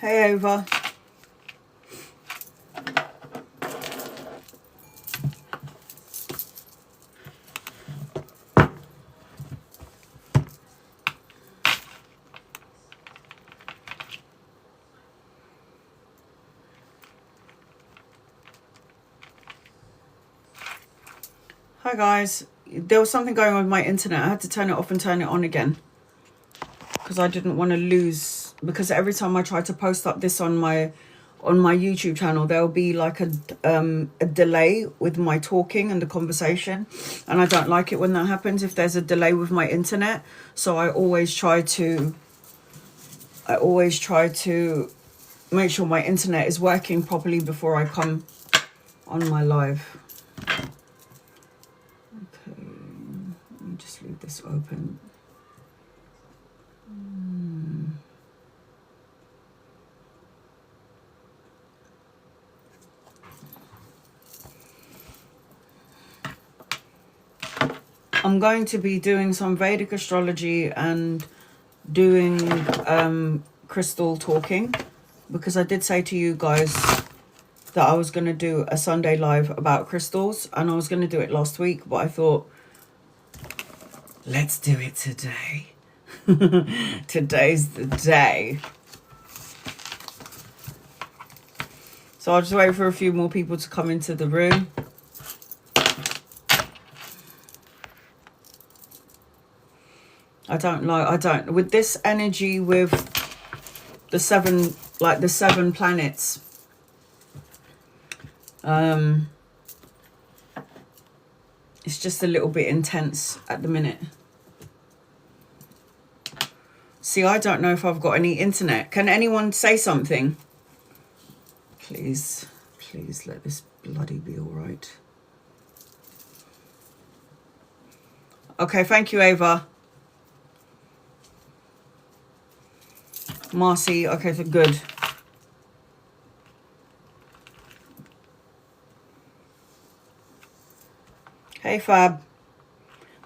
Hey, Ava. Hi guys, there was something going on with my internet. I had to turn it off and turn it on again because I didn't want to lose, because every time I try to post up this on my YouTube channel, there'll be like a delay with my talking and the conversation, and I don't like it when that happens, if there's a delay with my internet. So I always try to make sure my internet is working properly before I come on my live. Just leave this open. I'm going to be doing some Vedic astrology and doing crystal talking, because I did say to you guys that I was going to do a Sunday live about crystals, and I was going to do it last week, but I thought, let's do it today. Today's the day. So I'll just wait for a few more people to come into the room. With this energy, with the seven planets, it's just a little bit intense at the minute. See, I don't know if I've got any internet. Can anyone say something? Please let this bloody be all right. Okay, thank you, Ava. Marcy, okay, so good. Hey, Fab.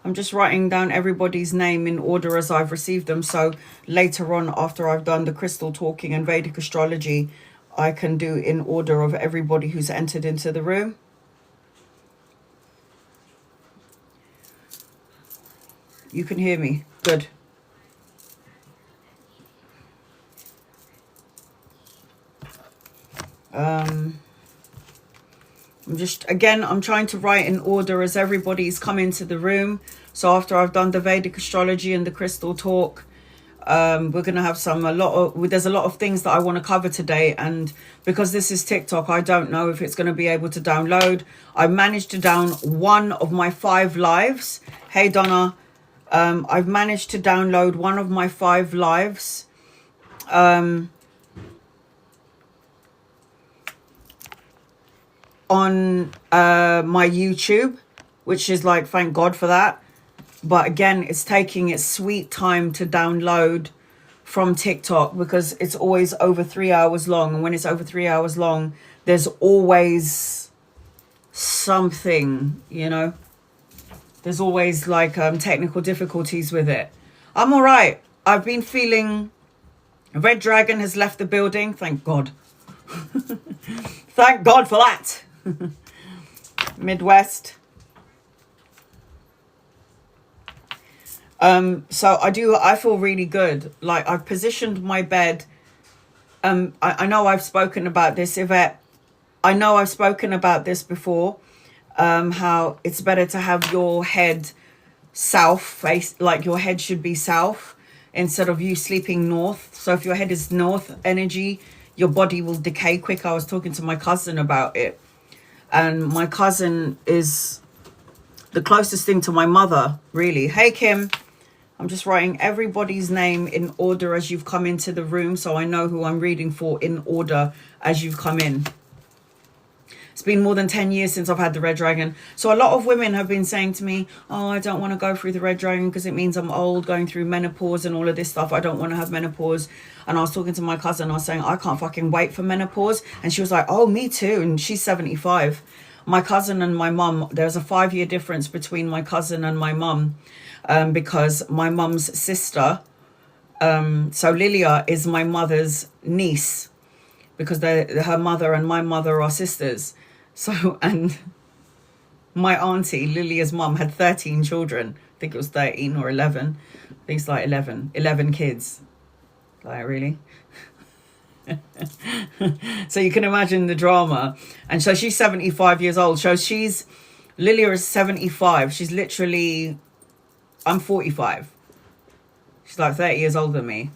I'm just writing down everybody's name in order as I've received them, so later on, after I've done the crystal talking and Vedic astrology, I can do in order of everybody who's entered into the room. You can hear me. Good. I'm trying to write in order as everybody's come into the room. So after I've done the Vedic astrology and the crystal talk, we're going to have there's a lot of things that I want to cover today. And because this is TikTok, I don't know if it's going to be able to download. I managed to down one of my 5 lives. Hey, Donna. I've managed to download one of my 5 lives. On my YouTube, which is like, thank God for that. But again, it's taking its sweet time to download from TikTok, because it's always over 3 hours long. And when it's over 3 hours long, there's always something, you know. There's always like technical difficulties with it. I'm all right. I've been feeling... Red Dragon has left the building. Thank God. Thank God for that. Midwest. So I feel really good. Like, I've positioned my bed. I know I've spoken about this, Yvette. I know I've spoken about this before. How it's better to have your head south face, like your head should be south instead of you sleeping north. So if your head is north energy, your body will decay quick. I was talking to my cousin about it, and my cousin is the closest thing to my mother, really. Hey, Kim. I'm just writing everybody's name in order as you've come into the room, so I know who I'm reading for in order as you've come in. It's been more than 10 years since I've had the Red Dragon. So a lot of women have been saying to me, oh, I don't want to go through the Red Dragon because it means I'm old, going through menopause and all of this stuff. I don't want to have menopause. And I was talking to my cousin. I was saying, I can't fucking wait for menopause. And she was like, oh, me too. And she's 75. My cousin and my mum, there's a 5-year difference between my cousin and my mum, because my mum's sister, so Lilia is my mother's niece. because her mother and my mother are sisters. So, and my auntie, Lilia's mum, had 13 children. I think it was 13 or 11. I think it's like 11 kids. Like, really? So you can imagine the drama. And so she's 75 years old. So Lilia is 75. She's literally, I'm 45. She's like 30 years older than me.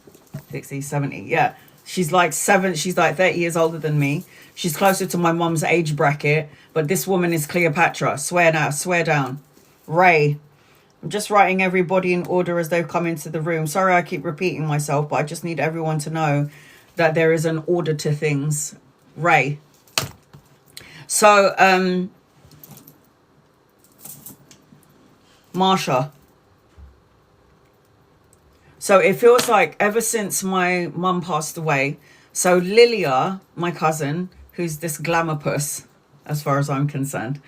60, 70, yeah. She's like 30 years older than me. She's closer to my mum's age bracket. But this woman is Cleopatra. Swear down. Ray. I'm just writing everybody in order as they've come into the room. Sorry I keep repeating myself, but I just need everyone to know that there is an order to things. Ray. So, Marsha. So it feels like ever since my mum passed away, so Lilia, my cousin, who's this glamour puss, as far as I'm concerned,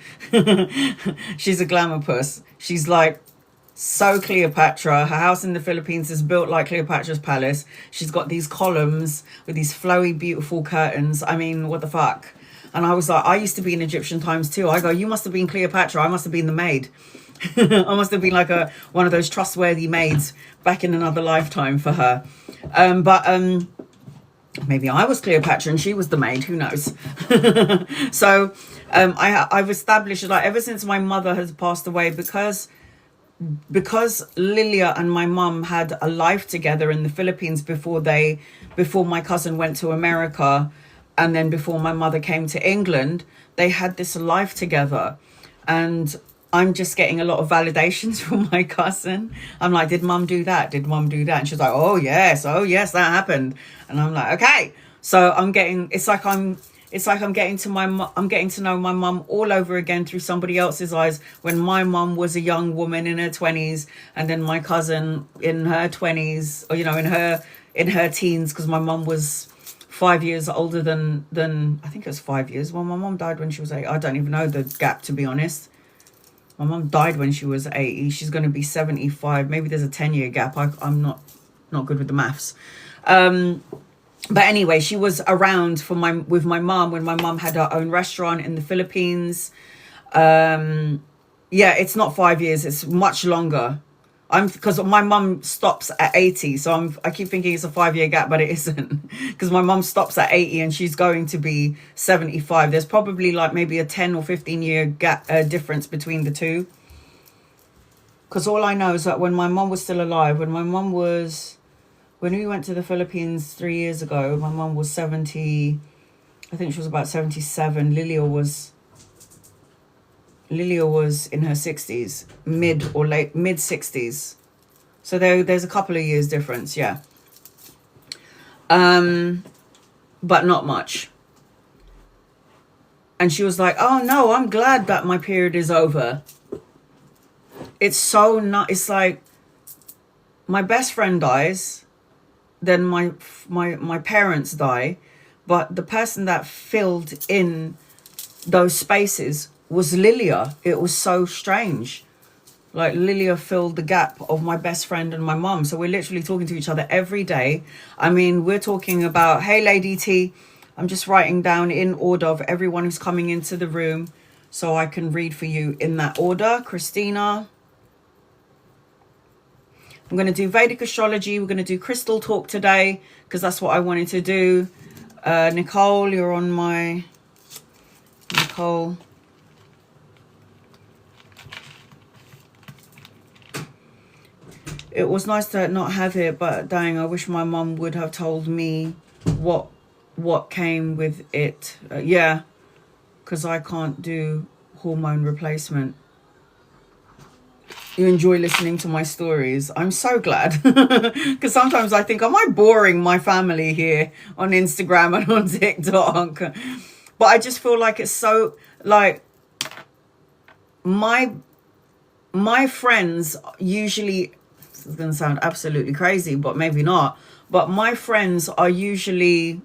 she's a glamour puss. She's like so Cleopatra. Her house in the Philippines is built like Cleopatra's palace. She's got these columns with these flowy, beautiful curtains. I mean, what the fuck? And I was like, I used to be in Egyptian times too. I go, you must have been Cleopatra. I must have been the maid. I must have been like one of those trustworthy maids back in another lifetime for her. But maybe I was Cleopatra and she was the maid. Who knows? So I've established, like, ever since my mother has passed away, because Lilia and my mum had a life together in the Philippines before my cousin went to America, and then before my mother came to England, they had this life together. And I'm just getting a lot of validations from my cousin. I'm like, did mum do that? Did mum do that? And she's like, oh yes, that happened. And I'm like, okay. So I'm getting getting to know my mum all over again through somebody else's eyes, when my mum was a young woman in her 20s, and then my cousin in her 20s, or, you know, in her teens, because my mum was 5 years older than I think it was 5 years. Well, my mum died when she was 8. I don't even know the gap, to be honest. My mum died when she was 80. She's going to be 75. Maybe there's a 10-year gap. I'm not good with the maths. But anyway, she was around with my mum when my mum had her own restaurant in the Philippines. Yeah, it's not 5 years. It's much longer. Because my mum stops at 80. So I keep thinking it's a 5-year gap, but it isn't. Because my mum stops at 80 and she's going to be 75. There's probably like maybe a 10 or 15-year gap difference between the two. Because all I know is that when my mum was still alive, when we went to the Philippines 3 years ago, my mum was 70. I think she was about 77. Lilia was in her 60s, mid 60s. So there's a couple of years difference, yeah. But not much. And she was like, oh no, I'm glad that my period is over. It's like my best friend dies, then my parents die, but the person that filled in those spaces was Lilia. It was so strange. Like, Lilia filled the gap of my best friend and my mum. So we're literally talking to each other every day. I mean, we're talking about, hey, Lady T, I'm just writing down in order of everyone who's coming into the room so I can read for you in that order. Christina. I'm going to do Vedic astrology. We're going to do crystal talk today because that's what I wanted to do. Nicole, you're on my... Nicole... It was nice to not have it, but dang, I wish my mum would have told me what came with it. Yeah, because I can't do hormone replacement. You enjoy listening to my stories. I'm so glad. Because sometimes I think, am I boring my family here on Instagram and on TikTok? But I just feel like it's so, like, my friends usually... It's going to sound absolutely crazy, but maybe not. But my friends are usually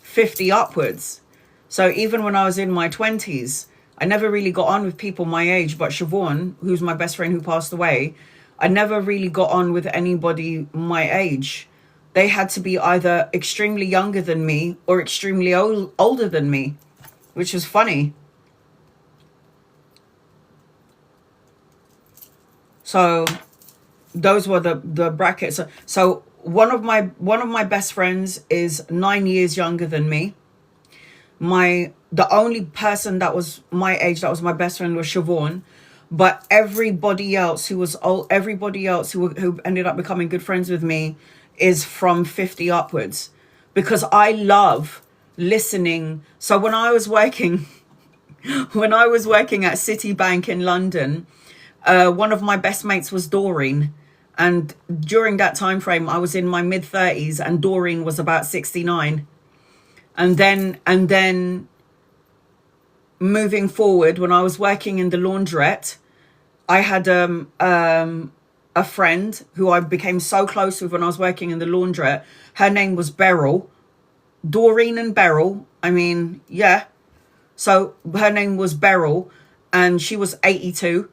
50 upwards. So even when I was in my 20s, I never really got on with people my age. But Siobhan, who's my best friend who passed away, I never really got on with anybody my age. they had to be either extremely younger than me or extremely older than me, which was funny. So those were the brackets. So one of my best friends is 9 years younger than me. The only person that was my age that was my best friend was Siobhan, but everybody else who was old, everybody else who ended up becoming good friends with me is from 50 upwards, because I love listening. So when I was working at Citibank in London, one of my best mates was Doreen. And during that time frame, I was in my mid-30s and Doreen was about 69. And then moving forward, when I was working in the laundrette, I had a friend who I became so close with when I was working in the laundrette. Her name was Beryl. Doreen and Beryl. I mean, yeah. So her name was Beryl. And she was 82.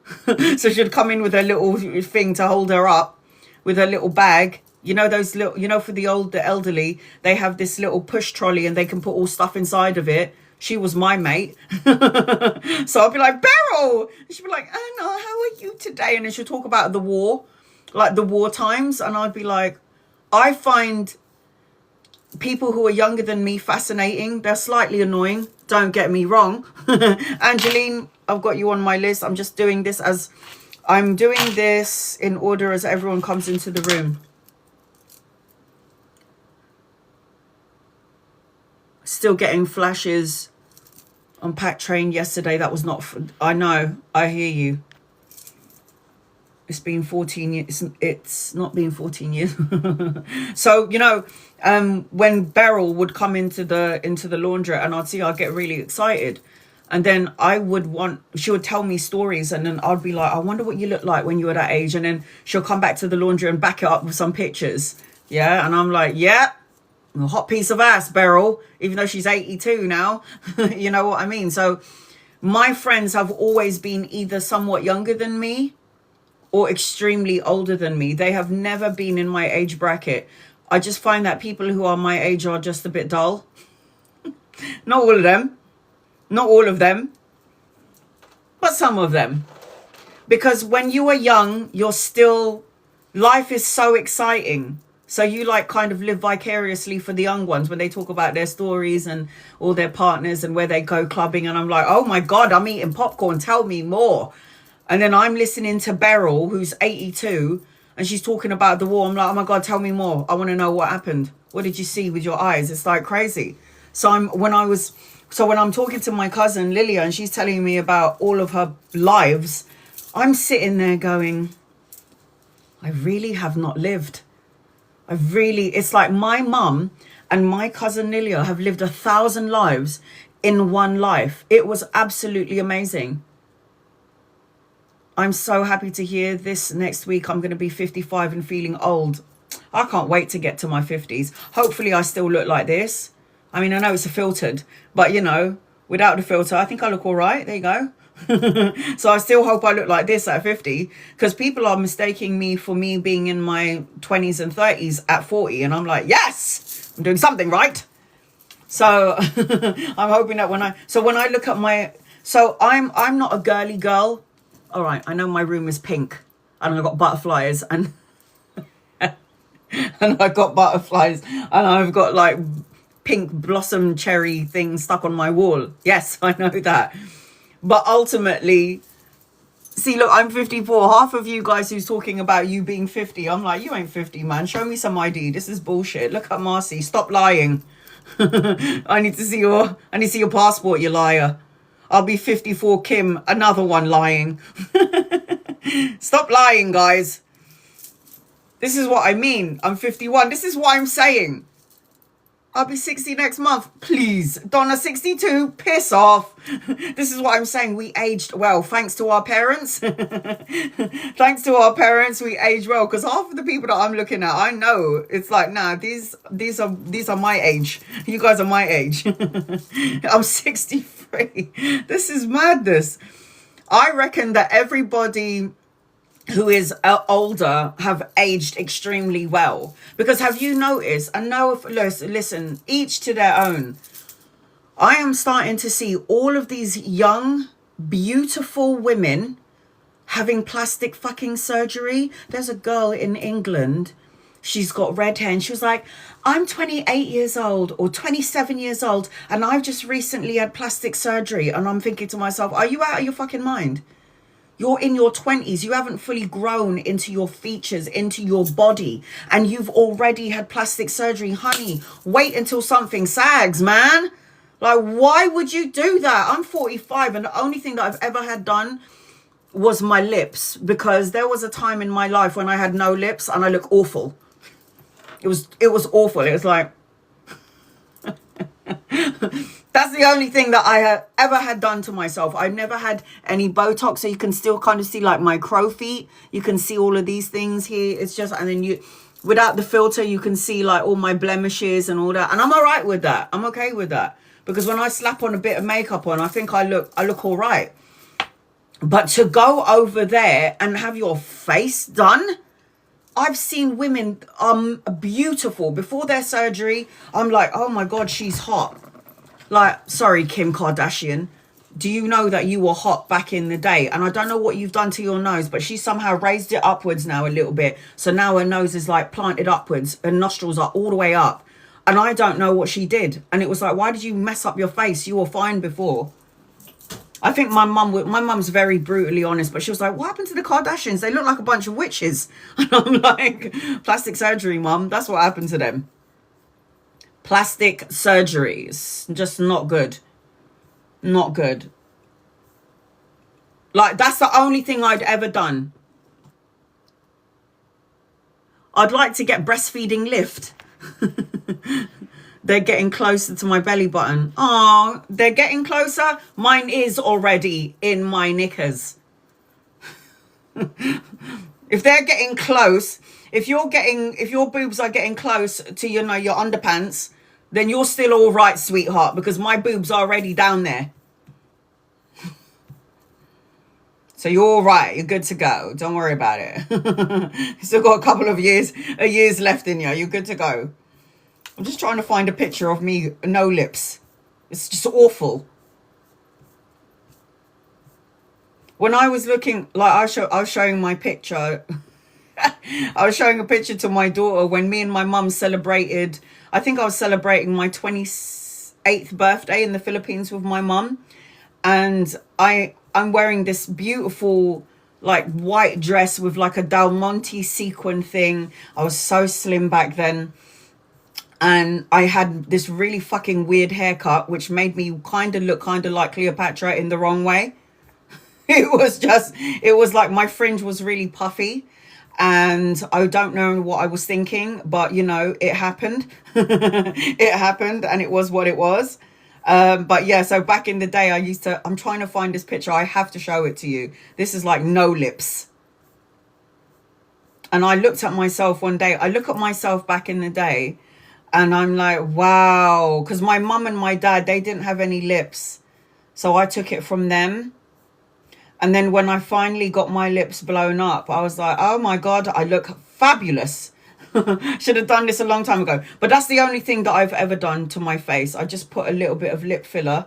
So she'd come in with her little thing to hold her up with her little bag. You know, those little, you know, for the elderly, they have this little push trolley and they can put all stuff inside of it. She was my mate. So I'd be like, Beryl. And she'd be like, Anna, how are you today? And then she'd talk about the war, like the war times. And I'd be like, I find people who are younger than me fascinating. They're slightly annoying. Don't get me wrong. Angeline, I've got you on my list. I'm just doing this in order as everyone comes into the room. Still getting flashes on Pack Train yesterday. That was not... I know. I hear you. It's been 14 years. It's not been 14 years. So, you know, when Beryl would come into the laundrette and I'd get really excited. And then she would tell me stories and then I'd be like, I wonder what you look like when you were that age. And then she'll come back to the laundry and back it up with some pictures. Yeah. And I'm like, yeah, a hot piece of ass, Beryl, even though she's 82 now. You know what I mean? So my friends have always been either somewhat younger than me or extremely older than me. They have never been in my age bracket. I just find that people who are my age are just a bit dull. Not all of them. Not all of them, but some of them. Because when you are young, life is so exciting. So you like kind of live vicariously for the young ones when they talk about their stories and all their partners and where they go clubbing. And I'm like, oh my God, I'm eating popcorn. Tell me more. And then I'm listening to Beryl, who's 82, and she's talking about the war. I'm like, oh my God, tell me more. I want to know what happened. What did you see with your eyes? It's like crazy. So when I'm talking to my cousin Lilia and she's telling me about all of her lives, I'm sitting there going, I really have not lived. It's like my mum and my cousin Lilia have lived 1,000 lives in one life. It was absolutely amazing. I'm so happy to hear this. Next week I'm going to be 55 and feeling old. I can't wait to get to my 50s. Hopefully I still look like this. I mean, I know it's a filtered, but you know, without the filter, I think I look all right. There you go. So I still hope I look like this at 50, because people are mistaking me for me being in my 20s and 30s at 40. And I'm like, yes, I'm doing something right. So I'm hoping that when I look at I'm not a girly girl. All right. I know my room is pink and I've got butterflies and I've got like pink blossom cherry thing stuck on my wall. Yes, I know that. But ultimately, see, look, I'm 54. Half of you guys who's talking about you being 50, I'm like, you ain't 50, man. Show me some ID. This is bullshit. Look at Marcy. Stop lying. I need to see your passport, you liar. I'll be 54 Kim, another one lying. Stop lying, guys. This is what I mean. I'm 51. This is what I'm saying. I'll be 60 next month. Please. Donna, 62. Piss off. This is what I'm saying. We aged well, thanks to our parents. Thanks to our parents, we aged well. Because half of the people that I'm looking at, I know it's like, nah, these are my age. You guys are my age. I'm 63. This is madness. I reckon that everybody who is older have aged extremely well. Because have you noticed, and no, listen, each to their own, I am starting to see all of these young, beautiful women having plastic fucking surgery. There's a girl in England, she's got red hair, and she was like, I'm 28 years old or 27 years old, and I've just recently had plastic surgery. And I'm thinking to myself, are you out of your fucking mind? You're in your 20s. You haven't fully grown into your features, into your body, and you've already had plastic surgery. Honey, wait until something sags, man. Like, why would you do that? I'm 45, and the only thing that I've ever had done was my lips, because there was a time in my life when I had no lips and I look awful. It was awful. It was like, that's the only thing that I have ever had done to myself. I've never had any Botox, so you can still kind of see like my crow feet. You can see all of these things here. It's just, and then you, without the filter, you can see like all my blemishes and all that. And I'm all right with that. I'm okay with that. Because when I slap on a bit of makeup on, I think I look all right. But to go over there and have your face done, I've seen women beautiful before their surgery. I'm like, oh my God, she's hot. Like, sorry, Kim Kardashian. Do you know that you were hot back in the day? And I don't know what you've done to your nose, but she somehow raised it upwards now a little bit. So now her nose is like planted upwards. Her nostrils are all the way up. And I don't know what she did. And it was like, why did you mess up your face? You were fine before. I think my mum's very brutally honest, but she was like, what happened to the Kardashians? They look like a bunch of witches. And I'm like, plastic surgery, mum. That's what happened to them. Plastic surgeries. Just not good. Not good. Like, that's the only thing I'd ever done. I'd like to get breastfeeding lift. They're getting closer to my belly button. Oh, they're getting closer. Mine is already in my knickers. If they're getting close, if your boobs are getting close to, you know, your underpants, then you're still all right, sweetheart, because my boobs are already down there. So you're all right. You're good to go. Don't worry about it. Still got a couple of years left in you. You're good to go. I'm just trying to find a picture of me, no lips. It's just awful. When I was looking, like I was showing my picture. I was showing a picture to my daughter when me and my mum celebrated. I think I was celebrating my 28th birthday in the Philippines with my mum. And I'm wearing this beautiful like white dress with like a Del Monte sequin thing. I was so slim back then. And I had this really fucking weird haircut, which made me kind of look like Cleopatra in the wrong way. It was like my fringe was really puffy. And I don't know what I was thinking, but, you know, it happened. It happened, and it was what it was. But yeah, so back in the day, I'm trying to find this picture. I have to show it to you. This is like no lips. And I looked at myself one day. I look at myself back in the day, and I'm like, wow. Because my mum and my dad, they didn't have any lips. So I took it from them. And then when I finally got my lips blown up, I was like, oh my God, I look fabulous. Should have done this a long time ago. But that's the only thing that I've ever done to my face. I just put a little bit of lip fillers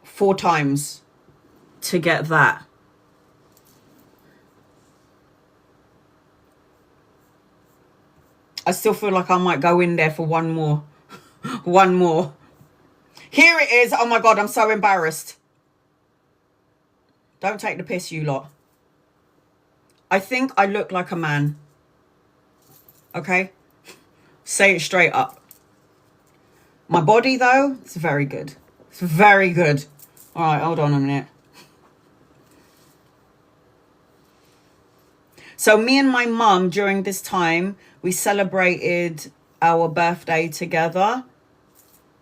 4 times to get that. I still feel like I might go in there for one more. One more. Here it is. Oh my God, I'm so embarrassed. Don't take the piss, you lot. I think I look like a man. Okay? Say it straight up. My body, though, it's very good. It's very good. All right, hold on a minute. So me and my mum, during this time, we celebrated our birthday together.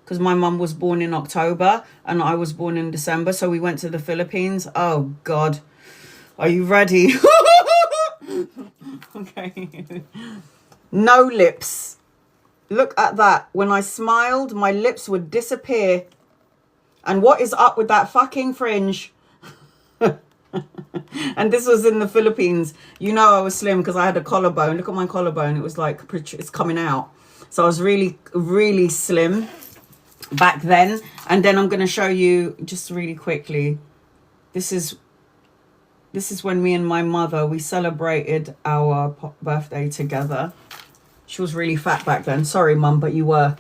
Because my mum was born in October and I was born in December. So we went to the Philippines. Oh, God. Are you ready? Okay. No lips. Look at that. When I smiled, my lips would disappear. And what is up with that fucking fringe? And this was in the Philippines. You know I was slim because I had a collarbone. Look at my collarbone. It was like, it's coming out. So I was really, really slim back then. And then I'm going to show you just really quickly. This is when me and my mother, we celebrated our birthday together. She was really fat back then. Sorry, Mum, but you were.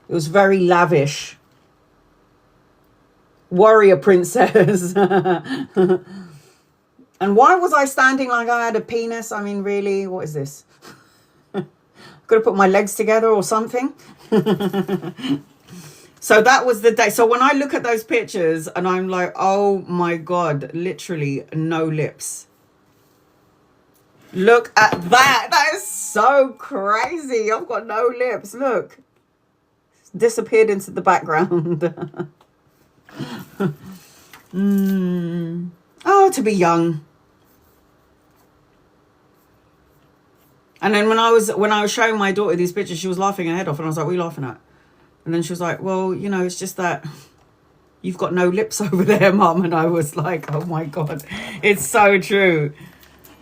It was very lavish. Warrior princess. And why was I standing like I had a penis? I mean, really, what is this? Could have put my legs together or something. So that was the day. So when I look at those pictures and I'm like, oh my God, literally no lips. Look at that. That is so crazy. I've got no lips. Look. It's disappeared into the background. Oh, to be young. And then when I was showing my daughter these pictures, she was laughing her head off, and I was like, "What are you laughing at?" And then she was like, "Well, you know, it's just that you've got no lips over there, Mum." And I was like, "Oh my God, it's so true."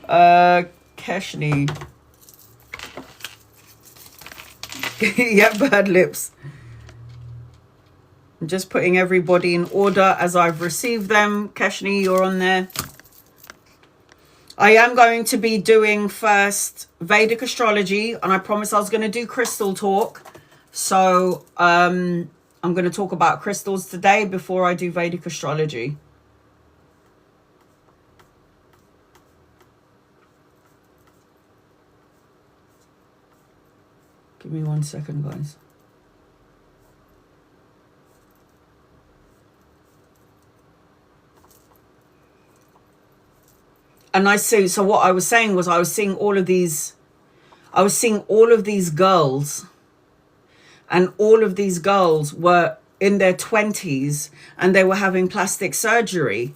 Keshni. Yeah, bad lips. I'm just putting everybody in order as I've received them. Keshni, you're on there. I am going to be doing first Vedic astrology, and I promised I was going to do crystal talk. So I'm going to talk about crystals today before I do Vedic astrology. Give me 1 second, guys. And I see, so what I was saying was I was seeing all of these girls, and all of these girls were in their 20s and they were having plastic surgery.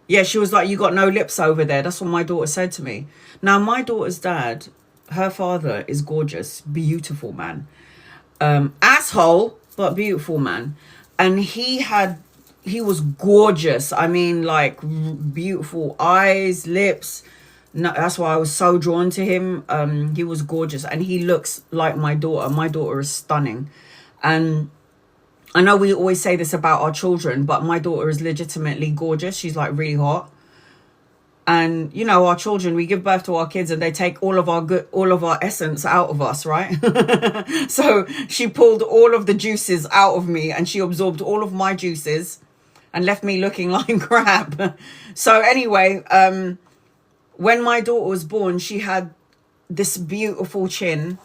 Yeah, she was like, "You got no lips over there." That's what my daughter said to me. Now, my daughter's dad, her father is gorgeous, beautiful man. Asshole, but beautiful man. And he was gorgeous. I mean, like, beautiful eyes, lips. No, that's why I was so drawn to him. He was gorgeous, and he looks like my daughter. My daughter is stunning. And I know we always say this about our children, but my daughter is legitimately gorgeous. She's like really hot. And you know, our children, we give birth to our kids and they take all of our essence out of us, right? So she pulled all of the juices out of me, and she absorbed all of my juices and left me looking like crap. So anyway, when my daughter was born, she had this beautiful chin.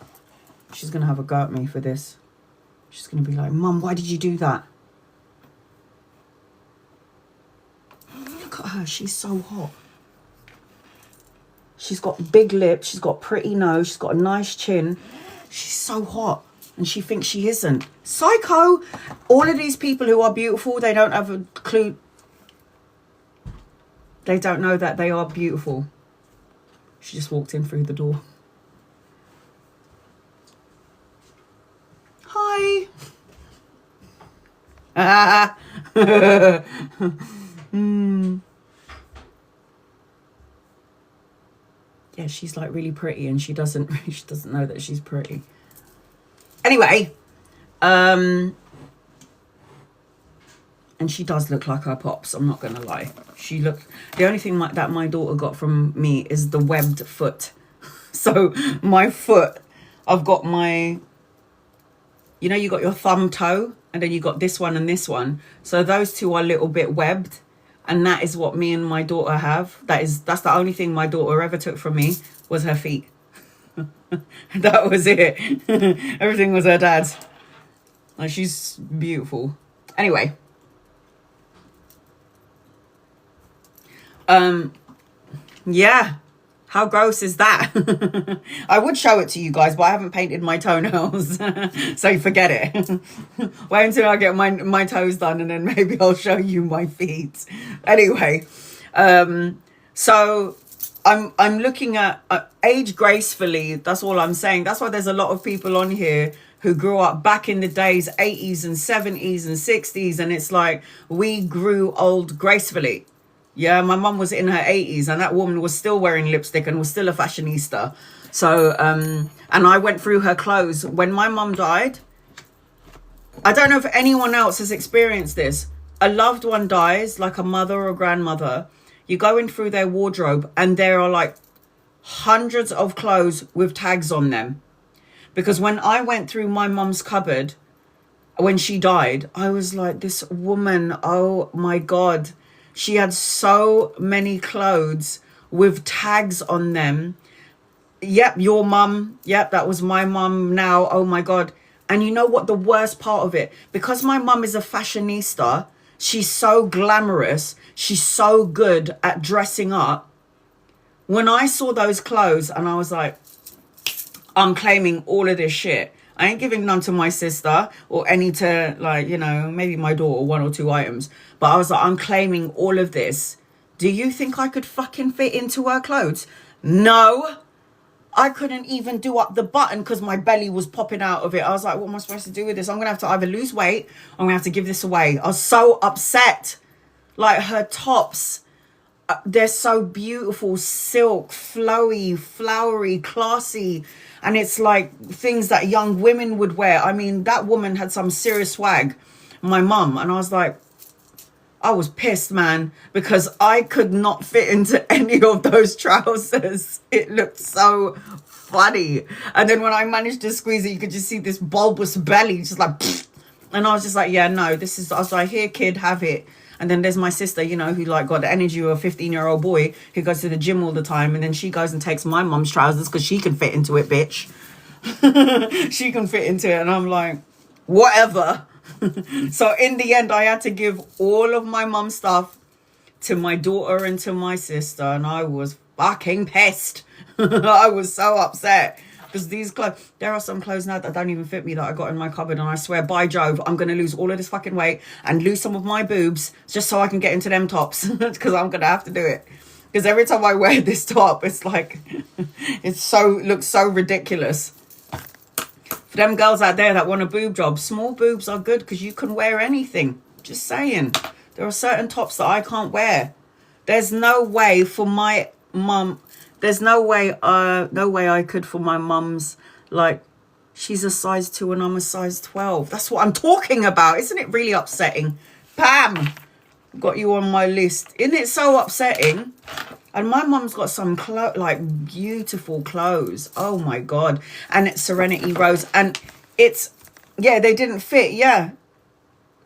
She's going to have a go at me for this. She's going to be like, "Mum, why did you do that?" Look at her. She's so hot. She's got big lips. She's got pretty nose. She's got a nice chin. She's so hot. And she thinks she isn't. Psycho. All of these people who are beautiful, they don't have a clue. They don't know that they are beautiful. She just walked in through the door. Hi. Yeah, she's like really pretty, and she doesn't know that she's pretty. Anyway, and she does look like her pops. I'm not gonna lie. The only thing that my daughter got from me is the webbed foot. So my foot, I've got my, you know, you got your thumb toe, and then you got this one and this one. So those two are a little bit webbed. And that is what me and my daughter have. That's the only thing my daughter ever took from me, was her feet. That was it. Everything was her dad's. Like, she's beautiful. Anyway. Yeah. How gross is that? I would show it to you guys, but I haven't painted my toenails. So forget it. Wait until I get my toes done, and then maybe I'll show you my feet. Anyway, so I'm looking at age gracefully. That's all I'm saying. That's why there's a lot of people on here who grew up back in the days, 80s and 70s and 60s. And it's like, we grew old gracefully. Yeah, my mum was in her 80s and that woman was still wearing lipstick and was still a fashionista. So, and I went through her clothes. When my mum died, I don't know if anyone else has experienced this. A loved one dies, like a mother or grandmother. You go in through their wardrobe and there are like hundreds of clothes with tags on them. Because when I went through my mum's cupboard, when she died, I was like, this woman, oh my God. She had so many clothes with tags on them. Yep, your mum. Yep, that was my mum now. Oh my God. And you know what the worst part of it? Because my mum is a fashionista, she's so glamorous, she's so good at dressing up. When I saw those clothes and I was like, I'm claiming all of this shit. I ain't giving none to my sister or any to, like, you know, maybe my daughter, 1 or 2 items. But I was like, I'm claiming all of this. Do you think I could fucking fit into her clothes? No. I couldn't even do up the button because my belly was popping out of it. I was like, what am I supposed to do with this? I'm going to have to either lose weight or I'm going to have to give this away. I was so upset. Like, her tops, they're so beautiful, silk, flowy, flowery, classy. And it's like things that young women would wear. I mean, that woman had some serious swag, my mum. And I was like, I was pissed, man, because I could not fit into any of those trousers. It looked so funny. And then when I managed to squeeze it, you could just see this bulbous belly, just like, pfft. And I was just like, yeah, no, this is, I was like, here, kid, have it. And then there's my sister, you know, who like got the energy of a 15-year-old boy who goes to the gym all the time. And then she goes and takes my mum's trousers because she can fit into it, bitch. She can fit into it. And I'm like, whatever. So in the end, I had to give all of my mum's stuff to my daughter and to my sister. And I was fucking pissed. I was so upset. Because these clothes, there are some clothes now that don't even fit me that I got in my cupboard. And I swear, by Jove, I'm going to lose all of this fucking weight and lose some of my boobs just so I can get into them tops. Because I'm going to have to do it. Because every time I wear this top, it's like, looks so ridiculous. For them girls out there that want a boob job, small boobs are good because you can wear anything. Just saying. There are certain tops that I can't wear. There's no way for my mum... There's no way I could for my mum's, like, she's a size 2 and I'm a size 12. That's what I'm talking about. Isn't it really upsetting? Bam! Got you on my list. Isn't it so upsetting? And my mum's got some, like, beautiful clothes. Oh, my God. And it's Serenity Rose. And it's, yeah, they didn't fit. Yeah.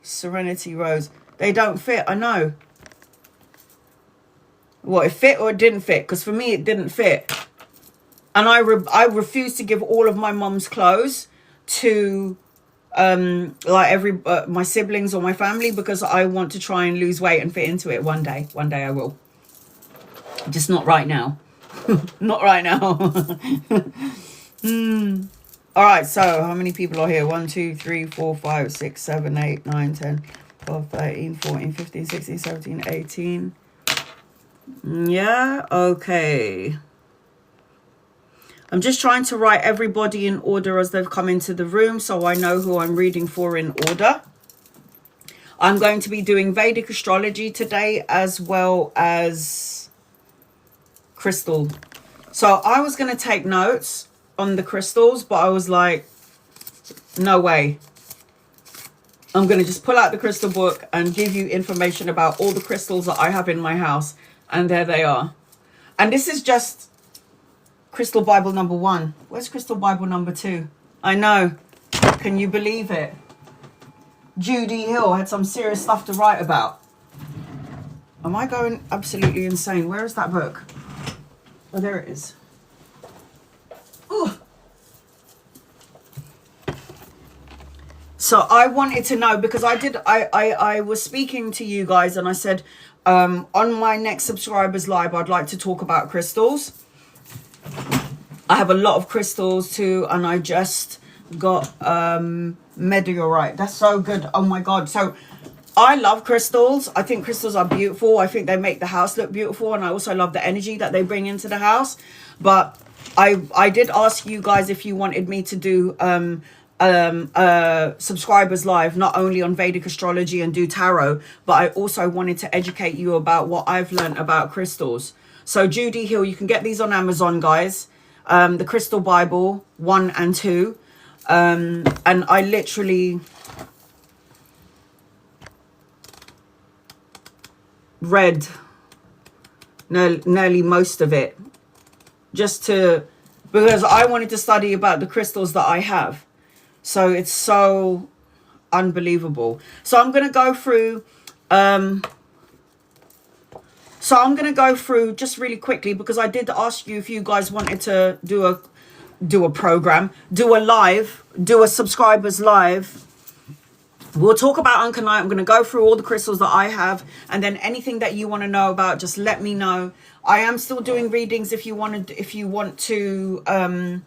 Serenity Rose. They don't fit. I know. What, it fit or it didn't fit? Because for me, it didn't fit. And I refuse to give all of my mum's clothes to my siblings or my family because I want to try and lose weight and fit into it one day. One day I will. Just not right now. Not right now. All right, so how many people are here? 1, 2, 3, 4, 5, 6, 7, 8, 9, 10, 12, 13, 14, 15, 16, 17, 18. Yeah, okay. I'm just trying to write everybody in order as they've come into the room so I know who I'm reading for in order. I'm going to be doing Vedic astrology today as well as crystal. So I was going to take notes on the crystals, but I was like, no way. I'm going to just pull out the crystal book and give you information about all the crystals that I have in my house. And there they are. And this is just Crystal Bible number 1. Where's Crystal Bible number 2? I know. Can you believe it? Judy Hill had some serious stuff to write about. Am I going absolutely insane? Where is that book? Oh, there it is. Ooh. So I wanted to know because I was speaking to you guys and I said, on my next subscribers live, I'd like to talk about crystals. I have a lot of crystals too, and I just got meteorite. That's so good. Oh my God. So I love crystals. I think crystals are beautiful. I think they make the house look beautiful, and I also love the energy that they bring into the house. But I did ask you guys if you wanted me to do subscribers live, not only on Vedic astrology and do tarot, but I also wanted to educate you about what I've learned about crystals. So Judy Hill, you can get these on Amazon, guys. The Crystal Bible 1 and 2. And I literally read nearly most of it because I wanted to study about the crystals that I have. So it's so unbelievable. So I'm going to go through just really quickly, because I did ask you if you guys wanted to do a program, do a subscribers live. We'll talk about Uncanite. I'm going to go through all the crystals that I have, and then anything that you want to know about, just let me know. I am still doing readings if you want to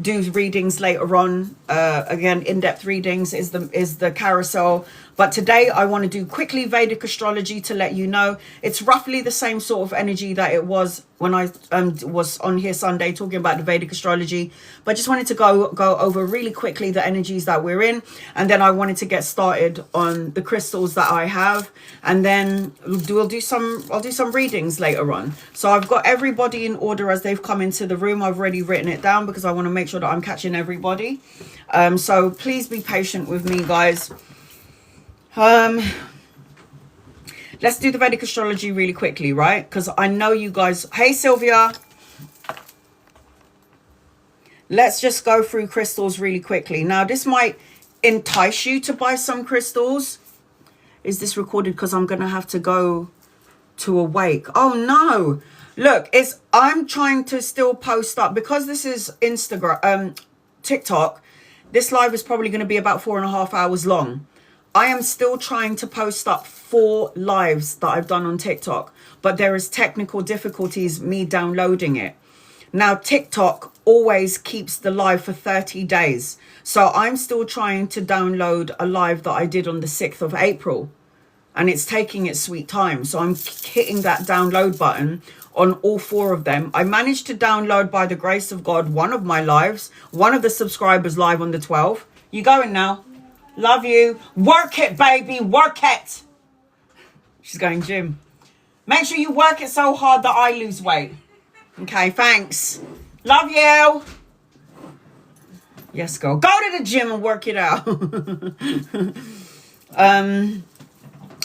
do readings later on. Again, in-depth readings is the carousel. But today I want to do quickly Vedic astrology to let you know it's roughly the same sort of energy that it was when I was on here Sunday talking about the Vedic astrology. But just wanted to go over really quickly the energies that we're in, and then I wanted to get started on the crystals that I have, and then I'll do some readings later on. So I've got everybody in order as they've come into the room. I've already written it down because I want to make sure that I'm catching everybody. So please be patient with me, guys. Let's do the Vedic astrology really quickly, right? Because I know you guys. Hey, Sylvia. Let's just go through crystals really quickly. Now, this might entice you to buy some crystals. Is this recorded? Because I'm going to have to go to a wake. Oh, no. Look, I'm trying to still post up because this is TikTok. This live is probably going to be about 4.5 hours long. I am still trying to post up 4 lives that I've done on TikTok, but there is technical difficulties me downloading it. Now, TikTok always keeps the live for 30 days. So I'm still trying to download a live that I did on the 6th of April, and it's taking its sweet time. So I'm hitting that download button on all 4 of them. I managed to download, by the grace of God, one of my lives, one of the subscribers live on the 12th. You going now? Love you. Work it, baby. Work it. She's going gym. Make sure you work it so hard that I lose weight. Okay, thanks. Love you. Yes, girl. Go to the gym and work it out.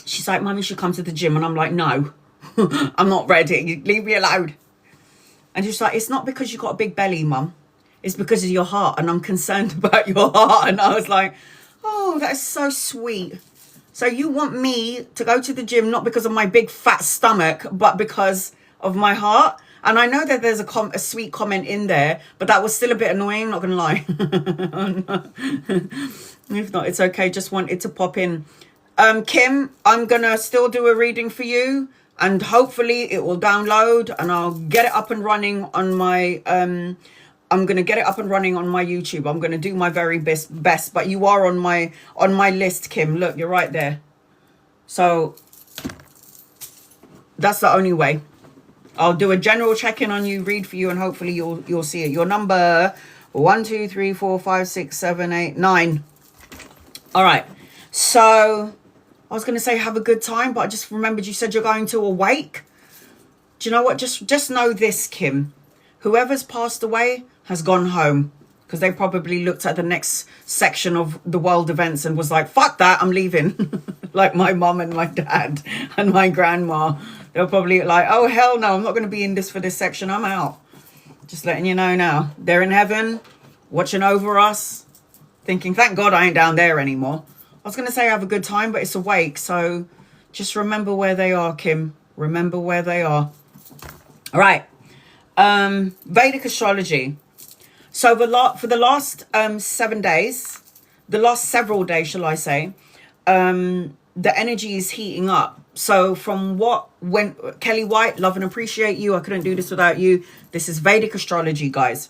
She's like, Mummy should come to the gym. And I'm like, no, I'm not ready. Leave me alone. And she's like, it's not because you've got a big belly, Mum. It's because of your heart. And I'm concerned about your heart. And I was like, oh, that's so sweet. So you want me to go to the gym, not because of my big fat stomach, but because of my heart? And I know that there's a sweet comment in there, but that was still a bit annoying, not going to lie. If not, it's okay. Just wanted to pop in. Kim, I'm going to still do a reading for you, and hopefully it will download, and I'll get it up and running on my... I'm going to get it up and running on my YouTube. I'm going to do my very best, but you are on my list, Kim. Look, you're right there. So that's the only way. I'll do a general check-in on you, read for you, and hopefully you'll see it. Your number 1, 2, 3, 4, 5, 6, 7, 8, 9. All right. So I was going to say have a good time, but I just remembered you said you're going to a wake. Do you know what? Just know this, Kim. Whoever's passed away has gone home, because they probably looked at the next section of the world events and was like, fuck that, I'm leaving. Like my mum and my dad and my grandma. They were probably like, oh, hell no, I'm not going to be in this for this section. I'm out. Just letting you know now. They're in heaven, watching over us, thinking, thank God I ain't down there anymore. I was going to say have a good time, but it's a wake. So just remember where they are, Kim. Remember where they are. All right. Vedic astrology. So for the last 7 days, the last several days, shall I say, the energy is heating up. So from Kellee White, love and appreciate you. I couldn't do this without you. This is Vedic astrology, guys,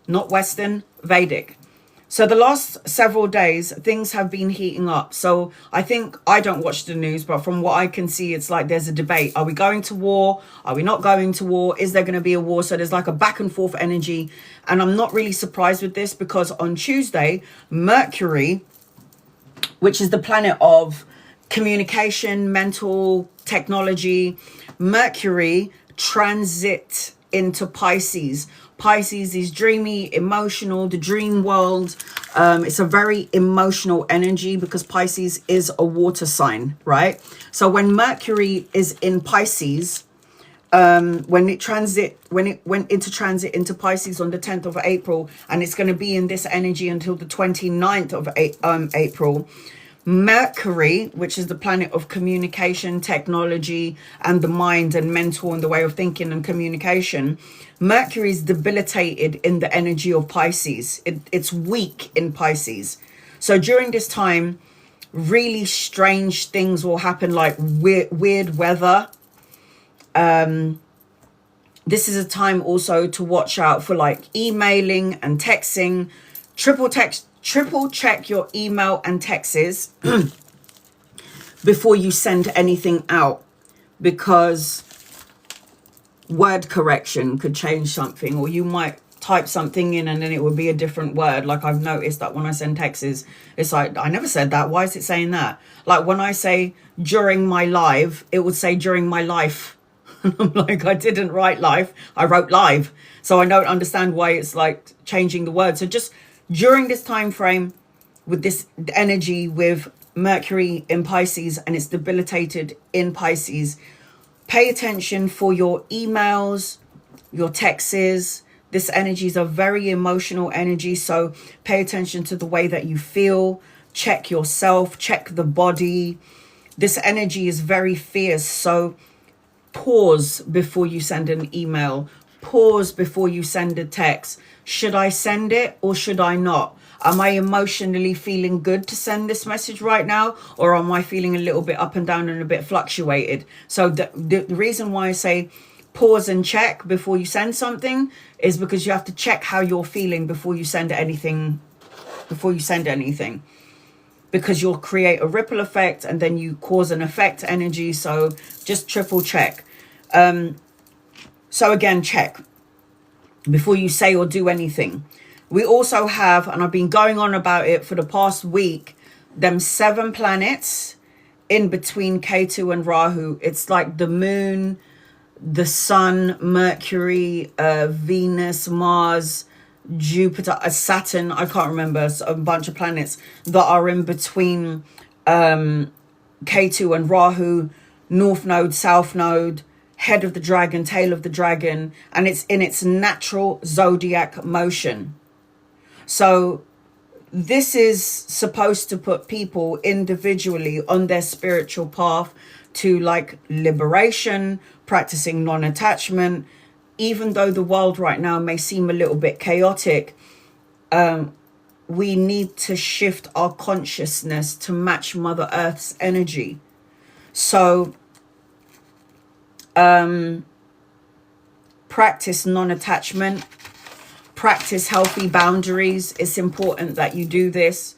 not Western, Vedic. So the last several days, things have been heating up. So I think, I don't watch the news, but from what I can see, it's like there's a debate. Are we going to war? Are we not going to war? Is there going to be a war? So there's like a back and forth energy. And I'm not really surprised with this, because on Tuesday, Mercury, which is the planet of communication, mental technology, Mercury transit into Pisces. Pisces is dreamy, emotional, the dream world. It's a very emotional energy, because Pisces is a water sign, right? So when Mercury is in Pisces, when it went into transit into Pisces on the 10th of April, and it's going to be in this energy until the 29th of April, Mercury, which is the planet of communication, technology, and the mind and mental and the way of thinking and communication, Mercury is debilitated in the energy of Pisces. It's weak in Pisces. So during this time, really strange things will happen, like weird weather. This is a time also to watch out for like emailing and texting. Triple check your email and texts before you send anything out, because word correction could change something, or you might type something in and then it would be a different word. Like I've noticed that when I send texts, it's like, I never said that. Why is it saying that? Like when I say during my live, it would say during my life. I'm like, I didn't write life, I wrote live. So I don't understand why it's like changing the word. So just during this time frame, with this energy with Mercury in Pisces, and it's debilitated in Pisces, pay attention for your emails, your texts. This energy is a very emotional energy, so pay attention to the way that you feel. Check yourself, check the body. This energy is very fierce, so pause before you send an email. Pause before you send a text. Should I send it or should I not? Am I emotionally feeling good to send this message right now, or am I feeling a little bit up and down and a bit fluctuated? So the reason why I say pause and check before you send something is because you have to check how you're feeling before you send anything. Because you'll create a ripple effect, and then you cause an effect energy. So just triple check. So again, check before you say or do anything. We also have, and I've been going on about it for the past week, them 7 planets in between Ketu and Rahu. It's like the moon, the sun, Mercury, Venus, Mars, Jupiter, Saturn, I can't remember, a bunch of planets that are in between Ketu and Rahu, North Node, South Node, head of the dragon, tail of the dragon, and it's in its natural zodiac motion. So this is supposed to put people individually on their spiritual path to like liberation, practicing non-attachment. Even though the world right now may seem a little bit chaotic, we need to shift our consciousness to match Mother Earth's energy. So practice non-attachment, practice healthy boundaries. It's important that you do this.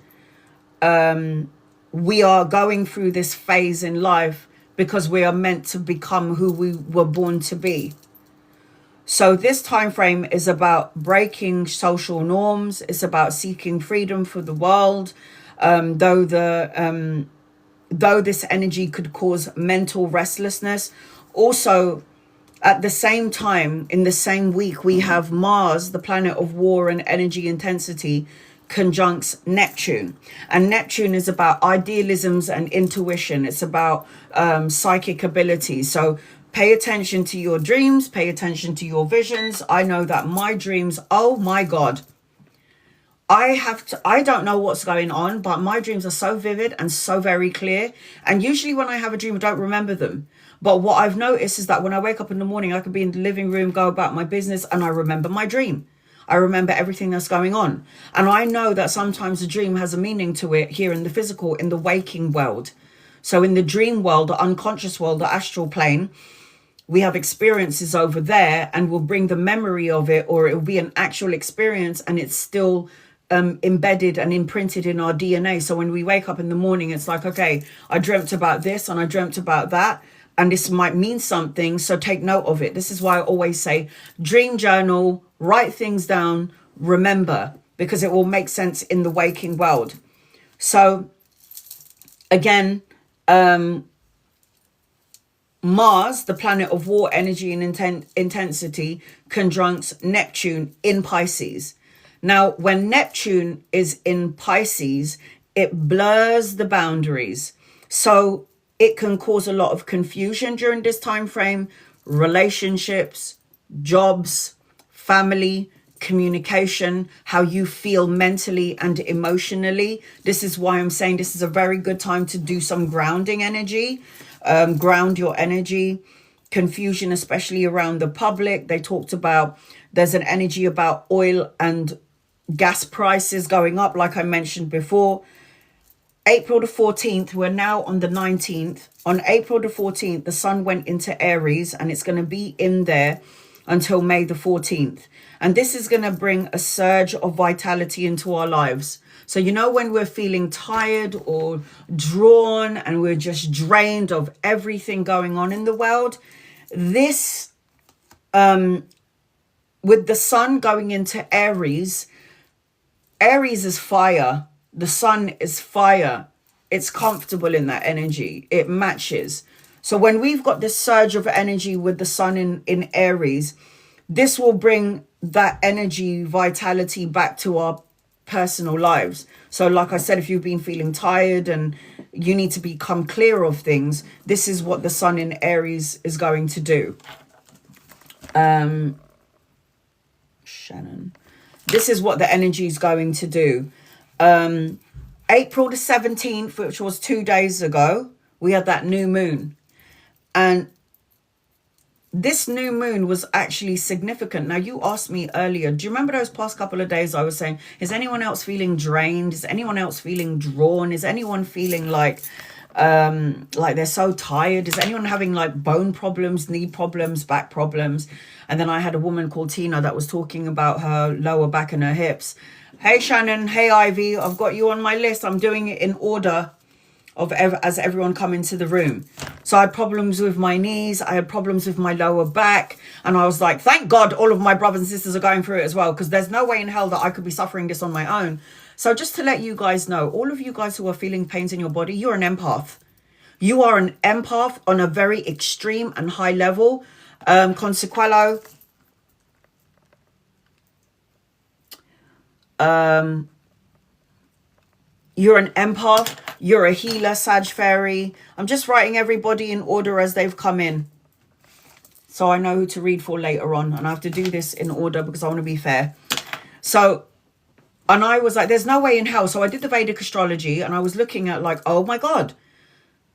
We are going through this phase in life because we are meant to become who we were born to be. So this time frame is about breaking social norms. It's about seeking freedom for the world. Though this energy could cause mental restlessness. Also, at the same time, in the same week, we have Mars, the planet of war and energy intensity, conjuncts Neptune. And Neptune is about idealisms and intuition. It's about psychic abilities. So pay attention to your dreams, pay attention to your visions. I know that my dreams, oh my God, I don't know what's going on, but my dreams are so vivid and so very clear. And usually when I have a dream, I don't remember them. But what I've noticed is that when I wake up in the morning, I could be in the living room, go about my business, and I remember my dream. I remember everything that's going on. And I know that sometimes a dream has a meaning to it here in the physical, in the waking world. So in the dream world, the unconscious world, the astral plane, we have experiences over there, and we'll bring the memory of it, or it will be an actual experience, and it's still embedded and imprinted in our DNA. So when we wake up in the morning, it's like, okay, I dreamt about this and I dreamt about that, and this might mean something, so take note of it. This is why I always say dream journal, write things down, remember, because it will make sense in the waking world. So again, Mars, the planet of war, energy and intensity, conjuncts Neptune in Pisces. Now, when Neptune is in Pisces, it blurs the boundaries. So it can cause a lot of confusion during this time frame. Relationships, jobs, family, communication, how you feel mentally and emotionally. This is why I'm saying this is a very good time to do some grounding energy. Ground your energy. Confusion, especially around the public. They talked about, there's an energy about oil and gas prices going up, like I mentioned before. April the 14th, we're now on the 19th. On April the 14th, the sun went into Aries, and it's going to be in there until May the 14th. And this is going to bring a surge of vitality into our lives. So, you know, when we're feeling tired or drawn and we're just drained of everything going on in the world, this, with the sun going into Aries, Aries is fire. The sun is fire. It's comfortable in that energy. It matches. So when we've got this surge of energy with the sun in Aries, this will bring that energy, vitality back to our personal lives. So like I said, if you've been feeling tired and you need to become clear of things, this is what the sun in Aries is going to do. Shannon. This is what the energy is going to do. April the 17th, which was 2 days ago, we had that new moon. And this new moon was actually significant. Now, you asked me earlier, do you remember those past couple of days I was saying, is anyone else feeling drained? Is anyone else feeling drawn? Is anyone feeling like they're so tired? Is anyone having like bone problems, knee problems, back problems? And then I had a woman called Tina that was talking about her lower back and her hips. Hey, Shannon. Hey, Ivy. I've got you on my list. I'm doing it in order of as everyone come into the room. So I had problems with my knees. I had problems with my lower back. And I was like, thank God all of my brothers and sisters are going through it as well, because there's no way in hell that I could be suffering this on my own. So just to let you guys know, all of you guys who are feeling pains in your body, you're an empath. You are an empath on a very extreme and high level. Consequello. You're an empath. You're a healer, Sag Fairy. I'm just writing everybody in order as they've come in, so I know who to read for later on. And I have to do this in order because I want to be fair. So, and I was like, there's no way in hell. So I did the Vedic astrology and I was looking at like, oh my God,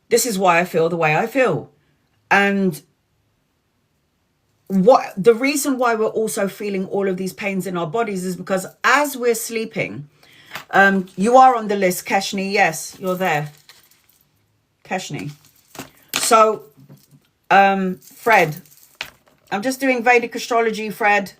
this is why I feel the way I feel. And what the reason why we're also feeling all of these pains in our bodies is because as we're sleeping, you are on the list, Keshni. Yes, you're there, Keshni. So, Fred, I'm just doing Vedic astrology, Fred.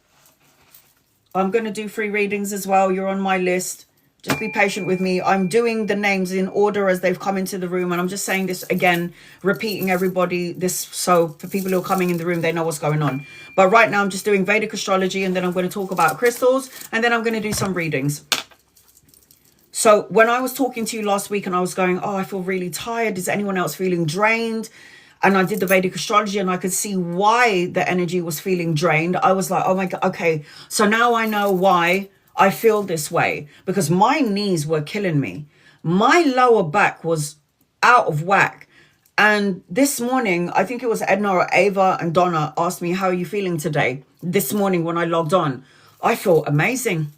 I'm going to do free readings as well. You're on my list. Just be patient with me. I'm doing the names in order as they've come into the room. And I'm just saying this again, repeating everybody this. So for people who are coming in the room, they know what's going on. But right now I'm just doing Vedic astrology. And then I'm going to talk about crystals. And then I'm going to do some readings. So when I was talking to you last week and I was going, oh, I feel really tired. Is anyone else feeling drained? And I did the Vedic astrology and I could see why the energy was feeling drained. I was like, oh my God, okay. So now I know why I feel this way, because my knees were killing me. My lower back was out of whack. And this morning, I think it was Edna or Ava and Donna asked me, how are you feeling today? This morning when I logged on, I feel amazing.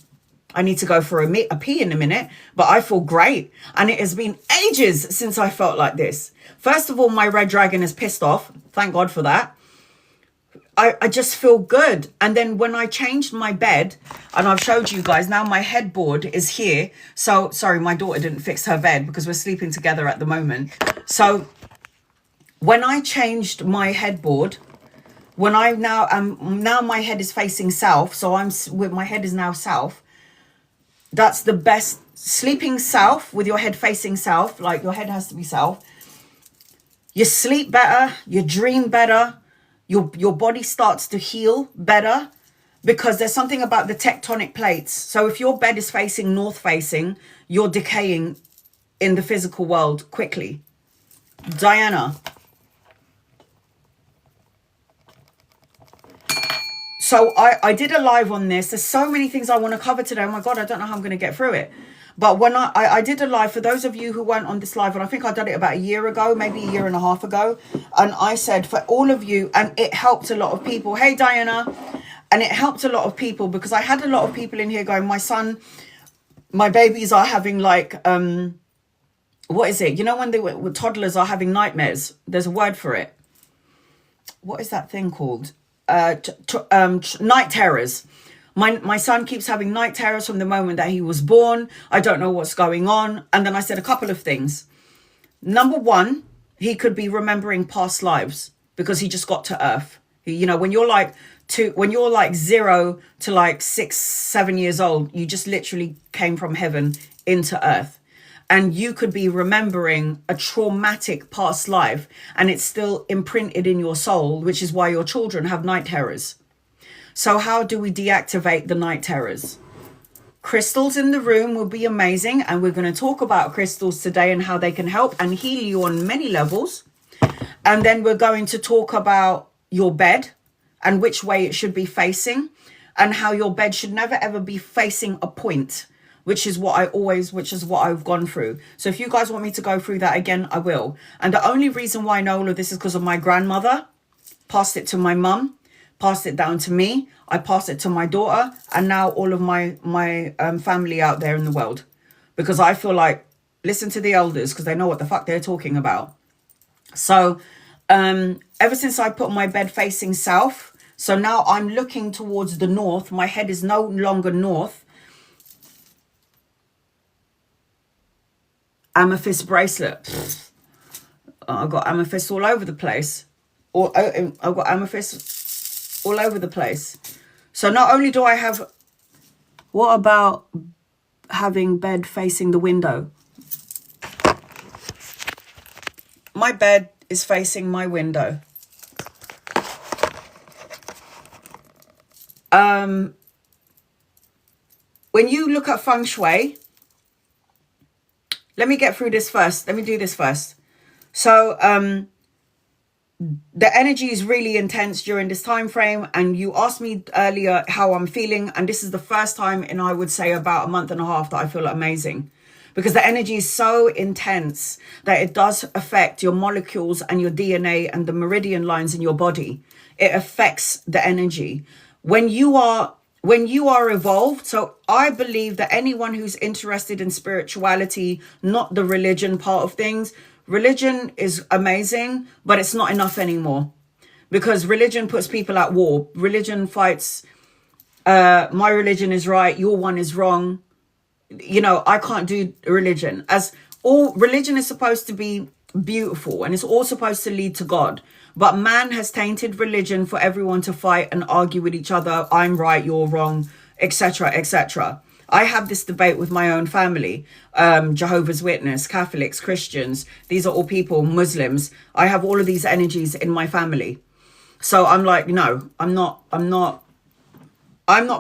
I need to go for a pee in a minute, but I feel great. And it has been ages since I felt like this. First of all, my red dragon is pissed off. Thank God for that. I just feel good. And then when I changed my bed, and I've showed you guys, now my headboard is here. So, sorry, my daughter didn't fix her bed because we're sleeping together at the moment. So when I changed my headboard, when I now my head is facing south. So my head is now south. That's the best. Sleeping south with your head facing south, like your head has to be south. You sleep better, you dream better, your body starts to heal better, because there's something about the tectonic plates. So if your bed is facing north facing, you're decaying in the physical world quickly. Diana. So I did a live on this. There's so many things I want to cover today. Oh my God, I don't know how I'm going to get through it. But when I did a live, for those of you who weren't on this live, and I think I did it about a year ago, maybe a year and a half ago. And I said for all of you, and it helped a lot of people. Hey, Diana. And it helped a lot of people, because I had a lot of people in here going, my babies are having like, what is it? You know, when toddlers are having nightmares, there's a word for it. What is that thing called? Night terrors. My son keeps having night terrors from the moment that he was born. I don't know what's going on. And then I said a couple of things. Number one, he could be remembering past lives, because he just got to Earth. You know, when you're like 0 to like 6, 7 years old, you just literally came from heaven into Earth. And you could be remembering a traumatic past life, and it's still imprinted in your soul, which is why your children have night terrors. So how do we deactivate the night terrors? Crystals in the room will be amazing. And we're going to talk about crystals today and how they can help and heal you on many levels. And then we're going to talk about your bed and which way it should be facing, and how your bed should never ever be facing a point, which is what I've gone through. So if you guys want me to go through that again, I will. And the only reason why I know all of this is because of my grandmother. Passed it to my mum, passed it down to me, I passed it to my daughter, and now all of my family out there in the world. Because I feel like, listen to the elders, because they know what the fuck they're talking about. So ever since I put my bed facing south, so now I'm looking towards the north. My head is no longer north. Amethyst bracelet. I've got amethyst all over the place. I've got amethyst all over the place. So not only do I have... What about having bed facing the window? My bed is facing my window. When you look at feng shui... Let me get through this first. Let me do this first. So the energy is really intense during this time frame. And you asked me earlier how I'm feeling. And this is the first time in, I would say, about a month and a half that I feel amazing. Because the energy is so intense that it does affect your molecules and your DNA and the meridian lines in your body. It affects the energy. When you are evolved, so I believe that anyone who's interested in spirituality, not the religion part of things, religion is amazing, but it's not enough anymore, because religion puts people at war. Religion fights, my religion is right, your one is wrong. You know, I can't do religion. As all religion is supposed to be beautiful and it's all supposed to lead to God. But man has tainted religion for everyone to fight and argue with each other. I'm right, you're wrong, etc., etc. I have this debate with my own family. Jehovah's Witness, Catholics, Christians. These are all people, Muslims. I have all of these energies in my family. So I'm like, no, I'm not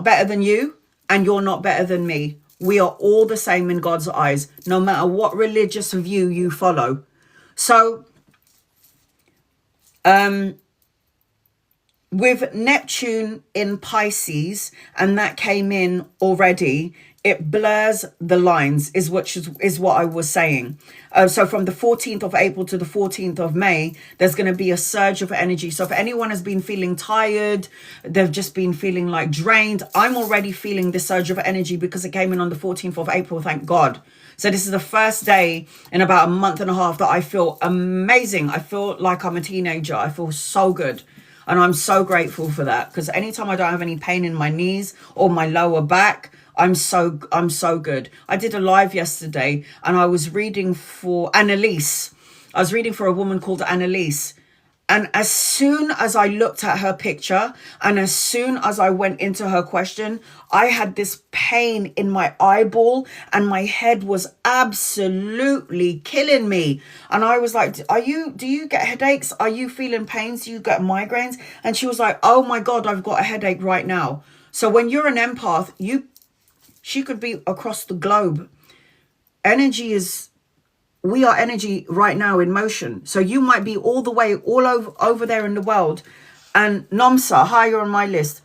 better than you, and you're not better than me. We are all the same in God's eyes, no matter what religious view you follow. So, with Neptune in Pisces, and that came in already, it blurs the lines, is what I was saying. So from the 14th of April to the 14th of May, there's going to be a surge of energy. So if anyone has been feeling tired, they've just been feeling like drained, I'm already feeling this surge of energy because it came in on the 14th of April, thank God. So this is the first day in about a month and a half that I feel amazing. I feel like I'm a teenager. I feel so good. And I'm so grateful for that, because anytime I don't have any pain in my knees or my lower back, I'm so good. I did a live yesterday and I was reading for Annalise. I was reading for a woman called Annalise. And as soon as I looked at her picture and as soon as I went into her question, I had this pain in my eyeball and my head was absolutely killing me. And I was like, do you get headaches? Are you feeling pains? Do you get migraines? And she was like, oh my God, I've got a headache right now. So when you're an empath, she could be across the globe. We are energy right now in motion. So you might be all over there in the world. And Nomsa, higher on my list.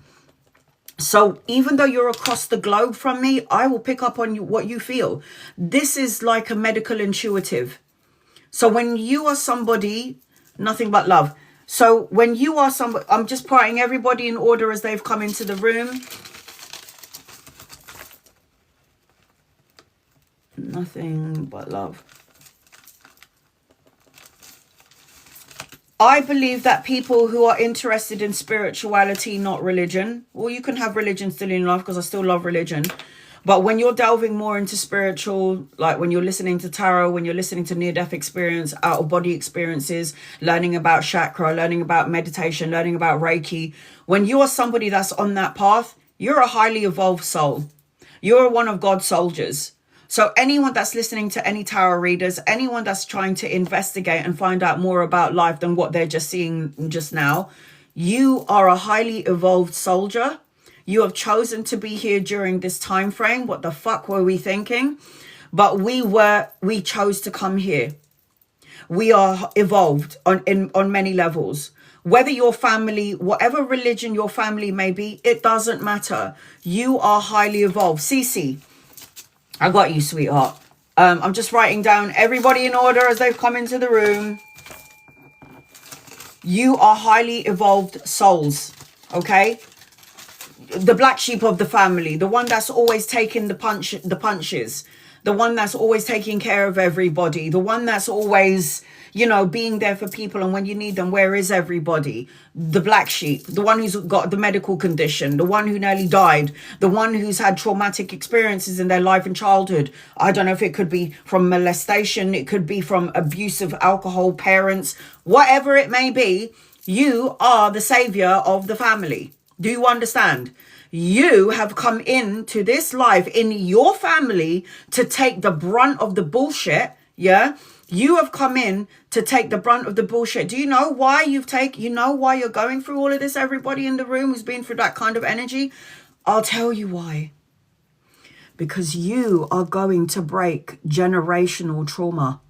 So even though you're across the globe from me, I will pick up on what you feel. This is like a medical intuitive. So when you are somebody, nothing but love. So when you are somebody, I'm just putting everybody in order as they've come into the room. Nothing but love. I believe that people who are interested in spirituality, not religion, well, you can have religion still in life because I still love religion. But when you're delving more into spiritual, like when you're listening to tarot, when you're listening to near-death experience, out-of-body experiences, learning about chakra, learning about meditation, learning about Reiki, when you are somebody that's on that path, you're a highly evolved soul. You're one of God's soldiers. So anyone that's listening to any tarot readers, anyone that's trying to investigate and find out more about life than what they're just seeing just now, you are a highly evolved soldier. You have chosen to be here during this time frame. What the fuck were we thinking? But we chose to come here. We are evolved on many levels. Whether your family, whatever religion your family may be, it doesn't matter. You are highly evolved. Cece, I got you, sweetheart. I'm just writing down everybody in order as they've come into the room. You are highly evolved souls, okay? The black sheep of the family, the one that's always taking the punches, the one that's always taking care of everybody, the one that's always, being there for people, and when you need them, where is everybody? The black sheep, the one who's got the medical condition, the one who nearly died, the one who's had traumatic experiences in their life and childhood. I don't know if it could be from molestation, it could be from abusive alcohol parents, whatever it may be. You are the savior of the family. Do you understand? You have come into this life in your family to take the brunt of the bullshit. Yeah. You have come in to take the brunt of the bullshit. Do you know why why you're going through all of this? Everybody in the room who's been through that kind of energy. I'll tell you why. Because you are going to break generational trauma.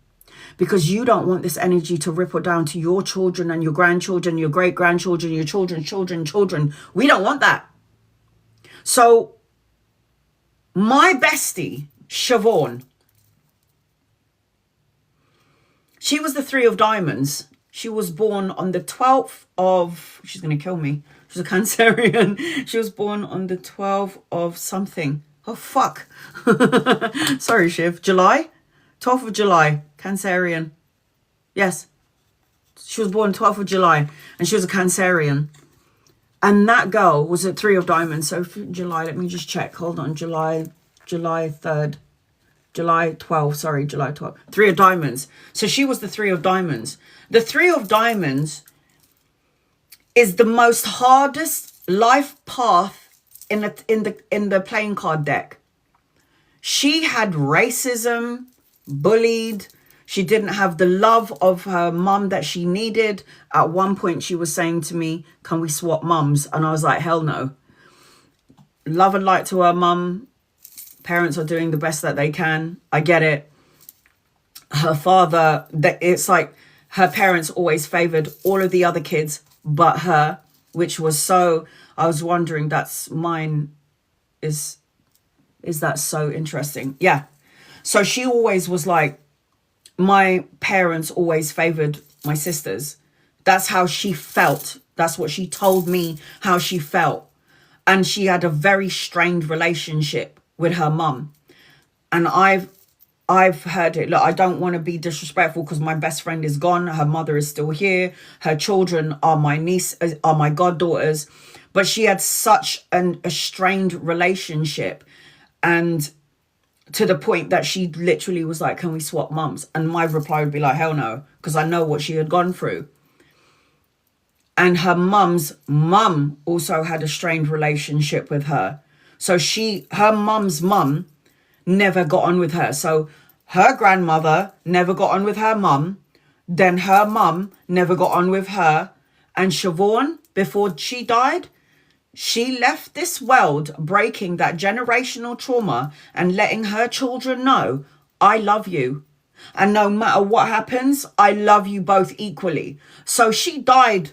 Because you don't want this energy to ripple down to your children and your grandchildren, your great-grandchildren, your children's children. We don't want that. So my bestie, Siobhan, she was the 3 of diamonds. She was born on the 12th of... She's going to kill me. She's a Cancerian. She was born on the 12th of something. Oh, fuck. Sorry, Shiv. July? 12th of July. Cancerian. Yes. She was born 12th of July. And she was a Cancerian. And that girl was a 3 of diamonds. So July, let me just check. Hold on. July 3rd. July 12th. Sorry, July 12th. 3 of diamonds. So she was the 3 of diamonds. The 3 of diamonds is the most hardest life path in the playing card deck. She had racism, bullied. She didn't have the love of her mum that she needed. At one point, she was saying to me, can we swap mums? And I was like, hell no. Love and light to her mum. Parents are doing the best that they can. I get it. Her father, it's like her parents always favored all of the other kids but her, which was so, I was wondering, that's mine. Is that so interesting? Yeah. So she always was like, my parents always favored my sisters. That's how she felt. That's what she told me how she felt. And she had a very strained relationship with her mum. And I've heard it. Look, I don't want to be disrespectful because my best friend is gone. Her mother is still here. Her children are my goddaughters. But she had such a strained relationship. And to the point that she literally was like, can we swap mums? And my reply would be like, hell no. Because I know what she had gone through. And her mum's mum also had a strained relationship with her. So her mum's mum never got on with her. So her grandmother never got on with her mum. Then her mum never got on with her. And Siobhan, before she died, she left this world breaking that generational trauma and letting her children know, I love you. And no matter what happens, I love you both equally. So she died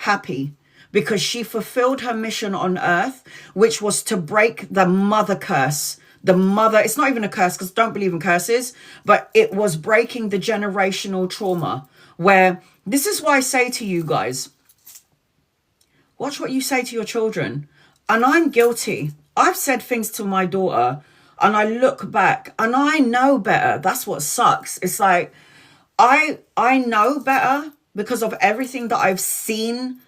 happy because she fulfilled her mission on earth, which was to break the mother curse. The mother, it's not even a curse because I don't believe in curses, but it was breaking the generational trauma where this is why I say to you guys, watch what you say to your children. And I'm guilty. I've said things to my daughter and I look back and I know better. That's what sucks. It's like, I know better because of everything that I've seen,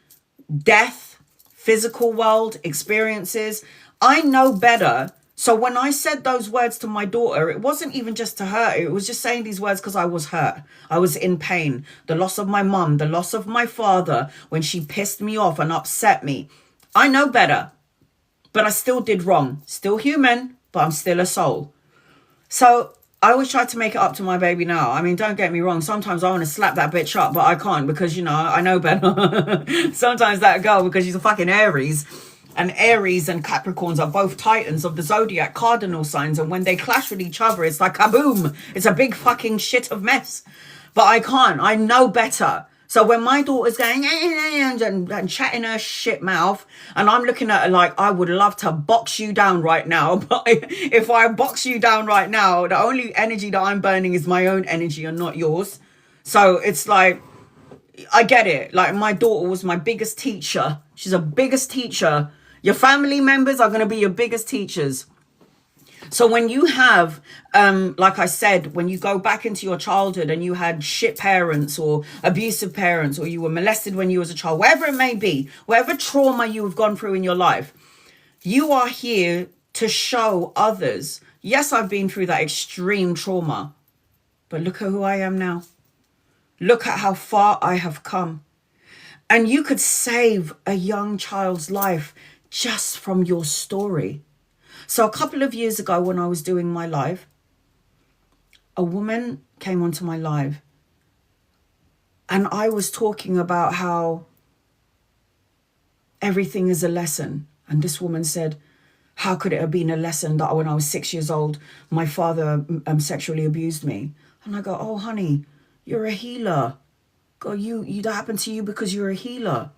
death, physical world, experiences. I know better. So when I said those words to my daughter, it wasn't even just to her. It was just saying these words because I was hurt. I was in pain. The loss of my mum, the loss of my father, when she pissed me off and upset me. I know better, but I still did wrong. Still human, but I'm still a soul. So I always try to make it up to my baby now. I mean, don't get me wrong. Sometimes I want to slap that bitch up, but I can't because, you know, I know better. Sometimes that girl, because she's a fucking Aries. And Aries and Capricorns are both titans of the zodiac, cardinal signs. And when they clash with each other, it's like kaboom. It's a big fucking shit of mess. But I can't. I know better. So when my daughter's going and chatting her shit mouth, and I'm looking at her like, I would love to box you down right now. But if I box you down right now, the only energy that I'm burning is my own energy and not yours. So it's like, I get it. Like, my daughter was my biggest teacher. She's a biggest teacher. Your family members are going to be your biggest teachers. So when you have, like I said, when you go back into your childhood and you had shit parents or abusive parents, or you were molested when you was a child, whatever it may be, whatever trauma you have gone through in your life, you are here to show others, yes, I've been through that extreme trauma, but look at who I am now. Look at how far I have come. And you could save a young child's life just from your story. So a couple of years ago when I was doing my live, a woman came onto my live and I was talking about how everything is a lesson. And this woman said, how could it have been a lesson that when I was 6 years old, my father sexually abused me? And I go, oh, honey, you're a healer. God, that happened to you because you're a healer.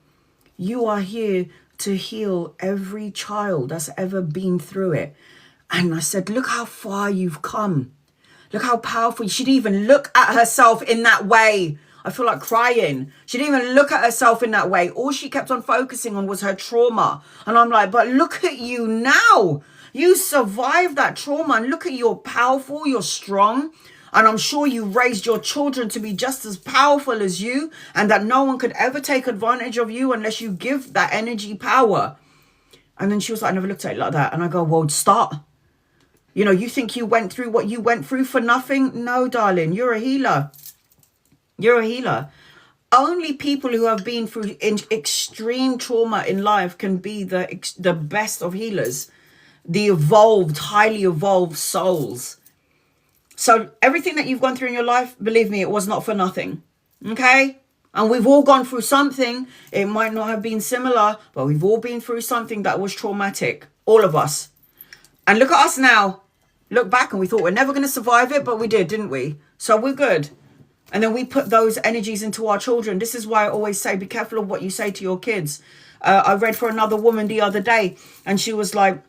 You are here to heal every child that's ever been through it. And I said, look how far you've come. Look how powerful. She didn't even look at herself in that way. I feel like crying. She didn't even look at herself in that way. All she kept on focusing on was her trauma. And I'm like, but look at you now. You survived that trauma and look at you're powerful, you're strong. And I'm sure you raised your children to be just as powerful as you, and that no one could ever take advantage of you unless you give that energy power. And then she was like, I never looked at it like that. And I go, well, start. You know, you think you went through what you went through for nothing? No, darling, you're a healer. You're a healer. Only people who have been through extreme trauma in life can be the best of healers. The evolved, highly evolved souls. So everything that you've gone through in your life, believe me, it was not for nothing. Okay? And we've all gone through something. It might not have been similar, but we've all been through something that was traumatic. All of us. And look at us now. Look back and we thought we're never going to survive it, but we did, didn't we? So we're good. And then we put those energies into our children. This is why I always say, be careful of what you say to your kids. I read for another woman the other day, and she was like,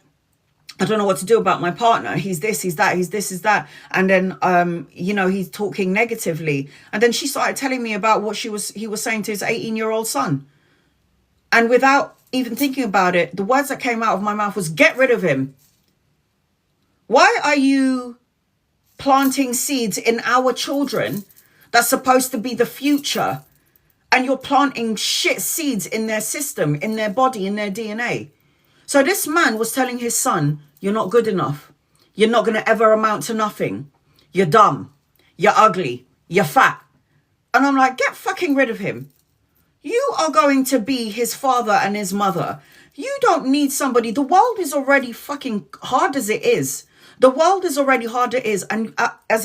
I don't know what to do about my partner. He's this, he's that, he's this, he's that. And then, you know, he's talking negatively. And then she started telling me about what he was saying to his 18-year-old son. And without even thinking about it, the words that came out of my mouth was, get rid of him. Why are you planting seeds in our children that's supposed to be the future? And you're planting shit seeds in their system, in their body, in their DNA. So this man was telling his son, you're not good enough. You're not going to ever amount to nothing. You're dumb. You're ugly. You're fat. And I'm like, get fucking rid of him. You are going to be his father and his mother. You don't need somebody. The world is already fucking hard as it is. The world is already hard as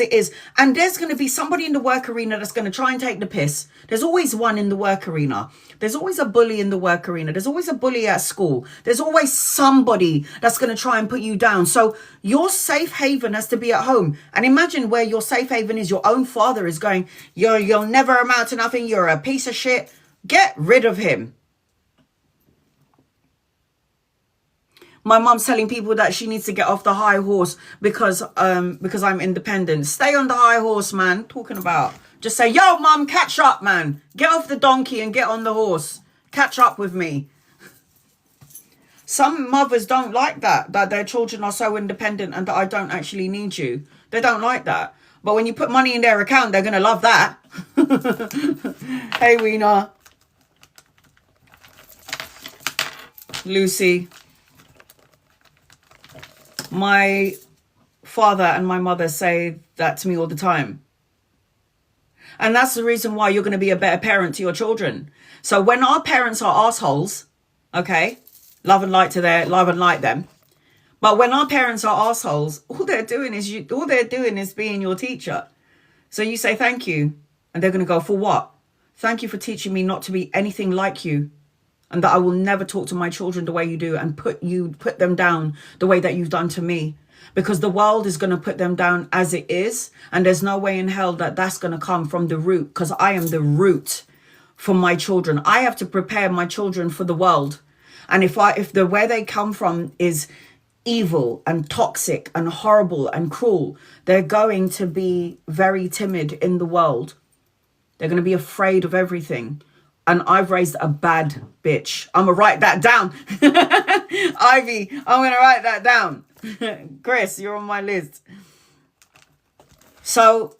it is. And there's going to be somebody in the work arena that's going to try and take the piss. There's always one in the work arena. There's always a bully in the work arena. There's always a bully at school. There's always somebody that's going to try and put you down. So your safe haven has to be at home. And imagine where your safe haven is. Your own father is going, you'll never amount to nothing. You're a piece of shit. Get rid of him. My mom's telling people that she needs to get off the high horse because I'm independent. Stay on the high horse, man. Talking about. Just say, yo, mom, catch up, man. Get off the donkey and get on the horse. Catch up with me. Some mothers don't like that their children are so independent and that I don't actually need you. They don't like that. But when you put money in their account, they're going to love that. Hey, Weena. Lucy. My father and my mother say that to me all the time. And that's the reason why you're going to be a better parent to your children. So when our parents are assholes, okay, love and light them. But when our parents are assholes, all they're doing is being your teacher. So you say thank you, and they're going to go, for what? Thank you for teaching me not to be anything like you. And that I will never talk to my children the way you do and put them down the way that you've done to me. Because the world is going to put them down as it is. And there's no way in hell that that's going to come from the root. Because I am the root for my children. I have to prepare my children for the world. And if where they come from is evil and toxic and horrible and cruel, they're going to be very timid in the world. They're going to be afraid of everything. And I've raised a bad bitch. I'm going to write that down. Ivy, I'm going to write that down. Chris, you're on my list. So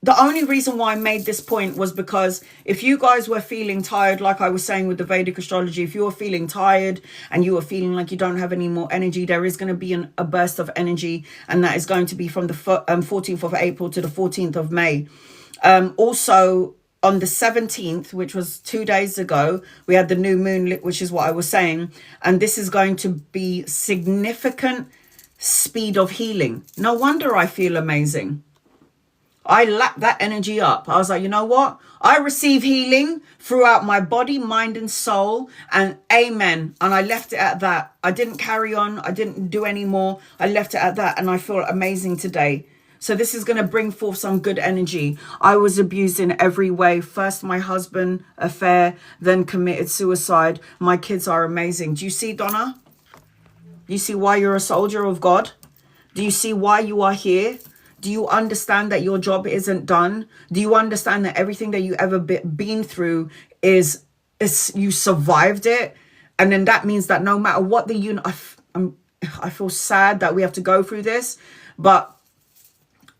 the only reason why I made this point was because if you guys were feeling tired, like I was saying with the Vedic astrology, if you were feeling tired and you were feeling like you don't have any more energy, there is going to be a burst of energy. And that is going to be from the 14th of April to the 14th of May. Also, on the 17th, which was 2 days ago, we had the new moon, which is what I was saying. And this is going to be significant speed of healing. No wonder I feel amazing. I lapped that energy up. I was like, you know what? I receive healing throughout my body, mind and soul. And amen. And I left it at that. I didn't carry on. I didn't do any more. I left it at that. And I feel amazing today. So this is going to bring forth some good energy. I was abused in every way. First, my husband, affair, then committed suicide. My kids are amazing. Do you see, Donna? Do you see why you're a soldier of God? Do you see why you are here? Do you understand that your job isn't done? Do you understand that everything that you ever been through is you survived it? And then that means that no matter what I feel sad that we have to go through this, but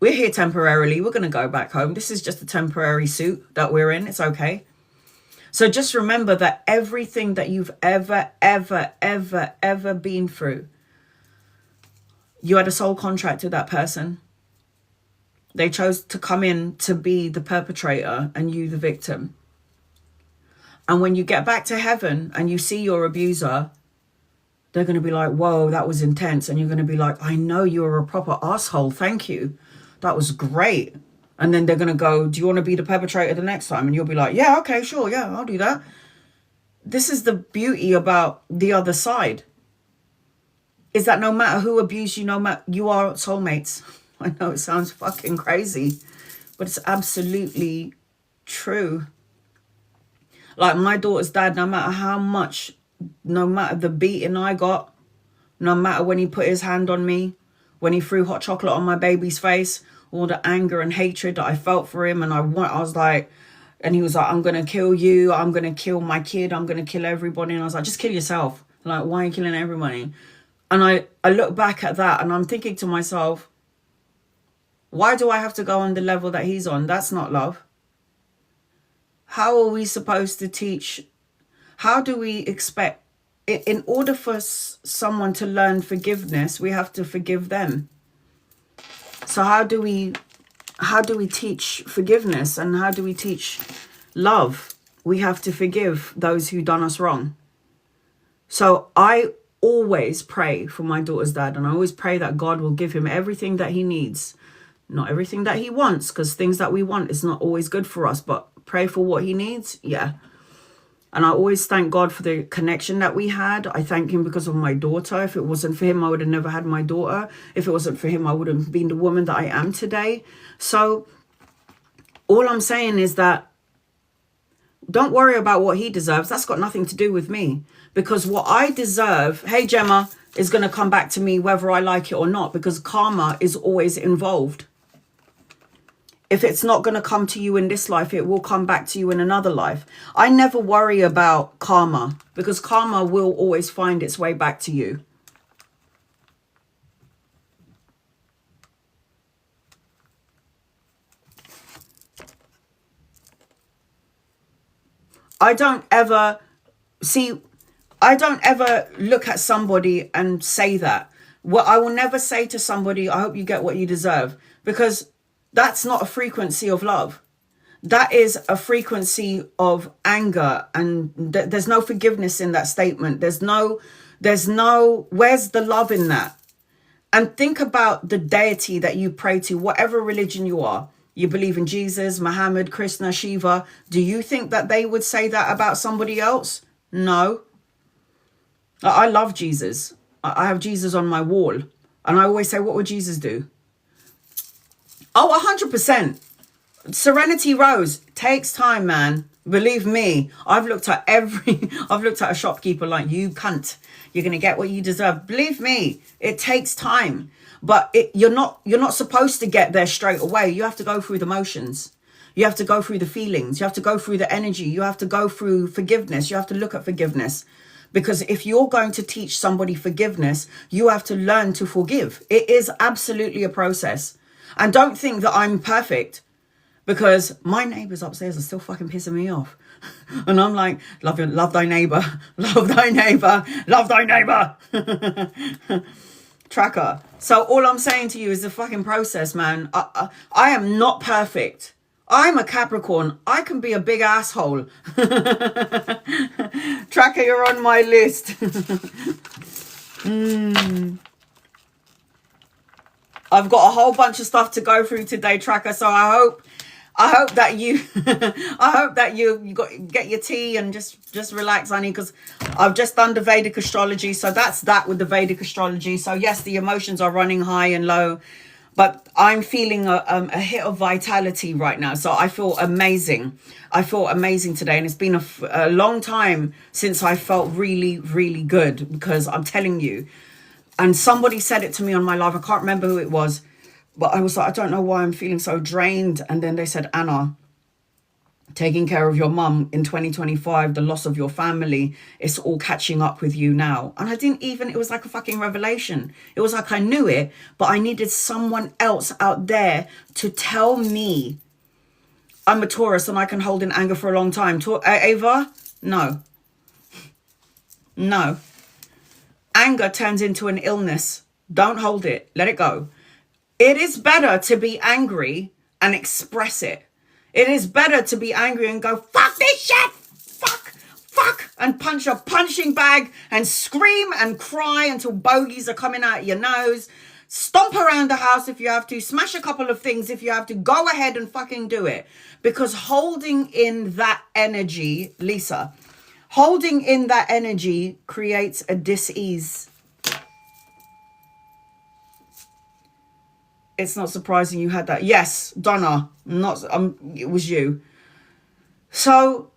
we're here temporarily. We're going to go back home. This is just a temporary suit that we're in. It's okay. So just remember that everything that you've ever been through, you had a soul contract with that person. They chose to come in to be the perpetrator and you the victim. And when you get back to heaven and you see your abuser, they're going to be like, whoa, that was intense. And you're going to be like, I know you're a proper asshole. Thank you. That was great. And then they're going to go, do you want to be the perpetrator the next time? And you'll be like, yeah, okay, sure. Yeah, I'll do that. This is the beauty about the other side. Is that no matter who abused you, you are soulmates. I know it sounds fucking crazy, but it's absolutely true. Like my daughter's dad, no matter how much, no matter the beating I got, no matter when he put his hand on me, when he threw hot chocolate on my baby's face, all the anger and hatred that I felt for him. And I was like, and he was like, I'm going to kill you. I'm going to kill my kid. I'm going to kill everybody. And I was like, just kill yourself. Like, why are you killing everybody? And I look back at that and I'm thinking to myself, why do I have to go on the level that he's on? That's not love. How are we supposed to teach? How do we expect? In order for someone to learn forgiveness, we have to forgive them. So how do we teach forgiveness and how do we teach love? we have to forgive those who done us wrong. So I always pray for my daughter's dad, and I always pray that God will give him everything that he needs. Not everything that he wants, because things that we want is not always good for us, but pray for what he needs. Yeah. And I always thank God for the connection that we had. I thank him because of my daughter. If it wasn't for him, I would have never had my daughter. If it wasn't for him, I would have been the woman that I am today. So all I'm saying is that don't worry about what he deserves. That's got nothing to do with me. Because what I deserve, hey Gemma, is going to come back to me whether I like it or not, because karma is always involved. If it's not going to come to you in this life, it will come back to you in another life. I never worry about karma, because karma will always find its way back to you. I don't ever look at somebody and say that. What I will never say to somebody, I hope you get what you deserve, because that's not a frequency of love. That is a frequency of anger, and there's no forgiveness in that statement. There's no, where's the love in that? And think about the deity that you pray to, whatever religion you are. You believe in Jesus, Muhammad, Krishna, Shiva. Do you think that they would say that about somebody else? No. I love Jesus. I have Jesus on my wall. And I always say, what would Jesus do? Oh, 100%. Serenity Rose takes time, man. Believe me, I've looked at a shopkeeper like, you cunt. You're going to get what you deserve. Believe me, it takes time. But you're not supposed to get there straight away. You have to go through the motions. You have to go through the feelings. You have to go through the energy. You have to go through forgiveness. You have to look at forgiveness. Because if you're going to teach somebody forgiveness, you have to learn to forgive. It is absolutely a process. And don't think that I'm perfect, because my neighbours upstairs are still fucking pissing me off. And I'm like, love thy neighbour, love thy neighbour, love thy neighbour. Tracker. So all I'm saying to you is the fucking process, man. I am not perfect. I'm a Capricorn. I can be a big asshole. Tracker, you're on my list. I've got a whole bunch of stuff to go through today, Tracker. So I hope that you get your tea and just relax, honey, because I've just done the Vedic astrology. So that's that with the Vedic astrology. So yes, the emotions are running high and low, but I'm feeling a hit of vitality right now. So I feel amazing. I feel amazing today. And it's been a long time since I felt really, really good, because I'm telling you, and somebody said it to me on my live. I can't remember who it was, but I was like, I don't know why I'm feeling so drained. And then they said, Anna, taking care of your mum in 2025, the loss of your family, it's all catching up with you now. And I didn't even, it was like a fucking revelation. It was like I knew it, but I needed someone else out there to tell me I'm a Taurus and I can hold in anger for a long time. Ava? No. No. Anger turns into an illness. Don't hold it. Let it go. It is better to be angry and express it. It is better to be angry and go, fuck this shit, fuck, and punch a punching bag and scream and cry until bogies are coming out your nose. Stomp around the house if you have to. Smash a couple of things if you have to. Go ahead and fucking do it. Because holding in that energy, Lisa, holding in that energy creates a dis-ease. It's not surprising you had that. Yes, Donna, it was you. So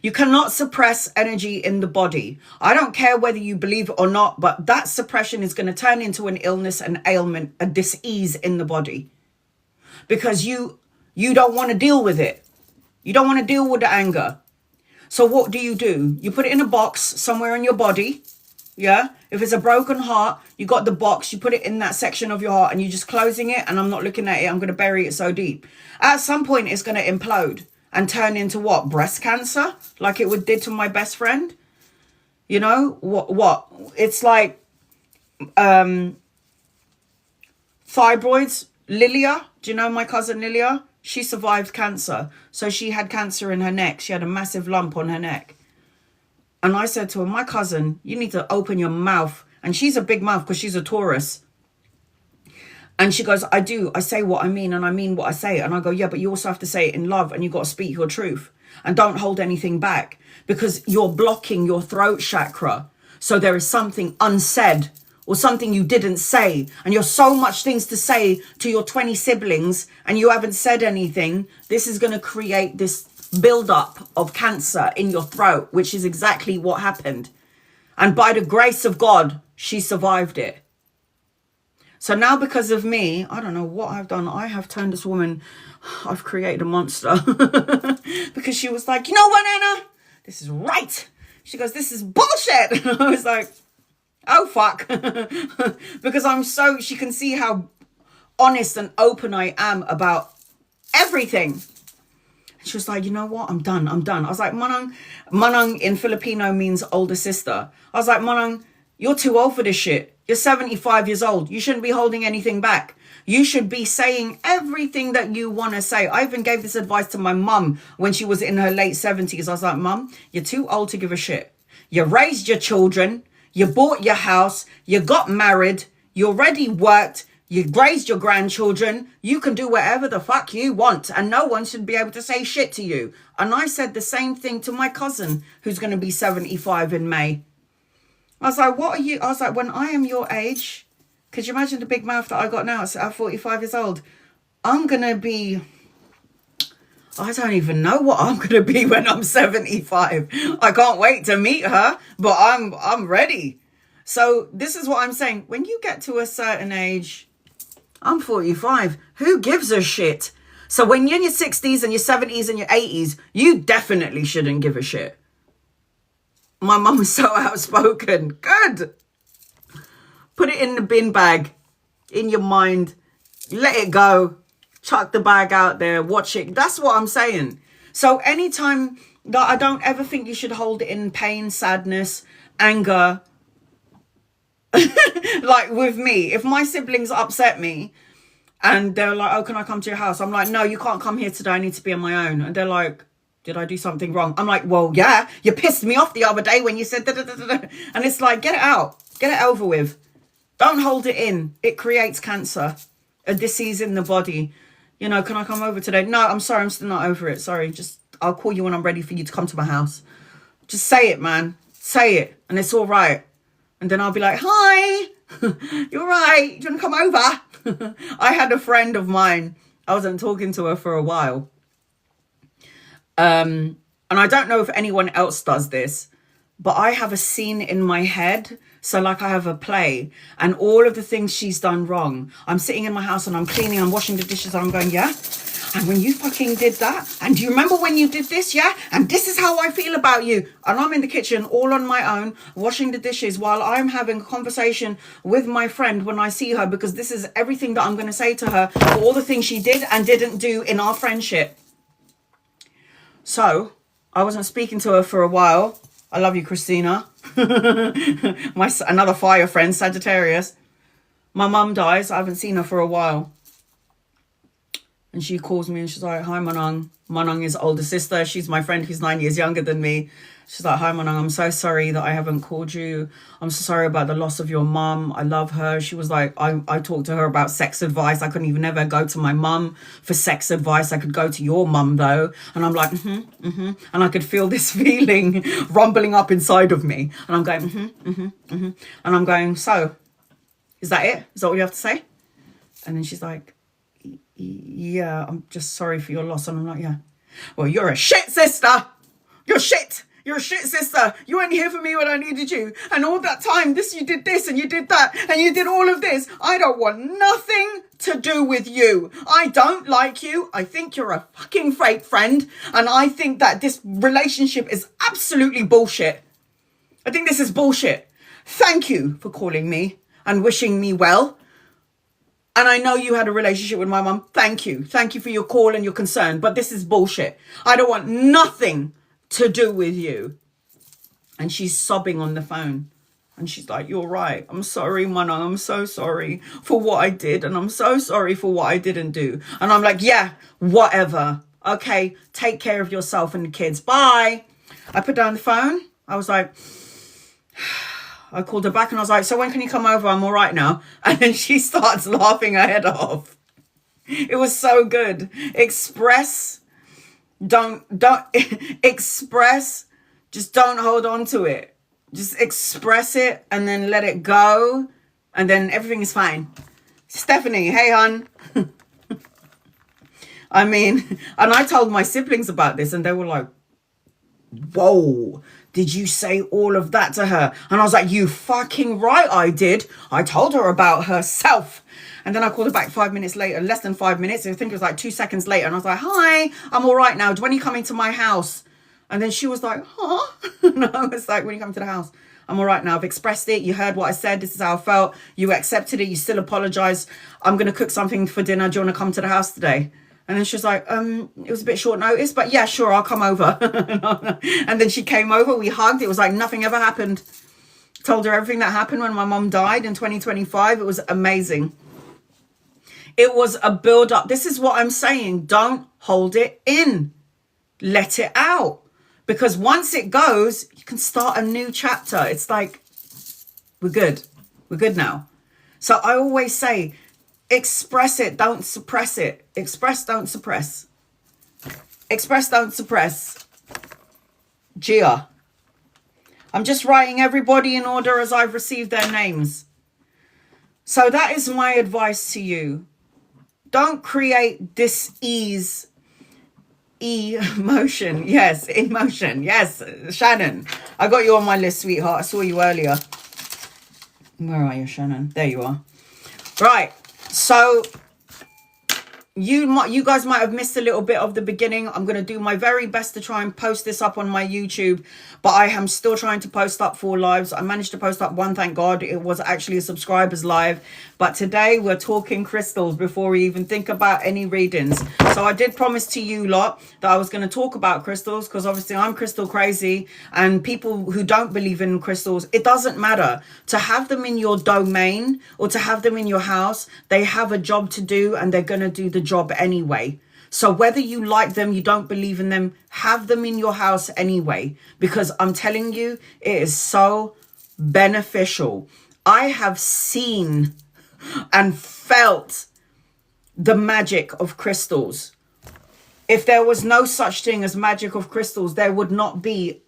you cannot suppress energy in the body. I don't care whether you believe it or not, but that suppression is going to turn into an illness, an ailment, a dis-ease in the body. Because you don't want to deal with it. You don't want to deal with the anger. So what do? You put it in a box somewhere in your body. Yeah. If it's a broken heart, you got the box, you put it in that section of your heart and you're just closing it, and I'm not looking at it. I'm going to bury it so deep. At some point, it's going to implode and turn into what? Breast cancer? Like it did to my best friend? You know, what? It's like fibroids. Lilia. Do you know my cousin Lilia? she survived cancer. So she had cancer in her neck. She had a massive lump on her neck. And I said to her, my cousin, you need to open your mouth. And she's a big mouth because she's a Taurus. And she goes, I do. I say what I mean and I mean what I say. And I go, yeah, but you also have to say it in love and you've got to speak your truth. And don't hold anything back because you're blocking your throat chakra. So there is something unsaid or something you didn't say. And you're so much things to say to your 20 siblings and you haven't said anything. This is going to create this buildup of cancer in your throat, which is exactly what happened. And by the grace of God, she survived it. So now because of me, I don't know what I've done. I have turned this woman, I've created a monster. Because she was like, you know what, Anna? This is right. She goes, this is bullshit. And I was like, oh, fuck. Because she can see how honest and open I am about everything. She was like, you know what? I'm done. I was like, Manang. Manang in Filipino means older sister. I was like, Manang, you're too old for this shit. You're 75 years old. You shouldn't be holding anything back. You should be saying everything that you want to say. I even gave this advice to my mum when she was in her late 70s. I was like, Mum, you're too old to give a shit. You raised your children. You bought your house. You got married. You already worked. You raised your grandchildren. You can do whatever the fuck you want. And no one should be able to say shit to you. And I said the same thing to my cousin, who's going to be 75 in May. I was like, what are you? I was like, when I am your age, could you imagine the big mouth that I got now at 45 years old? I'm going to be, I don't even know what I'm going to be when I'm 75. I can't wait to meet her, but I'm ready. So this is what I'm saying. When you get to a certain age, I'm 45. Who gives a shit? So when you're in your 60s and your 70s and your 80s, you definitely shouldn't give a shit. My mum is so outspoken. Good. Put it in the bin bag, in your mind. Let it go. Chuck the bag out there. Watch it. That's what I'm saying. So anytime that I don't ever think you should hold it in pain, sadness, anger. Like with me, if my siblings upset me and they're like, oh, can I come to your house? I'm like, no, you can't come here today. I need to be on my own. And they're like, did I do something wrong? I'm like, well, yeah, you pissed me off the other day when you said da, da, da, da, da. And it's like, get it out. Get it over with. Don't hold it in. It creates cancer, a disease in the body. You know, can I come over today? No, I'm sorry. I'm still not over it. Sorry. Just, I'll call you when I'm ready for you to come to my house. Just say it, man. Say it. And it's all right. And then I'll be like, hi, you're right. Do you want to come over? I had a friend of mine. I wasn't talking to her for a while. And I don't know if anyone else does this, but I have a scene in my head. So like I have a play and all of the things she's done wrong. I'm sitting in my house and I'm cleaning, I'm washing the dishes and I'm going, yeah. And when you fucking did that, and do you remember when you did this? Yeah. And this is how I feel about you. And I'm in the kitchen all on my own, washing the dishes while I'm having a conversation with my friend when I see her, because this is everything that I'm going to say to her for all the things she did and didn't do in our friendship. So I wasn't speaking to her for a while. I love you, Christina. Another fire friend, Sagittarius. My mum dies. I haven't seen her for a while. And she calls me and she's like, hi, Manang. Manang is older sister. She's my friend who's 9 years younger than me. She's like, hi, Manang. I'm so sorry that I haven't called you. I'm so sorry about the loss of your mum. I love her. She was like, I talked to her about sex advice. I couldn't even ever go to my mum for sex advice. I could go to your mum, though. And I'm like, And I could feel this feeling rumbling up inside of me. And I'm going, And I'm going, so, is that it? Is that what you have to say? And then she's like, yeah, I'm just sorry for your loss. And I'm like, yeah. Well, you're a shit sister. You're shit. You're a shit sister. You weren't here for me when I needed you. And all that time, you did this and you did that and you did all of this. I don't want nothing to do with you. I don't like you. I think you're a fucking fake friend. And I think that this relationship is absolutely bullshit. I think this is bullshit. Thank you for calling me and wishing me well. And I know you had a relationship with my mum. Thank you. Thank you for your call and your concern. But this is bullshit. I don't want nothing to do with you. And she's sobbing on the phone. And she's like, you're right. I'm sorry, Mana. I'm so sorry for what I did. And I'm so sorry for what I didn't do. And I'm like, yeah, whatever. Okay, take care of yourself and the kids. Bye. I put down the phone. I was like, I called her back and I was like, so when can you come over? I'm all right now. And then she starts laughing her head off. It was so good. Express, don't express, just don't hold on to it. Just express it and then let it go. And then everything is fine. Stephanie, hey, hon. I mean, and I told my siblings about this and they were like, whoa, did you say all of that to her? And I was like, you fucking right I did. I told her about herself. And then I called her back 5 minutes later, less than 5 minutes. I think it was like 2 seconds later. And I was like, hi, I'm all right now. When are you coming to my house? And then she was like, huh? And I was like, when are you coming to the house? I'm all right now. I've expressed it. You heard what I said. This is how I felt. You accepted it. You still apologize. I'm going to cook something for dinner. Do you want to come to the house today? And then she was like, it was a bit short notice, but yeah, sure, I'll come over. And then she came over. We hugged. It was like nothing ever happened. Told her everything that happened when my mom died in 2025. It was amazing. It was a build up. This is what I'm saying. Don't hold it in. Let it out. Because once it goes, you can start a new chapter. It's like, we're good. We're good now. So I always say, express it, don't suppress it. Express, don't suppress. Express, don't suppress. Gia. I'm just writing everybody in order as I've received their names. So that is my advice to you. Don't create dis-ease. Emotion. Yes, emotion. Yes, Shannon. I got you on my list, sweetheart. I saw you earlier. Where are you, Shannon? There you are. Right. So you guys might have missed a little bit of the beginning. I'm going to do my very best to try and post this up on my YouTube, but I am still trying to post up 4 lives. I managed to post up 1, thank God. It was actually a subscribers live, but today we're talking crystals before we even think about any readings. So I did promise to you lot that I was going to talk about crystals, because obviously I'm crystal crazy, and people who don't believe in crystals, it doesn't matter. To have them in your domain or to have them in your house, they have a job to do, and they're going to do the job anyway. So whether you like them, you don't believe in them, have them in your house anyway, because I'm telling you, it is so beneficial. I have seen and felt the magic of crystals. If there was no such thing as magic of crystals, there would not be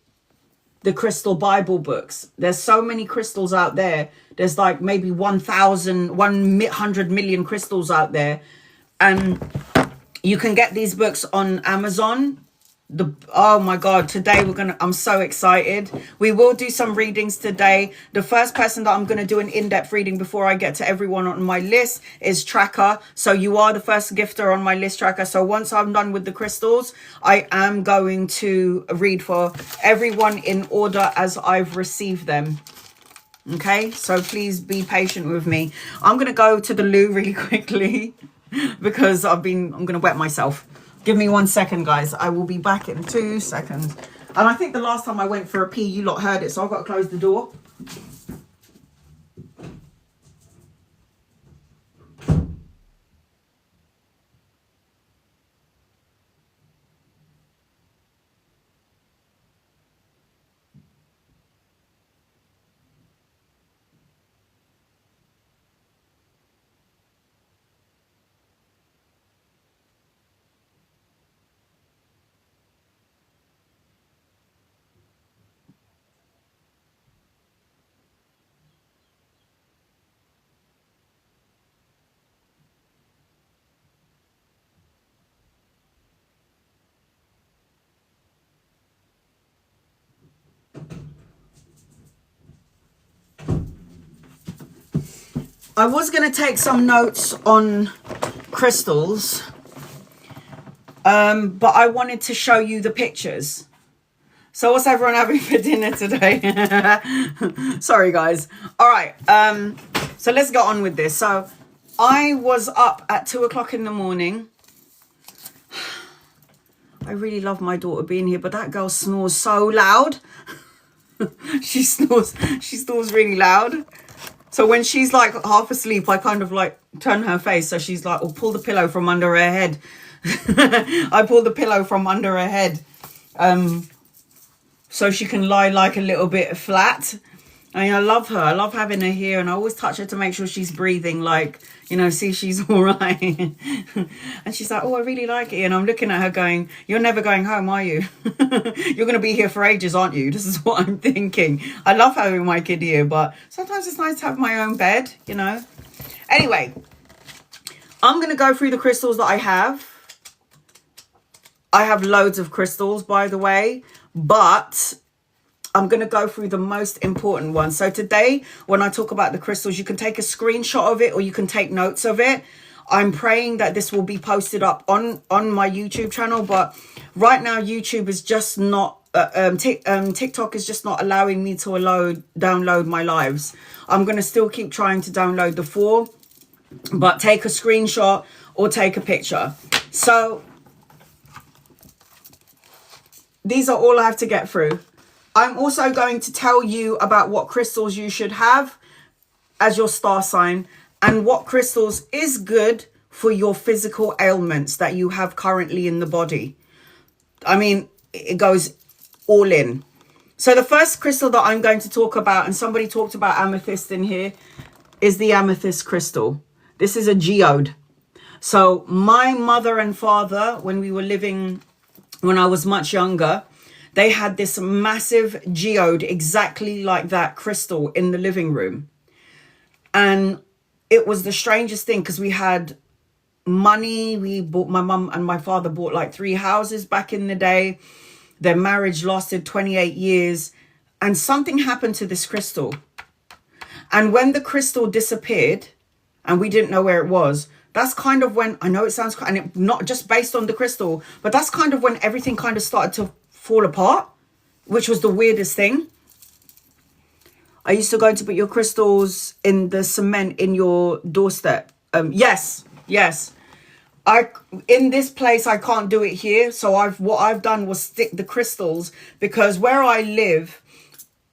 the crystal Bible books. There's so many crystals out there. There's like maybe 100 million crystals out there. And you can get these books on Amazon. Oh my God, today I'm so excited. We will do some readings today. The first person that I'm going to do an in-depth reading before I get to everyone on my list is Tracker. So you are the first gifter on my list, Tracker. So once I'm done with the crystals, I am going to read for everyone in order as I've received them. Okay, so please be patient with me. I'm going to go to the loo really quickly because I'm going to wet myself. Give me 1 second, guys. I will be back in 2 seconds. And I think the last time I went for a pee, you lot heard it, so I've got to close the door. I was going to take some notes on crystals, but I wanted to show you the pictures. So what's everyone having for dinner today? Sorry, guys. All right. So let's get on with this. So I was up at 2 o'clock in the morning. I really love my daughter being here, but that girl snores so loud. She snores really loud. So when she's like half asleep, I kind of like turn her face. So she's like, or pull the pillow from under her head. I pull the pillow from under her head. So she can lie like a little bit flat. I mean, I love her. I love having her here. And I always touch her to make sure she's breathing, like, you know, see she's all right. And she's like, oh, I really like it. And I'm looking at her going, you're never going home, are you? You're going to be here for ages, aren't you? This is what I'm thinking. I love having my kid here, but sometimes it's nice to have my own bed, you know. Anyway, I'm going to go through the crystals that I have. I have loads of crystals, by the way, but I'm going to go through the most important ones. So today, when I talk about the crystals, you can take a screenshot of it or you can take notes of it. I'm praying that this will be posted up on my YouTube channel. But right now, YouTube is just not, TikTok is just not allowing me to download my lives. I'm going to still keep trying to download the 4, but take a screenshot or take a picture. So these are all I have to get through. I'm also going to tell you about what crystals you should have as your star sign and what crystals is good for your physical ailments that you have currently in the body. I mean, it goes all in. So the first crystal that I'm going to talk about, and somebody talked about amethyst in here, is the amethyst crystal. This is a geode. So my mother and father, when we were living, when I was much younger, they had this massive geode exactly like that crystal in the living room. And it was the strangest thing because we had money. My mum and my father bought like 3 houses back in the day. Their marriage lasted 28 years. And something happened to this crystal. And when the crystal disappeared and we didn't know where it was, that's kind of when, I know it sounds, and it, not just based on the crystal, but that's kind of when everything kind of started to fall apart, which was the weirdest thing. I used to go to put your crystals in the cement in your doorstep. Yes. In this place, I can't do it here. So what I've done was stick the crystals, because where I live,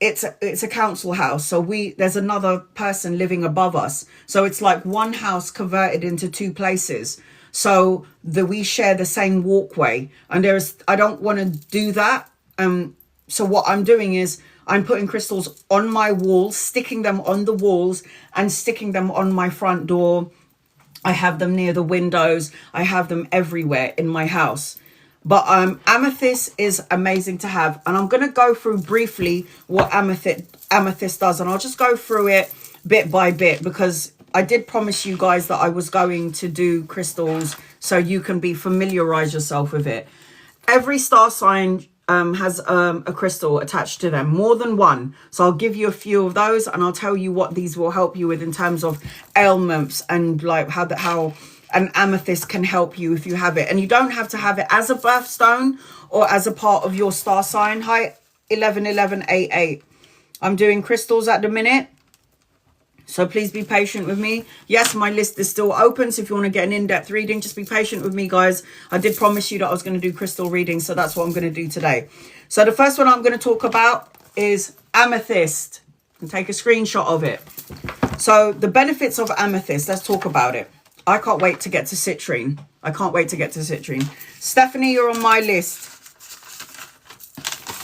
it's a council house. So there's another person living above us. So it's like one house converted into 2 places. So we share the same walkway, and I don't want to do that. So what I'm doing is I'm putting crystals on my walls, sticking them on the walls and sticking them on my front door. I have them near the windows. I have them everywhere in my house. But amethyst is amazing to have. And I'm going to go through briefly what amethyst does. And I'll just go through it bit by bit, because I did promise you guys that I was going to do crystals so you can familiarize yourself with it. Every star sign has a crystal attached to them, more than one. So I'll give you a few of those, and I'll tell you what these will help you with in terms of ailments, and like how an amethyst can help you if you have it. And you don't have to have it as a birthstone or as a part of your star sign. Hi, 111188. I'm doing crystals at the minute, so please be patient with me. Yes, my list is still open, so if you want to get an in-depth reading, just be patient with me, guys. I did promise you that I was going to do crystal readings, so that's what I'm going to do today. So the first one I'm going to talk about is amethyst. And take a screenshot of it. So the benefits of amethyst, let's talk about it. I can't wait to get to citrine. Stephanie, you're on my list.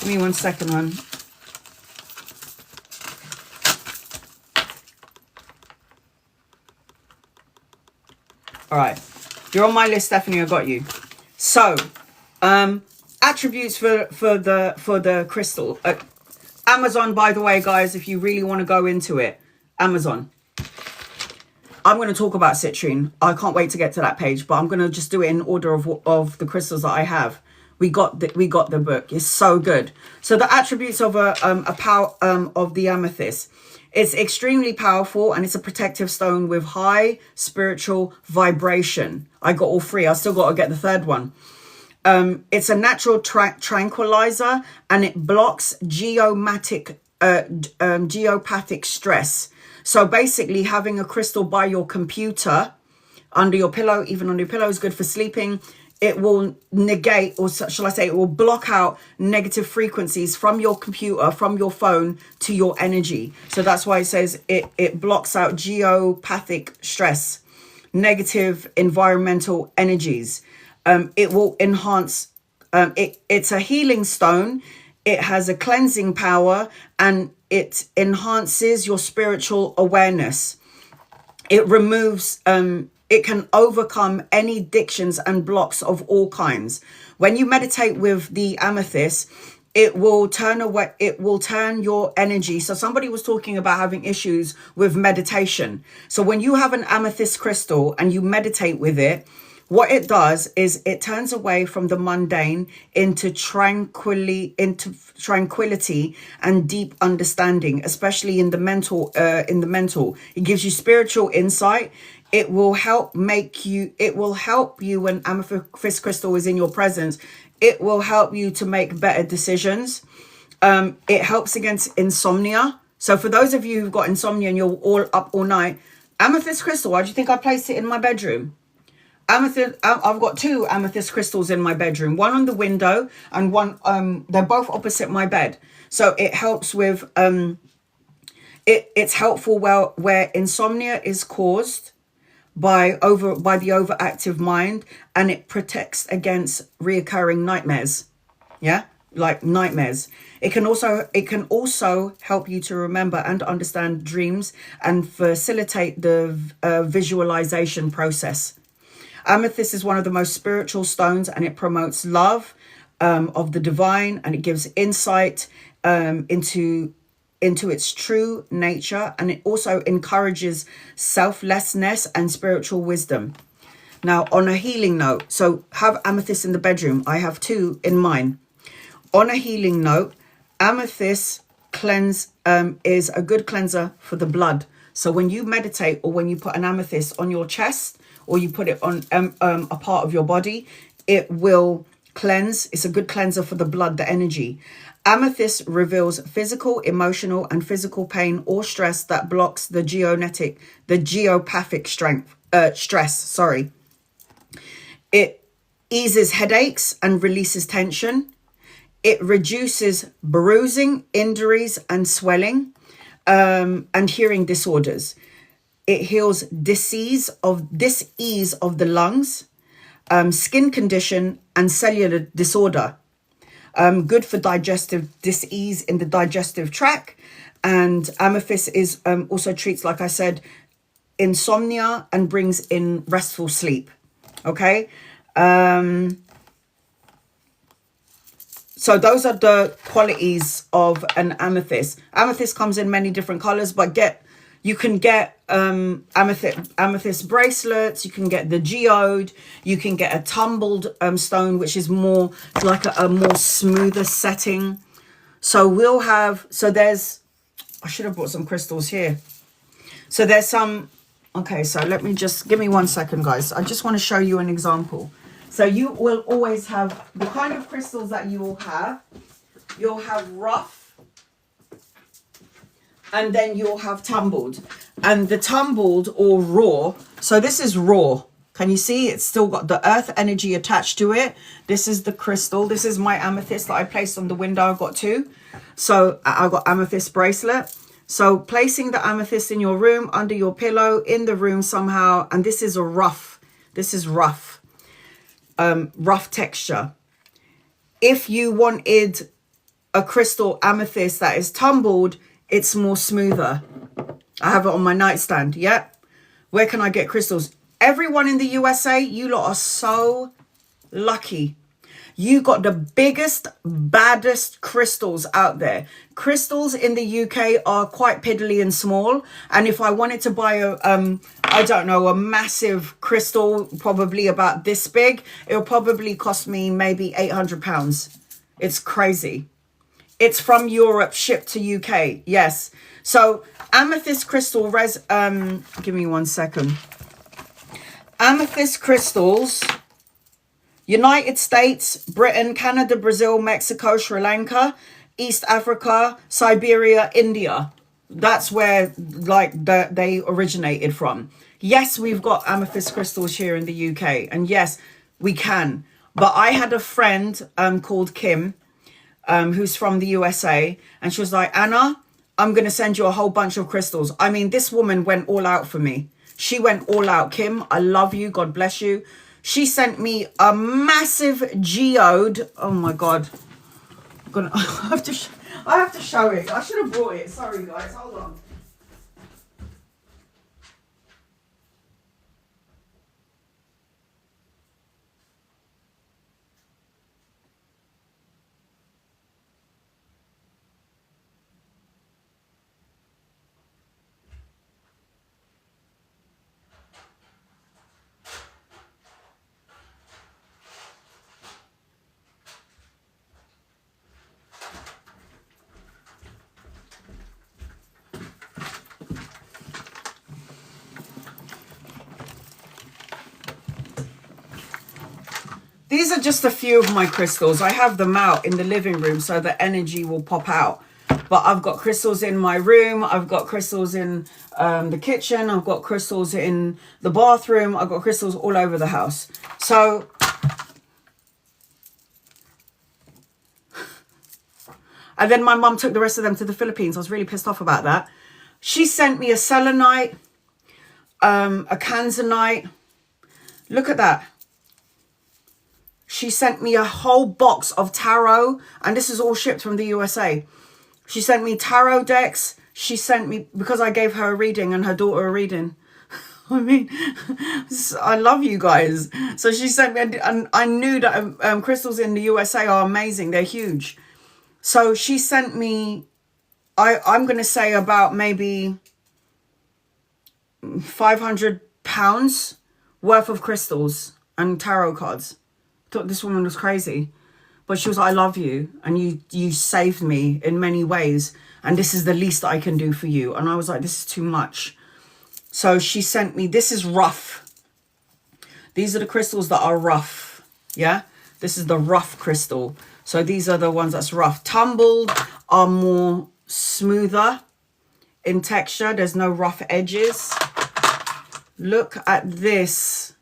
Give me 1 second, hon. All right, you're on my list, Stephanie. I got you. So, attributes for the crystal. Amazon, by the way, guys, if you really want to go into it, Amazon. I'm going to talk about citrine. I can't wait to get to that page, but I'm going to just do it in order of the crystals that I have. We got the book. It's so good. So the attributes of of the amethyst. It's extremely powerful, and it's a protective stone with high spiritual vibration. I got all 3. I still got to get the 3rd one. It's a natural tranquilizer, and it blocks geopathic stress. So basically, having a crystal by your computer, under your pillow, even under your pillow, is good for sleeping. it will negate, or shall I say, it will block out negative frequencies from your computer, from your phone to your energy. So that's why it says it blocks out geopathic stress, negative environmental energies. It will enhance, it's a healing stone. It has a cleansing power, and it enhances your spiritual awareness. It removes, it can overcome any addictions and blocks of all kinds. When you meditate with the amethyst, it will turn your energy. So somebody was talking about having issues with meditation. So when you have an amethyst crystal and you meditate with it, what it does is it turns away from the mundane into tranquility and deep understanding, especially in the mental. It gives you spiritual insight. It will help you when amethyst crystal is in your presence. It will help you to make better decisions. It helps against insomnia. So for those of you who've got insomnia and you're all up all night, amethyst crystal, why do you think I placed it in my bedroom? Amethyst, I've got 2 amethyst crystals in my bedroom, one on the window and one, they're both opposite my bed. So it helps with, it's helpful where insomnia is caused by the overactive mind, and it protects against reoccurring nightmares. Yeah, like nightmares. It can also help you to remember and understand dreams and facilitate the visualization process. Amethyst is one of the most spiritual stones, and it promotes love of the divine, and it gives insight into its true nature, and it also encourages selflessness and spiritual wisdom. Now, on a healing note, so have amethyst in the bedroom. I have 2 in mine. On a healing note, amethyst is a good cleanser for the blood. So when you meditate, or when you put an amethyst on your chest, or you put it on a part of your body, it will cleanse. It's a good cleanser for the blood, the energy. Amethyst reveals physical, emotional, and physical pain or stress that blocks the geopathic stress. It eases headaches and releases tension. It reduces bruising, injuries, and swelling, and hearing disorders. It heals disease of the lungs, skin condition, and cellular disorder. Good for digestive disease in the digestive tract. And amethyst is also treats, like I said, insomnia and brings in restful sleep. Okay. So those are the qualities of an amethyst. Amethyst comes in many different colors, but you can get amethyst bracelets. You can get the geode. You can get a tumbled stone, which is more like a more smoother setting. So I should have brought some crystals here. So there's some, okay, so give me 1 second, guys. I just want to show you an example. So you will always have the kind of crystals that you will have. You'll have rough, and then you'll have tumbled. And the tumbled or raw, so this is raw. Can you see? It's still got the earth energy attached to it. This is the crystal. This is my amethyst that I placed on the window. I've got 2. So I got amethyst bracelet. So placing the amethyst in your room, under your pillow, in the room somehow. And this is rough. Rough texture. If you wanted a crystal amethyst that is tumbled, it's more smoother. I have it on my nightstand. Yep. Where can I get crystals? Everyone in the USA, you lot are so lucky. You got the biggest, baddest crystals out there. Crystals in the UK are quite piddly and small. And if I wanted to buy a massive crystal, probably about this big, it'll probably cost me maybe £800. It's crazy. It's from Europe, shipped to UK. Yes. So amethyst crystal give me 1 second. Amethyst crystals, United States, Britain, Canada, Brazil, Mexico, Sri Lanka, East Africa, Siberia, India. That's where they originated from. Yes, we've got amethyst crystals here in the UK. And yes, we can. But I had a friend called Kim, who's from the USA, and she was like, Anna, I'm going to send you a whole bunch of crystals. I mean, this woman went all out for me. She went all out. Kim, I love you. God bless you. She sent me a massive geode. Oh my God. I have to show it. I should have brought it. Sorry, guys. Hold on. These are just a few of my crystals. I have them out in the living room so the energy will pop out. But I've got crystals in my room. I've got crystals in the kitchen. I've got crystals in the bathroom. I've got crystals all over the house. So, and then my mum took the rest of them to the Philippines. I was really pissed off about that. She sent me a selenite, a kanzanite. Look at that. She sent me a whole box of tarot, and this is all shipped from the USA. She sent me tarot decks. She sent me, because I gave her a reading and her daughter a reading. I mean, I love you guys. So she sent me, and I knew that crystals in the USA are amazing. They're huge. So she sent me, I'm going to say about maybe £500 worth of crystals and tarot cards. Thought this woman was crazy, but she was like, I love you, and you saved me in many ways, and this is the least I can do for you. And I was like, this is too much. So she sent me, this is rough. These are the crystals that are rough. Yeah, this is the rough crystal. So these are the ones that's rough. Tumbled are more smoother in texture. There's no rough edges. Look at this.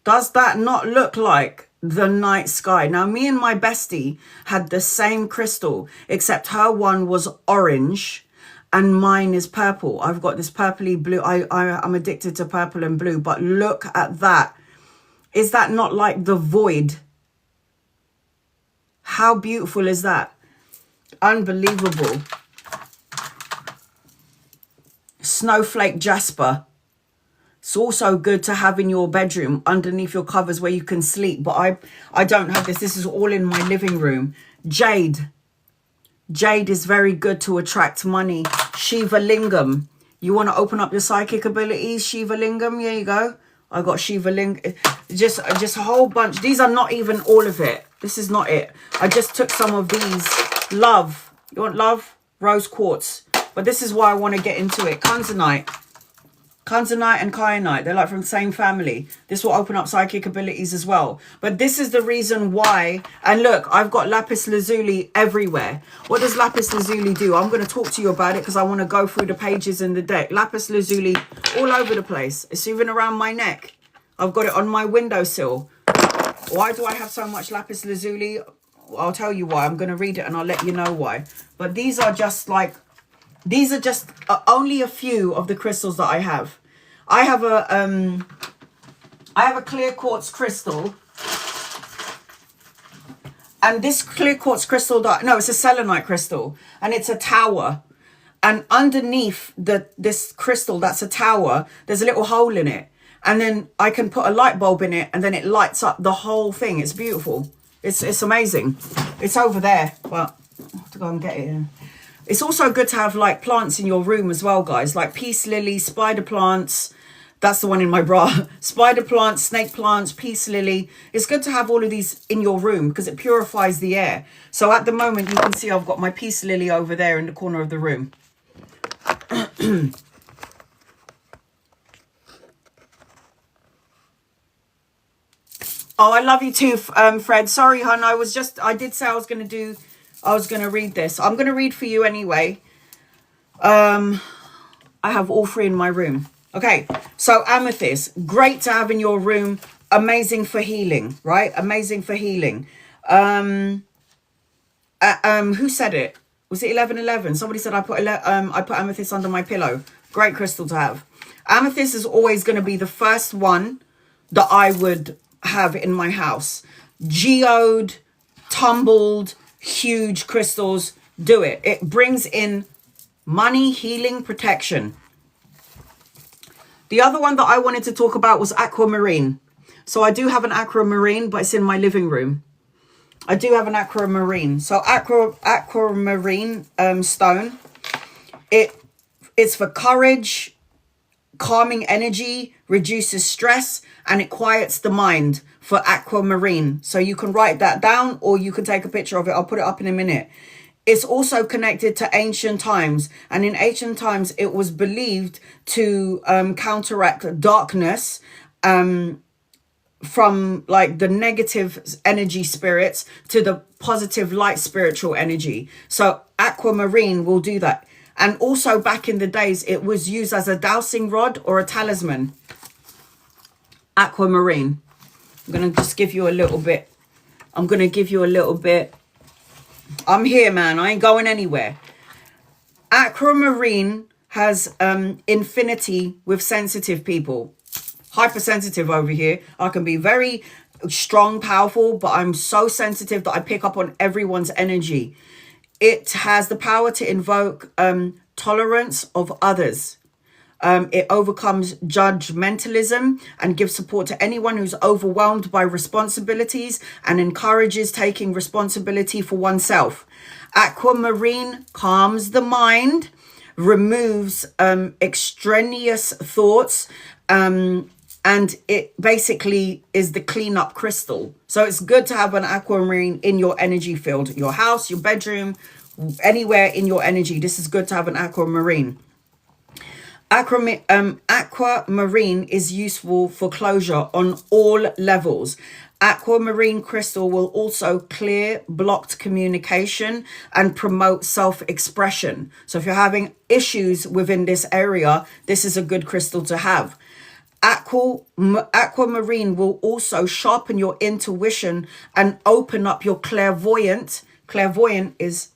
Does that not look like the night sky? Now, me and my bestie had the same crystal, except her one was orange and mine is purple. I've got this purpley blue. I'm addicted to purple and blue, but look at that. Is that not like the void? How beautiful is that? Unbelievable. Snowflake jasper. It's also good to have in your bedroom underneath your covers where you can sleep. But I don't have this. This is all in my living room. Jade. Jade is very good to attract money. Shiva Lingam. You want to open up your psychic abilities? Shiva Lingam. Here you go. I got Shiva Lingam. Just a whole bunch. These are not even all of it. This is not it. I just took some of these. Love. You want love? Rose quartz. But this is why I want to get into it. Kanzanite. Kanzanite and kyanite, they're like from the same family. This will open up psychic abilities as well. But this is the reason why. And look, I've got lapis lazuli everywhere. What does lapis lazuli do? I'm going to talk to you about it because I want to go through the pages in the deck. Lapis lazuli all over the place. It's even around my neck. I've got it on my windowsill. Why do I have so much lapis lazuli? I'll tell you why. I'm going to read it and I'll let you know why. But these are just like, these are just only a few of the crystals that I have. I have a clear quartz crystal. And this clear quartz crystal, it's a selenite crystal. And it's a tower. And underneath this crystal that's a tower, there's a little hole in it. And then I can put a light bulb in it and then it lights up the whole thing. It's beautiful. It's amazing. It's over there, but I have to go and get it. It's also good to have like plants in your room as well, guys. Like peace lily, spider plants. That's the one in my bra. Spider plants, snake plants, peace lily. It's good to have all of these in your room because it purifies the air. So at the moment, you can see I've got my peace lily over there in the corner of the room. Oh, I love you too, Fred. Sorry, hon. I did say I was going to read this. I'm going to read for you anyway. I have all three in my room. Okay, so amethyst, great to have in your room. amazing for healing, right? Amazing for healing. Who said it? Was it 1111? Somebody said I put amethyst under my pillow. Great crystal to have. Amethyst is always going to be the first one that I would have in my house. Geode, tumbled, huge crystals. Do it. It brings in money, healing, protection. The other one that I wanted to talk about was aquamarine. So I do have an aquamarine, but it's in my living room. I do have an aquamarine. So aquamarine stone. It's for courage, calming energy, reduces stress, and it quiets the mind for aquamarine. So you can write that down or you can take a picture of it. I'll put it up in a minute. It's also connected to ancient times. And in ancient times, it was believed to counteract darkness from like the negative energy spirits to the positive light spiritual energy. So aquamarine will do that. And also back in the days, it was used as a dowsing rod or a talisman. Aquamarine. I'm going to just give you a little bit. I'm here, man. I ain't going anywhere. Aquamarine has infinity with sensitive people. Hypersensitive over here. I can be very strong, powerful, but I'm so sensitive that I pick up on everyone's energy. It has the power to invoke tolerance of others. It overcomes judgmentalism and gives support to anyone who's overwhelmed by responsibilities and encourages taking responsibility for oneself. Aquamarine calms the mind, removes extraneous thoughts, and it basically is the cleanup crystal. So it's good to have an aquamarine in your energy field, your house, your bedroom, anywhere in your energy. This is good to have an aquamarine. Aquamarine is useful for closure on all levels. Aquamarine crystal will also clear blocked communication and promote self-expression. So if you're having issues within this area, this is a good crystal to have. Aquamarine will also sharpen your intuition and open up your clairvoyant. Clairvoyant is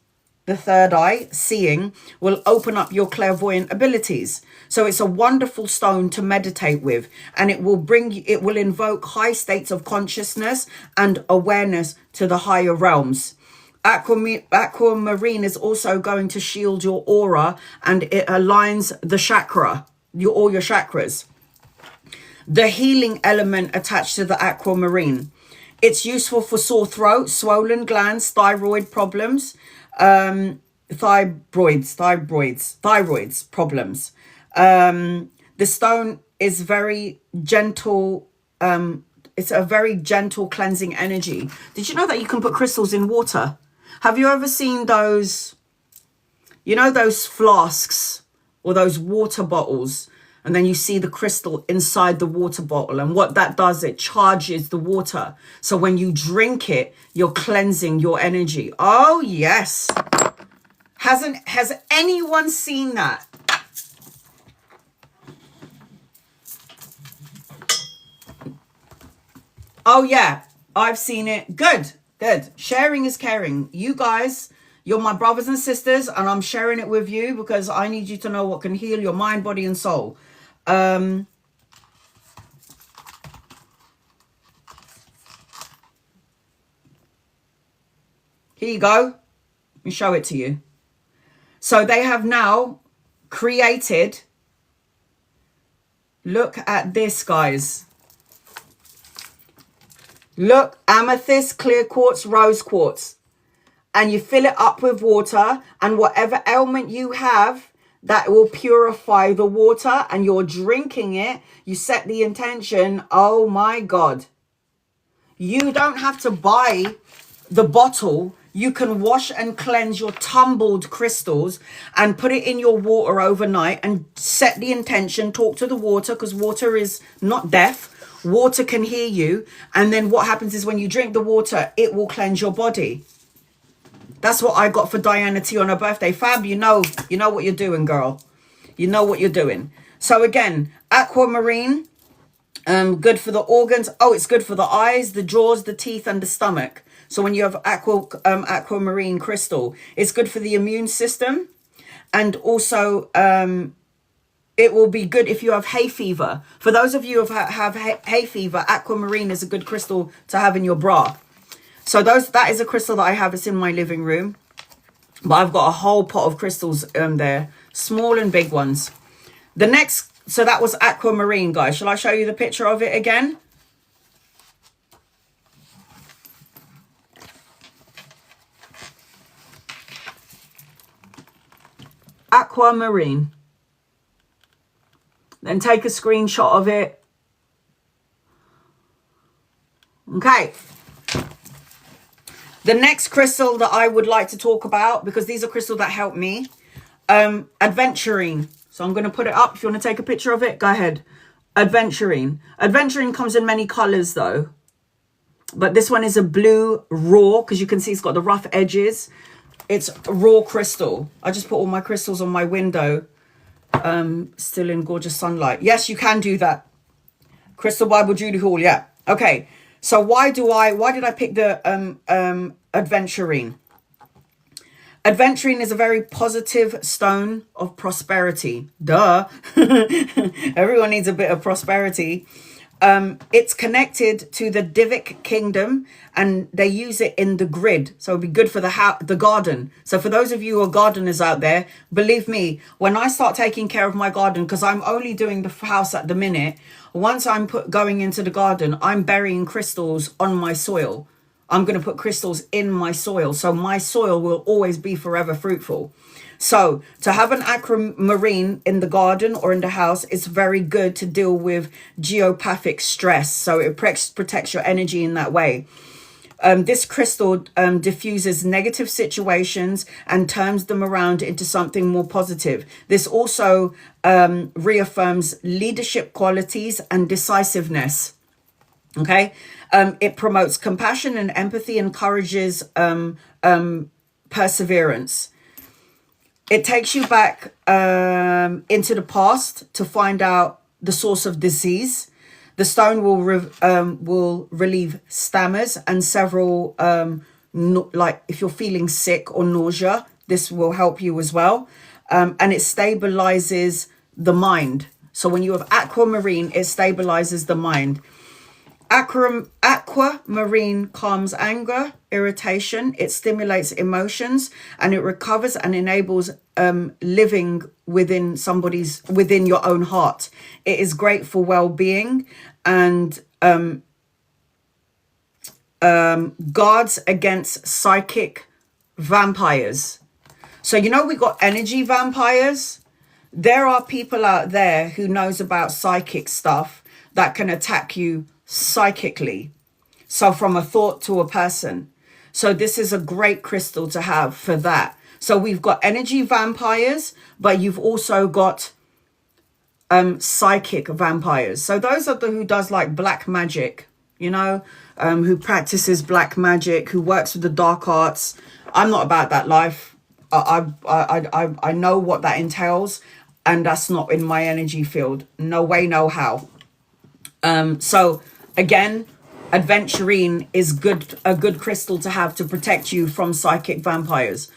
the third eye, seeing, will open up your clairvoyant abilities. So it's a wonderful stone to meditate with, and it will invoke high states of consciousness and awareness to the higher realms. Aquamarine is also going to shield your aura, and it aligns the chakra, all your chakras. The healing element attached to the aquamarine. It's useful for sore throat, swollen glands, thyroid problems, thyroids problems. The stone is very gentle. It's a very gentle cleansing energy. Did you know that you can put crystals in water? Have you ever seen those, you know, those flasks or those water bottles? And then you see the crystal inside the water bottle. And what that does, it charges the water. So when you drink it, you're cleansing your energy. Oh, yes. Has anyone seen that? Oh, yeah. I've seen it. Good. Good. Sharing is caring. You guys, you're my brothers and sisters, and I'm sharing it with you because I need you to know what can heal your mind, body, and soul. Here you go. Let me show it to you. So they have now created, look at this, guys. Look, amethyst, clear quartz, rose quartz. And you fill it up with water, and whatever ailment you have, that will purify the water, and you're drinking it. You set the intention. Oh my God. You don't have to buy the bottle. You can wash and cleanse your tumbled crystals and put it in your water overnight and set the intention. Talk to the water, because water is not deaf. Water can hear you. And then what happens is when you drink the water, it will cleanse your body. That's what I got for Diana T on her birthday. Fab, you know what you're doing, girl. You know what you're doing. So again, aquamarine, Good for the organs. Oh, it's good for the eyes, the jaws, the teeth, and the stomach. So when you have aquamarine crystal, it's good for the immune system. And also, it will be good if you have hay fever. For those of you who have hay fever, aquamarine is a good crystal to have in your bra. So that is a crystal that I have. It's in my living room. But I've got a whole pot of crystals there, small and big ones. The next, so that was aquamarine, guys. Shall I show you the picture of it again? Aquamarine. Then take a screenshot of it. Okay. The next crystal that I would like to talk about, because these are crystals that help me, adventurine. So I'm going to put it up. If you want to take a picture of it, go ahead. Adventurine. Adventurine comes in many colors though. But this one is a blue raw, because you can see it's got the rough edges. It's raw crystal. I just put all my crystals on my window. Still in gorgeous sunlight. Yes, you can do that. Crystal Bible Judy Hall, yeah. Okay. So why did I pick the adventurine? Adventurine is a very positive stone of prosperity. Duh. Everyone needs a bit of prosperity. It's connected to the Divic kingdom, and they use it in the grid. So it'd be good for the garden. So for those of you who are gardeners out there, believe me, when I start taking care of my garden, because I'm only doing the house at the minute, once I'm going into the garden, I'm burying crystals on my soil. I'm going to put crystals in my soil. So my soil will always be forever fruitful. So to have an aquamarine in the garden or in the house is very good to deal with geopathic stress. So it protects your energy in that way. This crystal diffuses negative situations and turns them around into something more positive. This also reaffirms leadership qualities and decisiveness. Okay. It promotes compassion and empathy, encourages perseverance. It takes you back into the past to find out the source of disease. The stone will relieve stammers and several, like if you're feeling sick or nausea, this will help you as well. And it stabilizes the mind. So when you have aquamarine, it stabilizes the mind. Aquamarine calms anger, irritation. It stimulates emotions, and it recovers and enables living within your own heart. It is great for well-being and guards against psychic vampires. So you know we got energy vampires. There are people out there who knows about psychic stuff that can attack you psychically, so from a thought to a person. So this is a great crystal to have for that. So we've got energy vampires, but you've also got psychic vampires. So those are who does like black magic, you know, who practices black magic, who works with the dark arts. I'm not about that life. I know what that entails, and that's not in my energy field. No way, no how. So again, adventurine is a good crystal to have to protect you from psychic vampires.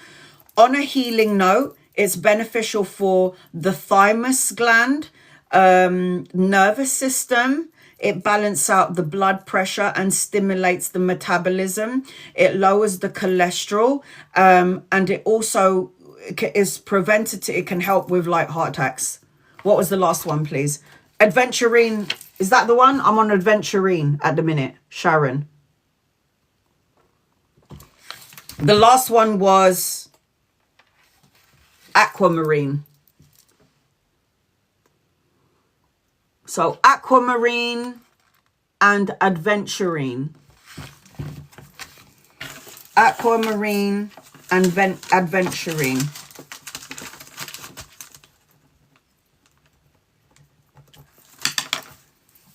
On a healing note, it's beneficial for the thymus gland, nervous system. It balances out the blood pressure and stimulates the metabolism. It lowers the cholesterol, and it also is preventative. It can help with like heart attacks. What was the last one, please? Adventurine. Is that the one? I'm on adventurine at the minute. Sharon. The last one was aquamarine. So aquamarine and adventurine. Aquamarine and adventurine.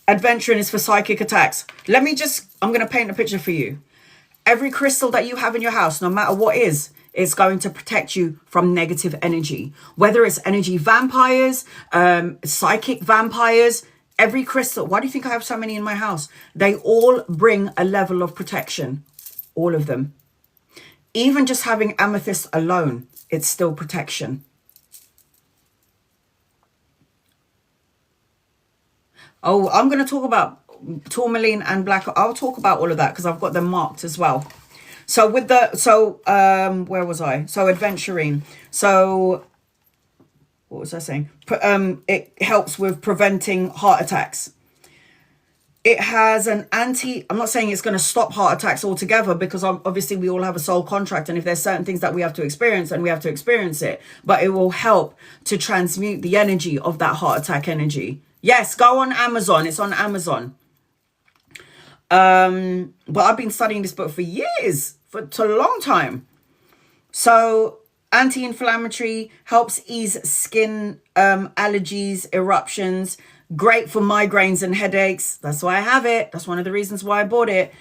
Adventurine is for psychic attacks. I'm going to paint a picture for you. Every crystal that you have in your house, no matter what it's going to protect you from negative energy. Whether it's energy vampires, psychic vampires, Every crystal, why do you think I have so many in my house? They all bring a level of protection. All of them. Even just having amethyst alone, it's still protection. Oh, I'm going to talk about tourmaline and black. I'll talk about all of that because I've got them marked as well. So with the, where was I? So adventuring. So what was I saying? It helps with preventing heart attacks. It has an I'm not saying it's going to stop heart attacks altogether, because obviously we all have a soul contract. And if there's certain things that we have to experience, then we have to experience it. But it will help to transmute the energy of that heart attack energy. Yes, go on Amazon. It's on Amazon. But I've been studying this book for years, for a long time. So anti-inflammatory, helps ease skin allergies, eruptions. Great for migraines and headaches. That's why I have it. That's one of the reasons why I bought it.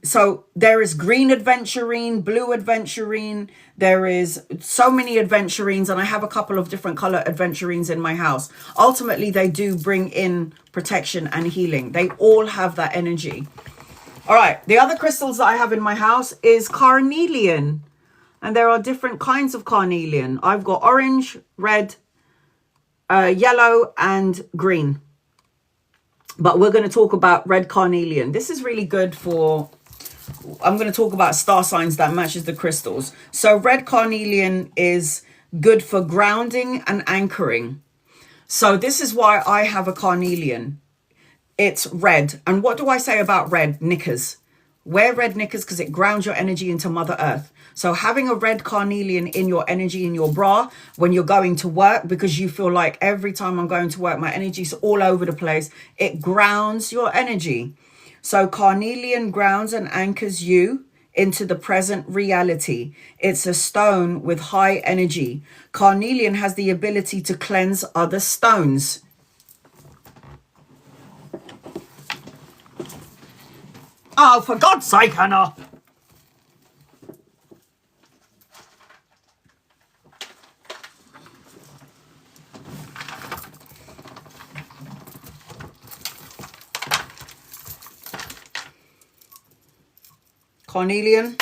So there is green adventurine, blue adventurine. There is so many adventurines, and I have a couple of different color adventurines in my house. Ultimately, they do bring in protection and healing. They all have that energy. All right. The other crystals that I have in my house is carnelian. And there are different kinds of carnelian. I've got orange, red, yellow, and green. But we're going to talk about red carnelian. This is really good for, I'm going to talk about star signs that matches the crystals. So red carnelian is good for grounding and anchoring. So this is why I have a carnelian. It's red. And what do I say about red? Knickers. Wear red knickers because it grounds your energy into Mother Earth. So having a red carnelian in your energy, in your bra, when you're going to work, because you feel like every time I'm going to work, my energy's all over the place. It grounds your energy. So carnelian grounds and anchors you into the present reality. It's a stone with high energy. Carnelian has the ability to cleanse other stones. Oh, for God's sake, Hannah. Carnelian,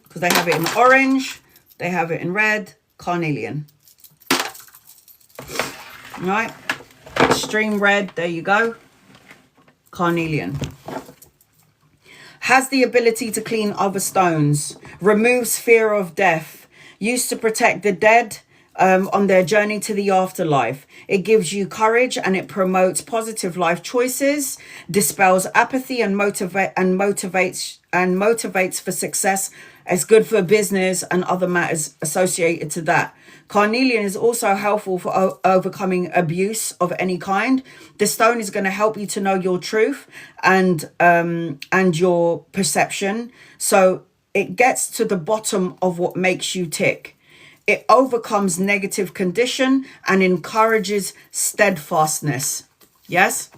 because they have it in orange, they have it in red, carnelian. All right, extreme red, there you go. Carnelian. Has the ability to clean other stones, removes fear of death, used to protect the dead on their journey to the afterlife. It gives you courage and it promotes positive life choices, dispels apathy and motivates for success. It's good for business and other matters associated to that. Carnelian is also helpful for overcoming abuse of any kind. The stone is going to help you to know your truth and your perception. So it gets to the bottom of what makes you tick. It overcomes negative condition and encourages steadfastness. Yes.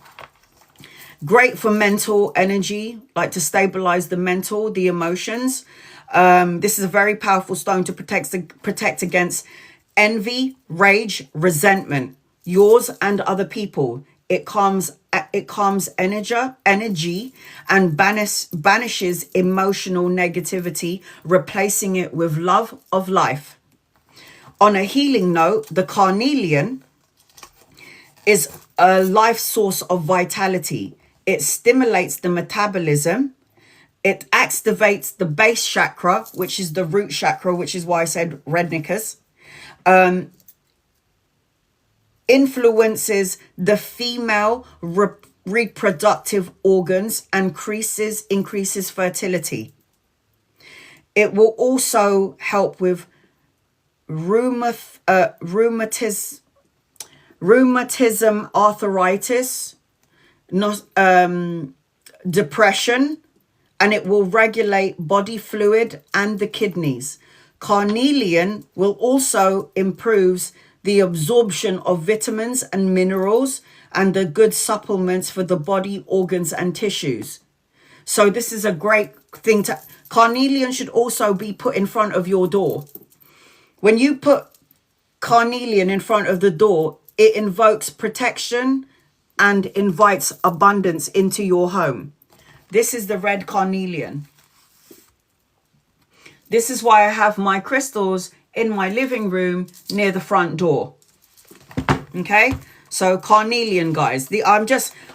Great for mental energy, like to stabilize the mental, the emotions. This is a very powerful stone to protect against envy, rage, resentment, yours and other people. It calms energy and banishes emotional negativity, replacing it with love of life. On a healing note, the carnelian is a life source of vitality. It stimulates the metabolism. It activates the base chakra, which is the root chakra, which is why I said red knickers. Influences the female reproductive organs and increases fertility. It will also help with rheumatism, arthritis, depression, and it will regulate body fluid and the kidneys. Carnelian will also improve the absorption of vitamins and minerals and the good supplements for the body, organs, and tissues. So this is a great thing to... Carnelian should also be put in front of your door. When you put carnelian in front of the door, it invokes protection and invites abundance into your home. This is the red carnelian. This is why I have my crystals in my living room near the front door. Okay, so carnelian, guys.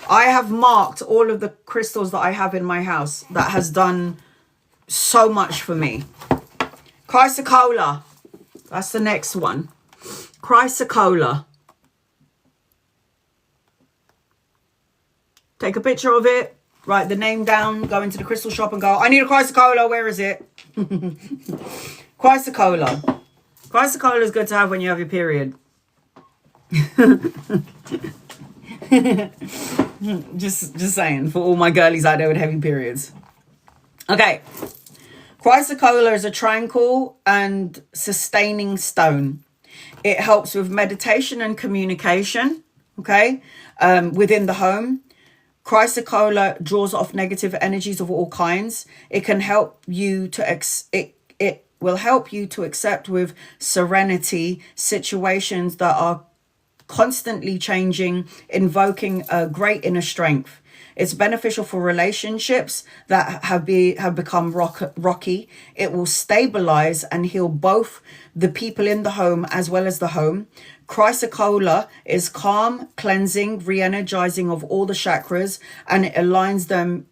I have marked all of the crystals that I have in my house that has done so much for me. Chrysocolla, that's the next one. Chrysocolla. Take a picture of it, write the name down, go into the crystal shop and go, I need a chrysocolla, where is it? Chrysocolla. Chrysocolla is good to have when you have your period. just saying, for all my girlies out there with heavy periods. Okay. Chrysocolla is a tranquil and sustaining stone. It helps with meditation and communication, okay, within the home. Chrysocolla draws off negative energies of all kinds. It can help you to it will help you to accept with serenity situations that are constantly changing, invoking a great inner strength. It's beneficial for relationships that have become rocky. It will stabilize and heal both the people in the home as well as the home. Chrysocolla is calm, cleansing, re-energizing of all the chakras, and it aligns them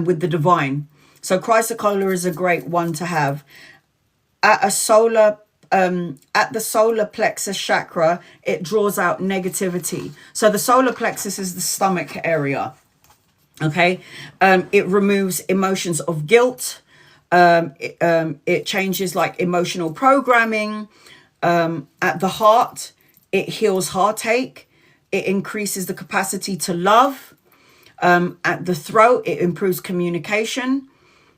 with the divine. So Chrysocolla is a great one to have. At the solar plexus chakra, it draws out negativity. So the solar plexus is the stomach area. Okay, it removes emotions of guilt. It changes like emotional programming. At the heart, it heals heartache. It increases the capacity to love. At the throat, it improves communication,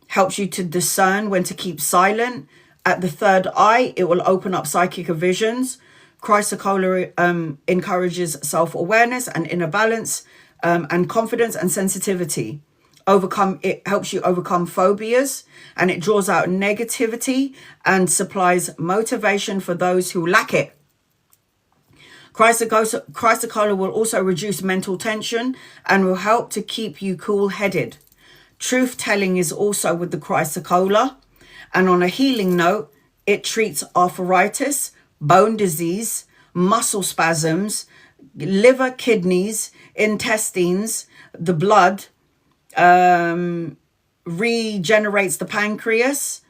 helps you to discern when to keep silent. At the third eye, it will open up psychic visions. Chrysocolla encourages self-awareness and inner balance, and confidence and sensitivity. It helps you overcome phobias, and it draws out negativity and supplies motivation for those who lack it. Chrysocolla will also reduce mental tension and will help to keep you cool-headed. Truth-telling is also with the chrysocolla. And on a healing note, it treats arthritis, bone disease, muscle spasms, liver, kidneys, intestines, the blood, regenerates the pancreas,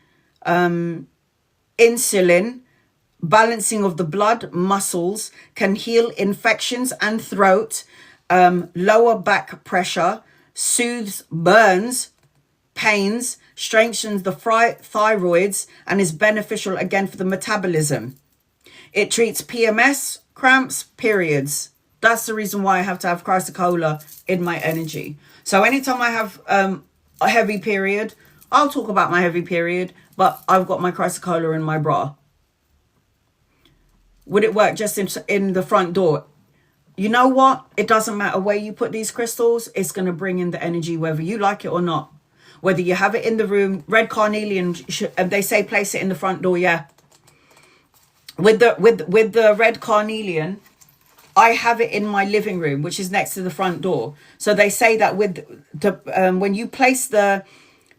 insulin, balancing of the blood, muscles, can heal infections and throat, lower back pressure, soothes burns, pains, strengthens the thyroids, and is beneficial again for the metabolism. It treats PMS, cramps, periods. That's the reason why I have to have chrysocolla in my energy. So anytime I have a heavy period, I'll talk about my heavy period, but I've got my chrysocolla in my bra. Would it work just in the front door? You know what? It doesn't matter where you put these crystals. It's going to bring in the energy whether you like it or not. Whether you have it in the room, red carnelian, they say place it in the front door, yeah. With the red carnelian, I have it in my living room, which is next to the front door. So they say that with the when you place the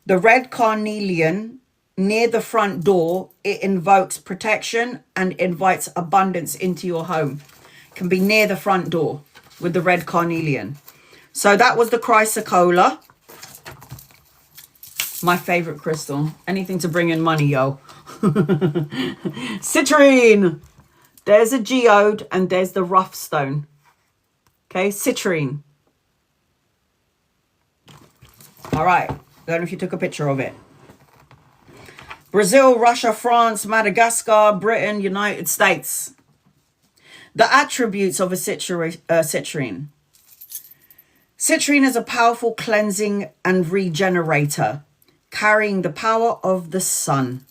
red carnelian near the front door, it invokes protection and invites abundance into your home. It can be near the front door with the red carnelian. So that was the chrysocolla. My favorite crystal. Anything to bring in money, yo. Citrine. There's a geode and there's the rough stone. Okay, citrine. All right. I don't know if you took a picture of it. Brazil, Russia, France, Madagascar, Britain, United States. The attributes of a citrine. Citrine is a powerful cleansing and regenerator, carrying the power of the sun.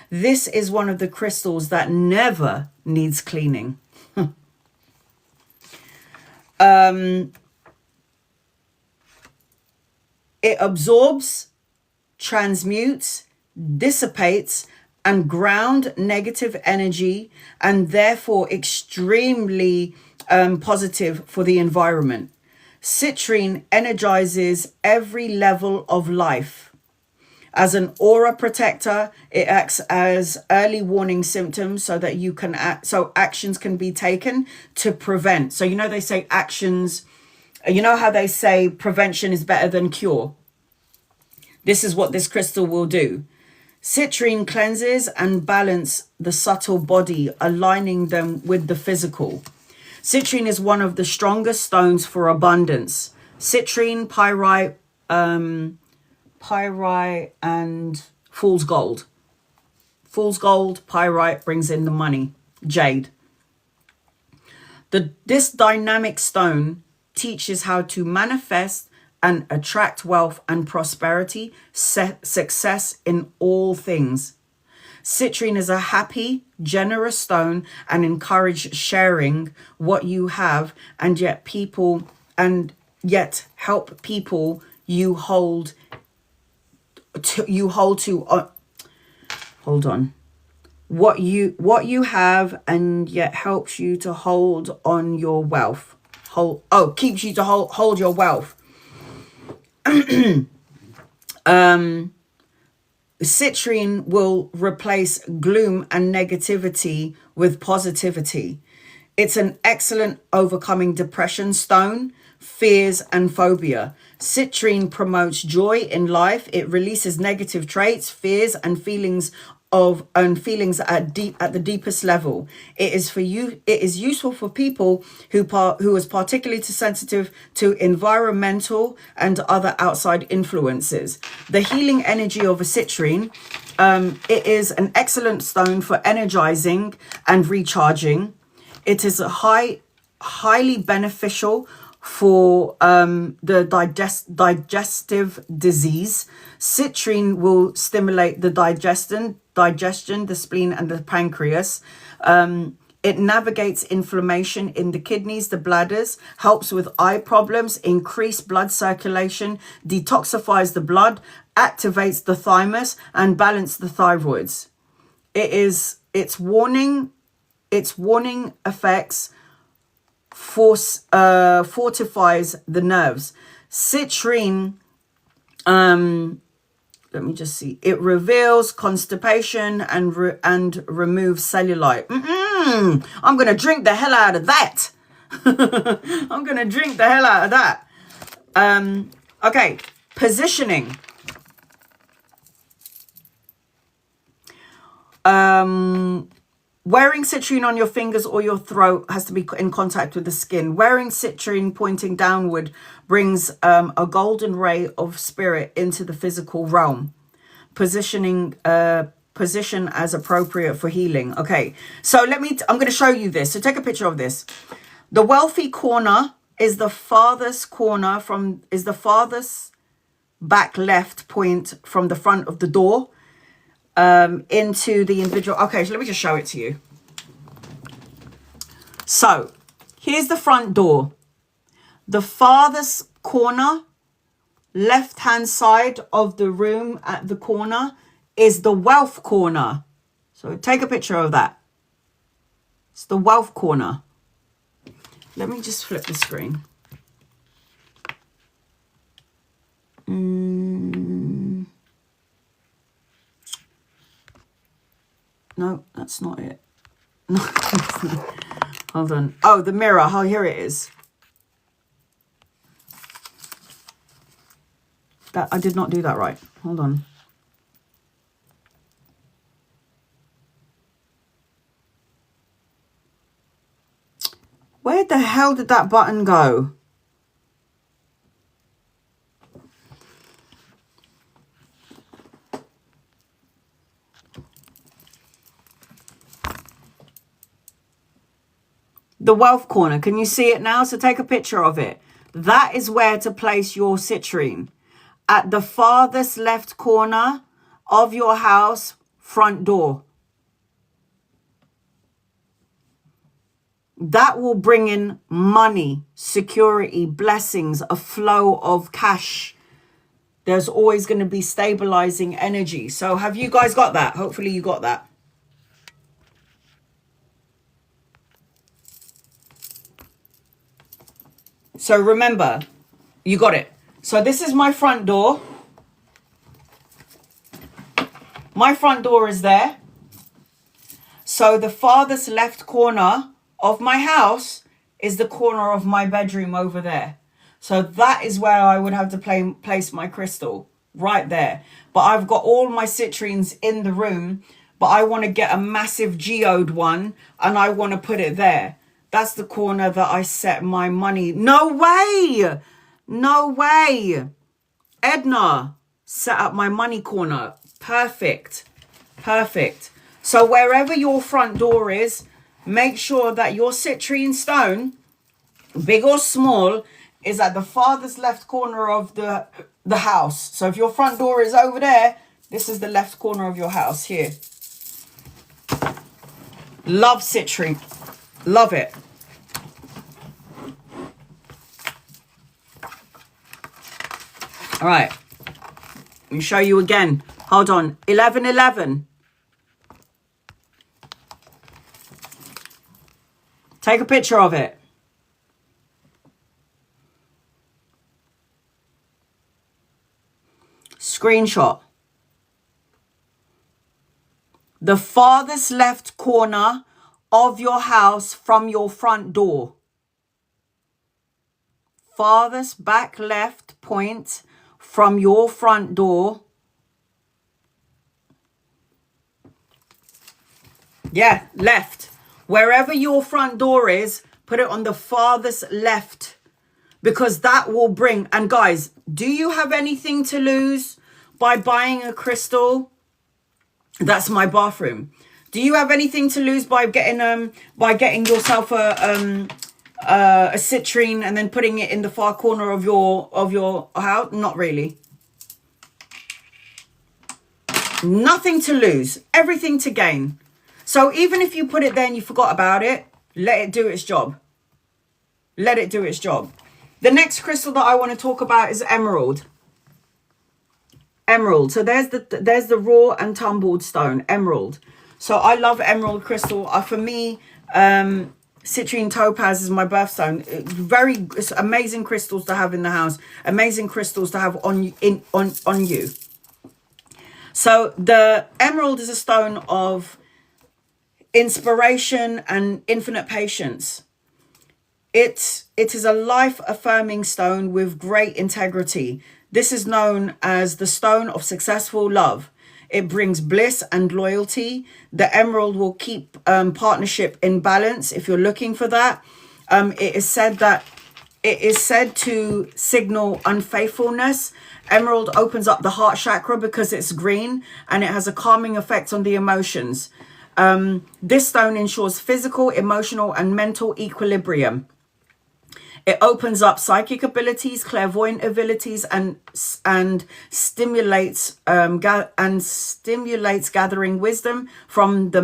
This is one of the crystals that never needs cleaning. It absorbs, transmutes, dissipates, and ground negative energy, and therefore extremely positive for the environment. Citrine energizes every level of life. As an aura protector, it acts as early warning symptoms so that you can actions can be taken to prevent. So, you know, they say actions, you know how they say prevention is better than cure. This is what this crystal will do. Citrine cleanses and balance the subtle body, aligning them with the physical. Citrine is one of the strongest stones for abundance. Citrine, pyrite, and fool's gold. Fool's gold, pyrite brings in the money. Jade. This dynamic stone teaches how to manifest and attract wealth and prosperity, success in all things. Citrine is a happy, generous stone and encourage sharing what you have, and yet help people you hold to. Hold on. What you have, and yet helps you to hold on your wealth. Keeps you to hold your wealth. Citrine will replace gloom and negativity with positivity. It's an excellent overcoming depression stone, fears and phobia. Citrine promotes joy in life. It releases negative traits, fears and feelings at the deepest level. It is useful for people who is particularly sensitive to environmental and other outside influences. The healing energy of a citrine, it is an excellent stone for energizing and recharging. It is highly beneficial for the digestive disease. Citrine will stimulate the digestion, the spleen and the pancreas. It navigates inflammation in the kidneys, the bladders, helps with eye problems, increase blood circulation, detoxifies the blood, activates the thymus and balance the thyroids. Its warning effects fortifies the nerves. Citrine, let me just see. It reveals constipation and removes cellulite. I'm going to drink the hell out of that. I'm going to drink the hell out of that. Okay, positioning. Wearing citrine on your fingers or your throat has to be in contact with the skin. Wearing citrine pointing downward brings a golden ray of spirit into the physical realm. Position as appropriate for healing. Okay, so I'm going to show you this. So take a picture of this. The wealthy corner is the farthest back left point from the front of the door. Into the individual. Okay, so let me just show it to you. So here's the front door. The farthest corner, left hand side of the room at the corner is the wealth corner. So take a picture of that. It's the wealth corner. Let me just flip the screen. No, that's not it. No, hold on. Oh, the mirror. Oh, here it is. I did not do that right. Hold on. Where the hell did that button go? The wealth corner. Can you see it now? So take a picture of it. That is where to place your citrine. At the farthest left corner of your house, front door. That will bring in money, security, blessings, a flow of cash. there's always going to be stabilizing energy. So have you guys got that? Hopefully you got that. So remember, you got it. So this is my front door. My front door is there. So the farthest left corner of my house is the corner of my bedroom over there. So that is where I would have to place my crystal, right there. But I've got all my citrines in the room, but I want to get a massive geode one and I want to put it there. That's the corner that I set my money. No way! No way! Edna set up my money corner. Perfect. Perfect. So wherever your front door is, make sure that your citrine stone, big or small, is at the farthest left corner of the house. So if your front door is over there, this is the left corner of your house here. Love citrine. Love it. All right. Let me show you again. Hold on. 1111. Take a picture of it. Screenshot. The farthest left corner of your house from your front door. Farthest back left point from your front door. Yeah, left. Wherever your front door is, put it on the farthest left, because that will bring, and guys, do you have anything to lose by buying a crystal? That's my bathroom. Do you have anything to lose by getting yourself a citrine and then putting it in the far corner of your house? Not really. Nothing to lose, everything to gain. So even if you put it there and you forgot about it, let it do its job. Let it do its job. The next crystal that I want to talk about is emerald. Emerald. So there's the raw and tumbled stone, emerald. So I love emerald crystal. For me, citrine topaz is my birthstone. It's amazing crystals to have in the house. Amazing crystals to have on you. So the emerald is a stone of inspiration and infinite patience. It is a life-affirming stone with great integrity. This is known as the stone of successful love. It brings bliss and loyalty. The emerald will keep partnership in balance if you're looking for that. It is said to signal unfaithfulness. Emerald opens up the heart chakra because it's green and it has a calming effect on the emotions. This stone ensures physical, emotional, and mental equilibrium. It opens up psychic abilities, clairvoyant abilities, and stimulates gathering wisdom from the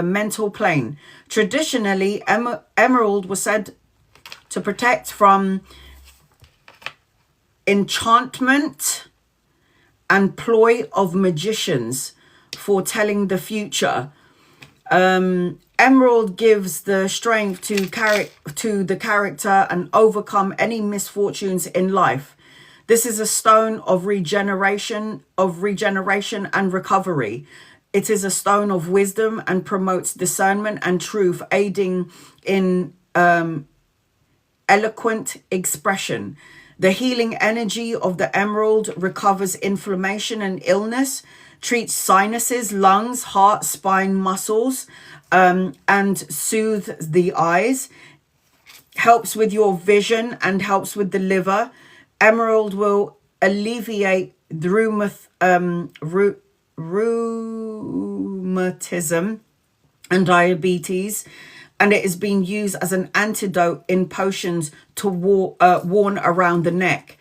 mental plane. Traditionally, emerald was said to protect from enchantment and ploy of magicians, foretelling the future. Emerald gives the strength to the character and overcome any misfortunes in life. This is a stone of regeneration and recovery. It is a stone of wisdom and promotes discernment and truth, aiding in eloquent expression. The healing energy of the emerald recovers inflammation and illness, treats sinuses, lungs, heart, spine, muscles, and soothes the eyes, helps with your vision and helps with the liver. Emerald will alleviate rheumatism and diabetes, and it is being used as an antidote in potions to worn around the neck.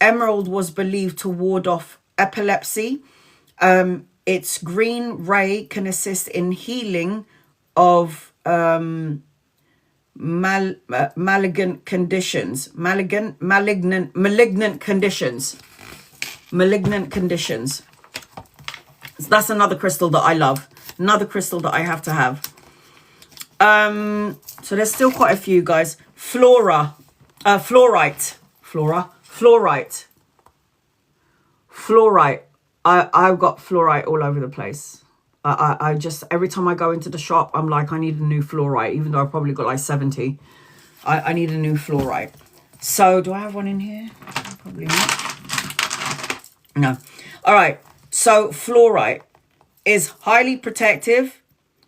Emerald was believed to ward off epilepsy. Its green ray can assist in healing of malignant conditions. malignant conditions. So that's another crystal that I love. Another crystal that I have to have. So there's still quite a few, guys. Fluorite. I've got fluorite all over the place. I just, every time I go into the shop, I'm like, I need a new fluorite, even though I've probably got like 70. I need a new fluorite. So do I have one in here? Probably not. No. All right. So fluorite is highly protective,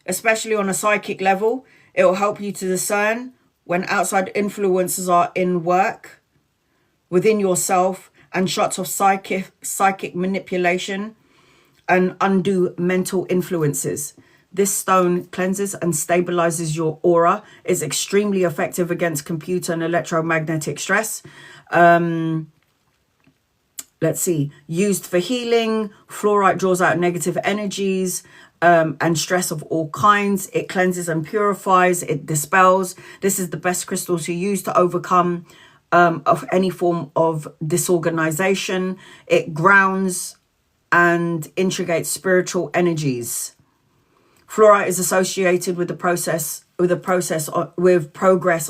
especially on a psychic level. It will help you to discern when outside influences are in work within yourself and shots of psychic manipulation and undue mental influences. This stone cleanses and stabilizes your aura. It's extremely effective against computer and electromagnetic stress. Let's see. Used for healing, fluorite draws out negative energies and stress of all kinds. It cleanses and purifies. It dispels. This is the best crystal to use to overcome of any form of disorganization. It grounds and integrates spiritual energies. Fluorite is associated with progress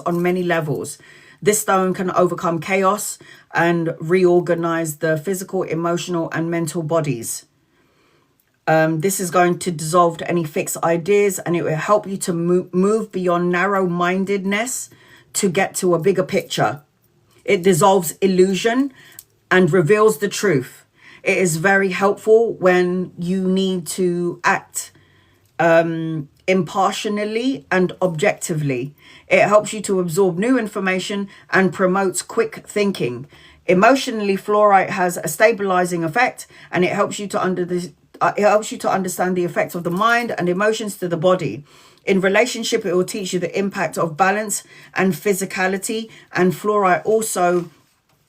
on many levels. This stone can overcome chaos and reorganize the physical, emotional, and mental bodies. This is going to dissolve any fixed ideas, and it will help you to move beyond narrow-mindedness to get to a bigger picture. It dissolves illusion and reveals the truth. It is very helpful when you need to act impartially and objectively. It helps you to absorb new information and promotes quick thinking. Emotionally, fluorite has a stabilizing effect, and it helps you to understand the effects of the mind and emotions to the body. In relationship, it will teach you the impact of balance and physicality, and fluorite also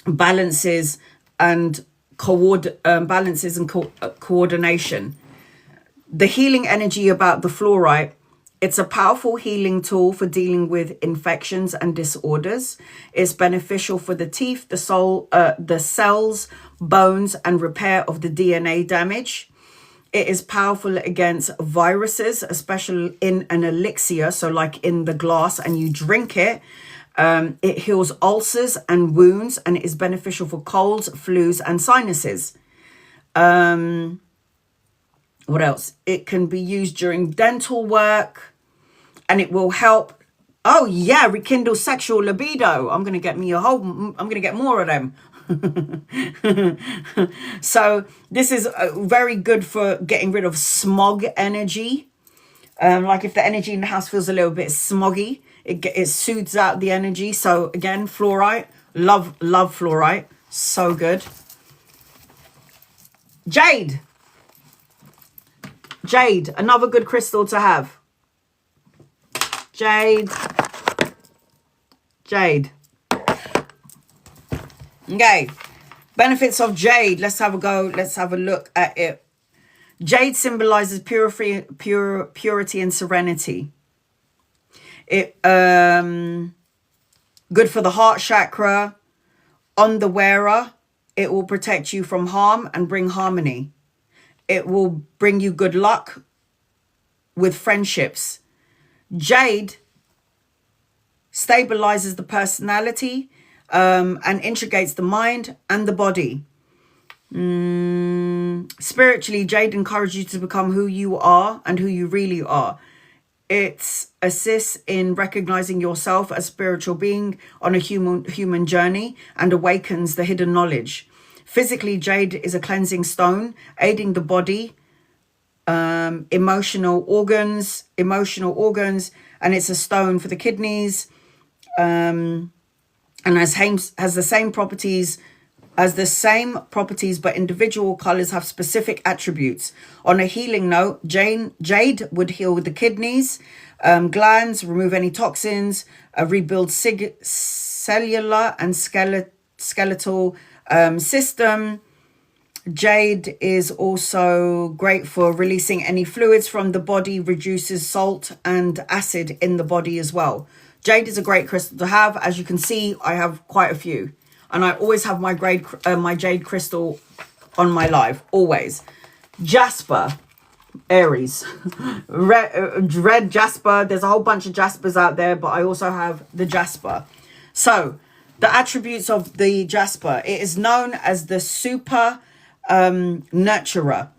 balances and coordination. The healing energy about the fluorite, it's a powerful healing tool for dealing with infections and disorders. It's beneficial for the teeth, the soul, the cells, bones, and repair of the DNA damage. It is powerful against viruses, especially in an elixir, so like in the glass and you drink it. It heals ulcers and wounds, and it is beneficial for colds, flus, and sinuses. What else? It can be used during dental work, and it will help. Oh yeah, rekindle sexual libido. I'm gonna get more of them. So this is very good for getting rid of smog energy. Like if the energy in the house feels a little bit smoggy, it soothes out the energy. So again, fluorite, love fluorite, so good. Jade, another good crystal to have. Jade. Okay, benefits of jade. Let's have a go. Let's have a look at it. Jade symbolizes purity and serenity. It good for the heart chakra. On the wearer, it will protect you from harm and bring harmony. It will bring you good luck with friendships. Jade stabilizes the personality and integrates the mind and the body. Spiritually, jade encourages you to become who you are and who you really are. It assists in recognizing yourself as a spiritual being on a human journey and awakens the hidden knowledge. Physically, jade is a cleansing stone, aiding the body, emotional organs, and it's a stone for the kidneys, and has the same properties but individual colors have specific attributes. On a healing note, jade would heal the kidneys, glands, remove any toxins, rebuild cellular and skeletal system. Jade is also great for releasing any fluids from the body, reduces salt and acid in the body as well. Jade is a great crystal to have. As you can see, I have quite a few, and I always have my jade crystal on my live, always. Jasper, Aries. Red jasper. There's a whole bunch of jaspers out there, but I also have the jasper. So the attributes of the jasper: it is known as the super nurturer.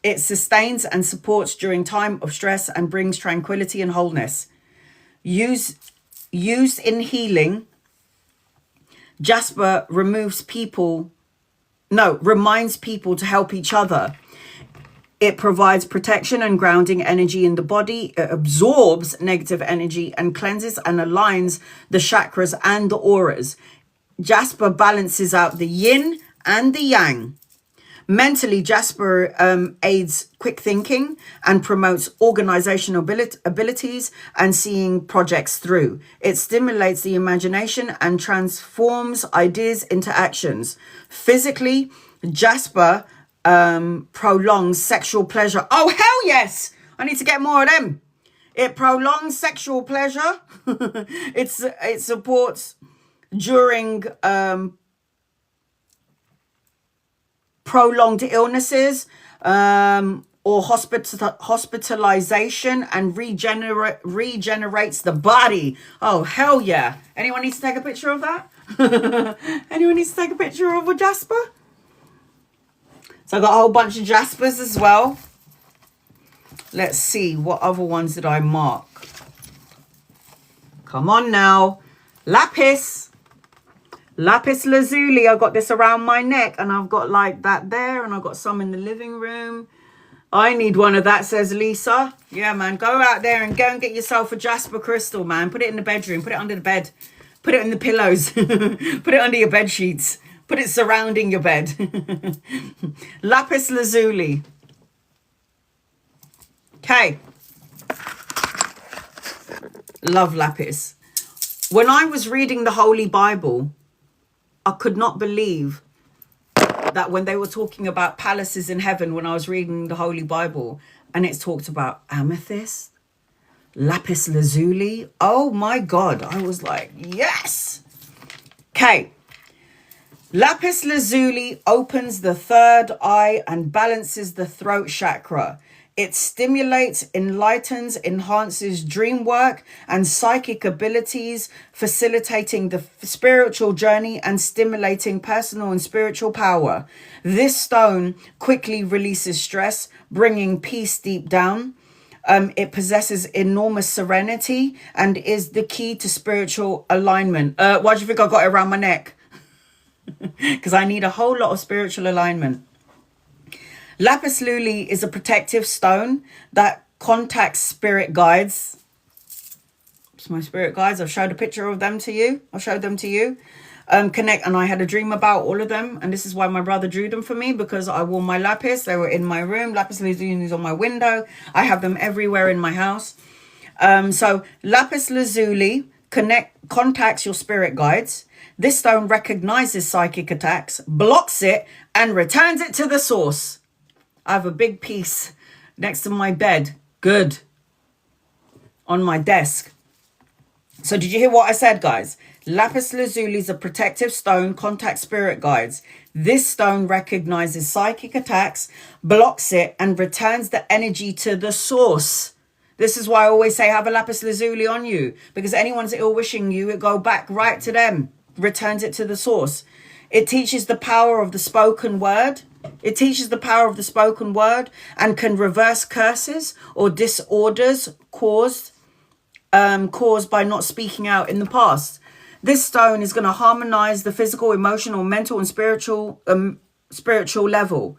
It sustains and supports during time of stress and brings tranquility and wholeness. Used in healing, jasper reminds people to help each other. It provides protection and grounding energy in the body. It absorbs negative energy and cleanses and aligns the chakras and the auras. Jasper balances out the yin and the yang. Mentally, jasper aids quick thinking and promotes organizational abilities and seeing projects through. It stimulates the imagination and transforms ideas into actions. Physically, jasper prolongs sexual pleasure. Oh, hell yes! I need to get more of them. It prolongs sexual pleasure. It supports during prolonged illnesses or hospitalization, and regenerates the body. Oh, hell yeah. Anyone needs to take a picture of that? Anyone needs to take a picture of a jasper? So I got a whole bunch of jaspers as well. Let's see, what other ones did I mark? Come on now. Lapis lazuli. I got this around my neck, and I've got like that there, and I've got some in the living room. I need one of that, says Lisa. Yeah, man, go out there and go and get yourself a jasper crystal, man. Put it in the bedroom, put it under the bed, put it in the pillows, put it under your bed sheets, put it surrounding your bed. Lapis lazuli. Okay. Love lapis. When I was reading the Holy Bible, I could not believe that when they were talking about palaces in heaven, when I was reading the Holy Bible, and it's talked about amethyst, lapis lazuli. Oh my God. I was like, yes. Okay. Lapis lazuli opens the third eye and balances the throat chakra. It stimulates, enlightens, enhances dream work and psychic abilities, facilitating the spiritual journey and stimulating personal and spiritual power. This stone quickly releases stress, bringing peace deep down. It possesses enormous serenity and is the key to spiritual alignment. Why do you think I got it around my neck? Because I need a whole lot of spiritual alignment. Lapis lazuli is a protective stone that contacts spirit guides. It's my spirit guides. I've showed a picture of them to you. I'll show them to you. Connect, and I had a dream about all of them, and this is why my brother drew them for me, because I wore my lapis. They were in my room. Lapis lazuli is on my window. I have them everywhere in my house. So lapis lazuli contacts your spirit guides. This stone recognizes psychic attacks, blocks it, and returns it to the source. I have a big piece next to my bed. Good. On my desk. So did you hear what I said, guys? Lapis lazuli is a protective stone, contacts spirit guides. This stone recognizes psychic attacks, blocks it, and returns the energy to the source. This is why I always say have a lapis lazuli on you, because anyone's ill-wishing you, it go back right to them. Returns it to the source. It teaches the power of the spoken word. It teaches the power of the spoken word and can reverse curses or disorders caused by not speaking out in the past. This stone is going to harmonize the physical, emotional, mental, and spiritual level.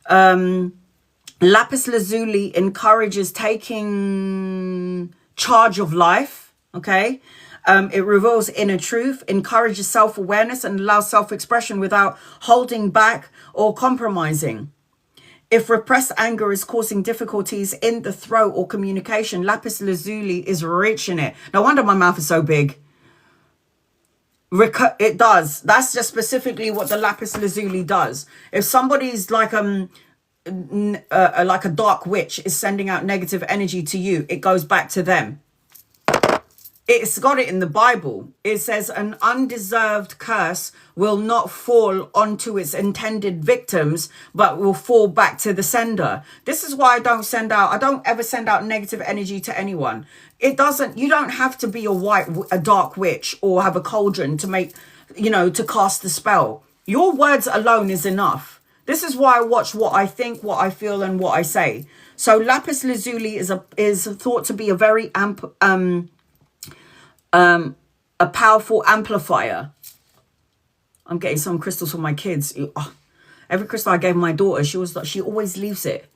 Lapis lazuli encourages taking charge of life. Okay. It reveals inner truth, encourages self-awareness, and allows self-expression without holding back or compromising. If repressed anger is causing difficulties in the throat or communication, lapis lazuli is rich in it. No wonder my mouth is so big. It does. That's just specifically what the lapis lazuli does. If somebody's like a dark witch is sending out negative energy to you, it goes back to them. It's got it in the Bible. It says an undeserved curse will not fall onto its intended victims, but will fall back to the sender. This is why I don't ever send out negative energy to anyone. You don't have to be a dark witch or have a cauldron to make, to cast the spell. Your words alone is enough. This is why I watch what I think, what I feel, and what I say. So lapis lazuli is thought to be a very a powerful amplifier. I'm getting some crystals for my kids. Every crystal I gave my daughter, she always leaves it.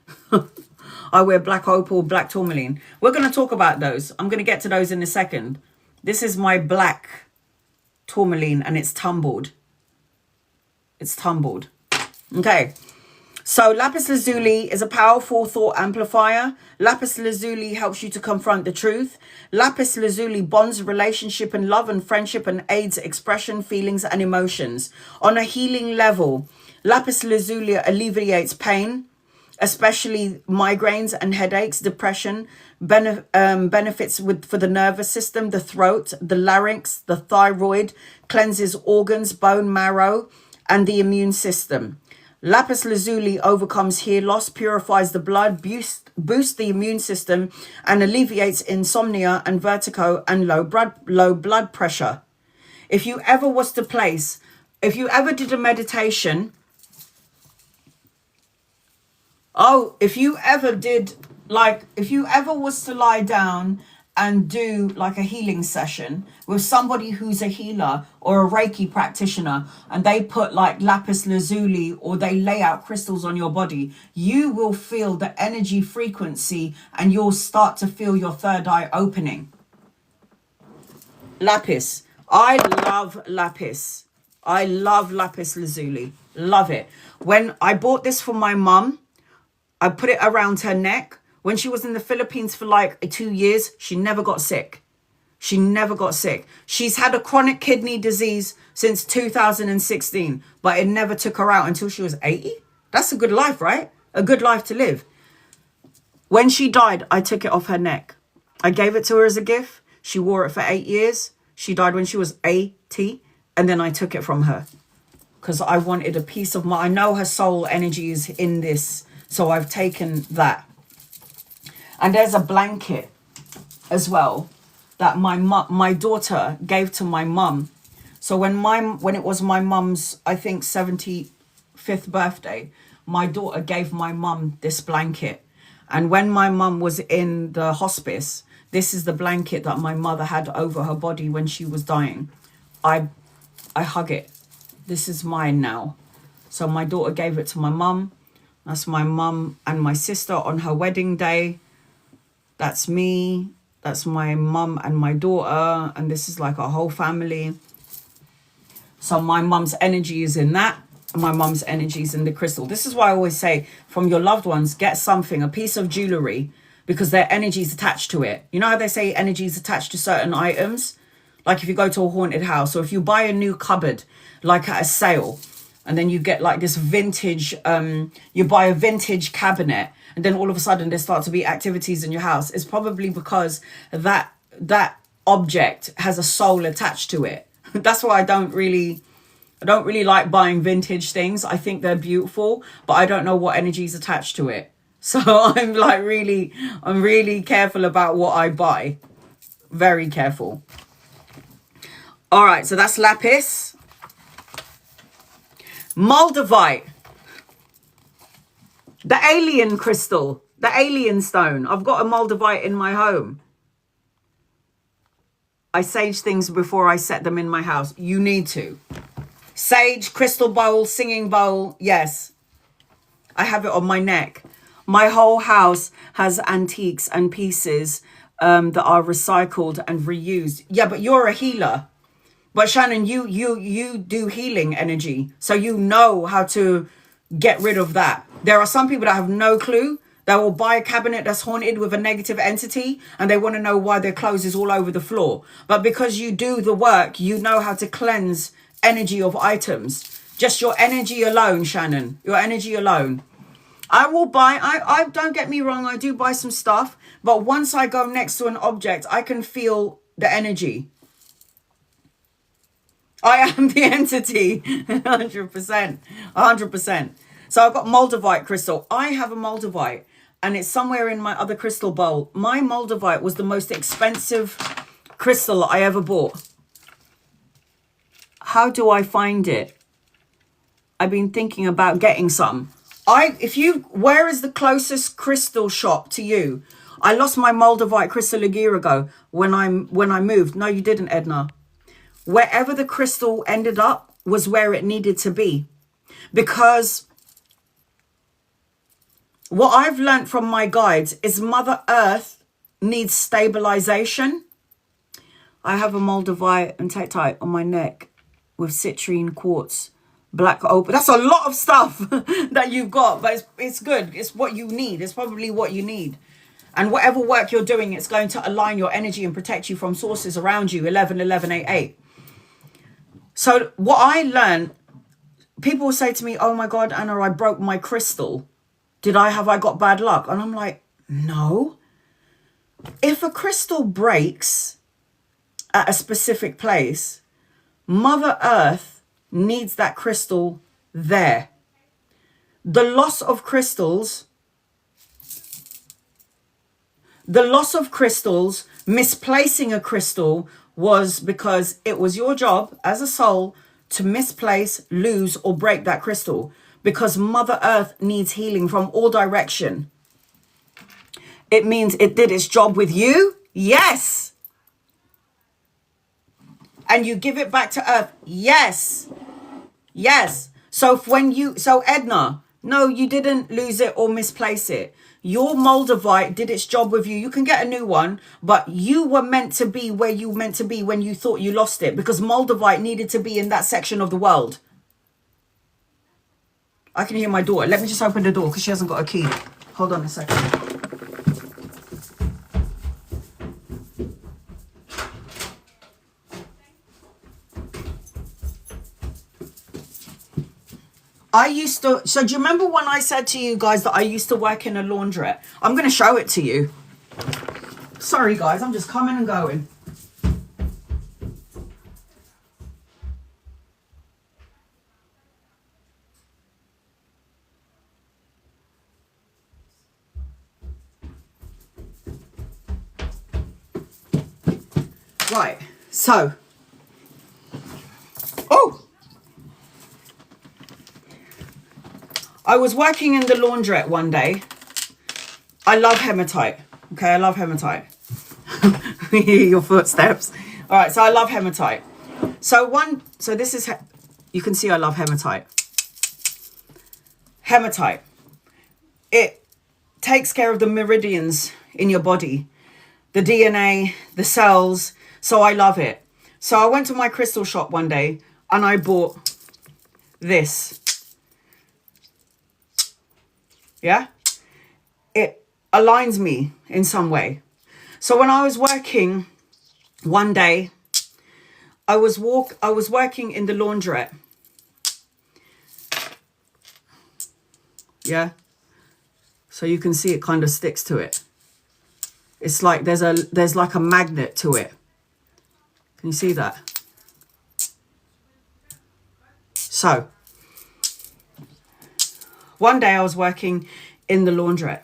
I wear black opal, black tourmaline. We're going to talk about those. I'm going to get to those in a second. This is my black tourmaline and it's tumbled. It's tumbled. Okay. So lapis lazuli is a powerful thought amplifier. Lapis lazuli helps you to confront the truth. Lapis lazuli bonds relationship and love and friendship and aids expression, feelings and emotions. On a healing level, lapis lazuli alleviates pain, especially migraines and headaches, depression, benefits for the nervous system, the throat, the larynx, the thyroid, cleanses organs, bone marrow, and the immune system. Lapis lazuli overcomes hair loss, purifies the blood, boosts the immune system, and alleviates insomnia and vertigo and low blood pressure. If you ever did a meditation, if you ever was to lie down and do like a healing session with somebody who's a healer or a Reiki practitioner, and they put like lapis lazuli or they lay out crystals on your body, you will feel the energy frequency and you'll start to feel your third eye opening. Lapis. I love lapis. I love lapis lazuli. Love it. When I bought this for my mum, I put it around her neck. When she was in the Philippines for like 2 years, she never got sick. She never got sick. She's had a chronic kidney disease since 2016, but it never took her out until she was 80. That's a good life, right? A good life to live. When she died, I took it off her neck. I gave it to her as a gift. She wore it for 8 years. She died when she was 80, and then I took it from her because I wanted a peace of mind. I know her soul energy is in this, so I've taken that. And there's a blanket as well that my daughter gave to my mum. So when it was my mum's, I think 75th birthday, my daughter gave my mum this blanket. And when my mum was in the hospice, this is the blanket that my mother had over her body when she was dying. I hug it. This is mine now. So my daughter gave it to my mum. That's my mum and my sister on her wedding day. That's me. That's my mum and my daughter. And this is like our whole family. So my mum's energy is in that. My mum's energy is in the crystal. This is why I always say, from your loved ones, get something, a piece of jewelry, because their energy is attached to it. You know how they say energy is attached to certain items? Like if you go to a haunted house, or if you buy a new cupboard, like at a sale, and then you get like this vintage, you buy a vintage cabinet, and then all of a sudden there start to be activities in your house. It's probably because that object has a soul attached to it. That's why I don't really like buying vintage things. I think they're beautiful, but I don't know what energy is attached to it. So I'm really careful about what I buy. Very careful. All right, so that's lapis. Moldavite. The alien crystal, the alien stone. I've got a moldavite in my home. I sage things before I set them in my house. You need to. Sage, crystal bowl, singing bowl. Yes. I have it on my neck. My whole house has antiques and pieces that are recycled and reused. Yeah, but you're a healer. But Shannon, you do healing energy. So you know how to get rid of that. There are some people that have no clue. They will buy a cabinet that's haunted with a negative entity and they want to know why their clothes is all over the floor. But because you do the work, you know how to cleanse energy of items. Just your energy alone, Shannon. Your energy alone. I will buy, I don't get me wrong, I do buy some stuff. But once I go next to an object, I can feel the energy. I am the entity. 100%. 100%. So I've got moldavite crystal. I have a moldavite and it's somewhere in my other crystal bowl. My moldavite was the most expensive crystal I ever bought. How do I find it? I've been thinking about getting some. Where is the closest crystal shop to you? I lost my moldavite crystal a year ago when I moved. No, you didn't, Edna. Wherever the crystal ended up was where it needed to be. Because what I've learned from my guides is Mother Earth needs stabilization. I have a moldavite and tektite on my neck with citrine quartz, black opal. That's a lot of stuff that you've got, but it's good. It's what you need. It's probably what you need. And whatever work you're doing, it's going to align your energy and protect you from sources around you. 11, 11, 8, 8. So what I learned, people will say to me, oh my God, Anna, I broke my crystal. Have I got bad luck? And I'm like, no. If a crystal breaks at a specific place, Mother Earth needs that crystal there. The loss of crystals, misplacing a crystal was because it was your job as a soul to misplace, lose, or break that crystal, because Mother Earth needs healing from all direction. It means it did its job with you. Yes. And you give it back to Earth. Yes. Yes. So Edna, no, you didn't lose it or misplace it. Your moldavite did its job with you. You can get a new one, but you were meant to be where you were meant to be when you thought you lost it, because moldavite needed to be in that section of the world. I can hear my daughter. Let me just open the door because she hasn't got a key. Hold on a second. So do you remember when I said to you guys that I used to work in a laundrette? I'm going to show it to you. Sorry, guys, I'm just coming and going. Right, so. Oh! I was working in the laundrette one day. I love hematite. Okay, I love hematite. Your footsteps. All right, so I love hematite. So this is, you can see I love hematite. Hematite. It takes care of the meridians in your body, the DNA, the cells. So I love it. So I went to my crystal shop one day and I bought this. Yeah, it aligns me in some way. So when I was working one day, I was working in the laundrette. Yeah. So you can see it kind of sticks to it. It's like there's like a magnet to it. Can you see that? So one day I was working in the laundrette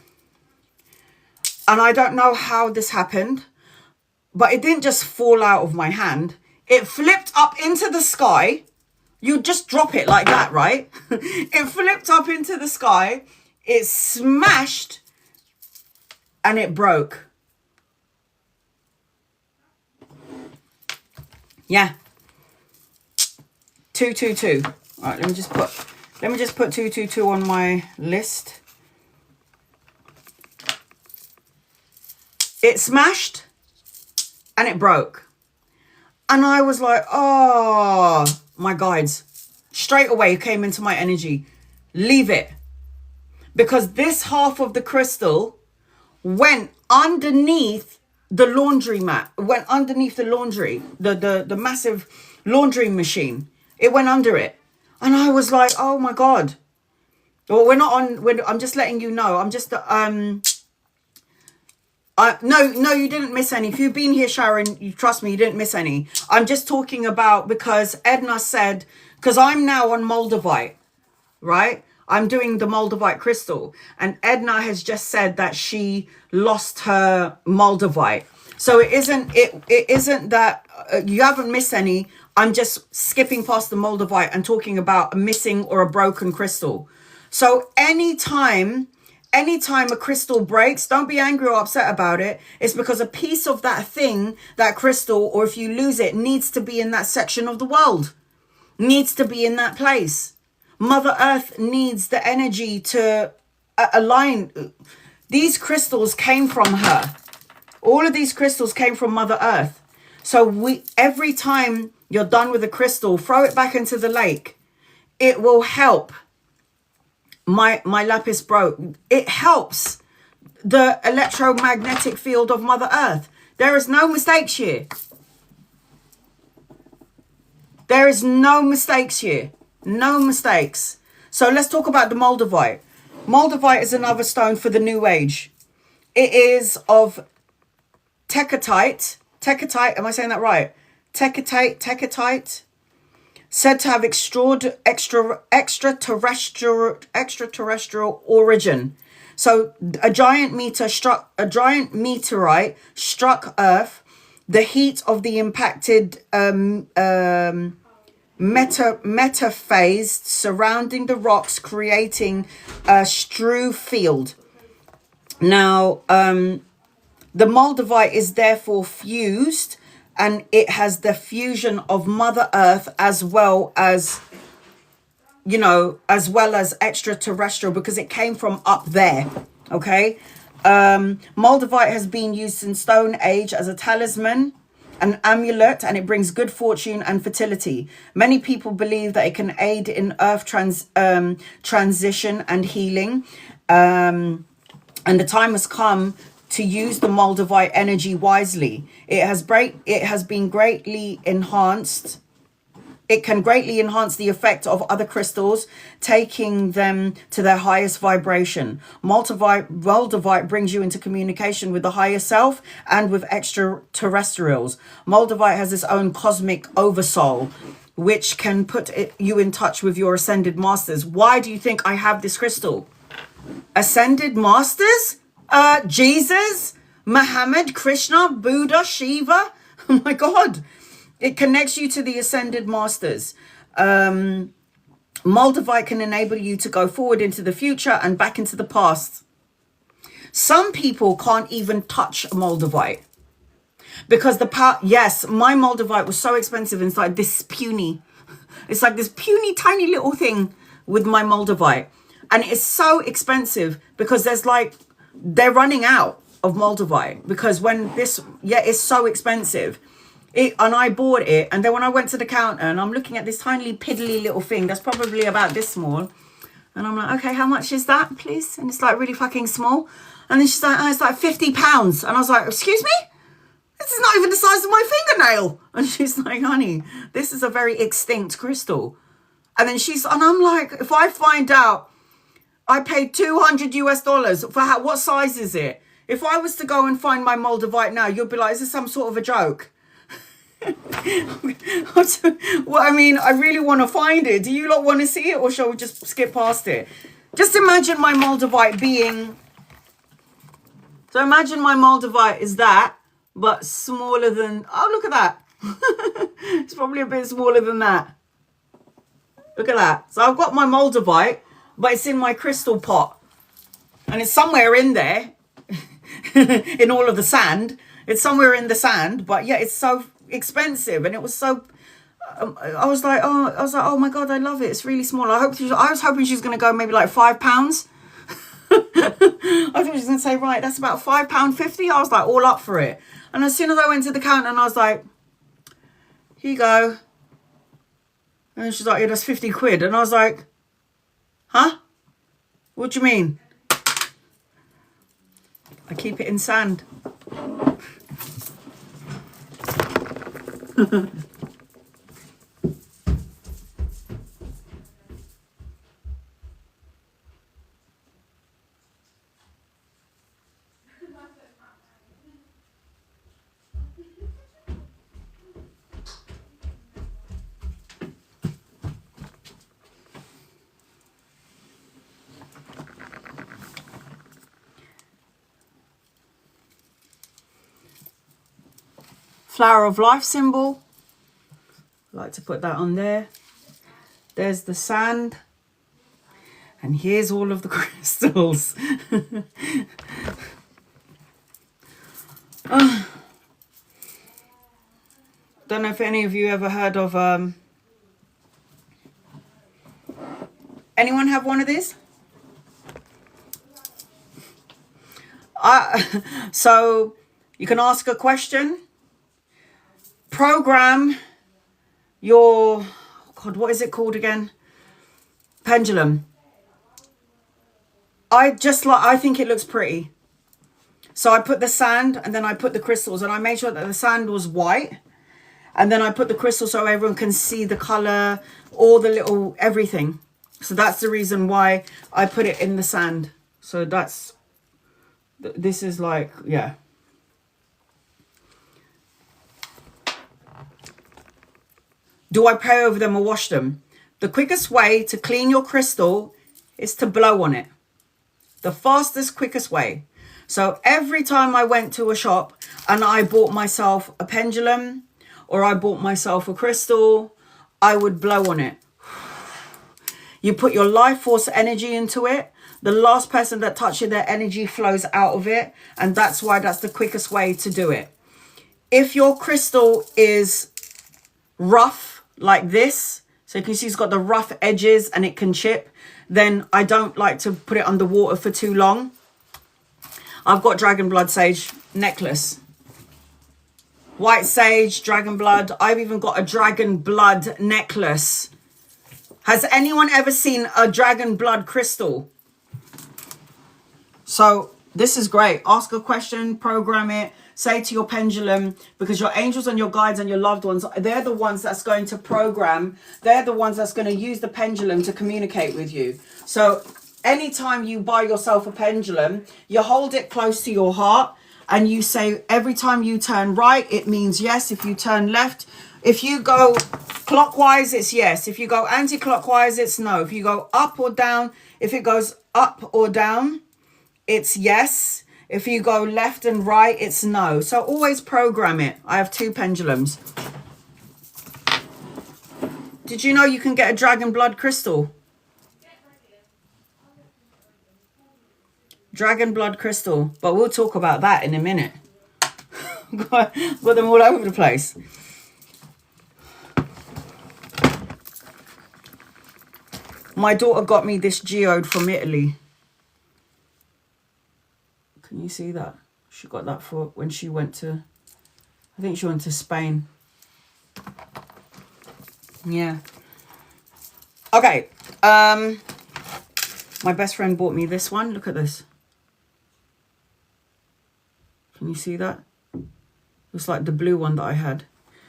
and I don't know how this happened, but it didn't just fall out of my hand. It flipped up into the sky. You just drop it like that, right? It flipped up into the sky. It smashed and it broke. Yeah. 222. All right, let me just put 222 on my list. It smashed and it broke. And I was like, oh, my guides straight away came into my energy. Leave it. Because this half of the crystal went underneath the laundry mat. It went underneath the laundry, the massive laundry machine. It went under it. And I was like, oh my God. Well, I'm just letting you know. I'm No, you didn't miss any. If you've been here, Sharon, you trust me, you didn't miss any. I'm just talking about because Edna said, because I'm now on Moldavite, right? I'm doing the Moldavite crystal, and Edna has just said that she lost her Moldavite. So it isn't that you haven't missed any. I'm just skipping past the Moldavite and talking about a missing or a broken crystal. So anytime a crystal breaks, don't be angry or upset about it. It's because a piece of that thing, that crystal, or if you lose it, needs to be in that section of the world, needs to be in that place. Mother Earth needs the energy to align. These crystals came from her. All of these crystals came from Mother Earth. So every time you're done with a crystal, throw it back into the lake. It will help. My lapis broke. It helps the electromagnetic field of Mother Earth. There is no mistakes here. There is no mistakes here. No mistakes. So let's talk about the Moldavite. Moldavite is another stone for the New Age. It is of Tekatite. Tekatite, am I saying that right? Tekatite. Said to have extraterrestrial origin. So a giant meteorite struck Earth. The heat of the impacted metaphase surrounding the rocks, creating a strew field. Now, the Moldavite is therefore fused, and it has the fusion of Mother Earth as well as extraterrestrial, because it came from up there. Okay. Moldavite has been used in Stone Age as a talisman, an amulet, and it brings good fortune and fertility. Many people believe that it can aid in earth transition and healing. And the time has come to use the Moldavite energy wisely. It has been greatly enhanced. It can greatly enhance the effect of other crystals, taking them to their highest vibration. Moldavite brings you into communication with the higher self and with extraterrestrials. Moldavite has its own cosmic oversoul, which can put you in touch with your ascended masters. Why do you think I have this crystal? Ascended masters? Jesus, Muhammad, Krishna, Buddha, Shiva. Oh my God. It connects you to the ascended masters. Moldavite can enable you to go forward into the future and back into the past. Some people can't even touch Moldavite because yes, my Moldavite was so expensive. It's like this puny. It's like this puny tiny little thing with my Moldavite. And it's so expensive because they're running out of Moldavite because it's so expensive. And I bought it, and then when I went to the counter and I'm looking at this tiny piddly little thing that's probably about this small, and I'm like, okay, how much is that, please? And it's like really fucking small. And then she's like, oh, it's like £50. And I was like, excuse me? This is not even the size of my fingernail. And she's like, honey, this is a very extinct crystal. And I'm like, if I find out I paid $200 for what size is it? If I was to go and find my Moldavite now, you'd be like, is this some sort of a joke? Well, I mean, I really want to find it. Do you lot want to see it, or shall we just skip past it? Just imagine my Moldavite being... So imagine my Moldavite is that, but smaller than... Oh, look at that. It's probably a bit smaller than that. Look at that. So I've got my Moldavite, but it's in my crystal pot. And it's somewhere in there. In all of the sand. It's somewhere in the sand. But yeah, it's so expensive. And it was so... I was like, oh my God, I love it. It's really small. I was hoping she was going to go maybe like £5. I thought she was going to say, right, that's about £5.50. I was like all up for it. And as soon as I went to the counter and I was like, here you go. And she's like, yeah, that's 50 quid. And I was like, huh? What do you mean? I keep it in sand. flower of life symbol. I like to put that on there. There's the sand. And here's all of the crystals. Don't know if any of you ever heard of... anyone have one of these? So you can ask a question. Program your... God, what is it called again? Pendulum. I think it looks pretty. So I put the sand and then I put the crystals, and I made sure that the sand was white. And then I put the crystals so everyone can see the color, all the little everything. So that's the reason why I put it in the sand. So that's, this is like, yeah. Do I pray over them or wash them? The quickest way to clean your crystal is to blow on it. The fastest, quickest way. So every time I went to a shop and I bought myself a pendulum or I bought myself a crystal, I would blow on it. You put your life force energy into it. The last person that touches their energy flows out of it. And that's why that's the quickest way to do it. If your crystal is rough like this, so you can see it's got the rough edges and it can chip, then I don't like to put it under water for too long. I've got dragon blood sage necklace. White sage, dragon blood. I've even got a dragon blood necklace. Has anyone ever seen a dragon blood crystal? So this is great. Ask a question, program it, say to your pendulum, because your angels and your guides and your loved ones, they're the ones that's going to program. They're the ones that's going to use the pendulum to communicate with you. So anytime you buy yourself a pendulum, you hold it close to your heart and you say, every time you turn right, it means yes. If you turn left, if you go clockwise, it's yes. If you go anti-clockwise, it's no. If you go up or down, if it goes up or down, it's yes. If you go left and right, it's no. So always program it. I have 2 pendulums. Did you know you can get a dragon blood crystal? Dragon blood crystal. But we'll talk about that in a minute. Got them all over the place. My daughter got me this geode from Italy. Can you see that? She got that for when she went to, I think she went to Spain. Yeah. Okay. My best friend bought me this one. Look at this. Can you see that? It's like the blue one that I had.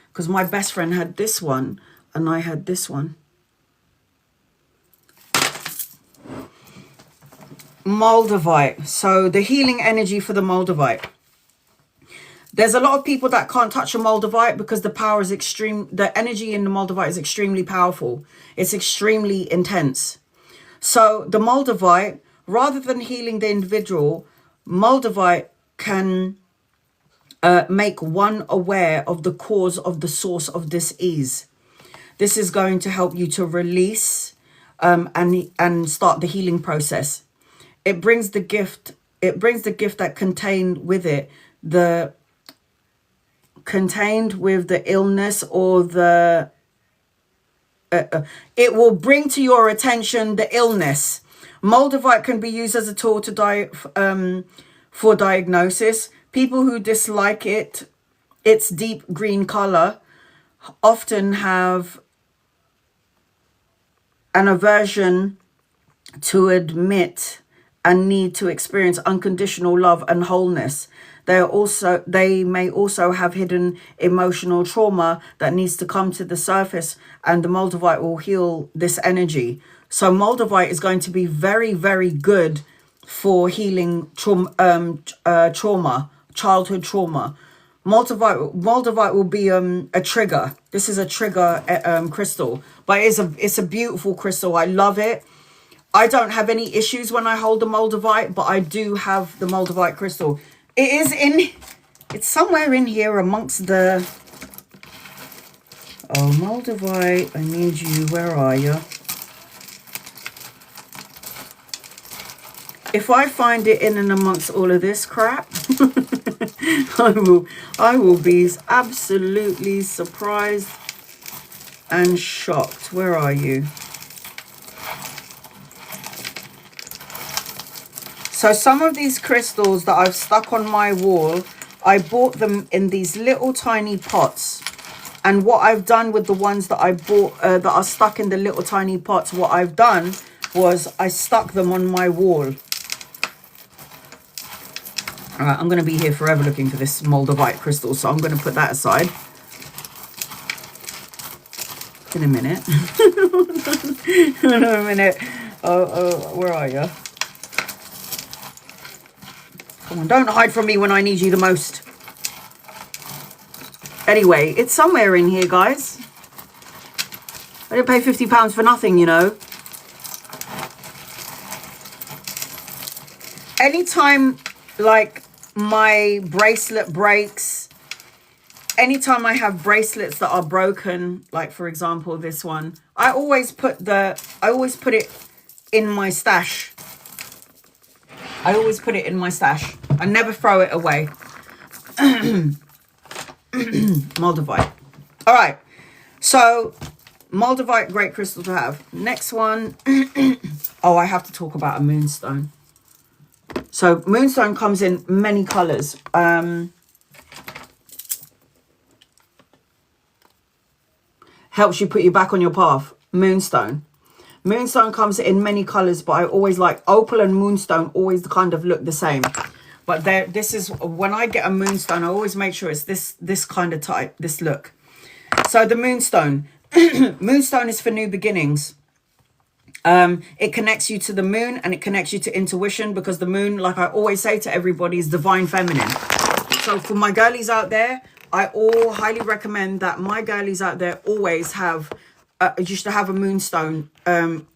Because my best friend had this one and I had this one. Moldavite. So the healing energy for the Moldavite. There's a lot of people that can't touch a Moldavite because the power is extreme. The energy in the Moldavite is extremely powerful. It's extremely intense. So the Moldavite, rather than healing the individual, Moldavite can make one aware of the cause of the source of dis-ease. This is going to help you to release and start the healing process. It brings the gift. It brings the gift that contained with it the illness or the. It will bring to your attention the illness. Moldavite can be used as a tool to for diagnosis. People who dislike it, its deep green color, often have an aversion to admit and need to experience unconditional love and wholeness. They may also have hidden emotional trauma that needs to come to the surface, and the Moldavite will heal this energy. So Moldavite is going to be very, very good for healing trauma, childhood trauma. Moldavite will be a trigger. This is a trigger crystal, but it's a beautiful crystal. I love it. I don't have any issues when I hold the Moldavite, but I do have the Moldavite crystal. It is in It's somewhere in here amongst the... Oh, Moldavite, I need you. Where are you? If I find it in and amongst all of this crap, I will be absolutely surprised and shocked. Where are you? So some of these crystals that I've stuck on my wall, I bought them in these little tiny pots. And what I've done with the ones that I bought that are stuck in the little tiny pots, what I've done was I stuck them on my wall. All right, I'm going to be here forever looking for this Moldavite crystal, so I'm going to put that aside. In a minute. In a minute. Oh, where are you? Come on, don't hide from me when I need you the most. Anyway, it's somewhere in here, guys. I didn't pay £50 for nothing, you know. Anytime, like, my bracelet breaks, anytime I have bracelets that are broken, like, for example, this one, I always put it in my stash. I always put it in my stash. I never throw it away. Moldavite. All right. So, Moldavite, great crystal to have. Next one. Oh, I have to talk about a moonstone. So, moonstone comes in many colors. Helps you put you back on your path. Moonstone. Moonstone comes in many colors, but I always like opal and moonstone always kind of look the same. But this is, when I get a moonstone, I always make sure it's this kind of type, this look. So the moonstone. Moonstone is for new beginnings. It connects you to the moon and it connects you to intuition, because the moon, like I always say to everybody, is divine feminine. So for my girlies out there, I highly recommend that my girlies out there always have... you should have a moonstone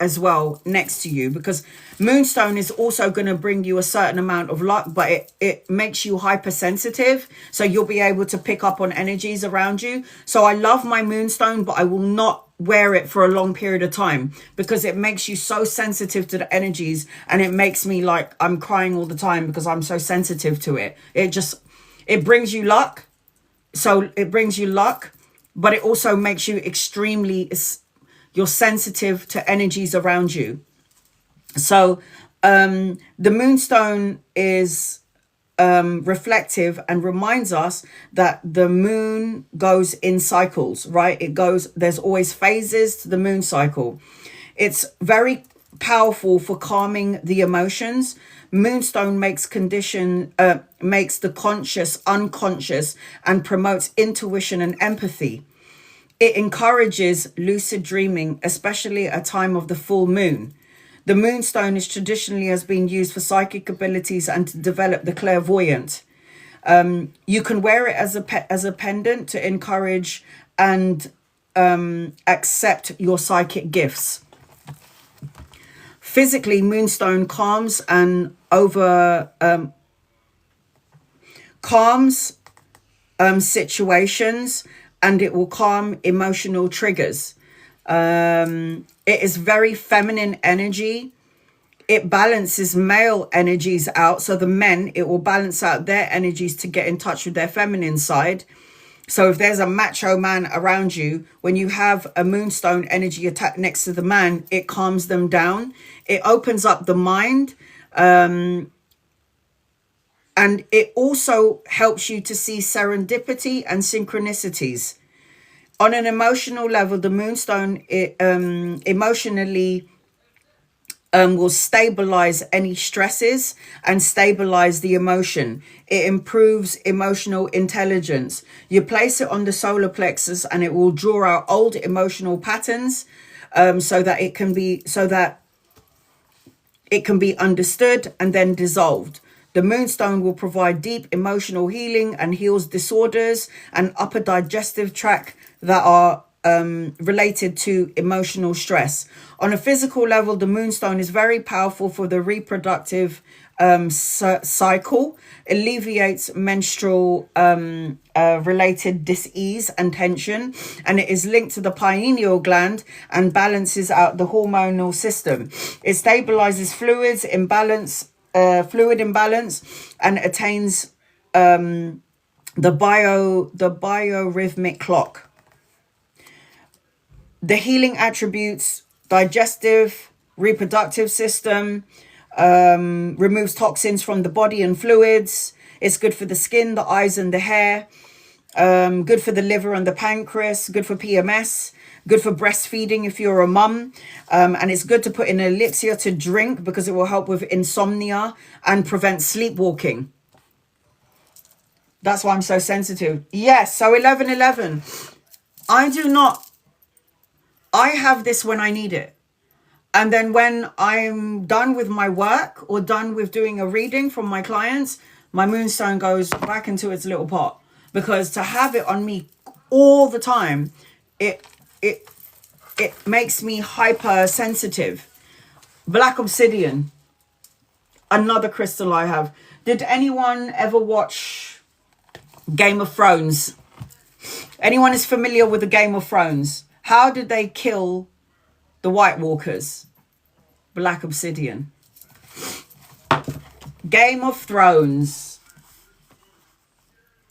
as well next to you, because moonstone is also going to bring you a certain amount of luck, but it makes you hypersensitive, so you'll be able to pick up on energies around you. So I love my moonstone, but I will not wear it for a long period of time, because it makes you so sensitive to the energies, and it makes me like I'm crying all the time because I'm so sensitive to it. It brings you luck. So it brings you luck, but it also makes you you're sensitive to energies around you. So the moonstone is reflective and reminds us that the moon goes in cycles, right? There's always phases to the moon cycle. It's very powerful for calming the emotions. Moonstone makes the conscious unconscious and promotes intuition and empathy. It encourages lucid dreaming, especially at a time of the full moon. The moonstone traditionally has been used for psychic abilities and to develop the clairvoyant. You can wear it as a pendant to encourage and accept your psychic gifts. Physically, moonstone calms situations, and it will calm emotional triggers. It is very feminine energy. It balances male energies out. So the men, it will balance out their energies to get in touch with their feminine side. So if there's a macho man around you, when you have a moonstone energy attack next to the man, it calms them down. It opens up the mind. And it also helps you to see serendipity and synchronicities. On an emotional level, the moonstone emotionally will stabilize any stresses and stabilize the emotion. It improves emotional intelligence. You place it on the solar plexus and it will draw out old emotional patterns so that it can be understood and then dissolved. The moonstone will provide deep emotional healing and heals disorders and upper digestive tract that are related to emotional stress. On a physical level, the moonstone is very powerful for the reproductive cycle, alleviates menstrual related dis-ease and tension, and it is linked to the pineal gland and balances out the hormonal system. It stabilizes fluid imbalance and attains the biorhythmic clock. The healing attributes: digestive, reproductive system, removes toxins from the body and fluids. It's good for the skin, the eyes and the hair. Good for the liver and the pancreas. Good for PMS. Good for breastfeeding if you're a mum. And it's good to put in an elixir to drink because it will help with insomnia and prevent sleepwalking. That's why I'm so sensitive. Yes, so 1111. I have this when I need it. And then when I'm done with my work or done with doing a reading from my clients, my moonstone goes back into its little pot. Because to have it on me all the time, it makes me hypersensitive. Black obsidian, another crystal I have. Did anyone ever watch Game of Thrones? Anyone is familiar with the Game of Thrones? How did they kill the White Walkers? Black obsidian. Game of Thrones.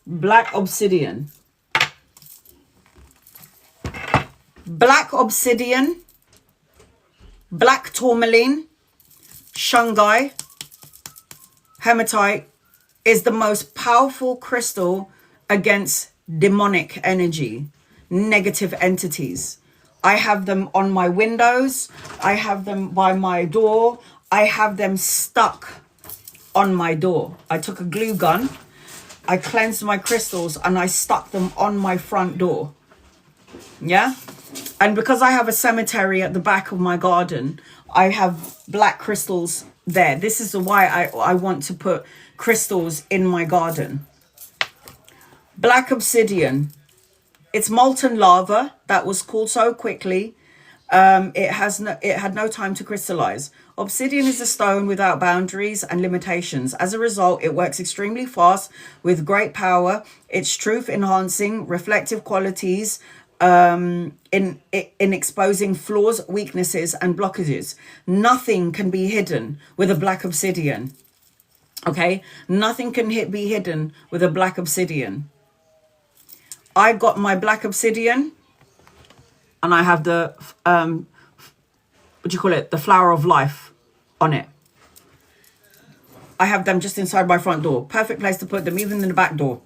Black obsidian. Black obsidian. Black tourmaline. Shungite. Hematite is the most powerful crystal against demonic energy, negative entities. I have them on my windows. I have them by my door. I have them stuck on my door. I took a glue gun. I cleansed my crystals and I stuck them on my front door. Yeah? And because I have a cemetery at the back of my garden, I have black crystals there. This is why I want to put crystals in my garden. Black obsidian. It's molten lava that was cooled so quickly. It had no time to crystallize. Obsidian is a stone without boundaries and limitations. As a result, it works extremely fast with great power. Its truth enhancing, reflective qualities in exposing flaws, weaknesses, and blockages. Nothing can be hidden with a black obsidian. Okay? Nothing can be hidden with a black obsidian. I got my black obsidian and I have the, what do you call it? The flower of life on it. I have them just inside my front door. Perfect place to put them, even in the back door.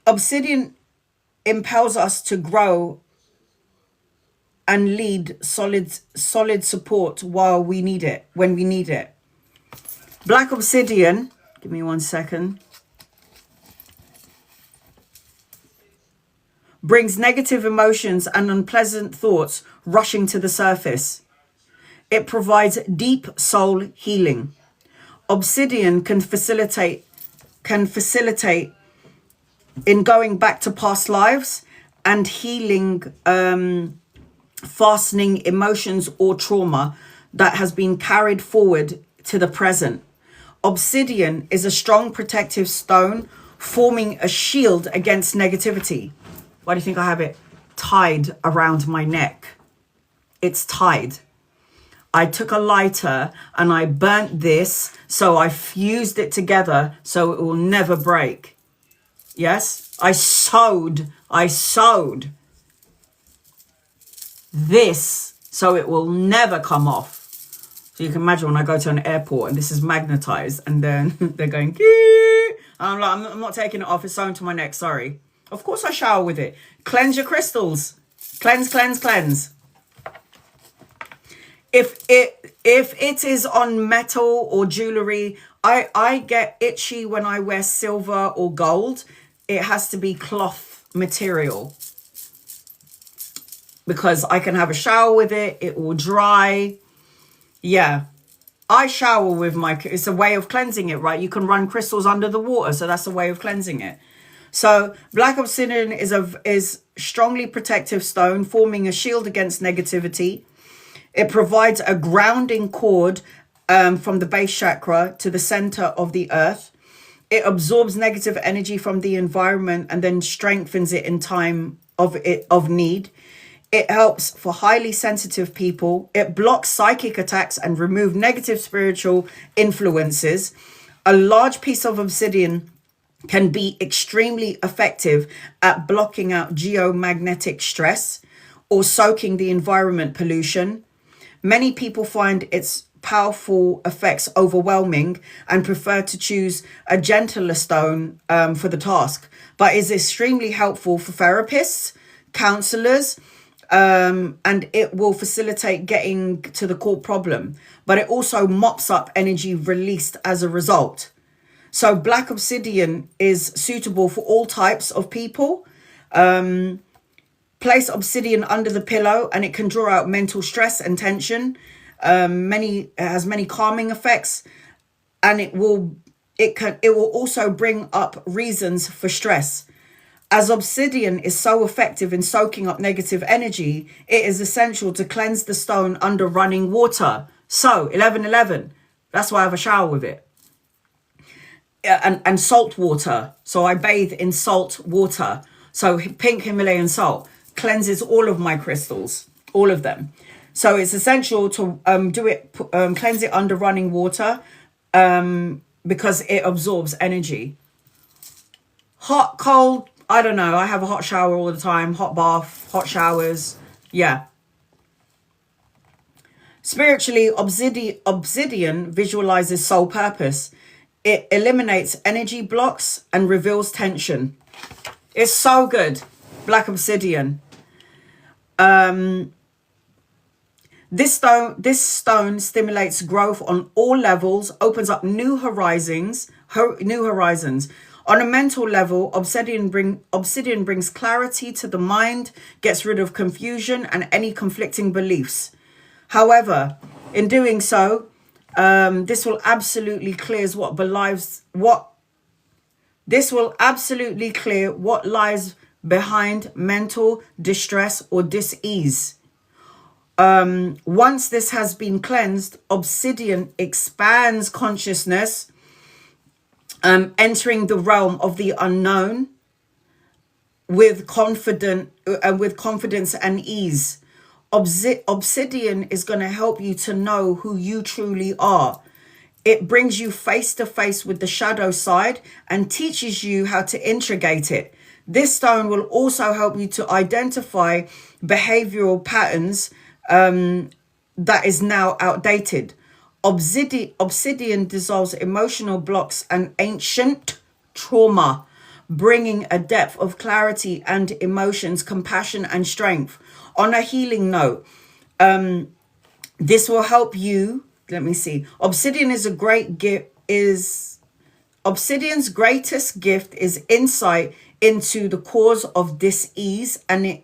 Obsidian impels us to grow and lead solid support while we need it, when we need it. Black obsidian, give me 1 second, brings negative emotions and unpleasant thoughts rushing to the surface. It provides deep soul healing. Obsidian can facilitate in going back to past lives and healing fastening emotions or trauma that has been carried forward to the present. Obsidian is a strong protective stone, forming a shield against negativity. Why do you think I have it tied around my neck? It's tied. I took a lighter and I burnt this, so I fused it together so it will never break. Yes, I sewed this so it will never come off. So you can imagine when I go to an airport and this is magnetized and then they're going, Kee! And I'm like, I'm not taking it off. It's sewn to my neck. Sorry. Of course I shower with it. Cleanse your crystals. Cleanse, cleanse, cleanse. If it is on metal or jewelry, I get itchy when I wear silver or gold. It has to be cloth material, because I can have a shower with it. It will dry. Yeah. I shower with my, it's a way of cleansing it, right? You can run crystals under the water, so that's a way of cleansing it. So black obsidian is strongly protective stone, forming a shield against negativity. It provides a grounding cord from the base chakra to the center of the earth. It absorbs negative energy from the environment and then strengthens it in time of need. It helps for highly sensitive people. It blocks psychic attacks and removes negative spiritual influences. A large piece of obsidian can be extremely effective at blocking out geomagnetic stress or soaking the environment pollution. Many people find its powerful effects overwhelming and prefer to choose a gentler stone for the task, but is extremely helpful for therapists, counselors, and it will facilitate getting to the core problem, but it also mops up energy released as a result. So black obsidian is suitable for all types of people. Place obsidian under the pillow and it can draw out mental stress and tension. It has many calming effects, and it will also bring up reasons for stress. As obsidian is so effective in soaking up negative energy, it is essential to cleanse the stone under running water. So 1111, that's why I have a shower with it. And salt water. So I bathe in salt water. So pink Himalayan salt cleanses all of my crystals, all of them. So it's essential to cleanse it under running water because it absorbs energy. Hot, cold, I don't know. I have a hot shower all the time, hot bath, hot showers. Yeah. Spiritually, obsidian visualizes soul purpose. It eliminates energy blocks and reveals tension. It's so good. Black obsidian. This stone stimulates growth on all levels, opens up new horizons. On a mental level, obsidian brings clarity to the mind, gets rid of confusion and any conflicting beliefs. However, in doing so, this will absolutely clear what lies behind mental distress or dis-ease. Once this has been cleansed, obsidian expands consciousness, entering the realm of the unknown with confidence and ease. Obsidian is going to help you to know who you truly are. It brings you face to face with the shadow side and teaches you how to integrate it. This stone will also help you to identify behavioral patterns that is now outdated. Obsidian dissolves emotional blocks and ancient trauma, bringing a depth of clarity and emotions, compassion and strength. On a healing note, this will help you. Let me see. Obsidian's greatest gift is insight into the cause of dis-ease, and it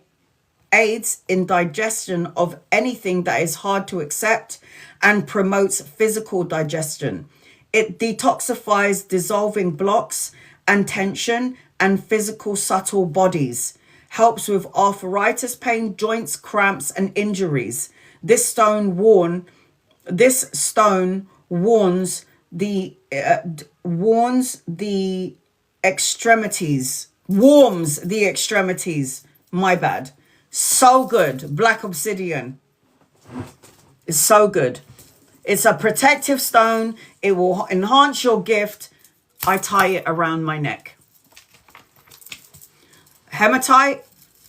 aids in digestion of anything that is hard to accept and promotes physical digestion. It detoxifies dissolving blocks and tension and physical subtle bodies. Helps with arthritis pain, joints, cramps and injuries. This stone warms the extremities. My bad. So good. Black obsidian is so good. It's a protective stone. It will enhance your gift. I tie it around my neck. Hematite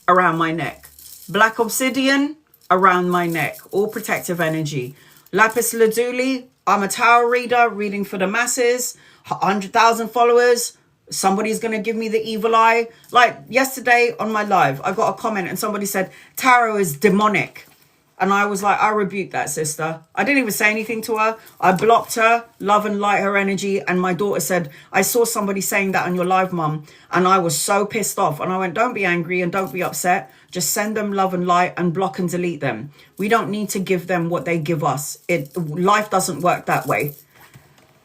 around my neck. Black obsidian around my neck. All protective energy. Lapis lazuli. I'm a tarot reader, reading for the masses. 100,000 followers. Somebody's going to give me the evil eye. Like yesterday on my live, I got a comment and somebody said, tarot is demonic. And I was like, I rebuked that sister. I didn't even say anything to her. I blocked her, love and light her energy. And my daughter said, I saw somebody saying that on your live, mum. And I was so pissed off. And I went, don't be angry and don't be upset. Just send them love and light and block and delete them. We don't need to give them what they give us. Life doesn't work that way.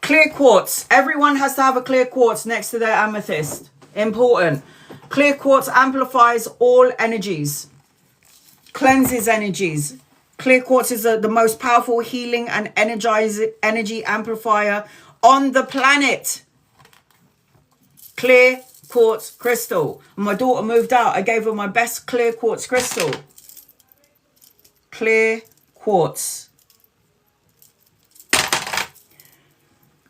Clear quartz. Everyone has to have a clear quartz next to their amethyst. Important. Clear quartz amplifies all energies. Cleanses energies. Clear quartz is the most powerful healing and energy amplifier on the planet. Clear quartz crystal. When my daughter moved out, I gave her my best clear quartz crystal. Clear quartz.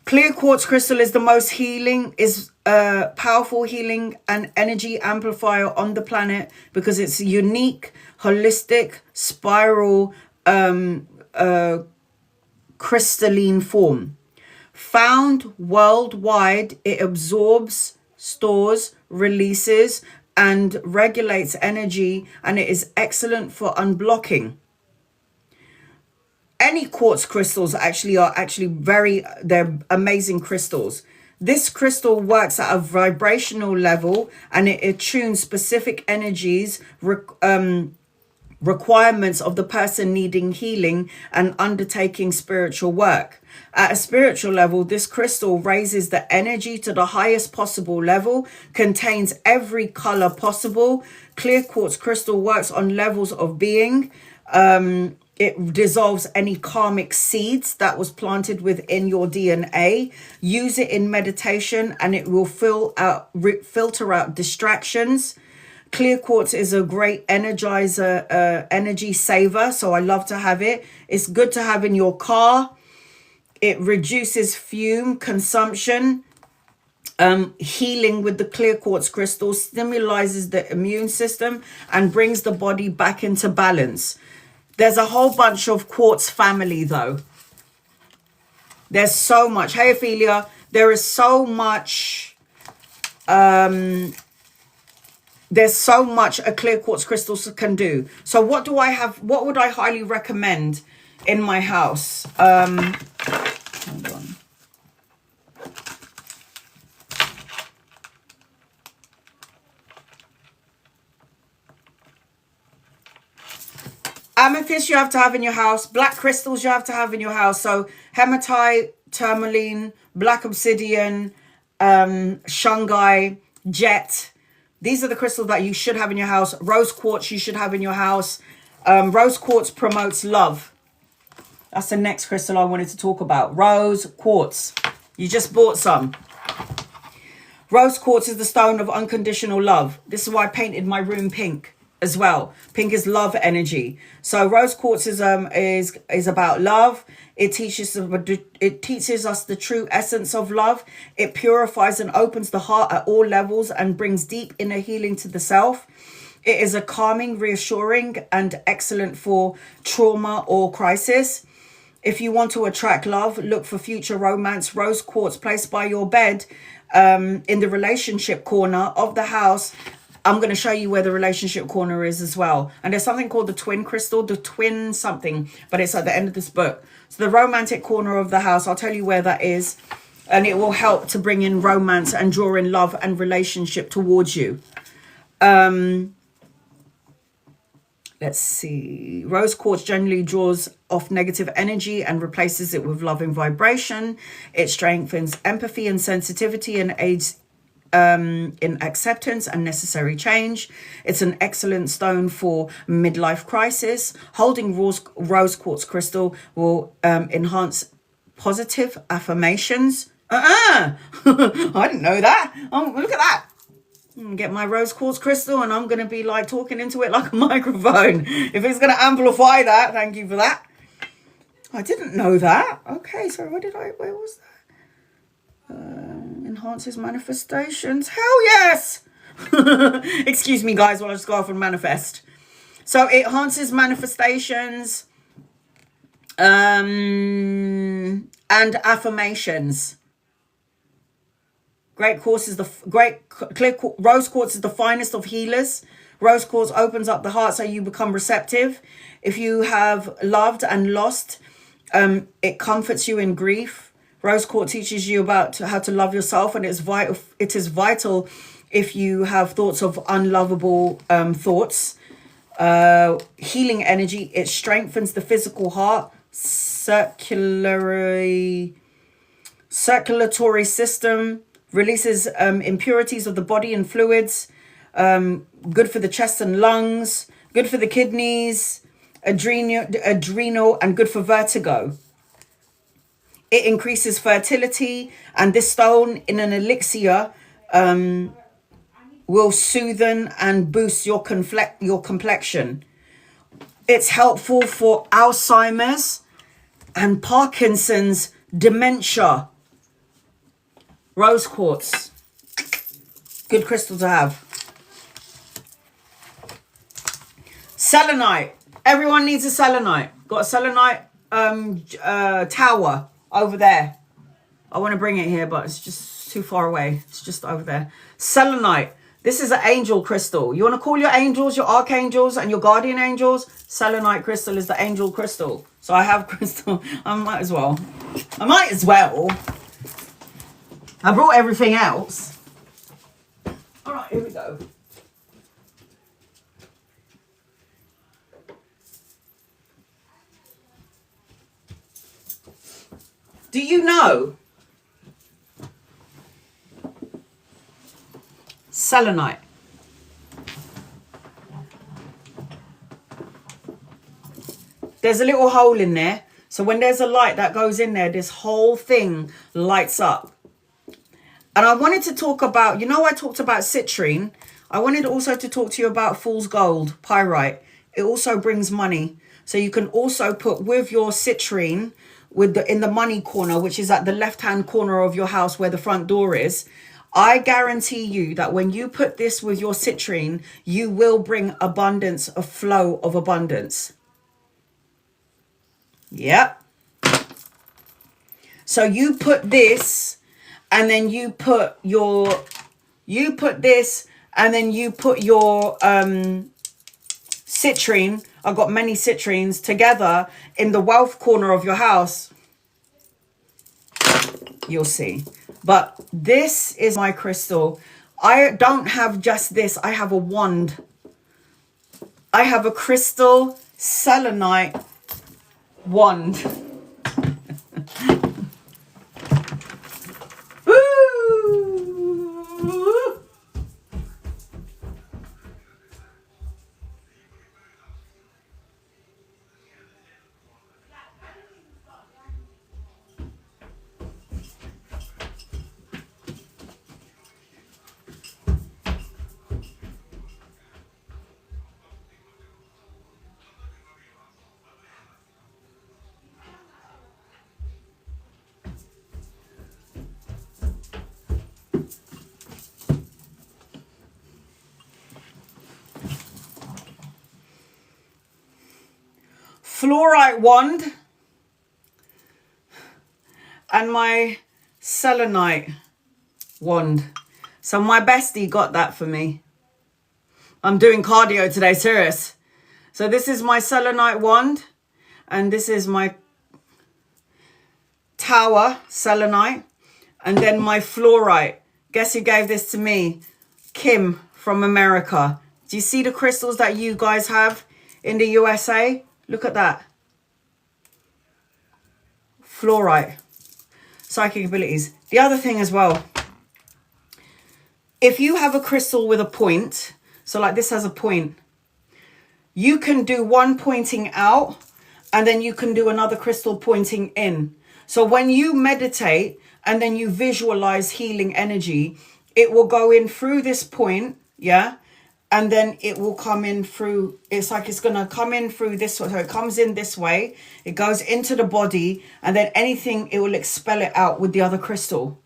Clear quartz crystal is the most powerful healing and energy amplifier on the planet because it's unique, holistic, spiral, crystalline form. Found worldwide, it absorbs, stores, releases, and regulates energy, and it is excellent for unblocking. Any quartz crystals they're amazing crystals. This crystal works at a vibrational level and it attunes specific energies, requirements of the person needing healing and undertaking spiritual work. At a spiritual level, this crystal raises the energy to the highest possible level, contains every color possible. Clear quartz crystal works on levels of being. It dissolves any karmic seeds that was planted within your DNA. Use it in meditation and it will filter out distractions. Clear quartz is a great energizer, energy saver. So I love to have it. It's good to have in your car. It reduces fume consumption. Healing with the clear quartz crystal stimulates the immune system and brings the body back into balance. There's a whole bunch of quartz family though. There's so much. Hey Ophelia, there is so much. There's so much a clear quartz crystal can do. So what do I have? What would I highly recommend in my house? Hold on. Amethyst you have to have in your house. Black crystals you have to have in your house. So hematite, tourmaline, black obsidian, shungite, jet. These are the crystals that you should have in your house. Rose quartz you should have in your house. Rose quartz promotes love. That's the next crystal I wanted to talk about. Rose quartz. You just bought some. Rose quartz is the stone of unconditional love. This is why I painted my room pink as well. Pink is love energy. So rose quartz is about love. It teaches us the true essence of love. It purifies and opens the heart at all levels and brings deep inner healing to the self. It is a calming, reassuring, and excellent for trauma or crisis. If you want to attract love, look for future romance. Rose quartz placed by your bed in the relationship corner of the house. I'm going to show you where the relationship corner is as well. And there's something called the twin crystal, the twin something, but it's at the end of this book. So the romantic corner of the house, I'll tell you where that is. And it will help to bring in romance and draw in love and relationship towards you. Let's see. Rose quartz generally draws off negative energy and replaces it with loving vibration. It strengthens empathy and sensitivity and aids in acceptance and necessary change. It's an excellent stone for midlife crisis. Holding rose quartz crystal will enhance positive affirmations. I didn't know that. Oh, look at that. Get my rose quartz crystal and I'm going to be like talking into it like a microphone. If it's going to amplify that, thank you for that. I didn't know that. Okay, so where was that? Enhances manifestations. Hell yes. Excuse me guys while I just go off and manifest. So it enhances manifestations and affirmations. Rose quartz is the finest of healers. Rose quartz opens up the heart so you become receptive. If you have loved and lost, it comforts you in grief. Rose quartz teaches you about how to love yourself, and it's vital. It is vital if you have thoughts of unlovable thoughts. Healing energy. It strengthens the physical heart, circulatory system, releases impurities of the body and fluids. Good for the chest and lungs. Good for the kidneys, adrenal, and good for vertigo. It increases fertility, and this stone in an elixir will soothe and boost your complexion. It's helpful for Alzheimer's and Parkinson's, dementia. Rose quartz. Good crystal to have. Selenite. Everyone needs a selenite. Got a selenite tower over there. I want to bring it here, but it's just too far away. It's just over there. Selenite. This is an angel crystal. You want to call your angels, your archangels, and your guardian angels? Selenite crystal is the angel crystal. So I have crystal. I might as well. I brought everything else. All right, here we go. Do you know selenite? There's a little hole in there. So when there's a light that goes in there, this whole thing lights up. And I wanted to talk about, you know, I talked about citrine. I wanted also to talk to you about fool's gold, pyrite. It also brings money. So you can also put with your citrine in the money corner, which is at the left-hand corner of your house where the front door is. I guarantee you that when you put this with your citrine, you will bring abundance, a flow of abundance. Yep. So you put this, and then you put your citrine. I've got many citrines together in the wealth corner of your house. You'll see. But this is my crystal. I don't have just this. I have a wand. I have a crystal selenite wand. Fluorite wand and my selenite wand. So my bestie got that for me. I'm doing cardio today, serious. So this is my selenite wand, and this is my tower selenite, and then my fluorite. Guess who gave this to me? Kim from America. Do you see the crystals that you guys have in the USA? Look at that. Fluorite. Psychic abilities. The other thing as well, if you have a crystal with a point, so like this has a point, you can do one pointing out, and then you can do another crystal pointing in. So when you meditate and then you visualize healing energy, it will go in through this point, yeah? And then it will come in through, it's like it's going to come in through this way. So it comes in this way, it goes into the body, and then anything, it will expel it out with the other crystal.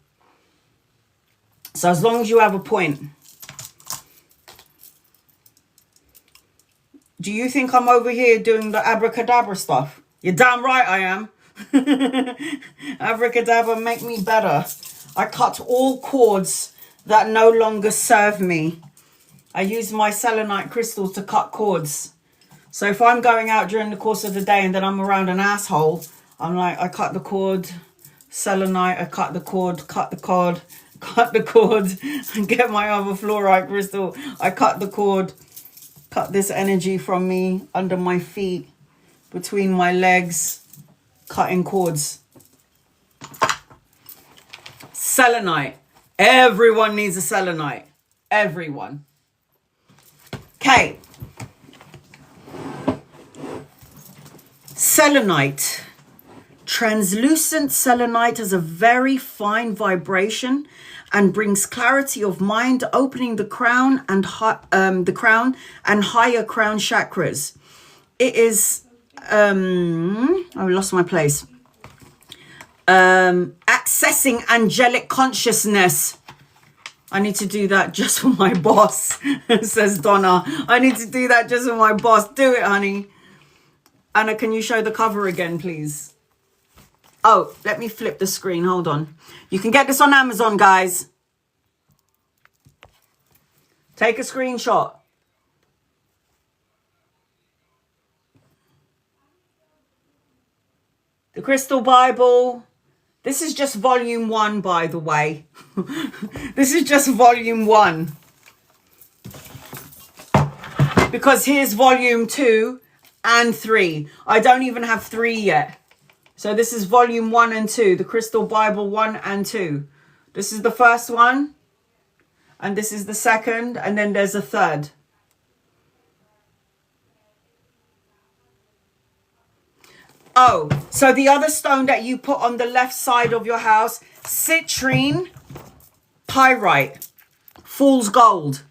So as long as you have a point. Do you think I'm over here doing the abracadabra stuff? You're damn right I am. Abracadabra, make me better. I cut all cords that no longer serve me. I use my selenite crystals to cut cords. So if I'm going out during the course of the day and then I'm around an asshole, I'm like, I cut the cord, selenite, I cut the cord, cut the cord, cut the cord, and get my other fluorite crystal. I cut the cord, cut this energy from me under my feet, between my legs, cutting cords. Selenite. Everyone needs a selenite. Everyone. Okay. Selenite. Translucent selenite has a very fine vibration and brings clarity of mind, opening the crown and higher crown chakras. It is I lost my place. Accessing angelic consciousness. I need to do that just for my boss, says Donna. I need to do that just for my boss. Do it, honey. Anna, can you show the cover again, please? Oh, let me flip the screen. Hold on. You can get this on Amazon, guys. Take a screenshot. The Crystal Bible. This is just volume 1, by the way. This is just volume 1. Because here's volume 2 and 3. I don't even have 3 yet. So this is volume 1 and 2. The Crystal Bible 1 and 2. This is the first one. And this is the second. And then there's a third. Oh, so the other stone that you put on the left side of your house, citrine, pyrite, fool's gold.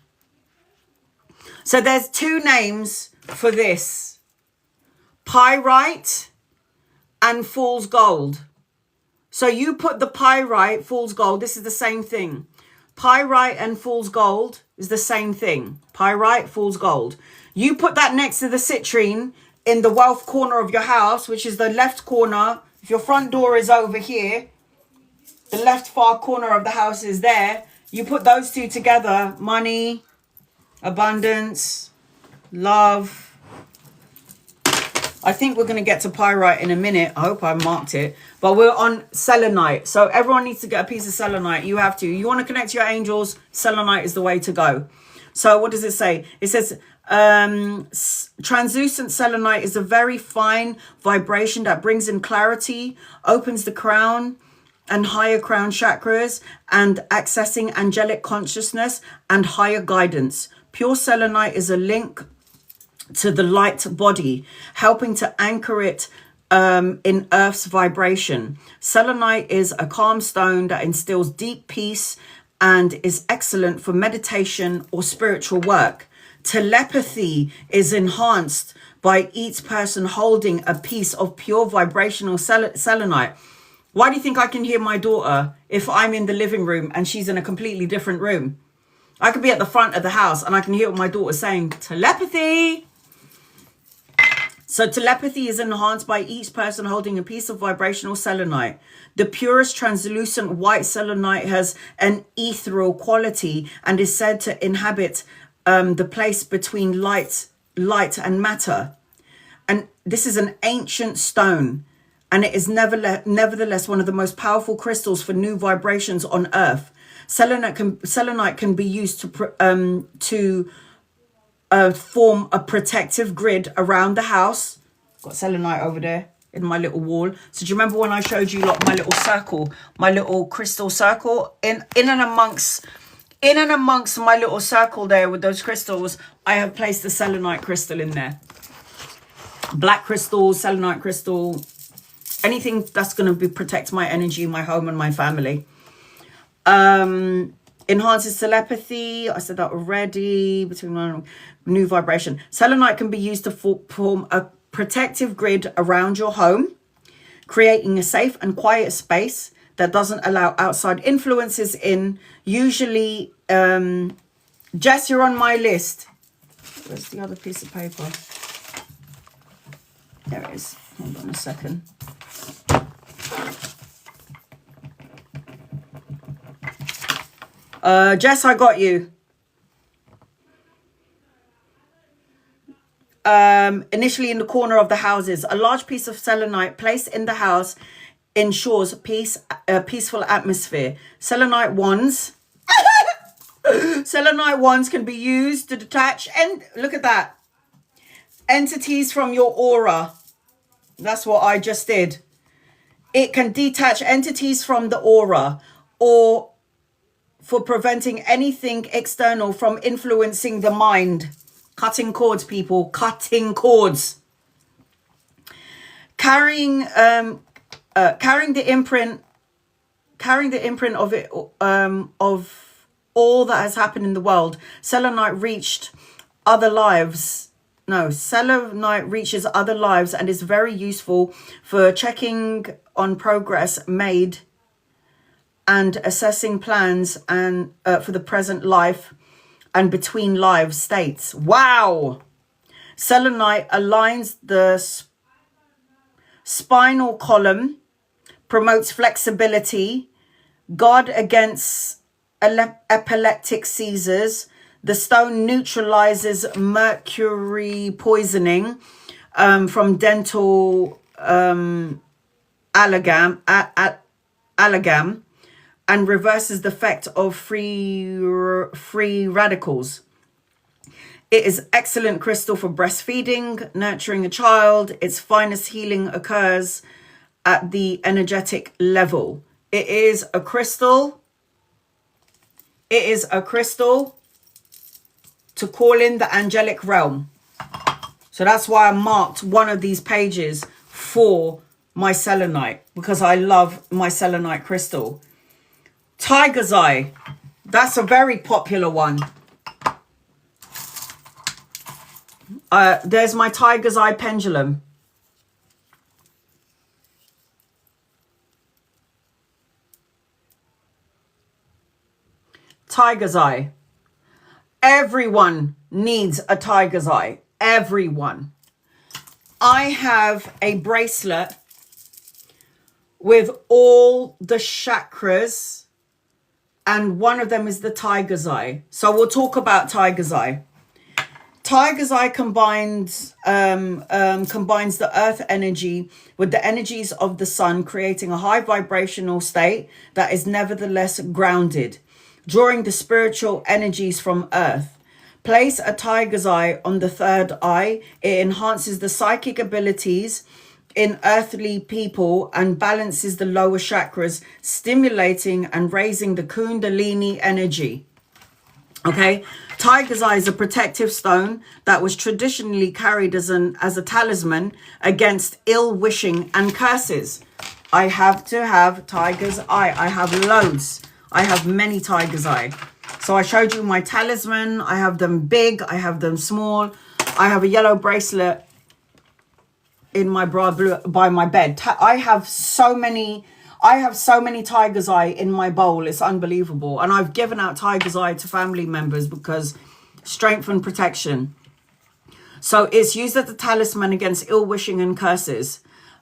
So there's 2 names for this. Pyrite and fool's gold. So you put the pyrite, fool's gold, this is the same thing. Pyrite and fool's gold is the same thing. Pyrite, fool's gold. You put that next to the citrine in the wealth corner of your house, which is the left corner. If your front door is over here, the left far corner of the house is there. You put those 2 together, money, abundance, love. I think we're going to get to pyrite in a minute. I hope I marked it. But we're on selenite. So everyone needs to get a piece of selenite. You have to. You want to connect to your angels, selenite is the way to go. So what does it say? It says, translucent selenite is a very fine vibration that brings in clarity, opens the crown and higher crown chakras, and accessing angelic consciousness and higher guidance. Pure selenite is a link to the light body, helping to anchor it in Earth's vibration. Selenite is a calm stone that instills deep peace and is excellent for meditation or spiritual work. Telepathy is enhanced by each person holding a piece of pure vibrational selenite. Why do you think I can hear my daughter if I'm in the living room and she's in a completely different room? I could be at the front of the house and I can hear what my daughter's saying. Telepathy. So telepathy is enhanced by each person holding a piece of vibrational selenite. The purest translucent white selenite has an ethereal quality and is said to inhabit the place between light and matter. And this is an ancient stone, and it is nevertheless one of the most powerful crystals for new vibrations on Earth. Selenite can be used to form a protective grid around the house. Got selenite over there in my little wall. So do you remember when I showed you like my little circle, my little crystal circle? In and amongst my little circle there with those crystals, I have placed the selenite crystal in there. Black crystal, selenite crystal, anything that's going to protect my energy, my home and my family. Enhances telepathy. I said that already. Between new vibration. Selenite can be used to form a protective grid around your home, creating a safe and quiet space that doesn't allow outside influences in. Usually, Jess, you're on my list. Where's the other piece of paper? There it is. Hold on a second. Jess, I got you. initially in the corner of the houses. A large piece of selenite placed in the house ensures a peaceful atmosphere. Selenite wands. Selenite wands can be used to detach, and look at that, entities from your aura. That's what I just did. It can detach entities from the aura, or for preventing anything external from influencing the mind. Cutting cords, people, cutting cords. Carrying the imprint of it, of all that has happened in the world. Selenite reaches other lives and is very useful for checking on progress made and assessing plans and for the present life and between live states. Wow! Selenite aligns the spinal column, promotes flexibility, guard against epileptic seizures. The stone neutralizes mercury poisoning from dental amalgam and reverses the effect of free radicals. It is excellent crystal for breastfeeding, nurturing a child. Its finest healing occurs at the energetic level. It is a crystal. It is a crystal to call in the angelic realm. So that's why I marked one of these pages for my selenite, because I love my selenite crystal. Tiger's eye. That's a very popular one. There's my tiger's eye pendulum. Tiger's eye. Everyone needs a tiger's eye. Everyone. I have a bracelet with all the chakras, and one of them is the tiger's eye. So we'll talk about tiger's eye. Tiger's eye combines the earth energy with the energies of the sun, creating a high vibrational state that is nevertheless grounded, drawing the spiritual energies from earth. Place a tiger's eye on the third eye. It enhances the psychic abilities in earthly people and balances the lower chakras, stimulating and raising the kundalini energy. Okay, tiger's eye is a protective stone that was traditionally carried as a talisman against ill wishing and curses. I have to have tiger's eye. I have loads. I have many tiger's eye. So I showed you my talisman. I have them big. I have them small. I have a yellow bracelet in my bra by my bed. I have so many tiger's eye in my bowl. It's unbelievable. And I've given out tiger's eye to family members because strength and protection. So it's used as a talisman against ill wishing and curses.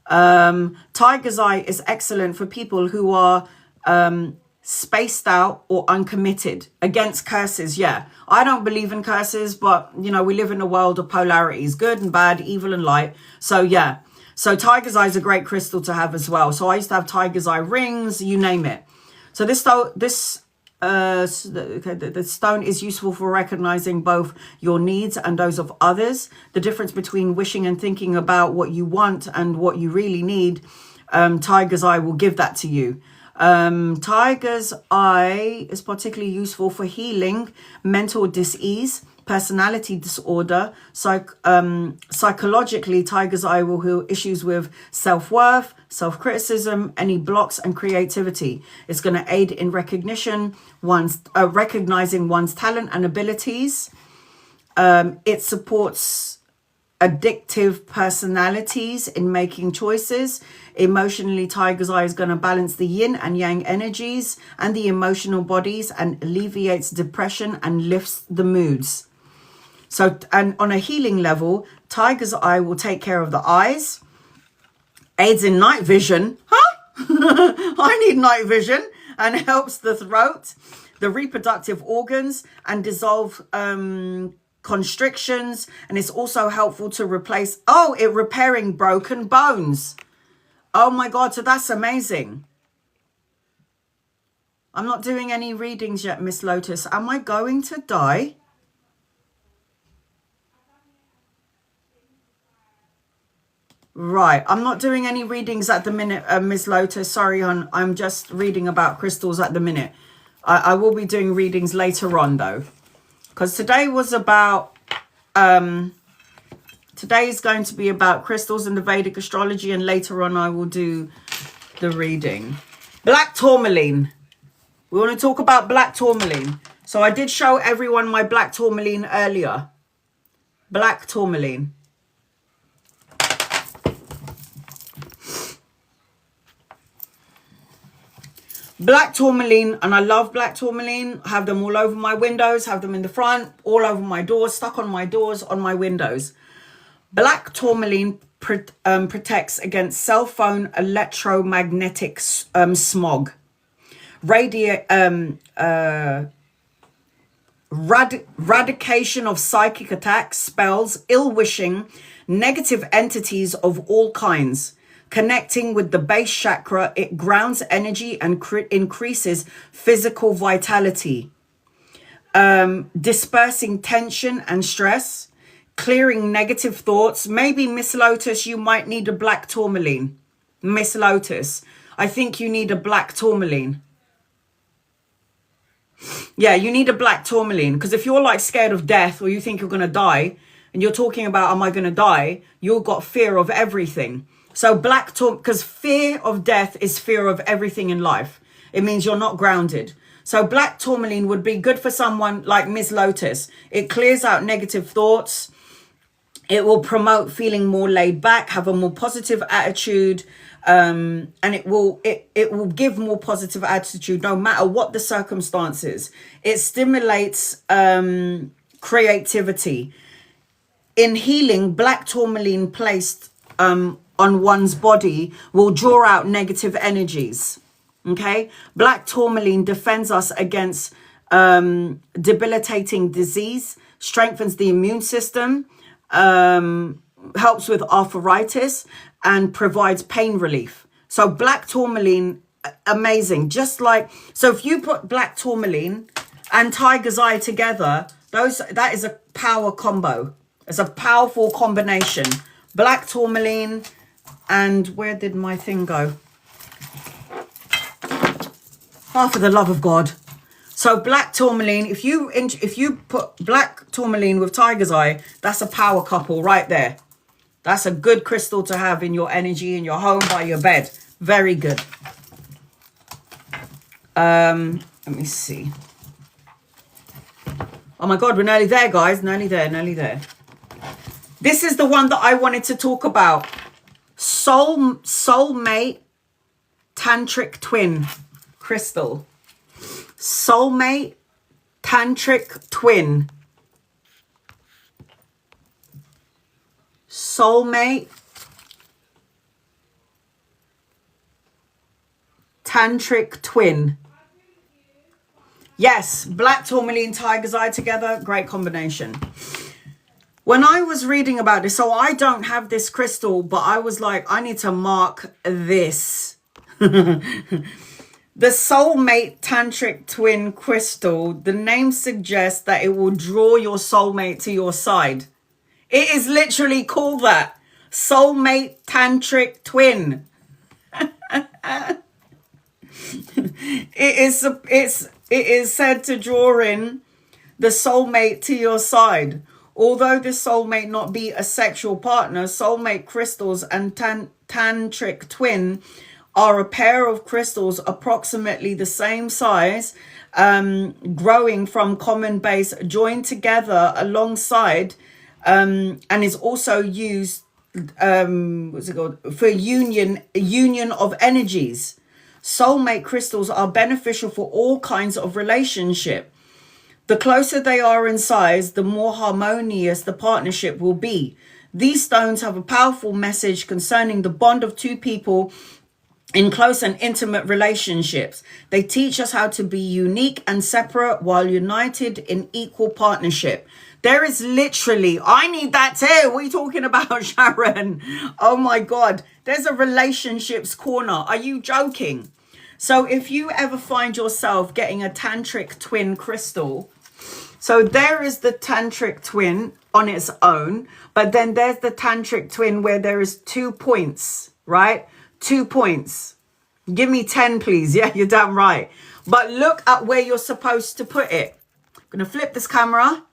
Tiger's eye is excellent for people who are spaced out or uncommitted, against curses. Yeah, I don't believe in curses, but you know, we live in a world of polarities, good and bad, evil and light. So yeah, so tiger's eye is a great crystal to have as well. So I used to have tiger's eye rings, you name it. So the stone is useful for recognizing both your needs and those of others. The difference between wishing and thinking about what you want and what you really need, tiger's eye will give that to you. Tiger's eye is particularly useful for healing mental dis-ease, personality disorder. Psychologically, tiger's eye will heal issues with self-worth, self-criticism, any blocks, and creativity. It's going to aid in recognizing one's talent and abilities. It supports addictive personalities in making choices. Emotionally, tiger's eye is going to balance the yin and yang energies and the emotional bodies and alleviates depression and lifts the moods. So, and on a healing level, tiger's eye will take care of the eyes, aids in night vision. Huh? I need night vision, and helps the throat, the reproductive organs, and dissolve constrictions, and it's also helpful to replace, oh, it repairing broken bones. Oh my God, so that's amazing. I'm not doing any readings yet, Miss Lotus. Am I going to die? Right, I'm not doing any readings at the minute, Miss Lotus. Sorry, hon. I'm just reading about crystals at the minute. I will be doing readings later on, though. Because today was about... today is going to be about crystals and the Vedic astrology. And later on, I will do the reading. Black tourmaline. We want to talk about black tourmaline. So I did show everyone my black tourmaline earlier. Black tourmaline. Black tourmaline, and I love black tourmaline. I have them all over my windows, have them in the front, all over my doors, stuck on my doors, on my windows. Black tourmaline protects against cell phone electromagnetic smog, eradication of psychic attacks, spells, ill-wishing, negative entities of all kinds. Connecting with the base chakra, it grounds energy and increases physical vitality. Dispersing tension and stress, clearing negative thoughts. Maybe, Miss Lotus, you might need a black tourmaline. Miss Lotus, I think you need a black tourmaline. Yeah, you need a black tourmaline. Because if you're like scared of death, or you think you're going to die, and you're talking about, am I going to die? You've got fear of everything. So black tourmaline, because fear of death is fear of everything in life. It means you're not grounded. So black tourmaline would be good for someone like Miss Lotus. It clears out negative thoughts. It will promote feeling more laid back, have a more positive attitude, and it will give more positive attitude no matter what the circumstances. It stimulates creativity. In healing, black tourmaline placed on one's body will draw out negative energies. Okay, black tourmaline defends us against debilitating disease, strengthens the immune system, helps with arthritis, and provides pain relief. So black tourmaline, amazing. Just like, so if you put black tourmaline and tiger's eye together, that is a power combo. It's a powerful combination. Black tourmaline, and where did my thing go? Oh, for the love of God. So black tourmaline, if you put black tourmaline with tiger's eye, that's a power couple right there. That's a good crystal to have in your energy, in your home, by your bed. Very good. Let me see. Oh my God, we're nearly there, guys. Nearly there, nearly there. This is the one that I wanted to talk about. Soulmate Tantric Twin Crystal. Soulmate Tantric Twin. Soulmate Tantric Twin. Yes, black tourmaline, tiger's eye together. Great combination. When I was reading about this, so I don't have this crystal, but I was like, I need to mark this. The Soulmate Tantric Twin Crystal, the name suggests that it will draw your soulmate to your side. It is literally called that. Soulmate Tantric Twin. It is said to draw in the soulmate to your side. Although this soulmate not be a sexual partner, soulmate crystals and tantric twin are a pair of crystals approximately the same size, growing from common base, joined together alongside, and is also used what's it called, for union of energies. Soulmate crystals are beneficial for all kinds of relationship. The closer they are in size, the more harmonious the partnership will be. These stones have a powerful message concerning the bond of two people in close and intimate relationships. They teach us how to be unique and separate while united in equal partnership. There is literally, I need that too. What are you talking about, Sharon? Oh my God. There's a relationships corner. Are you joking? So if you ever find yourself getting a tantric twin crystal, so there is the tantric twin on its own, but then there's the tantric twin where there is 2 points, right? 2 points. Give me 10, please. Yeah, you're damn right. But look at where you're supposed to put it. I'm going to flip this camera.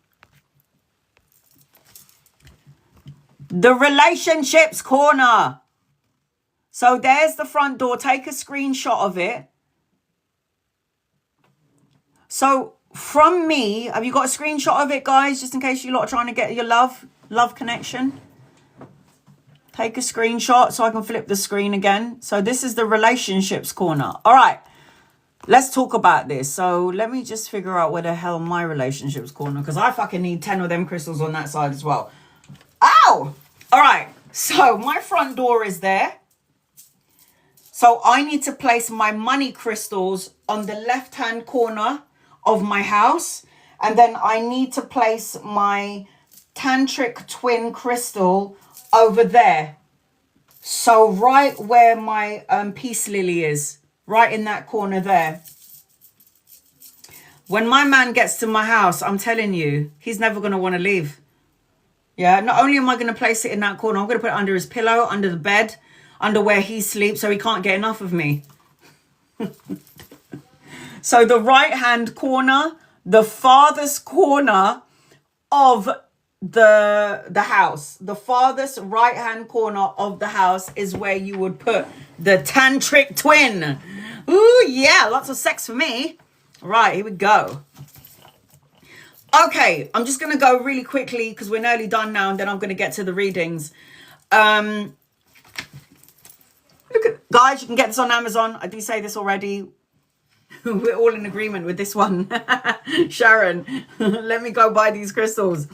The relationships corner. So there's the front door. Take a screenshot of it. So from me, have you got a screenshot of it, guys? Just in case you lot are trying to get your love connection. Take a screenshot so I can flip the screen again. So this is the relationships corner. All right, let's talk about this. So let me just figure out where the hell my relationships corner, because I fucking need 10 of them crystals on that side as well. Ow! All right, so my front door is there. So I need to place my money crystals on the left-hand corner of my house. And then I need to place my tantric twin crystal over there. So right where my peace lily is, right in that corner there. When my man gets to my house, I'm telling you, he's never going to want to leave. Yeah, not only am I going to place it in that corner, I'm going to put it under his pillow, under the bed, under where he sleeps, so he can't get enough of me. So the right-hand corner, the farthest corner of the house, the farthest right-hand corner of the house is where you would put the tantric twin. Ooh, yeah, lots of sex for me. Right, here we go. Okay, I'm just going to go really quickly because we're nearly done now, and then I'm going to get to the readings. Look at, guys, you can get this on Amazon. I do say this already. We're all in agreement with this one. Sharon, let me go buy these crystals.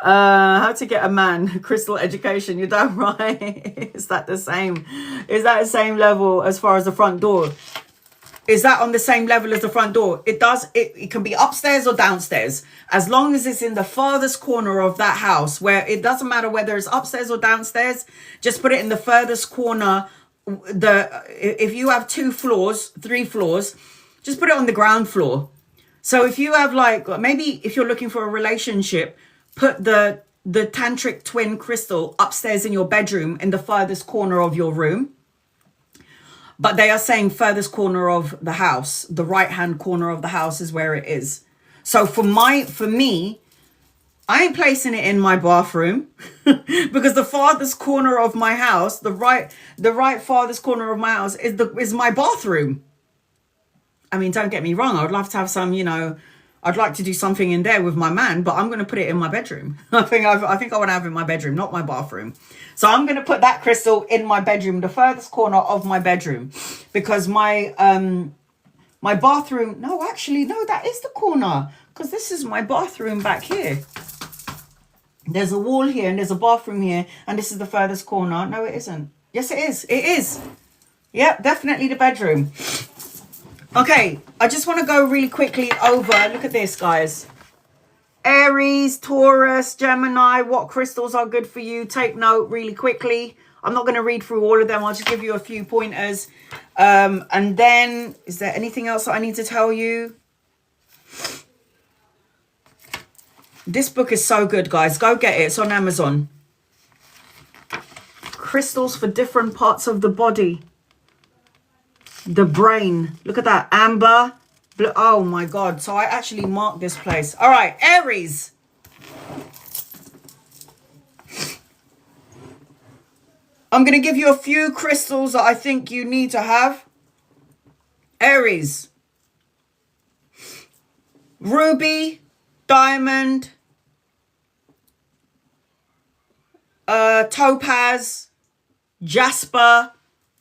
How to get a man, crystal education. You're damn right. Is that the same? Is that the same level as far as the front door? Is that on the same level as the front door? It does. It can be upstairs or downstairs. As long as it's in the farthest corner of that house, where it doesn't matter whether it's upstairs or downstairs, just put it in the furthest corner. If you have 2 floors, 3 floors, just put it on the ground floor. So if you have like, maybe if you're looking for a relationship, put the tantric twin crystal upstairs in your bedroom in the furthest corner of your room. But they are saying furthest corner of the house, the right-hand corner of the house is where it is. So for me, I ain't placing it in my bathroom because the farthest corner of my house, the right farthest corner of my house is my bathroom. I mean, don't get me wrong. I would love to have some, I'd like to do something in there with my man, but I'm going to put it in my bedroom. I think I want to have it in my bedroom, not my bathroom. So I'm going to put that crystal in my bedroom, the furthest corner of my bedroom, because my bathroom, no, that is the corner, because this is my bathroom back here. There's a wall here and there's a bathroom here, and this is the furthest corner. No, it isn't. Yes, it is. It is. Yep, definitely the bedroom. Okay, I just want to go really quickly over. Look at this, guys. Aries, Taurus, Gemini, what crystals are good for you? Take note really quickly. I'm not going to read through all of them. I'll just give you a few pointers. And then, is there anything else that I need to tell you? This book is so good, guys. Go get it. It's on Amazon. Crystals for different parts of the body. The brain. Look at that. Amber. Oh my God. So I actually marked this place. All right. Aries. I'm going to give you a few crystals that I think you need to have. Aries. Ruby. Diamond. Topaz. Jasper.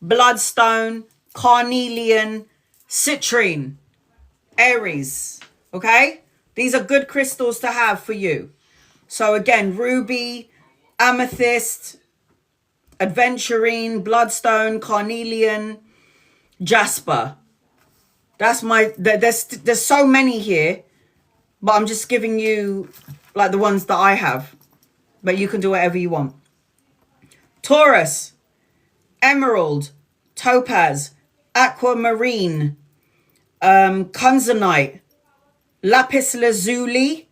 Bloodstone. Carnelian, citrine, Aries, okay? These are good crystals to have for you. So again, ruby, amethyst, adventurine, bloodstone, carnelian, jasper. That's my, there's so many here, but I'm just giving you like the ones that I have, but you can do whatever you want. Taurus, emerald, topaz, aquamarine, Kunzanite, lapis lazuli,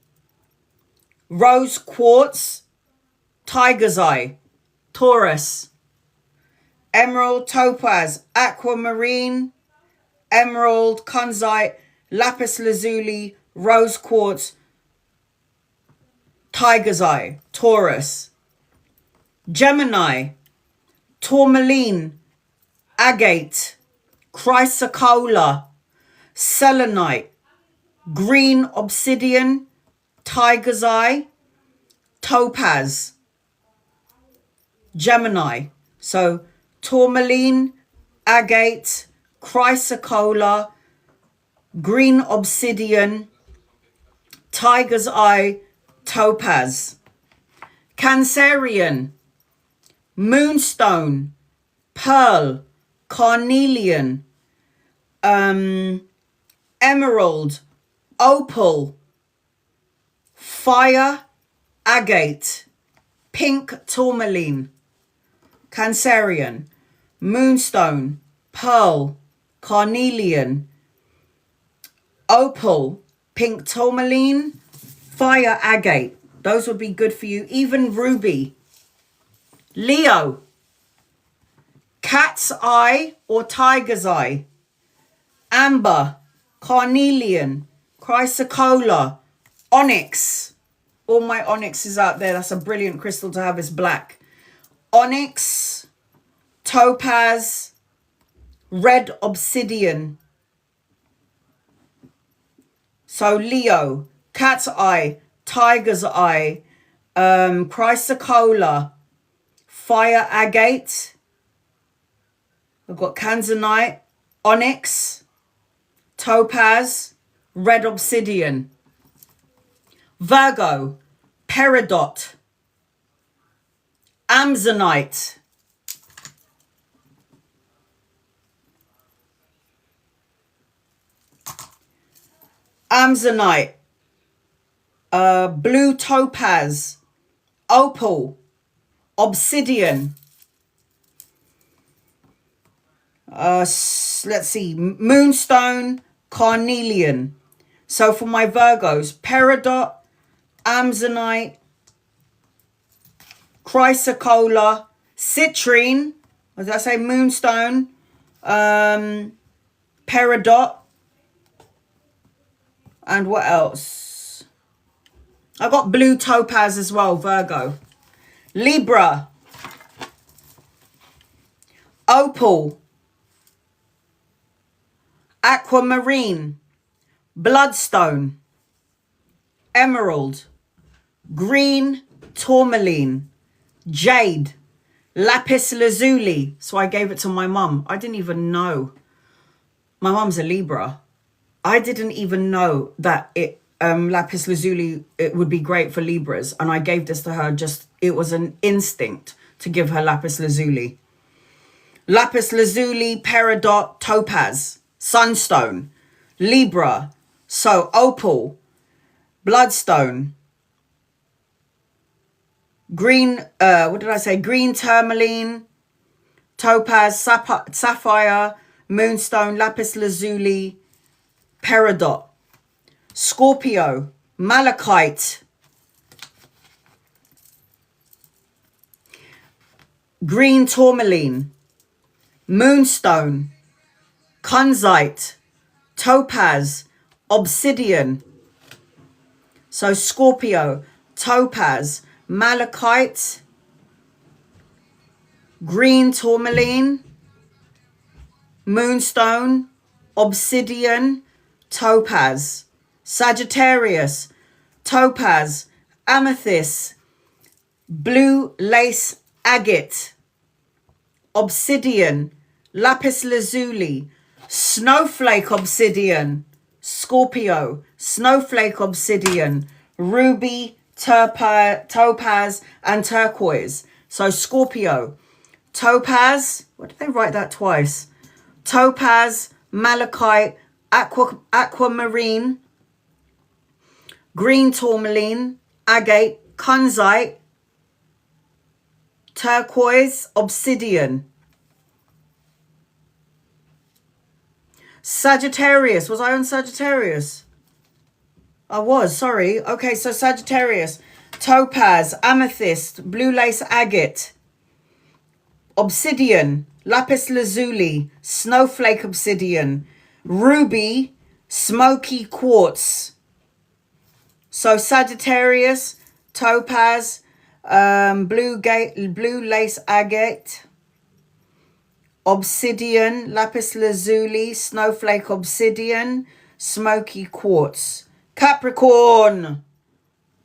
rose quartz, tiger's eye. Taurus, emerald, topaz, aquamarine, emerald, kunzite, lapis lazuli, rose quartz, tiger's eye. Taurus. Gemini, tourmaline, agate, chrysocolla, selenite, green obsidian, tiger's eye, topaz. Gemini. So tourmaline, agate, chrysocolla, green obsidian, tiger's eye, topaz. Cancerian, moonstone, pearl, carnelian, emerald, opal, fire, agate, pink tourmaline. Cancerian, moonstone, pearl, carnelian, opal, pink tourmaline, fire agate. Those would be good for you. Even ruby. Leo, cat's eye or tiger's eye. Amber, carnelian, chrysocolla, onyx. All my onyxes out there. That's a brilliant crystal to have. It's black. Onyx, topaz, red obsidian. So Leo, cat's eye, tiger's eye, chrysocolla, fire agate. I've got Kanzanite, onyx, topaz, red obsidian. Virgo, peridot, amazonite, blue topaz, opal, obsidian. Let's see, moonstone, carnelian. So for my Virgos, peridot, amazonite, chrysocolla, citrine, what did I say? Moonstone, peridot, and what else? I got blue topaz as well, Virgo. Libra, opal, aquamarine, bloodstone, emerald, green tourmaline, jade, lapis lazuli. So I gave it to my mum. I didn't even know. My mum's a Libra. I didn't even know that it lapis lazuli, it would be great for Libras. And I gave this to her, just, it was an instinct to give her lapis lazuli. Lapis lazuli, peridot, topaz, sunstone, Libra. So opal, bloodstone, green, what did I say? Green tourmaline, topaz, sapphire, moonstone, lapis lazuli, peridot. Scorpio, malachite, green tourmaline, moonstone, kunzite, topaz, obsidian. So Scorpio, topaz, malachite, green tourmaline, moonstone, obsidian, topaz. Sagittarius, topaz, amethyst, blue lace agate, obsidian, lapis lazuli, snowflake obsidian. Scorpio, snowflake obsidian, ruby, topaz, and turquoise. So Scorpio, topaz, what did they write that twice? topaz, malachite, aquamarine, green tourmaline, agate, kunzite, turquoise, obsidian. Sagittarius. Was I on Sagittarius? I was, sorry. Okay, so Sagittarius. Topaz, amethyst, blue lace agate, obsidian, lapis lazuli, snowflake obsidian, ruby, smoky quartz. So Sagittarius, topaz, blue lace agate, obsidian, lapis lazuli, snowflake obsidian, smoky quartz. Capricorn,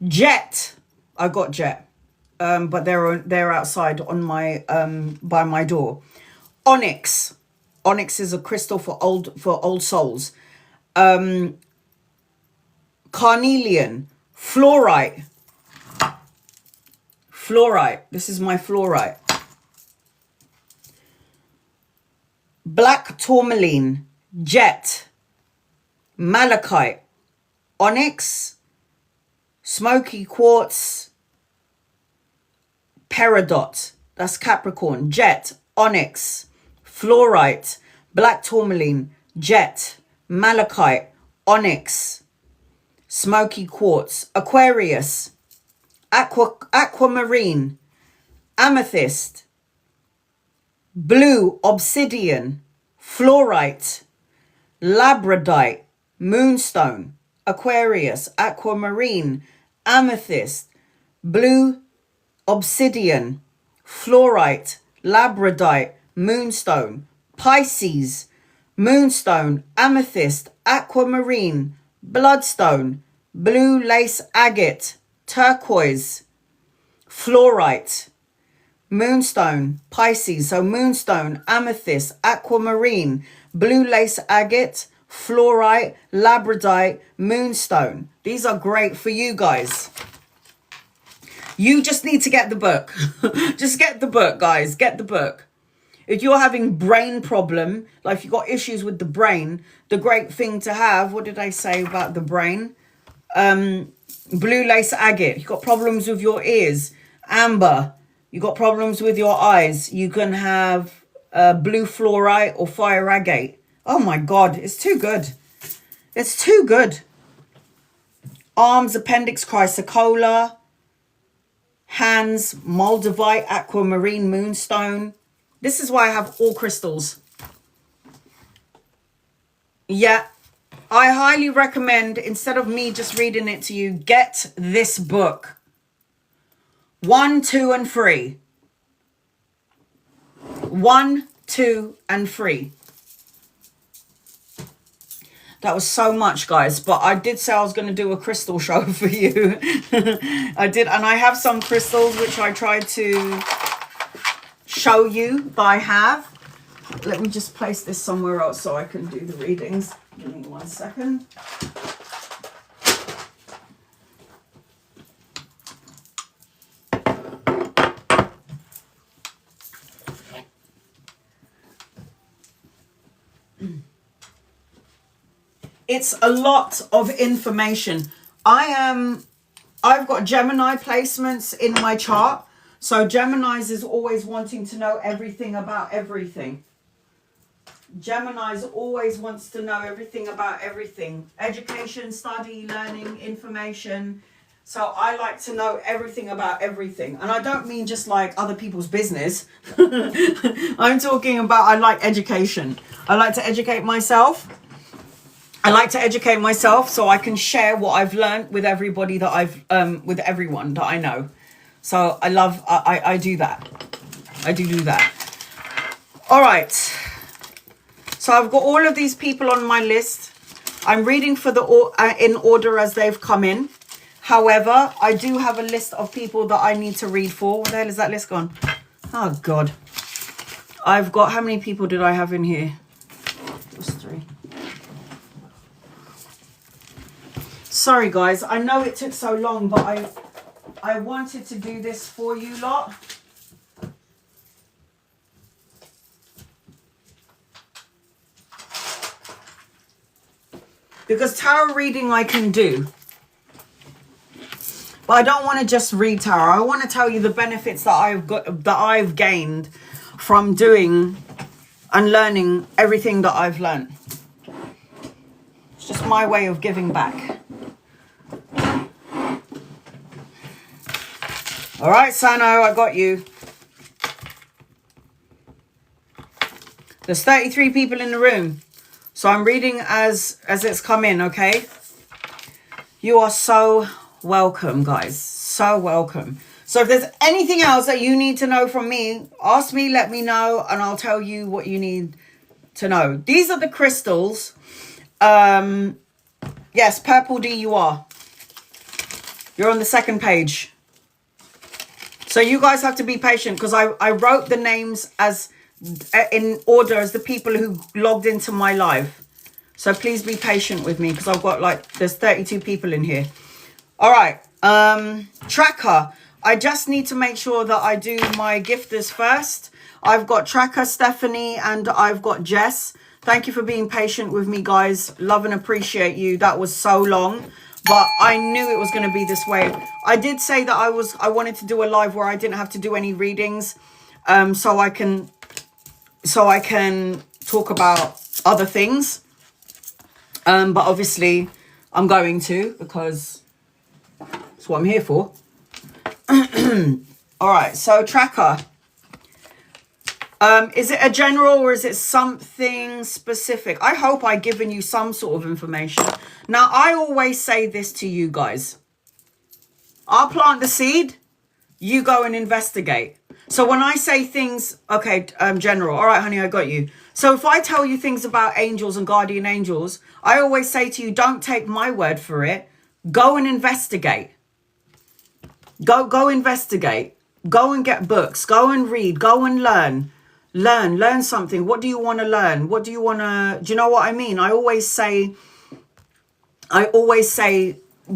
jet. I got jet, but they're outside on my by my door. Onyx. Onyx is a crystal for old souls. Carnelian, fluorite. Fluorite. This is my fluorite. Black tourmaline, jet, malachite, onyx, smoky quartz, peridot. That's Capricorn. Jet, onyx, fluorite, black tourmaline, jet, malachite, onyx, smoky quartz. Aquarius, aquamarine, amethyst, blue obsidian, fluorite, labradorite, moonstone. Aquarius, aquamarine, amethyst, blue obsidian, fluorite, labradorite, moonstone. Pisces, moonstone, amethyst, aquamarine, bloodstone, blue lace agate, turquoise, fluorite. Moonstone, Pisces. So moonstone, amethyst, aquamarine, blue lace agate, fluorite, labradorite, moonstone. These are great for you guys. You just need to get the book. Just get the book, guys. Get the book. If you're having brain problem, like if you've got issues with the brain, the great thing to have, what did I say about the brain? Blue lace agate. You've got problems with your ears. Amber. You got problems with your eyes. You can have blue fluorite or fire agate. Oh my God, it's too good. It's too good. Arms, appendix, chrysocolla. Hands, moldavite, aquamarine, moonstone. This is why I have all crystals. Yeah, I highly recommend, instead of me just reading it to you, get this book. 1, 2, and 3. 1, 2, and 3. That was so much, guys. But I did say I was going to do a crystal show for you. I did. And I have some crystals which I tried to show you that I have. Let me just place this somewhere else so I can do the readings. Give me 1 second. It's a lot of information. I've got Gemini placements in my chart. So Gemini's is always wanting to know everything about everything. Gemini's always wants to know everything about everything. Education, study, learning, information. So I like to know everything about everything. And I don't mean just like other people's business. I'm talking about I like education. I like to educate myself. I like to educate myself so I can share what I've learned with everybody that with everyone that I know. So I do that. I do that. All right. So I've got all of these people on my list. I'm reading for in order as they've come in. However, I do have a list of people that I need to read for. Where the hell is that list gone? Oh, God. I've got, how many people did I have in here? It was 3. Sorry, guys. I know it took so long, but I wanted to do this for you lot. Because tarot reading I can do. But I don't want to just read tarot. I want to tell you the benefits that I've gained from doing and learning everything that I've learned. It's just my way of giving back. All right, Sano, I got you. There's 33 people in the room. So I'm reading as it's come in, okay? You are so welcome, guys. So welcome. So if there's anything else that you need to know from me, ask me, let me know, and I'll tell you what you need to know. These are the crystals. Yes, purple DUR. You're on the second page. So you guys have to be patient because I wrote the names as in order as the people who logged into my live. So please be patient with me because I've got there's 32 people in here. All right. Tracker. I just need to make sure that I do my gifters first. I've got Tracker, Stephanie, and I've got Jess. Thank you for being patient with me, guys. Love and appreciate you. That was so long, but I knew it was going to be this way. I did say that I wanted to do a live where I didn't have to do any readings, so I can talk about other things. But obviously I'm going to, because that's what I'm here for. All right, so Tracker. Is it a general or is it something specific? I hope I've given you some sort of information. Now, I always say this to you guys. I'll plant the seed, you go and investigate. So when I say things, okay, general, all right, honey, I got you. So if I tell you things about angels and guardian angels, I always say to you, don't take my word for it. Go and investigate. Go investigate. Go and get books. Go and read. Go and learn. Learn something. What do you want to learn? What do you want to, do you know what I mean? I always say,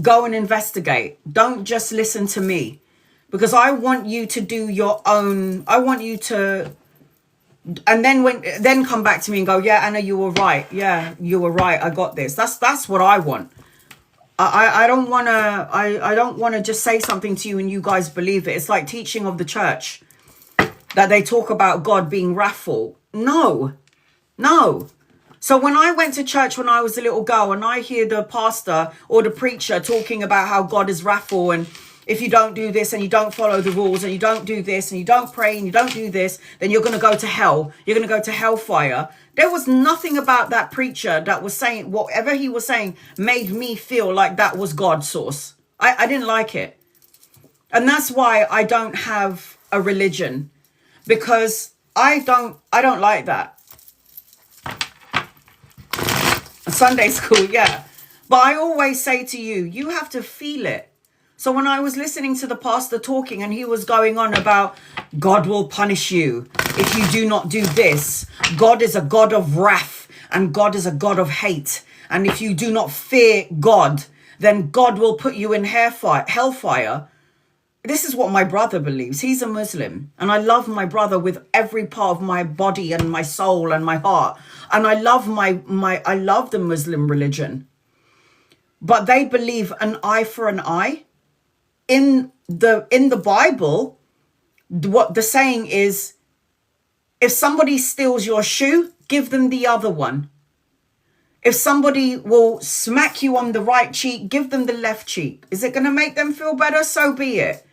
go and investigate. Don't just listen to me. Because I want you to do your own, I want you to, and then come back to me and go, yeah, Anna, you were right. Yeah, you were right. I got this. That's what I want. I don't want to, I don't want to just say something to you and you guys believe it. It's like teaching of the church that they talk about God being wrathful. No. So when I went to church when I was a little girl and I hear the pastor or the preacher talking about how God is wrathful, and if you don't do this and you don't follow the rules and you don't do this and you don't pray and you don't do this, then you're going to go to hell. You're going to go to hellfire. There was nothing about that preacher that was saying, whatever he was saying made me feel like that was God's source. I didn't like it. And that's why I don't have a religion, because I don't like that. Sunday school, yeah. But I always say to you, you have to feel it. So when I was listening to the pastor talking and he was going on about God will punish you if you do not do this. God is a God of wrath and God is a God of hate. And if you do not fear God, then God will put you in hellfire. This is what my brother believes. He's a Muslim. And I love my brother with every part of my body and my soul and my heart. And I love I love the Muslim religion. But they believe an eye for an eye. In the Bible, what the saying is, if somebody steals your shoe, give them the other one. If somebody will smack you on the right cheek, give them the left cheek. Is it going to make them feel better? So be it.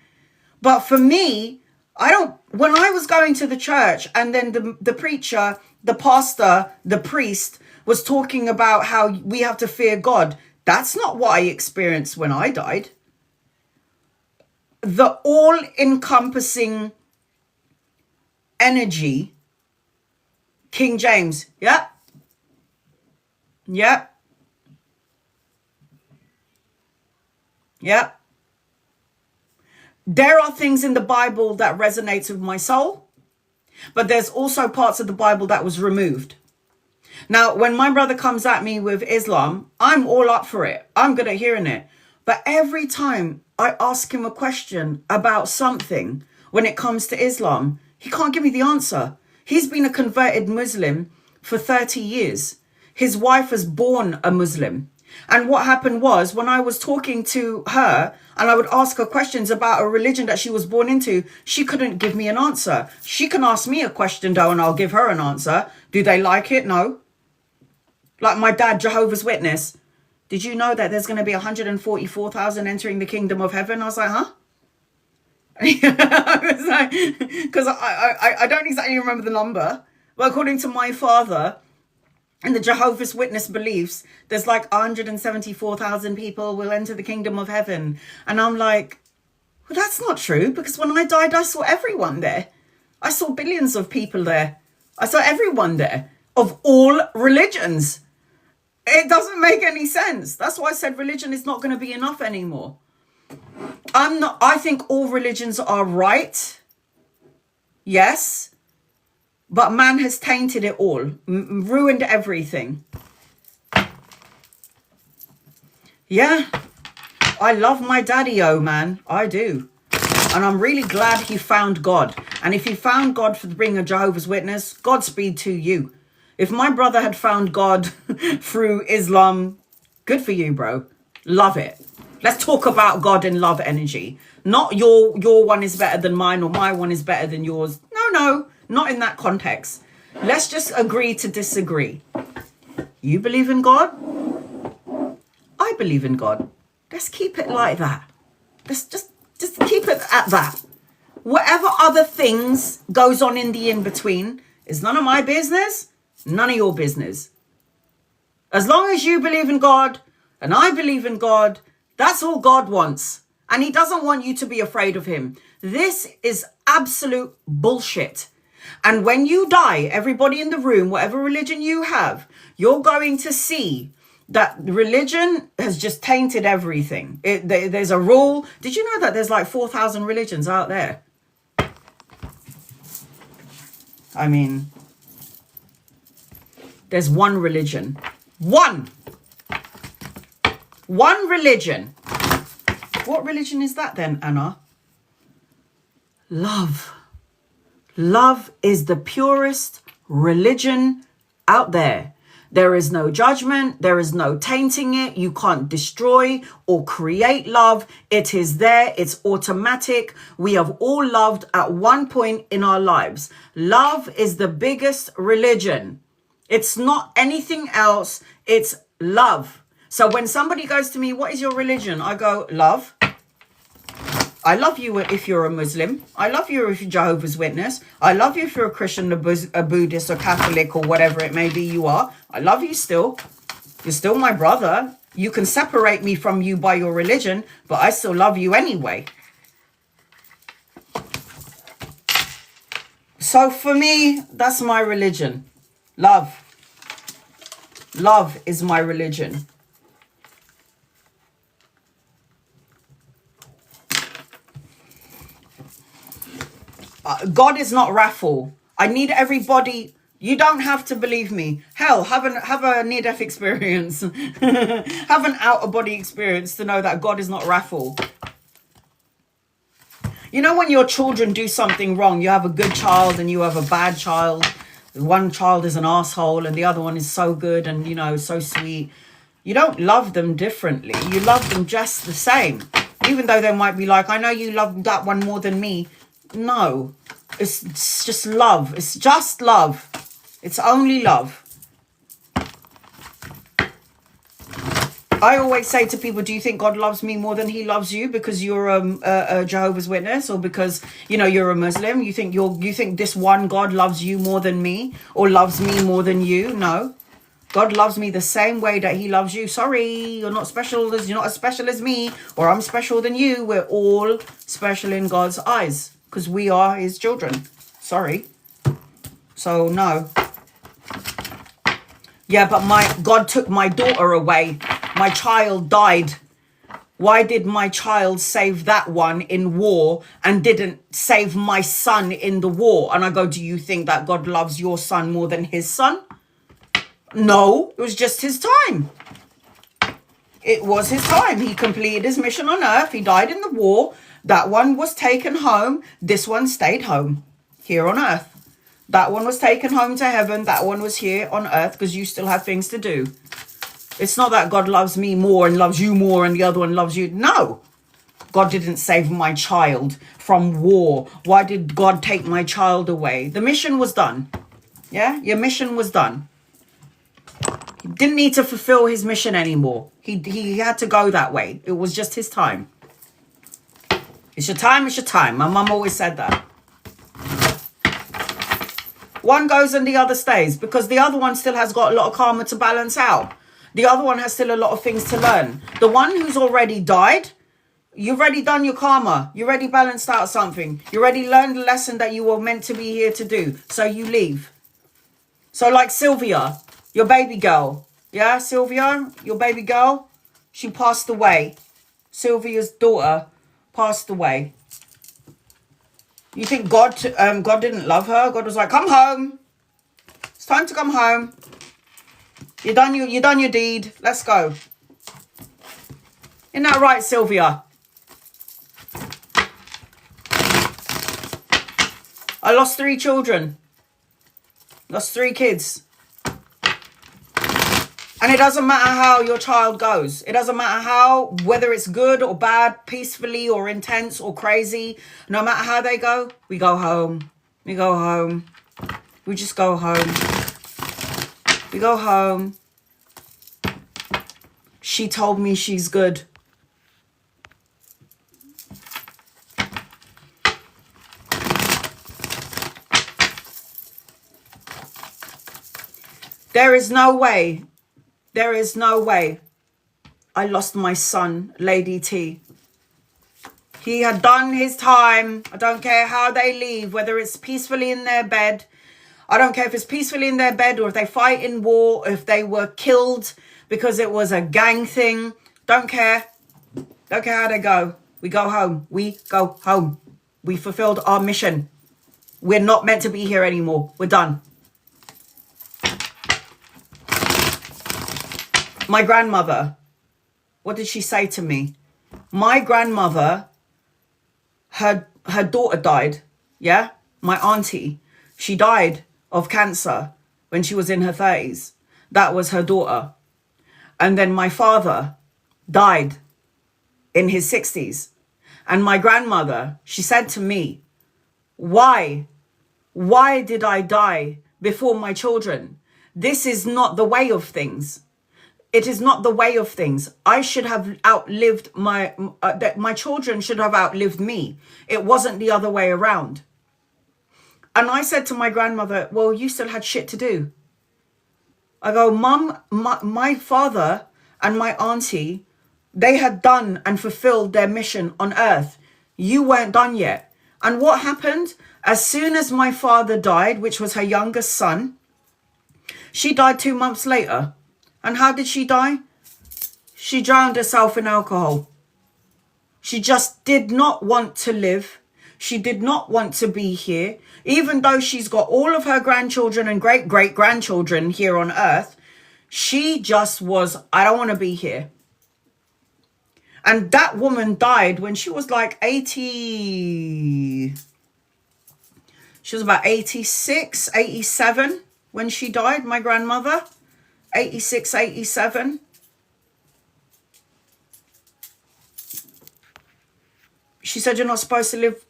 But for me, when I was going to the church and then the preacher, the pastor, the priest was talking about how we have to fear God, that's not what I experienced when I died. The all-encompassing energy, King James, yeah. There are things in the Bible that resonates with my soul, but there's also parts of the Bible that was removed. Now, when my brother comes at me with Islam, I'm all up for it. I'm good at hearing it. But every time I ask him a question about something when it comes to Islam, he can't give me the answer. He's been a converted Muslim for 30 years. His wife was born a Muslim. And what happened was, when I was talking to her and I would ask her questions about a religion that she was born into, she couldn't give me an answer. She can ask me a question though, and I'll give her an answer. Do they like it? No. Like my dad, Jehovah's Witness. Did you know that there's going to be 144,000 entering the kingdom of heaven? I was like, huh? Because I don't exactly remember the number. But according to my father, and the Jehovah's Witness beliefs, there's like 174,000 people will enter the kingdom of heaven. And I'm like, well, that's not true, because when I died, I saw everyone there. I saw billions of people there. I saw everyone there of all religions. It doesn't make any sense. That's why I said religion is not going to be enough anymore. I think all religions are right. Yes. But man has tainted it all, ruined everything. Yeah, I love my daddy-o, man. I do. And I'm really glad he found God. And if he found God for being a Jehovah's Witness, Godspeed to you. If my brother had found God through Islam, good for you, bro. Love it. Let's talk about God and love energy. Not your one is better than mine or my one is better than yours. No. Not in that context. Let's just agree to disagree. You believe in God? I believe in God. Let's keep it like that. Let's just keep it at that. Whatever other things goes on in the in-between is none of my business, none of your business. As long as you believe in God and I believe in God, that's all God wants. And he doesn't want you to be afraid of him. This is absolute bullshit. And when you die, everybody in the room, whatever religion you have, you're going to see that religion has just tainted everything. There's a rule. Did you know that there's like 4,000 religions out there? I mean, there's one religion. One religion. What religion is that then, Anna? Love. Love is the purest religion out there. There is no judgment. There is no tainting it. You can't destroy or create love. It is there. It's automatic. We have all loved at one point in our lives. Love is the biggest religion. It's not anything else. It's love. So when somebody goes to me, what is your religion? I go, love. I love you if you're a Muslim. I love you if you're Jehovah's Witness. I love you if you're a Christian, a Buddhist, or Catholic, or whatever it may be you are. I love you still. You're still my brother. You can separate me from you by your religion, but I still love you anyway. So for me, that's my religion. Love. Love is my religion. God is not raffle. I need everybody. You don't have to believe me. Hell, have a near-death experience. Have an out-of-body experience to know that God is not raffle. You know when your children do something wrong, you have a good child and you have a bad child. One child is an asshole and the other one is so good and, you know, so sweet. You don't love them differently. You love them just the same. Even though they might be like, I know you love that one more than me. No, it's just love. It's just love. It's only love. I always say to people, do you think God loves me more than he loves you because you're a Jehovah's Witness, or because, you know, you're a Muslim? You think this one God loves you more than me, or loves me more than you? No. God loves me the same way that he loves you. Sorry, you're not as special as me, or I'm special than you. We're all special in God's eyes because we are his children. Sorry. So no. Yeah, but God took my daughter away. My child died. Why did my child save that one in war and didn't save my son in the war? And I go, do you think that God loves your son more than his son? No, it was just his time. It was his time. He completed his mission on earth. He died in the war. That one was taken home. This one stayed home here on earth. That one was taken home to heaven. That one was here on earth because you still have things to do. It's not that God loves me more and loves you more and the other one loves you. No. God didn't save my child from war. Why did God take my child away? The mission was done. Yeah, your mission was done. He didn't need to fulfill his mission anymore. He had to go that way. It was just his time. It's your time, it's your time. My mum always said that. One goes and the other stays because the other one still has got a lot of karma to balance out. The other one has still a lot of things to learn. The one who's already died, you've already done your karma. You already balanced out something. You already learned the lesson that you were meant to be here to do. So you leave. So like Sylvia, your baby girl. Yeah, Sylvia, your baby girl, she passed away. Sylvia's daughter passed away. You think God didn't love her? God was like, come home. It's time to come home. You done your deed. Let's go. Isn't that right, Sylvia? I lost 3 children. Lost 3 kids. And it doesn't matter how your child goes. It doesn't matter how, whether it's good or bad, peacefully or intense or crazy. No matter how they go, we go home. We go home. We just go home. We go home. She told me she's good. There is no way. There is no way I lost my son, Lady T. He had done his time. I don't care how they leave, whether it's peacefully in their bed. I don't care if it's peacefully in their bed or if they fight in war, if they were killed because it was a gang thing. Don't care. Don't care how they go. We go home. We go home. We fulfilled our mission. We're not meant to be here anymore. We're done. My grandmother, what did she say to me? My grandmother, her daughter died, yeah? My auntie, she died of cancer when she was in her 30s. That was her daughter. And then my father died in his 60s. And my grandmother, she said to me, why? Why did I die before my children? This is not the way of things. It is not the way of things. I should have outlived my children should have outlived me. It wasn't the other way around. And I said to my grandmother, well, you still had shit to do. I go, Mum, my father and my auntie, they had done and fulfilled their mission on earth. You weren't done yet. And what happened? As soon as my father died, which was her youngest son, she died 2 months later. And how did she die? She drowned herself in alcohol. She just did not want to live. She did not want to be here. Even though she's got all of her grandchildren and great-great-grandchildren here on earth, she just was, I don't want to be here. And that woman died when she was like 80. She was about 86, 87 when she died, my grandmother. 86, 87. She said, you're not supposed to live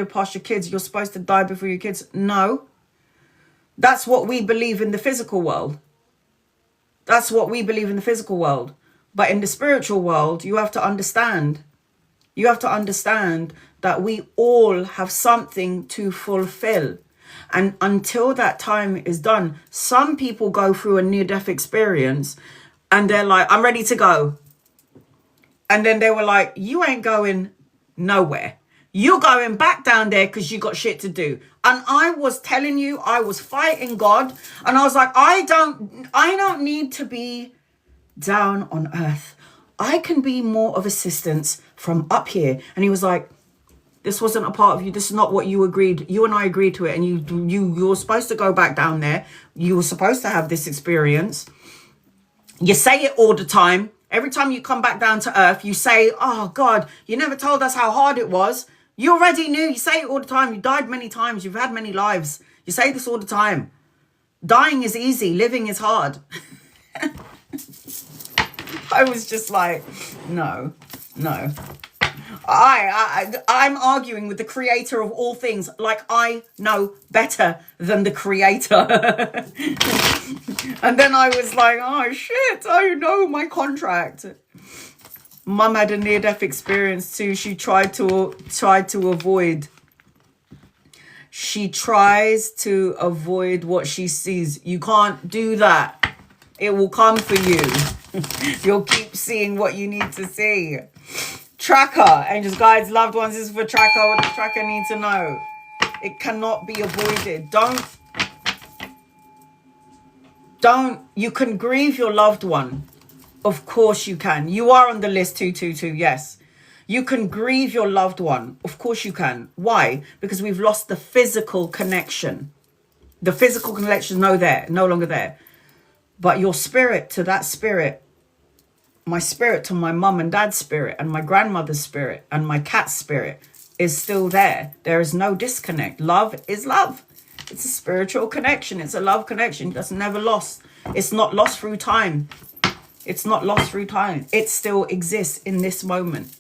past your kids. You're supposed to die before your kids. No. That's what we believe in the physical world. That's what we believe in the physical world. But in the spiritual world, you have to understand. You have to understand that we all have something to fulfill. And until that time is done, some people go through a near-death experience and they're like, I'm ready to go. And then they were like, you ain't going nowhere. You're going back down there because you got shit to do. And I was telling you, I was fighting God. And I was like, I don't need to be down on earth. I can be more of assistance from up here. And he was like, this wasn't a part of you. This is not what you agreed. You and I agreed to it. And you were supposed to go back down there. You were supposed to have this experience. You say it all the time. Every time you come back down to earth, you say, oh, God, you never told us how hard it was. You already knew. You say it all the time. You died many times. You've had many lives. You say this all the time. Dying is easy. Living is hard. I was just like, no. I'm arguing with the creator of all things, like I know better than the creator. And then I was like, oh shit, I know my contract. Mum had a near-death experience too. She tried to avoid. She tries to avoid what she sees. You can't do that. It will come for you. You'll keep seeing what you need to see. Tracker, angels, guides, loved ones. This is for tracker. What does tracker need to know? It cannot be avoided. Don't. You can grieve your loved one. Of course you can. You are on the list 222. Yes. You can grieve your loved one. Of course you can. Why? Because we've lost the physical connection. The physical connection is no longer there. But your spirit to that spirit, my spirit to my mum and dad's spirit and my grandmother's spirit and my cat's spirit is still there. There is no disconnect. Love is love. It's a spiritual connection. It's a love connection that's never lost. It's not lost through time. It's not lost through time. It still exists in this moment.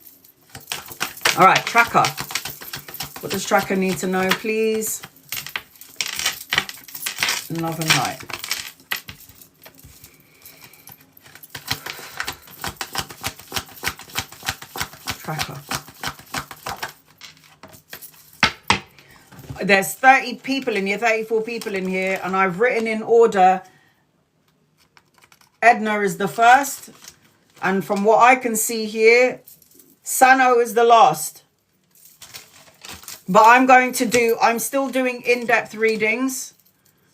All right, tracker. What does tracker need to know, please? Love and light. Tracker. There's 30 people in here, 34 people in here, and I've written in order. Edna is the first, and from what I can see here, Sano is the last. But I'm still doing in-depth readings.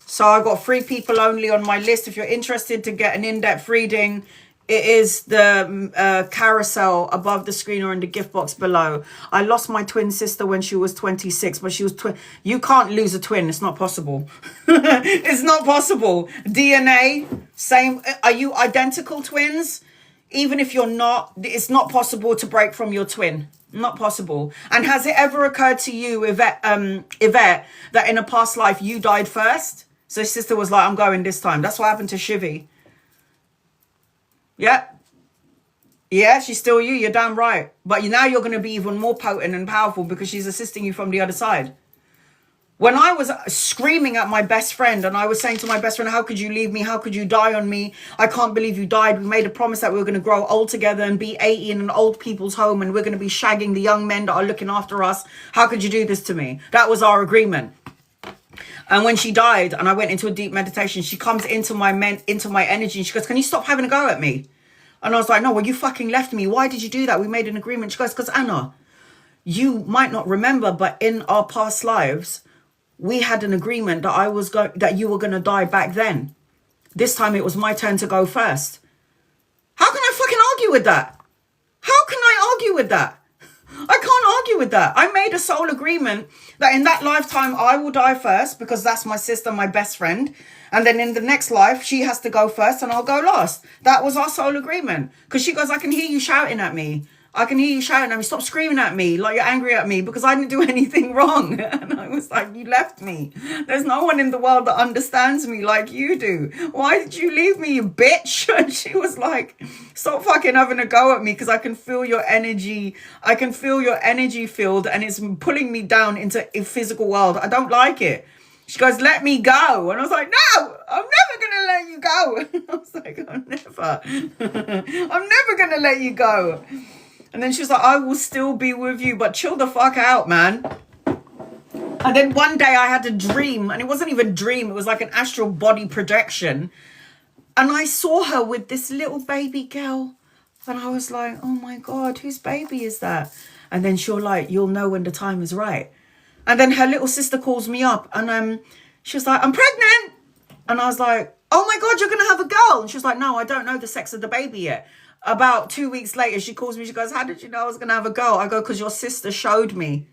So I've got 3 people only on my list. If you're interested to get an in-depth reading, it is the carousel above the screen or in the gift box below. I lost my twin sister when she was 26, but she was you can't lose a twin. It's not possible. It's not possible. DNA, same. Are you identical twins? Even if you're not, it's not possible to break from your twin. Not possible. And has it ever occurred to you, Yvette, that in a past life you died first? So his sister was like, I'm going this time. That's what happened to Shivy. Yeah. Yeah, she's still you. You're damn right. But now you're going to be even more potent and powerful because she's assisting you from the other side. When I was screaming at my best friend and I was saying to my best friend, how could you leave me? How could you die on me? I can't believe you died. We made a promise that we were going to grow old together and be 80 in an old people's home and we're going to be shagging the young men that are looking after us. How could you do this to me? That was our agreement. And when she died and I went into a deep meditation, she comes into my energy and she goes, can you stop having a go at me? And I was like, no, well, you fucking left me. Why did you do that? We made an agreement. She goes, because Anna, you might not remember, but in our past lives, we had an agreement that that you were going to die back then. This time it was my turn to go first. How can I fucking argue with that? How can I argue with that? I can't argue with that. I made a soul agreement that in that lifetime I will die first because that's my sister, my best friend. And then in the next life, she has to go first and I'll go last. That was our soul agreement. Because she goes, I can hear you shouting at me. I can hear you shouting at me. Stop screaming at me like you're angry at me because I didn't do anything wrong. And I was like, you left me. There's no one in the world that understands me like you do. Why did you leave me, you bitch? And she was like, stop fucking having a go at me because I can feel your energy. I can feel your energy field and it's pulling me down into a physical world. I don't like it. She goes, let me go. And I was like, no, I'm never going to let you go. I was like, I'm never going to let you go. And then she was like, I will still be with you, but chill the fuck out, man. And then one day I had a dream, and it wasn't even a dream. It was like an astral body projection. And I saw her with this little baby girl. And I was like, oh my God, whose baby is that? And then she'll like, you'll know when the time is right. And then her little sister calls me up and she was like, I'm pregnant. And I was like, oh my God, you're going to have a girl. And she was like, no, I don't know the sex of the baby yet. About 2 weeks later, she calls me. She goes, how did you know I was going to have a girl? I go, because your sister showed me.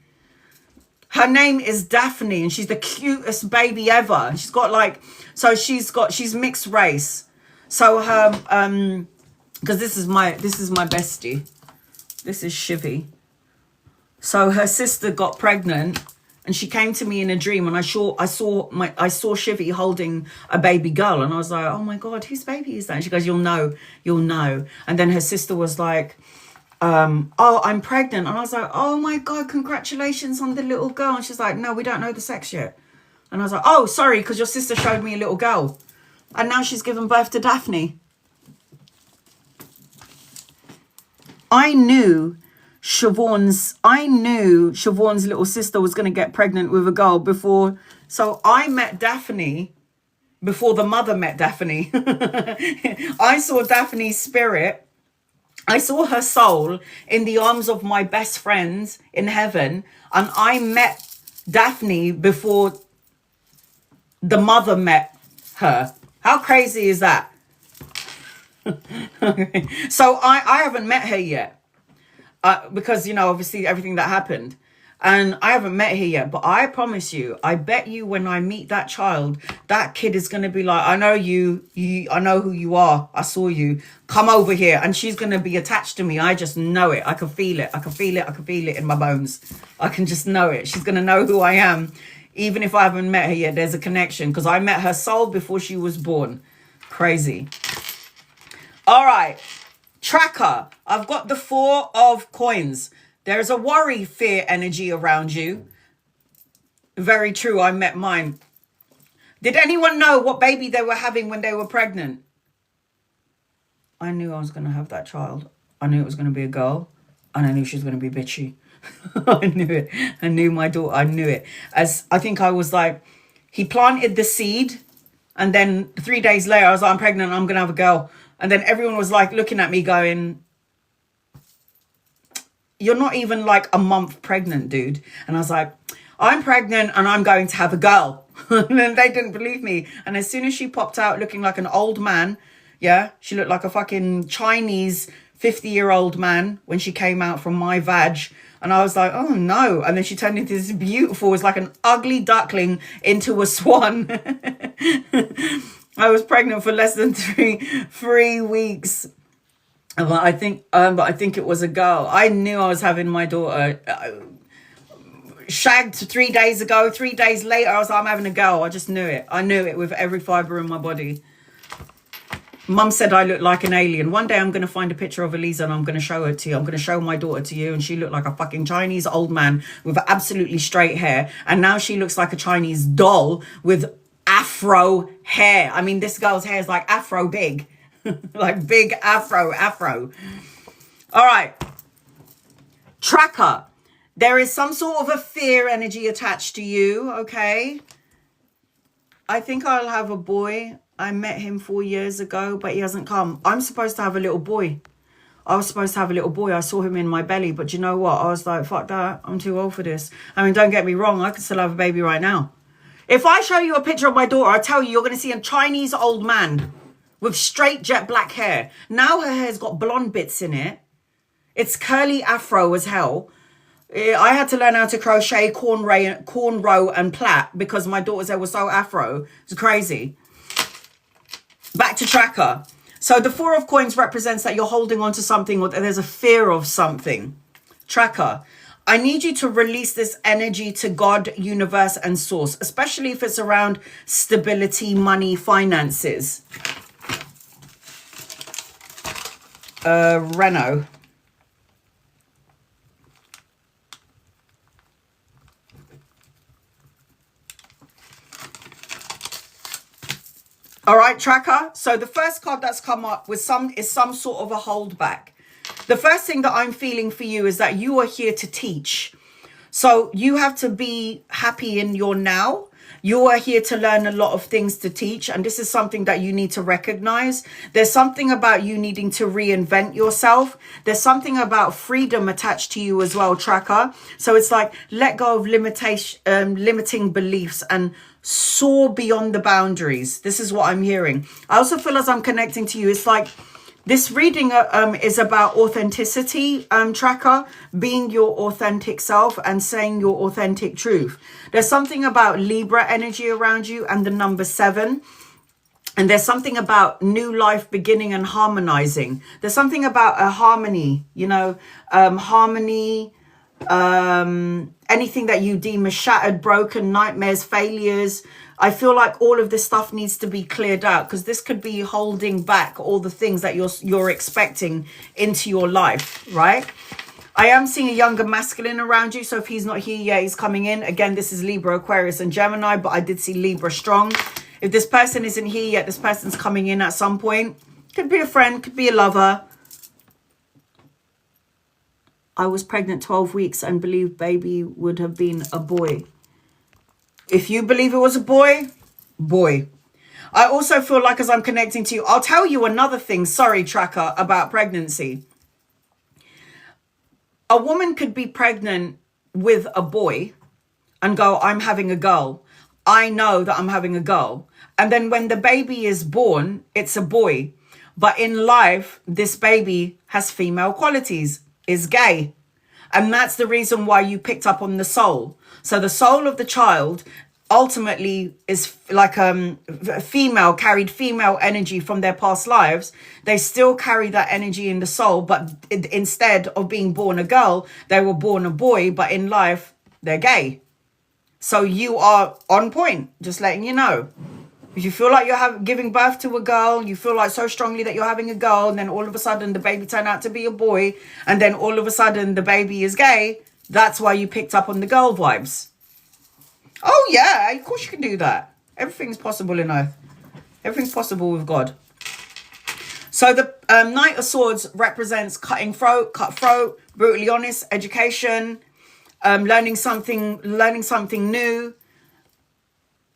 Her name is Daphne and she's the cutest baby ever. And she's got like, so she's mixed race. So her, because this is my bestie. This is Shivy. So her sister got pregnant And she came to me in a dream, and I saw Shivy holding a baby girl, and I was like, oh my God, whose baby is that? And she goes, you'll know. And then her sister was like, oh, I'm pregnant. And I was like, oh my God, congratulations on the little girl. And she's like, no, we don't know the sex yet. And I was like, oh, sorry, because your sister showed me a little girl. And now she's given birth to Daphne. I knew Siobhan's little sister was going to get pregnant with a girl before. So I met Daphne before the mother met Daphne. I saw Daphne's spirit. I saw her soul in the arms of my best friend in heaven. And I met Daphne before the mother met her. How crazy is that? So I haven't met her yet. Because, you know, obviously everything that happened. And I haven't met her yet. But I promise you, I bet you when I meet that child, that kid is going to be like, I know you, I know who you are. I saw you. Come over here. And she's going to be attached to me. I just know it. I can feel it. I can feel it in my bones. I can just know it. She's going to know who I am. Even if I haven't met her yet, there's a connection. Because I met her soul before she was born. Crazy. All right. Tracker. I've got the 4 of coins. There's a worry, fear energy around you. Very true. I met mine. Did anyone know what baby they were having when they were pregnant? I knew I was going to have that child. I knew it was going to be a girl. And I knew she was going to be bitchy. I knew it. I knew my daughter. I knew it. As I think I was like, he planted the seed. And then 3 days later, I was like, I'm pregnant. I'm going to have a girl. And then everyone was like looking at me going, you're not even like a month pregnant, dude. And I was like, I'm pregnant and I'm going to have a girl. And then they didn't believe me. And as soon as she popped out looking like an old man, yeah, she looked like a fucking Chinese 50-year-old man when she came out from my vag. And I was like, oh no. And then she turned into this beautiful, it was like an ugly duckling into a swan. I was pregnant for less than three weeks. But I think it was a girl. I knew I was having my daughter shagged 3 days ago. 3 days later, I was like, I'm having a girl. I just knew it. I knew it with every fibre in my body. Mum said I looked like an alien. One day I'm going to find a picture of Eliza and I'm going to show her to you. I'm going to show my daughter to you. And she looked like a fucking Chinese old man with absolutely straight hair. And now she looks like a Chinese doll with afro hair. I mean, this girl's hair is like afro big. Like big afro. All right. Tracker. There is some sort of a fear energy attached to you, okay? I think I'll have a boy. I met him 4 years ago, but he hasn't come. I'm supposed to have a little boy. I was supposed to have a little boy. I saw him in my belly, but you know what? I was like, fuck that. I'm too old for this. I mean, don't get me wrong. I could still have a baby right now. If I show you a picture of my daughter, I tell you, you're going to see a Chinese old man with straight jet black hair. Now her hair's got blonde bits in it. It's curly afro as hell. I had to learn how to crochet cornrow and plait because my daughter's hair was so afro. It's crazy. Back to Tracker. So the 4 of coins represents that you're holding on to something or there's a fear of something. Tracker. I need you to release this energy to God, universe, and source, especially if it's around stability, money, finances. Renault. All right, Tracker. So the first card that's come up with some sort of a holdback. The first thing that I'm feeling for you is that you are here to teach. So you have to be happy in your now. You are here to learn a lot of things to teach. And this is something that you need to recognize. There's something about you needing to reinvent yourself. There's something about freedom attached to you as well, Tracker. So it's like let go of limiting beliefs and soar beyond the boundaries. This is what I'm hearing. I also feel as I'm connecting to you, it's like this reading is about authenticity, Tracker, being your authentic self and saying your authentic truth. There's something about Libra energy around you and the number 7. And there's something about new life beginning and harmonizing. There's something about a harmony, you know, harmony, anything that you deem as shattered, broken, nightmares, failures. I feel like all of this stuff needs to be cleared out, because this could be holding back all the things that you're expecting into your life, right? I am seeing a younger masculine around you. So if he's not here yet, he's coming in. Again, this is Libra, Aquarius, and Gemini, but I did see Libra strong. If this person isn't here yet, this person's coming in at some point. Could be a friend, could be a lover. I was pregnant 12 weeks and believed baby would have been a boy. If you believe it was a boy, boy. I also feel like, as I'm connecting to you, I'll tell you another thing, sorry, tracker, about pregnancy. A woman could be pregnant with a boy and go, I'm having a girl. I know that I'm having a girl. And then when the baby is born, it's a boy. But in life, this baby has female qualities, is gay. And that's the reason why you picked up on the soul. So the soul of the child ultimately is like female, carried female energy from their past lives. They still carry that energy in the soul, but instead of being born a girl, they were born a boy, but in life, they're gay. So you are on point, just letting you know. If you feel like you're giving birth to a girl, you feel like so strongly that you're having a girl, and then all of a sudden the baby turned out to be a boy, and then all of a sudden the baby is gay, that's why you picked up on the girl vibes. Oh yeah, of course you can do that. Everything's possible in earth. Everything's possible with God. So the Knight of Swords represents cutting throat, cut throat, brutally honest, education, learning something new.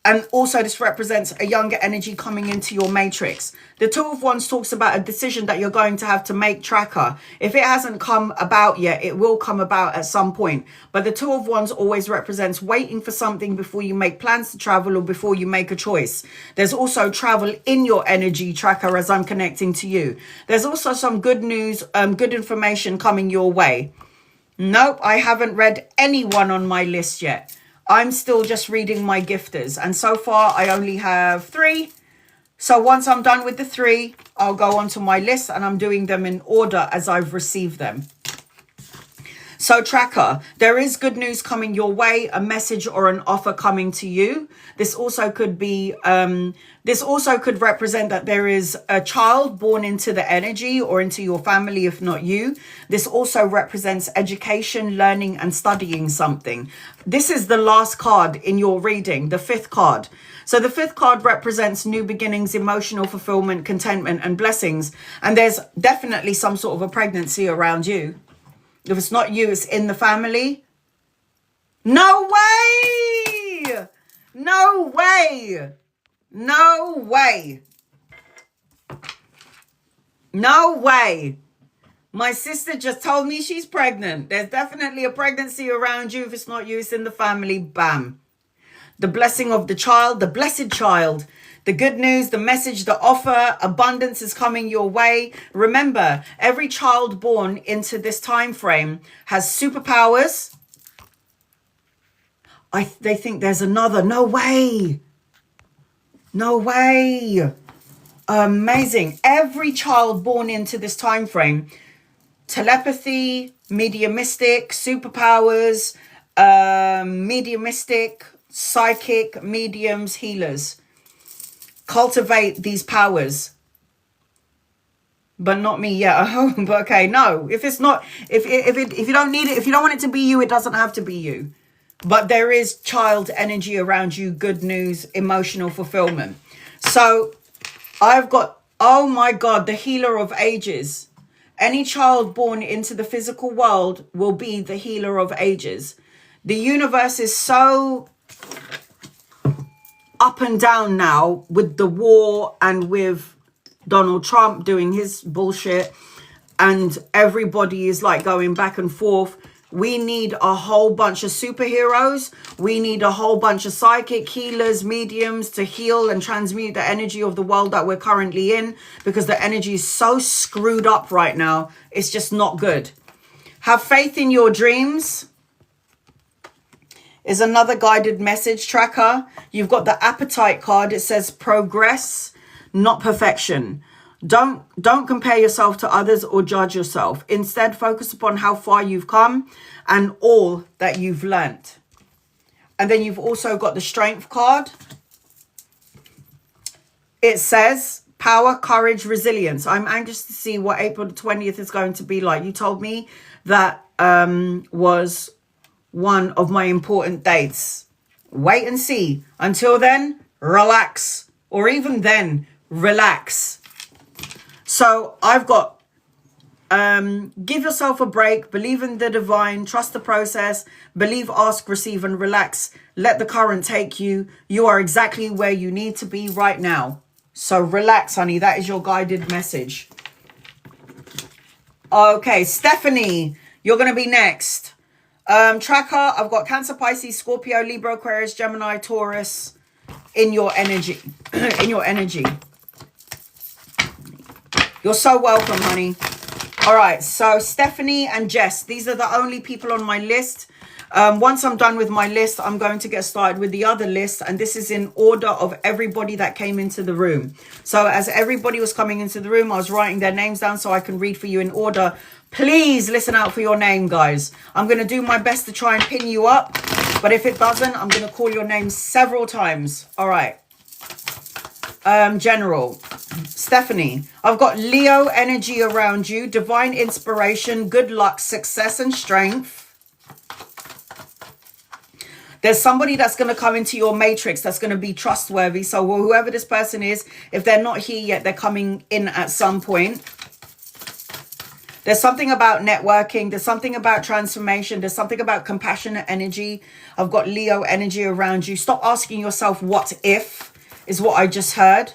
And also this represents a younger energy coming into your matrix. The Two of Wands talks about a decision that you're going to have to make, tracker. If it hasn't come about yet, it will come about at some point. But the Two of Wands always represents waiting for something before you make plans to travel or before you make a choice. There's also travel in your energy, tracker, as I'm connecting to you. There's also some good news, good information coming your way. Nope, I haven't read anyone on my list yet. I'm still just reading my gifters, and so far I only have 3. So once I'm done with the 3, I'll go onto my list, and I'm doing them in order as I've received them. So tracker, there is good news coming your way, a message or an offer coming to you. This also could be, this also could represent that there is a child born into the energy or into your family, if not you. This also represents education, learning, and studying something. This is the last card in your reading, the 5th card. So the 5th card represents new beginnings, emotional fulfillment, contentment, and blessings. And there's definitely some sort of a pregnancy around you. If it's not you, it's in the family. No way! No way! No way! No way! My sister just told me she's pregnant. There's definitely a pregnancy around you. If it's not you, it's in the family. Bam. The blessing of the child, the blessed child. The good news, the message, the offer, abundance is coming your way. Remember, every child born into this time frame has superpowers. They think there's another. No way. No way. Amazing. Every child born into this time frame, telepathy, mediumistic, superpowers, mediumistic, psychic, mediums, healers. Cultivate these powers, but not me. Yeah, but okay. No, if it's not, if you don't need it, if you don't want it to be you, it doesn't have to be you. But there is child energy around you. Good news, emotional fulfillment. So I've got, oh my God, the healer of ages. Any child born into the physical world will be the healer of ages. The universe is so up and down now with the war and with Donald Trump doing his bullshit, and everybody is like going back and forth. We need a whole bunch of superheroes. We need a whole bunch of psychic healers, mediums to heal and transmute the energy of the world that we're currently in, because the energy is so screwed up right now. It's just not good. Have faith in your dreams is another guided message, tracker. You've got the appetite card. It says progress, not perfection. Don't compare yourself to others or judge yourself. Instead, focus upon how far you've come and all that you've learnt. And then you've also got the strength card. It says power, courage, resilience. I'm anxious to see what April the 20th is going to be like. You told me that was one of my important dates. Wait and see. Until then, relax. Or even then, relax. So I've got give yourself a break, believe in the divine, trust the process, believe, ask, receive, and relax. Let the current take you. You are exactly where you need to be right now. So relax, honey. That is your guided message. Okay, Stephanie, you're going to be next. Tracker, I've got Cancer, Pisces, Scorpio, Libra, Aquarius, Gemini, Taurus in your energy. In your energy. You're so welcome, honey. All right, so Stephanie and Jess, these are the only people on my list. Once I'm done with my list, I'm going to get started with the other list. And this is in order of everybody that came into the room. So as everybody was coming into the room, I was writing their names down so I can read for you in order. Please listen out for your name, guys. I'm going to do my best to try and pin you up. But if it doesn't, I'm going to call your name several times. All right. General. Stephanie, I've got Leo energy around you. Divine inspiration, good luck, success, and strength. There's somebody that's going to come into your matrix that's going to be trustworthy. So whoever this person is, if they're not here yet, they're coming in at some point. There's something about networking. There's something about transformation. There's something about compassionate energy. I've got Leo energy around you. Stop asking yourself what if is what I just heard.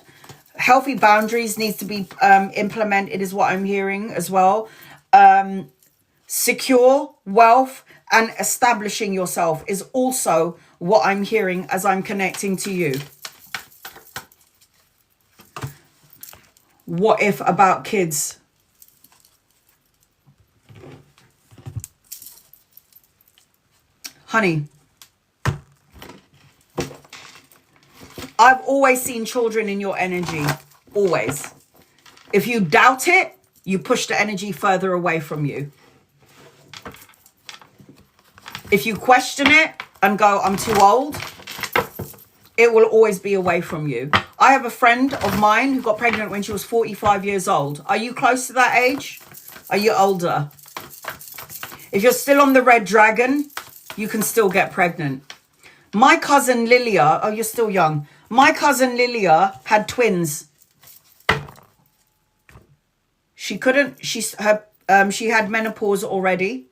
Healthy boundaries needs to be implemented is what I'm hearing as well. Secure wealth and establishing yourself is also what I'm hearing as I'm connecting to you. What if about kids? Honey, I've always seen children in your energy. Always. If you doubt it, you push the energy further away from you. If you question it and go, I'm too old, it will always be away from you. I have a friend of mine who got pregnant when she was 45 years old. Are you close to that age? Are you older? If you're still on the red dragon, you can still get pregnant. My cousin Lilia, oh, you're still young. My cousin Lilia had twins. She couldn't, she had menopause already.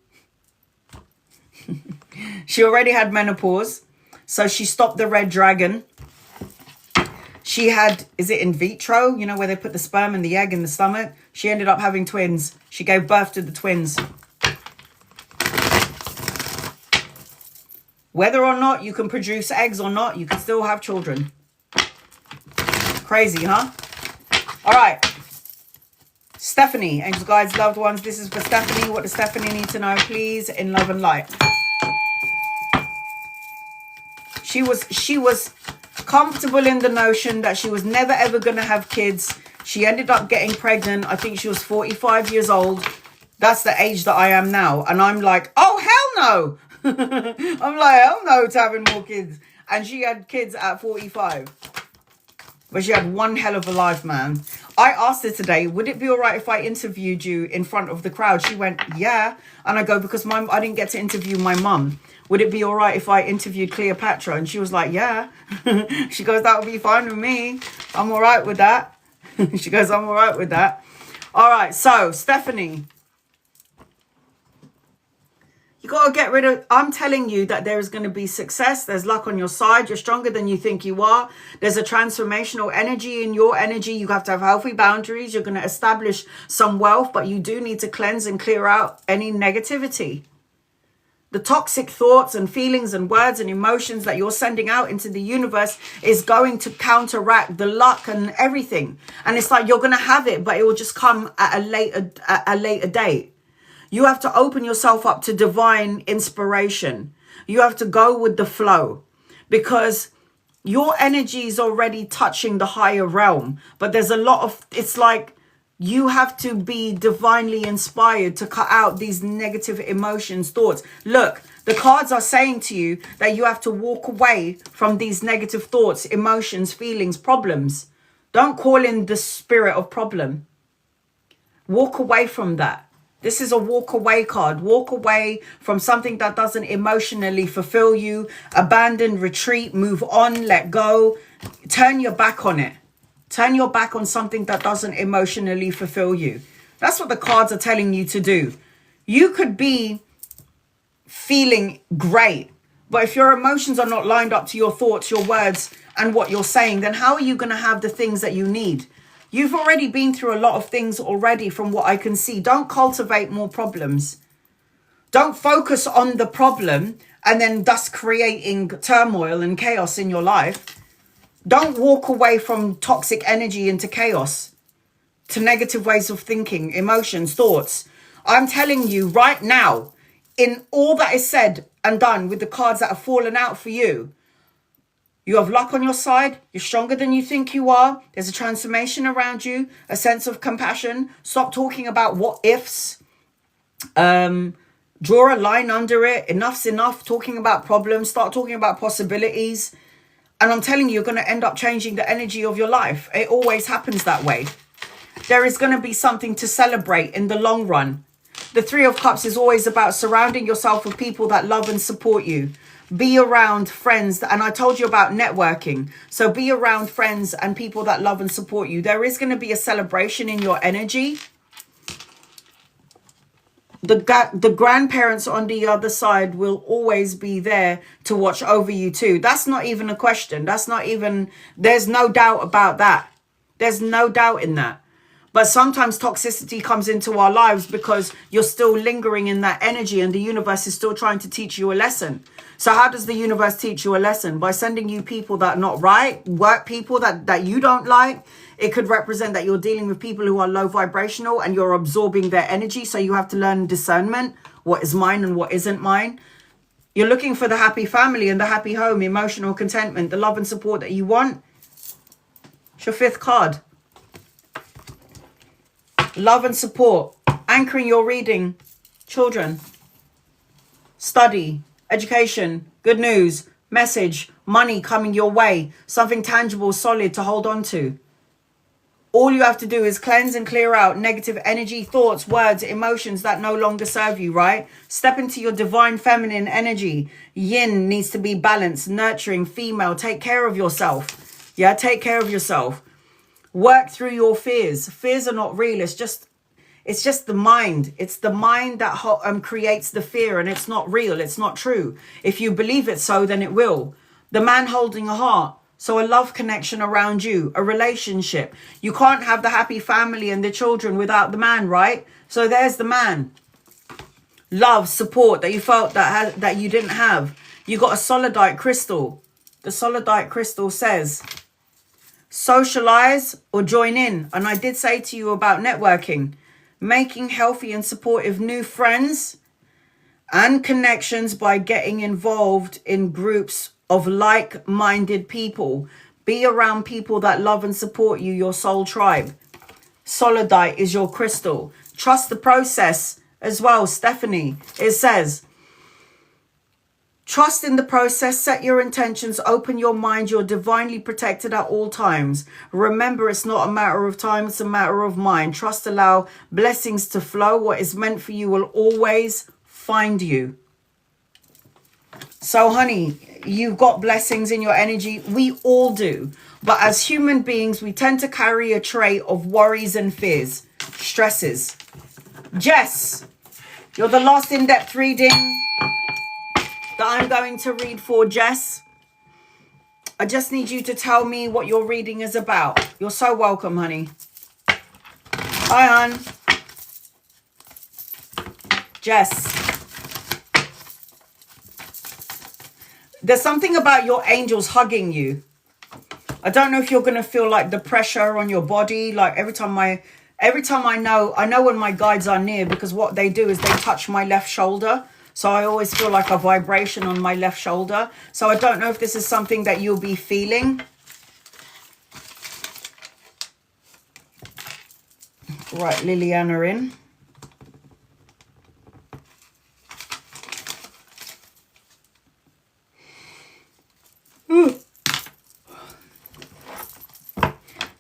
She already had menopause. So she stopped the red dragon. She had, is it in vitro? You know, where they put the sperm and the egg in the stomach? She ended up having twins. She gave birth to the twins. Whether or not you can produce eggs or not, you can still have children. Crazy, huh? All right. Stephanie, angels, guides, loved ones. This is for Stephanie. What does Stephanie need to know, please, in love and light? She was comfortable in the notion that she was never, ever going to have kids. She ended up getting pregnant. I think she was 45 years old. That's the age that I am now. And I'm like, oh, hell no. I'm like, hell no to having more kids. And she had kids at 45. But she had one hell of a life, man. I asked her today, would it be all right if I interviewed you in front of the crowd? She went, yeah. And I go, because I didn't get to interview my mum. Would it be all right if I interviewed Cleopatra? And she was like, yeah. She goes, that would be fine with me. I'm all right with that. She goes, I'm all right with that. All right. So, Stephanie. You got to get rid of, I'm telling you that there is going to be success. There's luck on your side. You're stronger than you think you are. There's a transformational energy in your energy. You have to have healthy boundaries. You're going to establish some wealth, but you do need to cleanse and clear out any negativity. The toxic thoughts and feelings and words and emotions that you're sending out into the universe is going to counteract the luck and everything. And it's like you're going to have it, but it will just come at a later date. You have to open yourself up to divine inspiration. You have to go with the flow because your energy is already touching the higher realm. But there's a lot of, it's like You have to be divinely inspired to cut out these negative emotions, thoughts. Look, the cards are saying to you that you have to walk away from these negative thoughts, emotions, feelings, problems. Don't call in the spirit of problem. Walk away from that. This is a walk away card. Walk away from something that doesn't emotionally fulfill you. Abandon, retreat, move on, let go. Turn your back on it. Turn your back on something that doesn't emotionally fulfill you. That's what the cards are telling you to do. You could be feeling great, but if your emotions are not lined up to your thoughts, your words, and what you're saying, then how are you going to have the things that you need? You've already been through a lot of things already from what I can see. Don't cultivate more problems. Don't focus on the problem and then thus creating turmoil and chaos in your life. Don't walk away from toxic energy into chaos, to negative ways of thinking, emotions, thoughts. I'm telling you right now, in all that is said and done with the cards that have fallen out for you, you have luck on your side. You're stronger than you think you are. There's a transformation around you, a sense of compassion. Stop talking about what ifs. Draw a line under it. Enough's enough talking about problems. Start talking about possibilities. And I'm telling you, you're going to end up changing the energy of your life. It always happens that way. There is going to be something to celebrate in the long run. The Three of Cups is always about surrounding yourself with people that love and support you. Be around friends. And I told you about networking. So be around friends and people that love and support you. There is going to be a celebration in your energy. The grandparents on the other side will always be there to watch over you too. That's not even a question. That's not even, there's no doubt about that. There's no doubt in that. But sometimes toxicity comes into our lives because you're still lingering in that energy and the universe is still trying to teach you a lesson. So how does the universe teach you a lesson? By sending you people that are not right, work people that you don't like. It could represent that you're dealing with people who are low vibrational and you're absorbing their energy. So you have to learn discernment, what is mine and what isn't mine. You're looking for the happy family and the happy home, emotional contentment, the love and support that you want. It's your fifth card. Love and support. Anchoring your reading. Children. Study. Education. Good news. Message. Money coming your way. Something tangible, solid to hold on to. All you have to do is cleanse and clear out negative energy, thoughts, words, emotions that no longer serve you, right? Step into your divine feminine energy. Yin needs to be balanced, nurturing, female. Take care of yourself. Yeah, take care of yourself. Work through your fears. Fears are not real. It's just the mind. It's the mind that creates the fear, and it's not real. It's not true. If you believe it so, then it will. The man holding a heart. So a love connection around you, a relationship. You can't have the happy family and the children without the man, right? So there's the man. Love, support that you felt that you didn't have. You got a solidite crystal. The solidite crystal says, socialize or join in. And I did say to you about networking, making healthy and supportive new friends and connections by getting involved in groups of like-minded people. Be around people that love and support you, your soul tribe. Solidite is your crystal. Trust the process as well, Stephanie. It says, trust in the process, set your intentions, open your mind. You're divinely protected at all times. Remember, it's not a matter of time, it's a matter of mind. Trust, allow blessings to flow. What is meant for you will always find you. So, honey, you've got blessings in your energy. We all do. But as human beings, we tend to carry a trait of worries and fears, stresses. Jess, you're the last in-depth reading that I'm going to read for, Jess. I just need you to tell me what your reading is about. You're so welcome, honey. Hi, hon. Jess. There's something about your angels hugging you. I don't know if you're going to feel like the pressure on your body. Like every time I know when my guides are near, because what they do is they touch my left shoulder. So I always feel like a vibration on my left shoulder. So I don't know if this is something that you'll be feeling. Right, Liliana in. Ooh.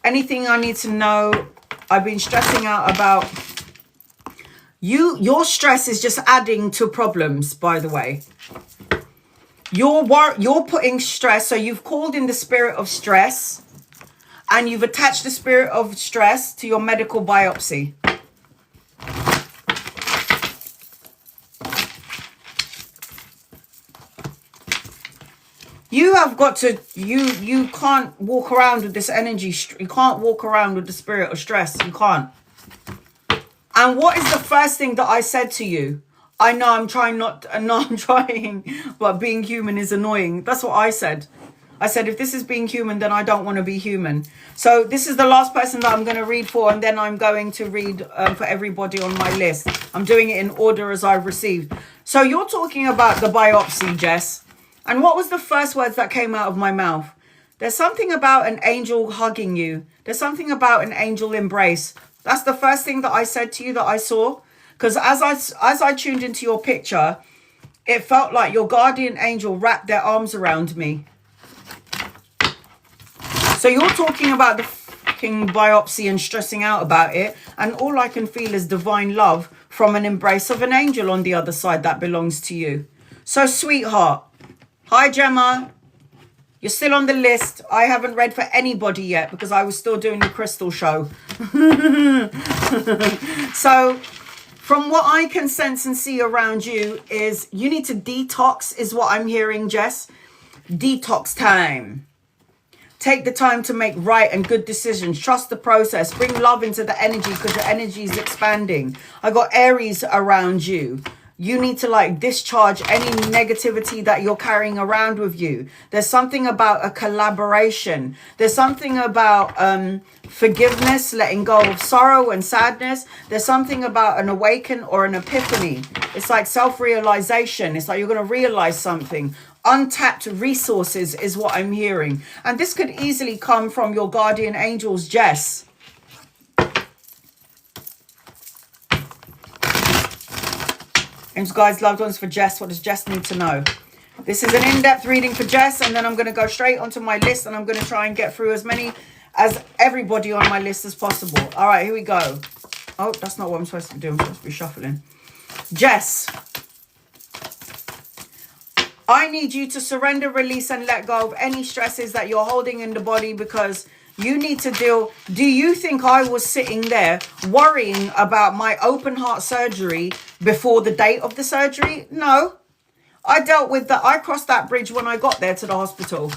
Anything I need to know? I've been stressing out about you. Your stress is just adding to problems, by the way. You're putting stress. So you've called in the spirit of stress and you've attached the spirit of stress to your medical biopsy. You have got to, you can't walk around with this energy. You can't walk around with the spirit of stress. You can't. And what is the first thing that I said to you? I know I'm trying but being human is annoying. That's what I said. I said, if this is being human, then I don't want to be human. So this is the last person that I'm going to read for, and then I'm going to read for everybody on my list. I'm doing it in order as I've received. So you're talking about the biopsy, Jess. And what was the first words that came out of my mouth? There's something about an angel hugging you. There's something about an angel embrace. That's the first thing that I said to you that I saw. Because as I tuned into your picture, it felt like your guardian angel wrapped their arms around me. So you're talking about the fucking biopsy and stressing out about it. And all I can feel is divine love from an embrace of an angel on the other side that belongs to you. So, sweetheart. Hi, Gemma. You're still on the list. I haven't read for anybody yet because I was still doing the crystal show. So, from what I can sense and see around you is you need to detox is what I'm hearing, Jess. Detox time. Take the time to make right and good decisions. Trust the process. Bring love into the energy because the energy is expanding. I got Aries around you. You need to like discharge any negativity that you're carrying around with you. There's something about a collaboration. There's something about forgiveness, letting go of sorrow and sadness. There's something about an awaken or an epiphany. It's like self-realization. It's like you're going to realize something. Untapped resources is what I'm hearing. And this could easily come from your guardian angels, Jess. Names, guys, loved ones for Jess. What does Jess need to know? This is an in-depth reading for Jess, and then I'm going to go straight onto my list, and I'm going to try and get through as everybody on my list as possible. All right, here we go. Oh, that's not what I'm supposed to be doing. I'm supposed to be shuffling. Jess, I need you to surrender, release, and let go of any stresses that you're holding in the body because you need to deal. Do you think I was sitting there worrying about my open heart surgery before the date of the surgery? No. I dealt with that. I crossed that bridge when I got there to the hospital.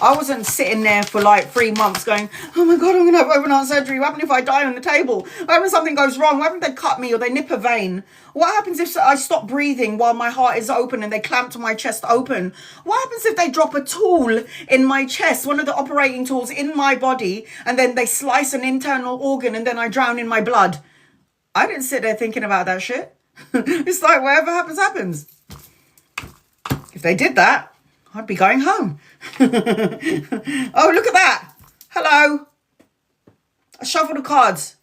I wasn't sitting there for like 3 months going, oh my God, I'm going to have open heart surgery. What happens if I die on the table? What happens if something goes wrong? What happens if they cut me or they nip a vein? What happens if I stop breathing while my heart is open and they clamp my chest open? What happens if they drop a tool in my chest, one of the operating tools in my body, and then they slice an internal organ and then I drown in my blood? I didn't sit there thinking about that shit. It's like whatever happens, happens. If they did that, I'd be going home. Oh, look at that. Hello. I shuffle the cards.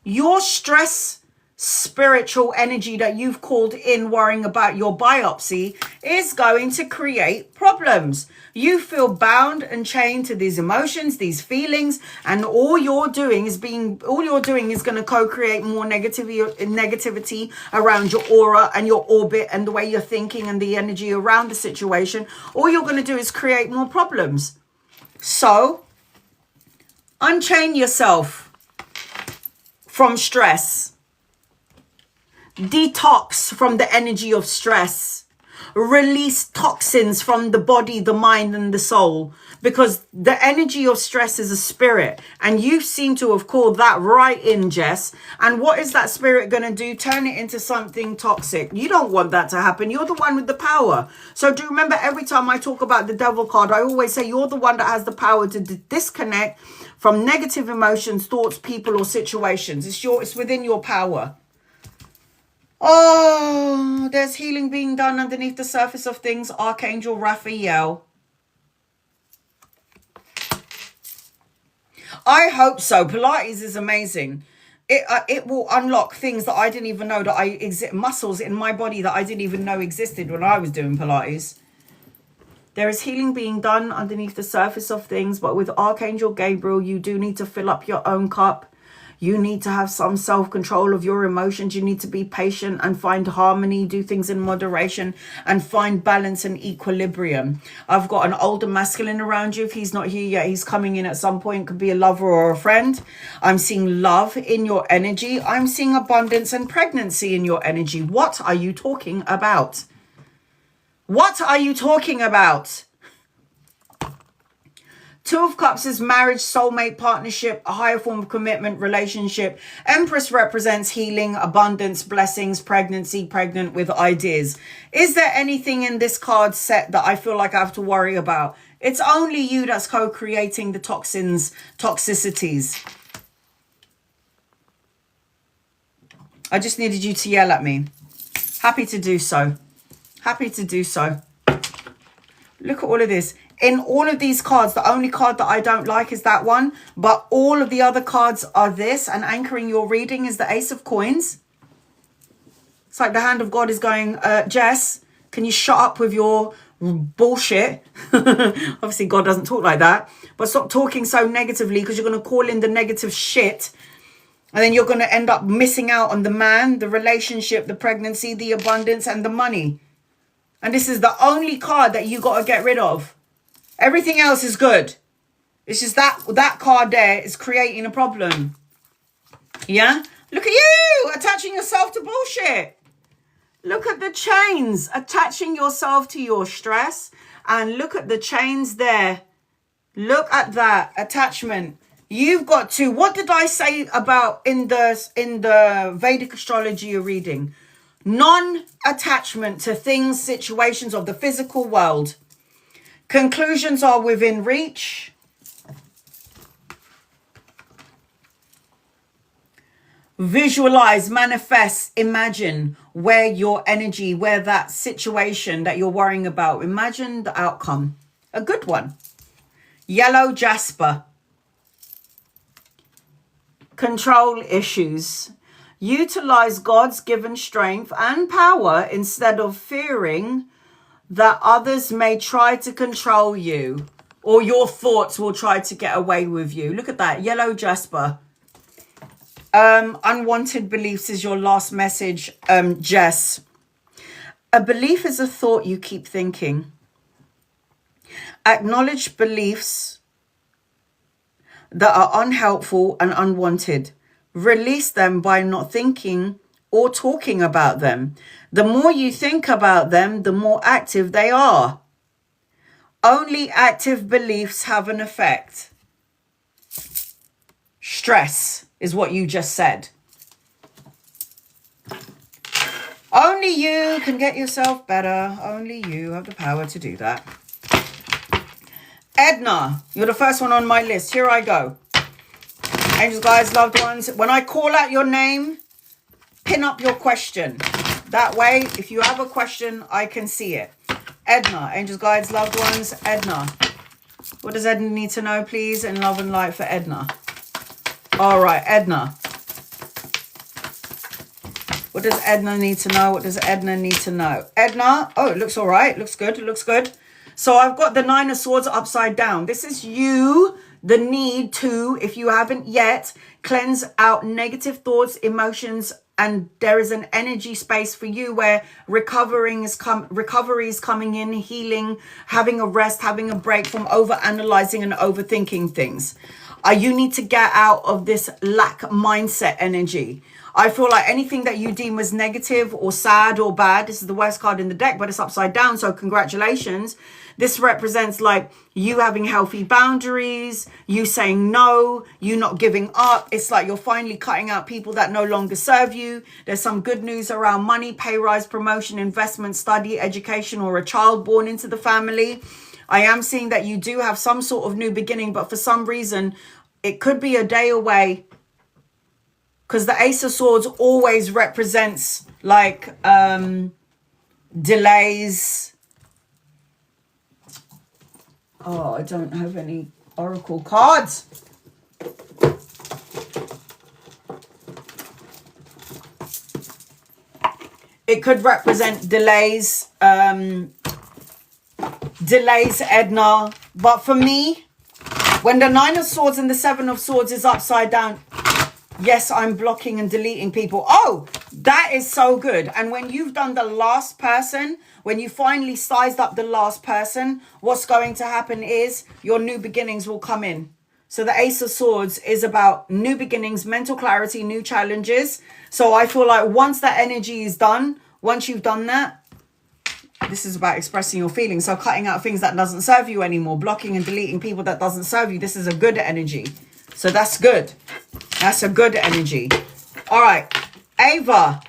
Your stress, spiritual energy that you've called in worrying about your biopsy is going to create problems. You feel bound and chained to these emotions, these feelings, and all you're doing is going to co-create more negativity around your aura and your orbit and the way you're thinking and the energy around the situation. All you're going to do is create more problems. So, unchain yourself from stress. Detox from the energy of stress. Release toxins from the body, the mind, and the soul. Because the energy of stress is a spirit. And you seem to have called that right in, Jess. And what is that spirit going to do? Turn it into something toxic. You don't want that to happen. You're the one with the power. So do remember every time I talk about the devil card, I always say you're the one that has the power to disconnect from negative emotions, thoughts, people, or situations. It's within your power. Oh, there's healing being done underneath the surface of things. Archangel Raphael. I hope so. Pilates is amazing. It will unlock things that I didn't even know that muscles in my body that I didn't even know existed when I was doing Pilates. There is healing being done underneath the surface of things, but with Archangel Gabriel, you do need to fill up your own cup. You need to have some self-control of your emotions. You need to be patient and find harmony, do things in moderation, and find balance and equilibrium. I've got an older masculine around you. If he's not here yet, he's coming in at some point. Could be a lover or a friend. I'm seeing love in your energy. I'm seeing abundance and pregnancy in your energy. What are you talking about? What are you talking about? Two of Cups is marriage, soulmate, partnership, a higher form of commitment, relationship. Empress represents healing, abundance, blessings, pregnancy, pregnant with ideas. Is there anything in this card set that I feel like I have to worry about? It's only you that's co-creating the toxicities. I just needed you to yell at me. Happy to do so. Happy to do so. Look at all of this. In all of these cards, the only card that I don't like is that one. But all of the other cards are this. And anchoring your reading is the Ace of Coins. It's like the hand of God is going, Jess, can you shut up with your bullshit? Obviously, God doesn't talk like that. But stop talking so negatively, because you're going to call in the negative shit. And then you're going to end up missing out on the man, the relationship, the pregnancy, the abundance, and the money. And this is the only card that you got to get rid of. Everything else is good. It's just that card there is creating a problem. Yeah? Look at you attaching yourself to bullshit. Look at the chains attaching yourself to your stress. And look at the chains there. Look at that attachment. You've got to, what did I say about in the Vedic astrology you're reading? Non-attachment to things, situations of the physical world. Conclusions are within reach. Visualize, manifest, imagine where your energy, where that situation that you're worrying about, imagine the outcome. A good one. Yellow jasper. Control issues. Utilize God's given strength and power instead of fearing that others may try to control you or your thoughts will try to get away with you. Look at that. Yellow jasper. Unwanted beliefs is your last message, Jess. A belief is a thought you keep thinking. Acknowledge beliefs that are unhelpful and unwanted. Release them by not thinking or talking about them. The more you think about them, the more active they are. Only active beliefs have an effect. Stress is what you just said. Only you can get yourself better. Only you have the power to do that. Edna, you're the first one on my list. Here I go. Angels, guides, loved ones. When I call out your name, pin up your question. That way, if you have a question, I can see it. Edna, angels, guides, loved ones. Edna. What does Edna need to know, please? In love and light for Edna. All right, Edna. What does Edna need to know? What does Edna need to know? Edna. Oh, it looks all right. Looks good. It looks good. So I've got the Nine of Swords upside down. This is you. The need to, if you haven't yet, cleanse out negative thoughts, emotions, and there is an energy space for you where recovery is coming in, healing, having a rest, having a break from over-analyzing and overthinking things. You need to get out of this lack mindset energy. I feel like anything that you deem as negative or sad or bad, this is the worst card in the deck, but it's upside down, so congratulations. This represents like you having healthy boundaries, you saying no, you not giving up. It's like you're finally cutting out people that no longer serve you. There's some good news around money, pay rise, promotion, investment, study, education, or a child born into the family. I am seeing that you do have some sort of new beginning, but for some reason, it could be a day away. Because the Ace of Swords always represents like delays. Oh, I don't have any oracle cards. It could represent delays, Edna. But for me, when the 9 of Swords and the 7 of Swords is upside down, yes, I'm blocking and deleting people. Oh, that is so good. And when you've done the last person, when you finally sized up the last person, what's going to happen is your new beginnings will come in. So the Ace of Swords is about new beginnings, mental clarity, new challenges. So I feel like once that energy is done, once you've done that, this is about expressing your feelings. So cutting out things that doesn't serve you anymore, blocking and deleting people that doesn't serve you. This is a good energy. So that's good. That's a good energy. All right. Ava.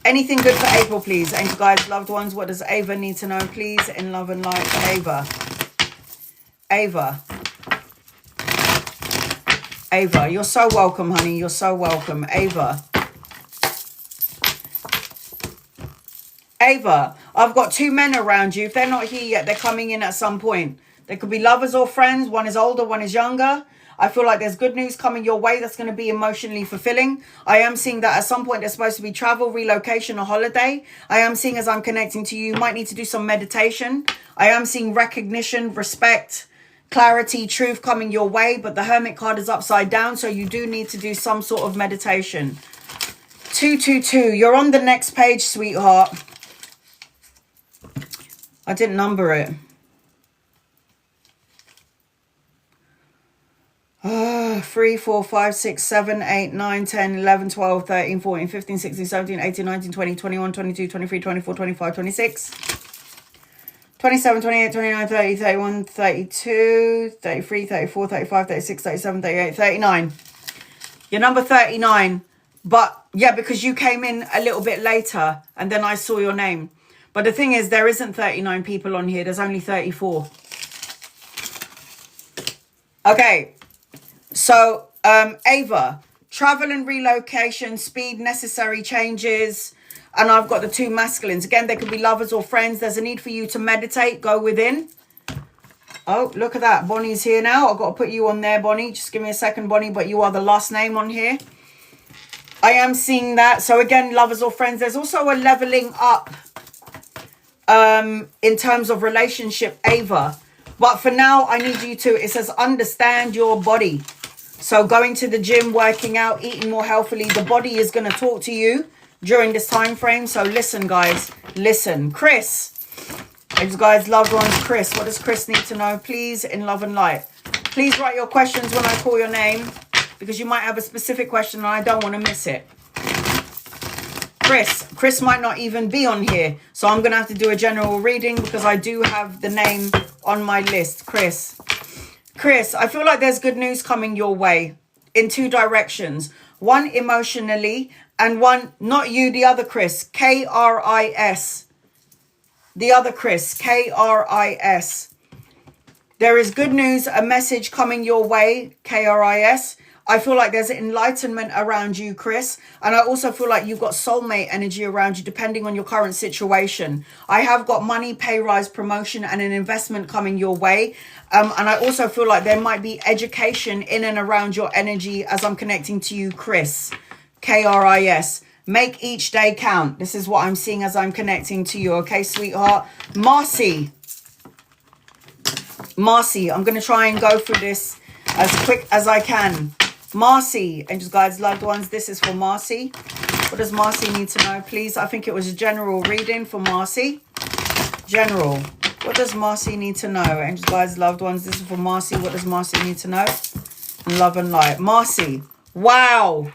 Anything good for April, please? Angel guides, loved ones, what does Ava need to know, please? In love and light, Ava. Ava. Ava, you're so welcome, honey. You're so welcome. Ava. Ava, I've got 2 men around you. If they're not here yet, they're coming in at some point. They could be lovers or friends. One is older, one is younger. I feel like there's good news coming your way that's going to be emotionally fulfilling. I am seeing that at some point there's supposed to be travel, relocation, or holiday. I am seeing as I'm connecting to you, you might need to do some meditation. I am seeing recognition, respect, clarity, truth coming your way. But the Hermit card is upside down, so you do need to do some sort of meditation. 222, you're on the next page, sweetheart. I didn't number it. 3, 4, 5, 6, 7, 8, 9, 10, 11, 12, 13, 14, 15, 16, 17, 18, 19, 20, 21, 22, 23, 24, 25, 26, 27, 28, 29, 30, 31, 32, 33, 34, 35, 36, 37, 38, 39. You're number 39. But yeah, because you came in a little bit later and then I saw your name. But the thing is, there isn't 39 people on here. There's only 34. Okay. So, Ava, travel and relocation, speed, necessary changes. And I've got the 2 masculines. Again, they could be lovers or friends. There's a need for you to meditate, go within. Oh, look at that. Bonnie's here now. I've got to put you on there, Bonnie. Just give me a second, Bonnie, but you are the last name on here. I am seeing that. So again, lovers or friends. There's also a leveling up in terms of relationship, Ava. But for now, I need you to, it says, understand your body. So going to the gym, working out, eating more healthily, the body is going to talk to you during this time frame. So listen, guys, listen. Chris, these guys, loved ones, Chris, what does Chris need to know, please, in love and light? Please write your questions when I call your name, because you might have a specific question and I don't want to miss it. Chris might not even be on here, so I'm going to have to do a general reading because I do have the name on my list. Chris, I feel like there's good news coming your way in 2 directions. One emotionally and one, not you, the other Chris, K-R-I-S. The other Chris, K-R-I-S. There is good news, a message coming your way, K-R-I-S. I feel like there's enlightenment around you, Chris. And I also feel like you've got soulmate energy around you, depending on your current situation. I have got money, pay rise, promotion, and an investment coming your way. And I also feel like there might be education in and around your energy as I'm connecting to you, Chris. K-R-I-S. Make each day count. This is what I'm seeing as I'm connecting to you. Okay, sweetheart. Marcy, I'm going to try and go through this as quick as I can. Marcy, angels, guides, loved ones, this is for Marcy. What does Marcy need to know, please? I think it was a general reading for Marcy. General. What does Marcy need to know? Angels, guides, loved ones, this is for Marcy. What does Marcy need to know? Love and light. Marcy. Wow.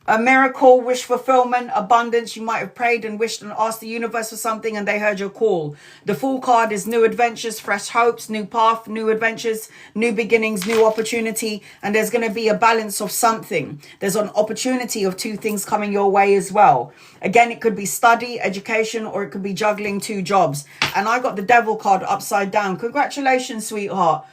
A miracle, wish fulfillment, abundance. You might have prayed and wished and asked the universe for something and they heard your call. The Fool card is new adventures, fresh hopes, new path, new adventures, new beginnings, new opportunity. And there's going to be a balance of something. There's an opportunity of 2 things coming your way as well. Again, it could be study, education, or it could be juggling 2 jobs. And I got the Devil card upside down. Congratulations, sweetheart.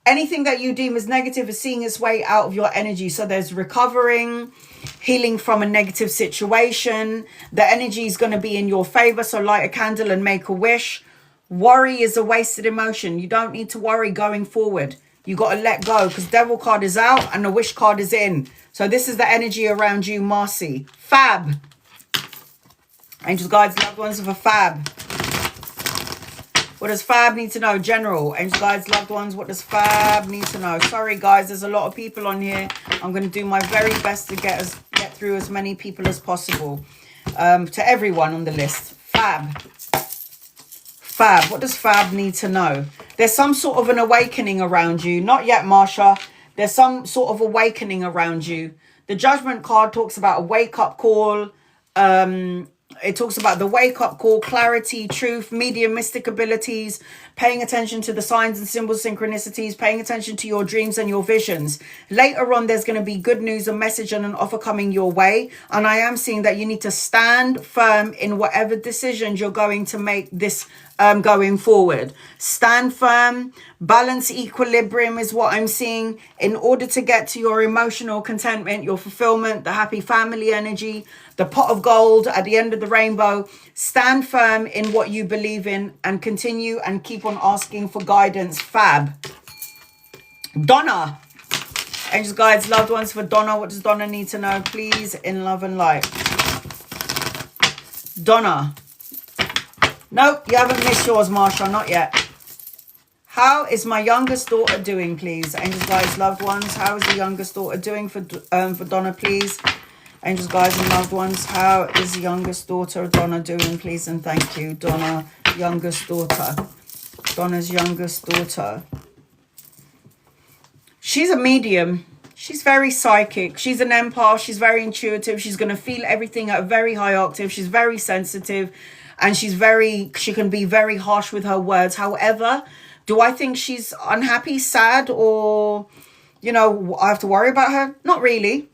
Anything that you deem as negative is seeing its way out of your energy. So there's recovering, healing from a negative situation. The energy is going to be in your favor. So light a candle and make a wish. Worry is a wasted emotion. You don't need to worry going forward. You got to let go, because Devil card is out and the Wish card is in. So this is the energy around you, Marcy. Fab. Angels, guides, loved ones of a fab. What does Fab need to know? General. Angels, guides, loved ones, what does Fab need to know? Sorry, guys, there's a lot of people on here. I'm going to do my very best to get through as many people as possible. To everyone on the list. Fab. Fab. What does Fab need to know? There's some sort of an awakening around you. Not yet, Marsha. There's some sort of awakening around you. The Judgment card talks about a wake-up call. It talks about the wake-up call, clarity, truth, mediumistic abilities, paying attention to the signs and symbols, synchronicities, paying attention to your dreams and your visions. Later on, there's going to be good news, a message and an offer coming your way. And I am seeing that you need to stand firm in whatever decisions you're going to make this going forward. Stand firm, balance, equilibrium is what I'm seeing in order to get to your emotional contentment, your fulfillment, the happy family energy, the pot of gold at the end of the rainbow. Stand firm in what you believe in and continue and keep on asking for guidance. Fab. Donna. Angels, guides, loved ones for Donna. What does Donna need to know, please, in love and light? Donna. Nope, you haven't missed yours, Marsha. Not yet. How is my youngest daughter doing, please? Angels, guides, loved ones. How is the youngest daughter doing for Donna, please? Angels, guides, and loved ones. How is the youngest daughter, Donna, doing, please? And thank you, Donna, youngest daughter. Donna's youngest daughter. She's a medium. She's very psychic. She's an empath. She's very intuitive. She's going to feel everything at a very high octave. She's very sensitive. And she can be very harsh with her words. However, do I think she's unhappy, sad, or, you know, I have to worry about her? Not really.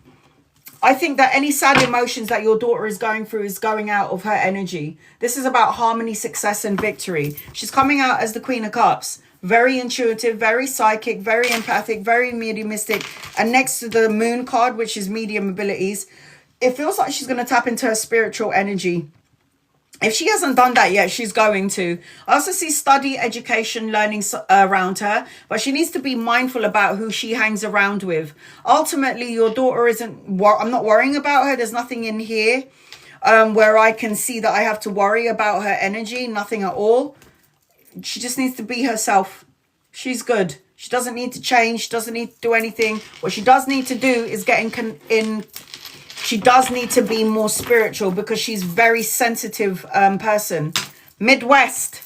I think that any sad emotions that your daughter is going through is going out of her energy. This is about harmony, success, and victory. She's coming out as the Queen of Cups. Very intuitive, very psychic, very empathic, very mediumistic. And next to the Moon card, which is medium abilities, it feels like she's going to tap into her spiritual energy. If she hasn't done that yet, she's going to. I also see study, education, learning around her. But she needs to be mindful about who she hangs around with. Ultimately, your daughter isn't... I'm not worrying about her. There's nothing in here where I can see that I have to worry about her energy. Nothing at all. She just needs to be herself. She's good. She doesn't need to change. She doesn't need to do anything. What she does need to do is get in she does need to be more spiritual because she's a very sensitive person. Midwest.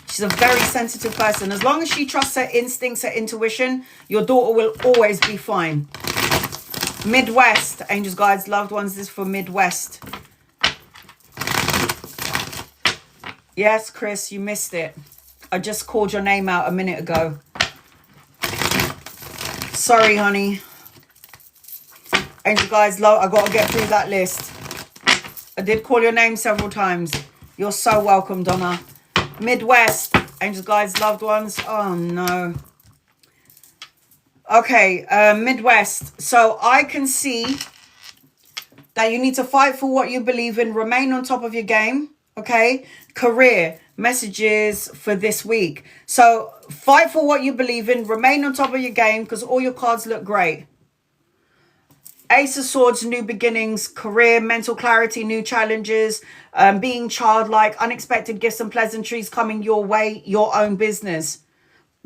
She's a very sensitive person. As long as she trusts her instincts, her intuition, your daughter will always be fine. Midwest. Angels, guides, loved ones. This is for Midwest. Yes, Chris, you missed it. I just called your name out a minute ago. Sorry, honey. Angel, guys, I got to get through that list. I did call your name several times. You're so welcome, Donna. Midwest. Angels, guys, loved ones. Oh, no. Okay, Midwest. So I can see that you need to fight for what you believe in. Remain on top of your game. Okay? Career. Messages for this week. So fight for what you believe in. Remain on top of your game because all your cards look great. Ace of Swords, new beginnings, career, mental clarity, new challenges, being childlike, unexpected gifts and pleasantries coming your way, your own business.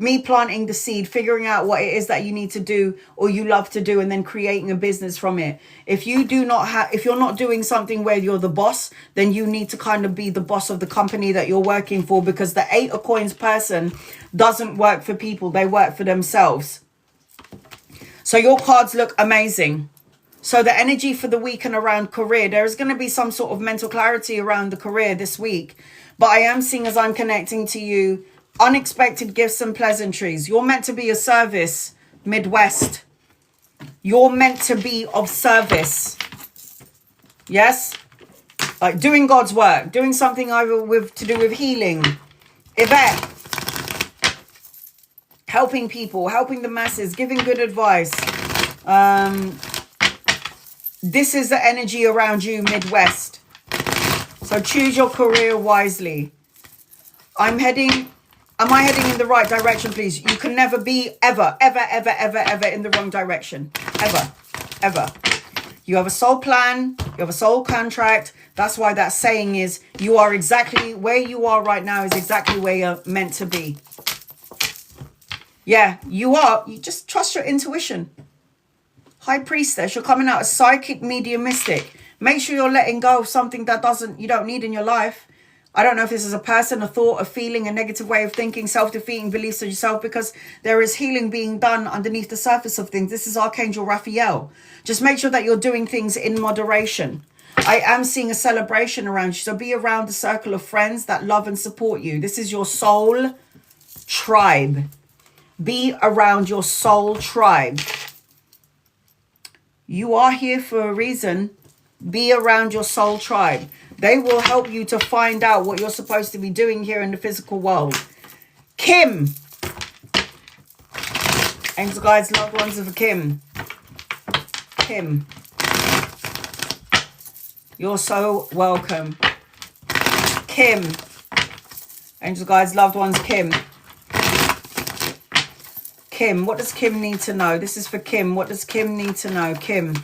Me planting the seed, figuring out what it is that you need to do or you love to do and then creating a business from it. If you're not doing something where you're the boss, then you need to kind of be the boss of the company that you're working for because the 8 of Coins person doesn't work for people. They work for themselves. So your cards look amazing. So the energy for the week and around career, there is going to be some sort of mental clarity around the career this week. But I am seeing as I'm connecting to you, unexpected gifts and pleasantries. You're meant to be a service, Midwest. You're meant to be of service. Yes? Like doing God's work, doing something either to do with healing. Yvette. Helping people, helping the masses, giving good advice. This is the energy around you, Midwest. So choose your career wisely. I'm heading Am I heading in the right direction, please? You can never be ever, ever, ever, ever, ever in the wrong direction. Ever, ever. You have a soul plan. You have a soul contract. That's why that saying is, you are exactly where you are right now is exactly where you're meant to be. Yeah, you are. You just trust your intuition. High Priestess, you're coming out as psychic, mediumistic. Make sure you're letting go of something that you don't need in your life. I don't know if this is a person, a thought, a feeling, a negative way of thinking, self-defeating beliefs of yourself, because there is healing being done underneath the surface of things. This is Archangel Raphael. Just make sure that you're doing things in moderation. I am seeing a celebration around you. So be around a circle of friends that love and support you. This is your soul tribe. Be around your soul tribe. You are here for a reason. Be around your soul tribe. They will help you to find out what you're supposed to be doing here in the physical world. Kim. Angels, guides, loved ones of Kim. Kim. You're so welcome. Kim. Angels, guides, loved ones, Kim. Kim. What does Kim need to know? This is for Kim. What does Kim need to know? Kim.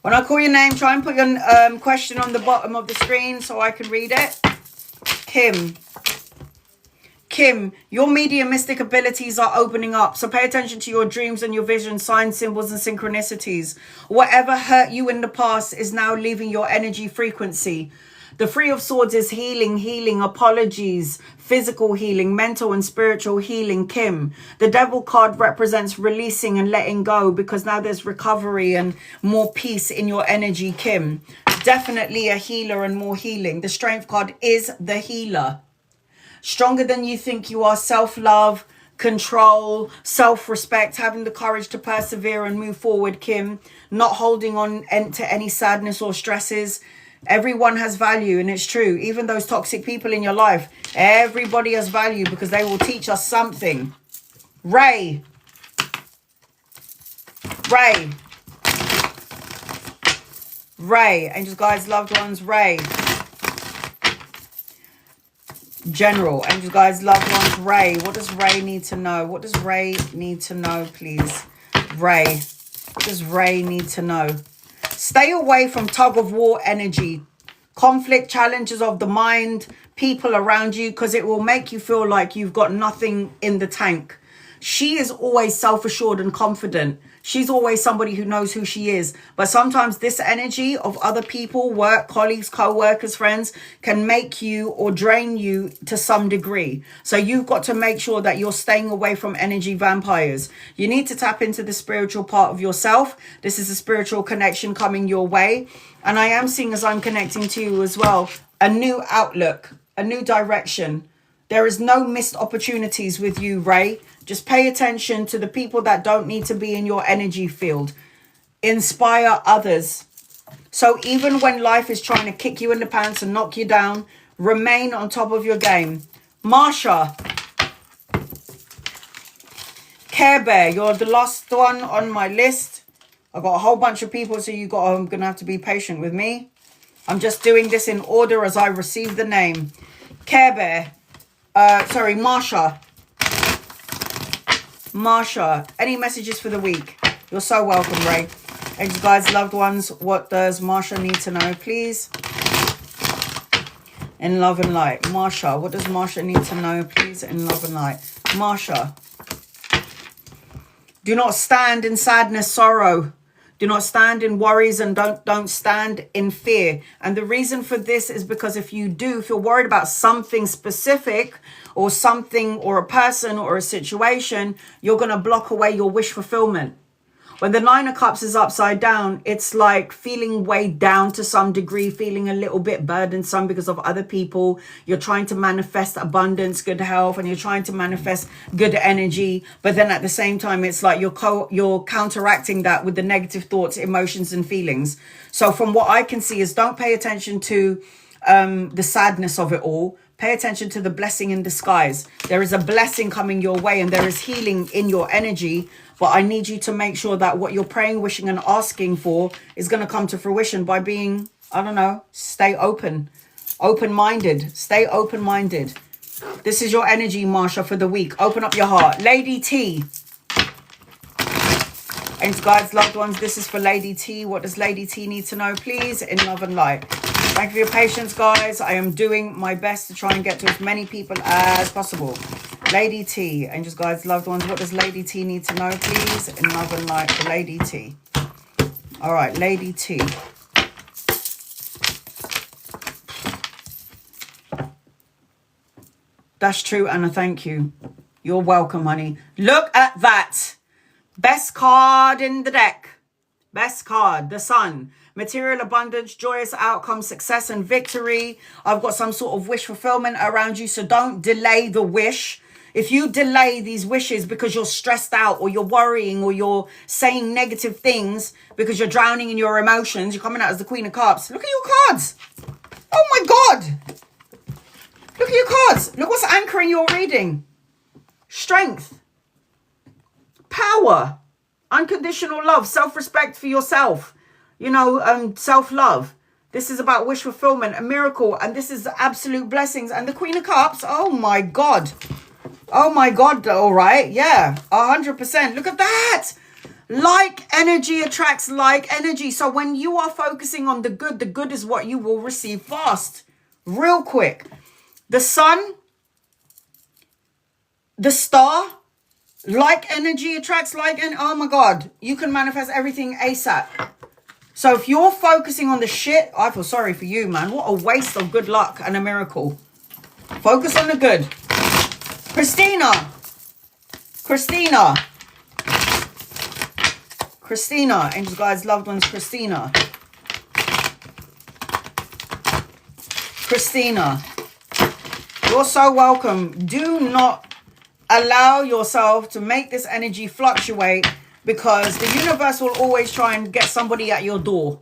When I call your name, try and put your question on the bottom of the screen so I can read it. Kim. Kim, your mediumistic abilities are opening up. So pay attention to your dreams and your visions, signs, symbols, and synchronicities. Whatever hurt you in the past is now leaving your energy frequency. The Three of Swords is healing, apologies, physical healing, mental and spiritual healing, Kim. The Devil card represents releasing and letting go, because now there's recovery and more peace in your energy, Kim. Definitely a healer and more healing. The Strength card is the healer. Stronger than you think you are, self-love, control, self-respect, having the courage to persevere and move forward, Kim. Not holding on to any sadness or stresses. Everyone has value, and it's true. Even those toxic people in your life, everybody has value because they will teach us something. Ray. Ray. Ray. Angels, guides, loved ones, Ray. General. Angels, guides, loved ones, Ray. What does Ray need to know? What does Ray need to know, please? Ray. What does Ray need to know? Stay away from tug of war energy, conflict, challenges of the mind, people around you, because it will make you feel like you've got nothing in the tank. She is always self-assured and confident. She's always somebody who knows who she is. But sometimes this energy of other people, work, colleagues, co-workers, friends, can make you or drain you to some degree. So you've got to make sure that you're staying away from energy vampires. You need to tap into the spiritual part of yourself. This is a spiritual connection coming your way. And I am seeing, as I'm connecting to you as well, a new outlook, a new direction. There is no missed opportunities with you, Ray. Just pay attention to the people that don't need to be in your energy field. Inspire others. So even when life is trying to kick you in the pants and knock you down, remain on top of your game. Marsha. Care Bear, you're the last one on my list. I've got a whole bunch of people, so I'm going to have to be patient with me. I'm just doing this in order as I receive the name. Care Bear. Marsha. Marsha, any messages for the week? You're so welcome, Ray. Angels, guides, loved ones, what does Marsha need to know, please? In love and light. Marsha, what does Marsha need to know, please? In love and light. Marsha. Do not stand in sadness, sorrow. Do not stand in worries, and don't stand in fear. And the reason for this is because if you do feel worried about something specific or something or a person or a situation, you're going to block away your wish fulfillment. When the Nine of Cups is upside down, it's like feeling weighed down to some degree, feeling a little bit burdensome because of other people. You're trying to manifest abundance, good health, and you're trying to manifest good energy. But then at the same time, it's like you're counteracting that with the negative thoughts, emotions, and feelings. So from what I can see is, don't pay attention to the sadness of it all. Pay attention to the blessing in disguise. There is a blessing coming your way, and there is healing in your energy. But I need you to make sure that what you're praying, wishing, and asking for is going to come to fruition by being, I don't know, stay open. Open-minded. Stay open-minded. This is your energy, Marsha, for the week. Open up your heart. Lady T. And guides, loved ones, this is for Lady T. What does Lady T need to know, please? In love and light. Thank you for your patience, guys. I am doing my best to try and get to as many people as possible. Lady T. Angels, guides, loved ones, what does Lady T need to know, please? In love and light for Lady T. All right, Lady T. That's true, Anna. Thank you. You're welcome, honey. Look at that. Best card in the deck. Best card, the Sun. Material abundance, joyous outcome, success and victory. I've got some sort of wish fulfillment around you, so don't delay the wish. If you delay these wishes because you're stressed out or you're worrying or you're saying negative things because you're drowning in your emotions, you're coming out as the Queen of Cups. Look at your cards. Oh my God. Look at your cards. Look what's anchoring your reading. Strength. Power, unconditional love, self-respect for yourself, you know, self-love. This is about wish fulfillment, a miracle, and this is absolute blessings. And the Queen of Cups, oh my God. Oh my God, all right, yeah, 100%. Look at that. Like energy attracts like energy. So when you are focusing on the good is what you will receive fast, real quick. The Sun, the Star, like energy attracts like, and oh my God, you can manifest everything ASAP. So if you're focusing on the shit, I feel sorry for you, man. What a waste of good luck and a miracle. Focus on the good. Christina. Angels, guides, loved ones, Christina. You're so welcome. Do not allow yourself to make this energy fluctuate, because the universe will always try and get somebody at your door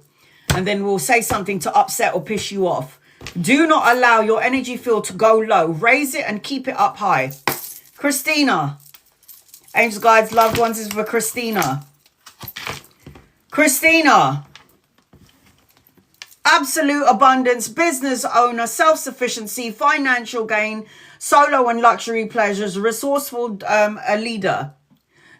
and then will say something to upset or piss you off. Do not allow your energy field to go low. Raise it and keep it up high. Christina. Angels, guides, loved ones is for Christina. Absolute abundance, business owner, self-sufficiency, financial gain, solo and luxury pleasures, resourceful, a leader.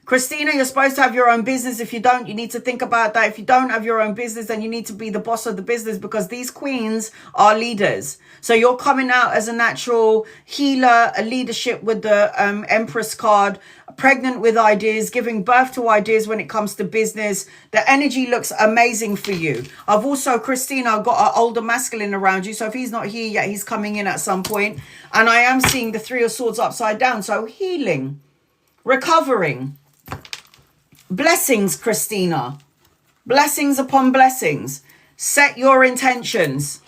Christina, you're supposed to have your own business. If you don't, you need to think about that. If you don't have your own business, then you need to be the boss of the business, because these queens are leaders. So you're coming out as a natural healer, a leadership with the Empress card, pregnant with ideas, giving birth to ideas when it comes to business. The energy looks amazing for you. I've also, Christina, got an older masculine around you. So if he's not here yet, he's coming in at some point. And I am seeing the Three of Swords upside down. So healing, recovering. Blessings, Christina. Blessings upon blessings. Set your intentions.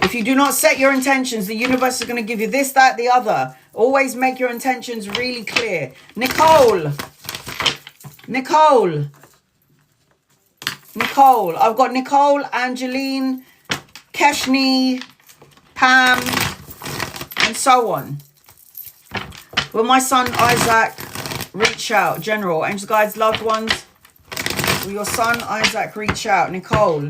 If you do not set your intentions, the universe is going to give you this, that, the other. Always make your intentions really clear. Nicole. I've got Nicole, Angeline, Keshni, Pam, and so on. Will my son Isaac reach out? General, angels, guides, loved ones. Will your son Isaac reach out? Nicole.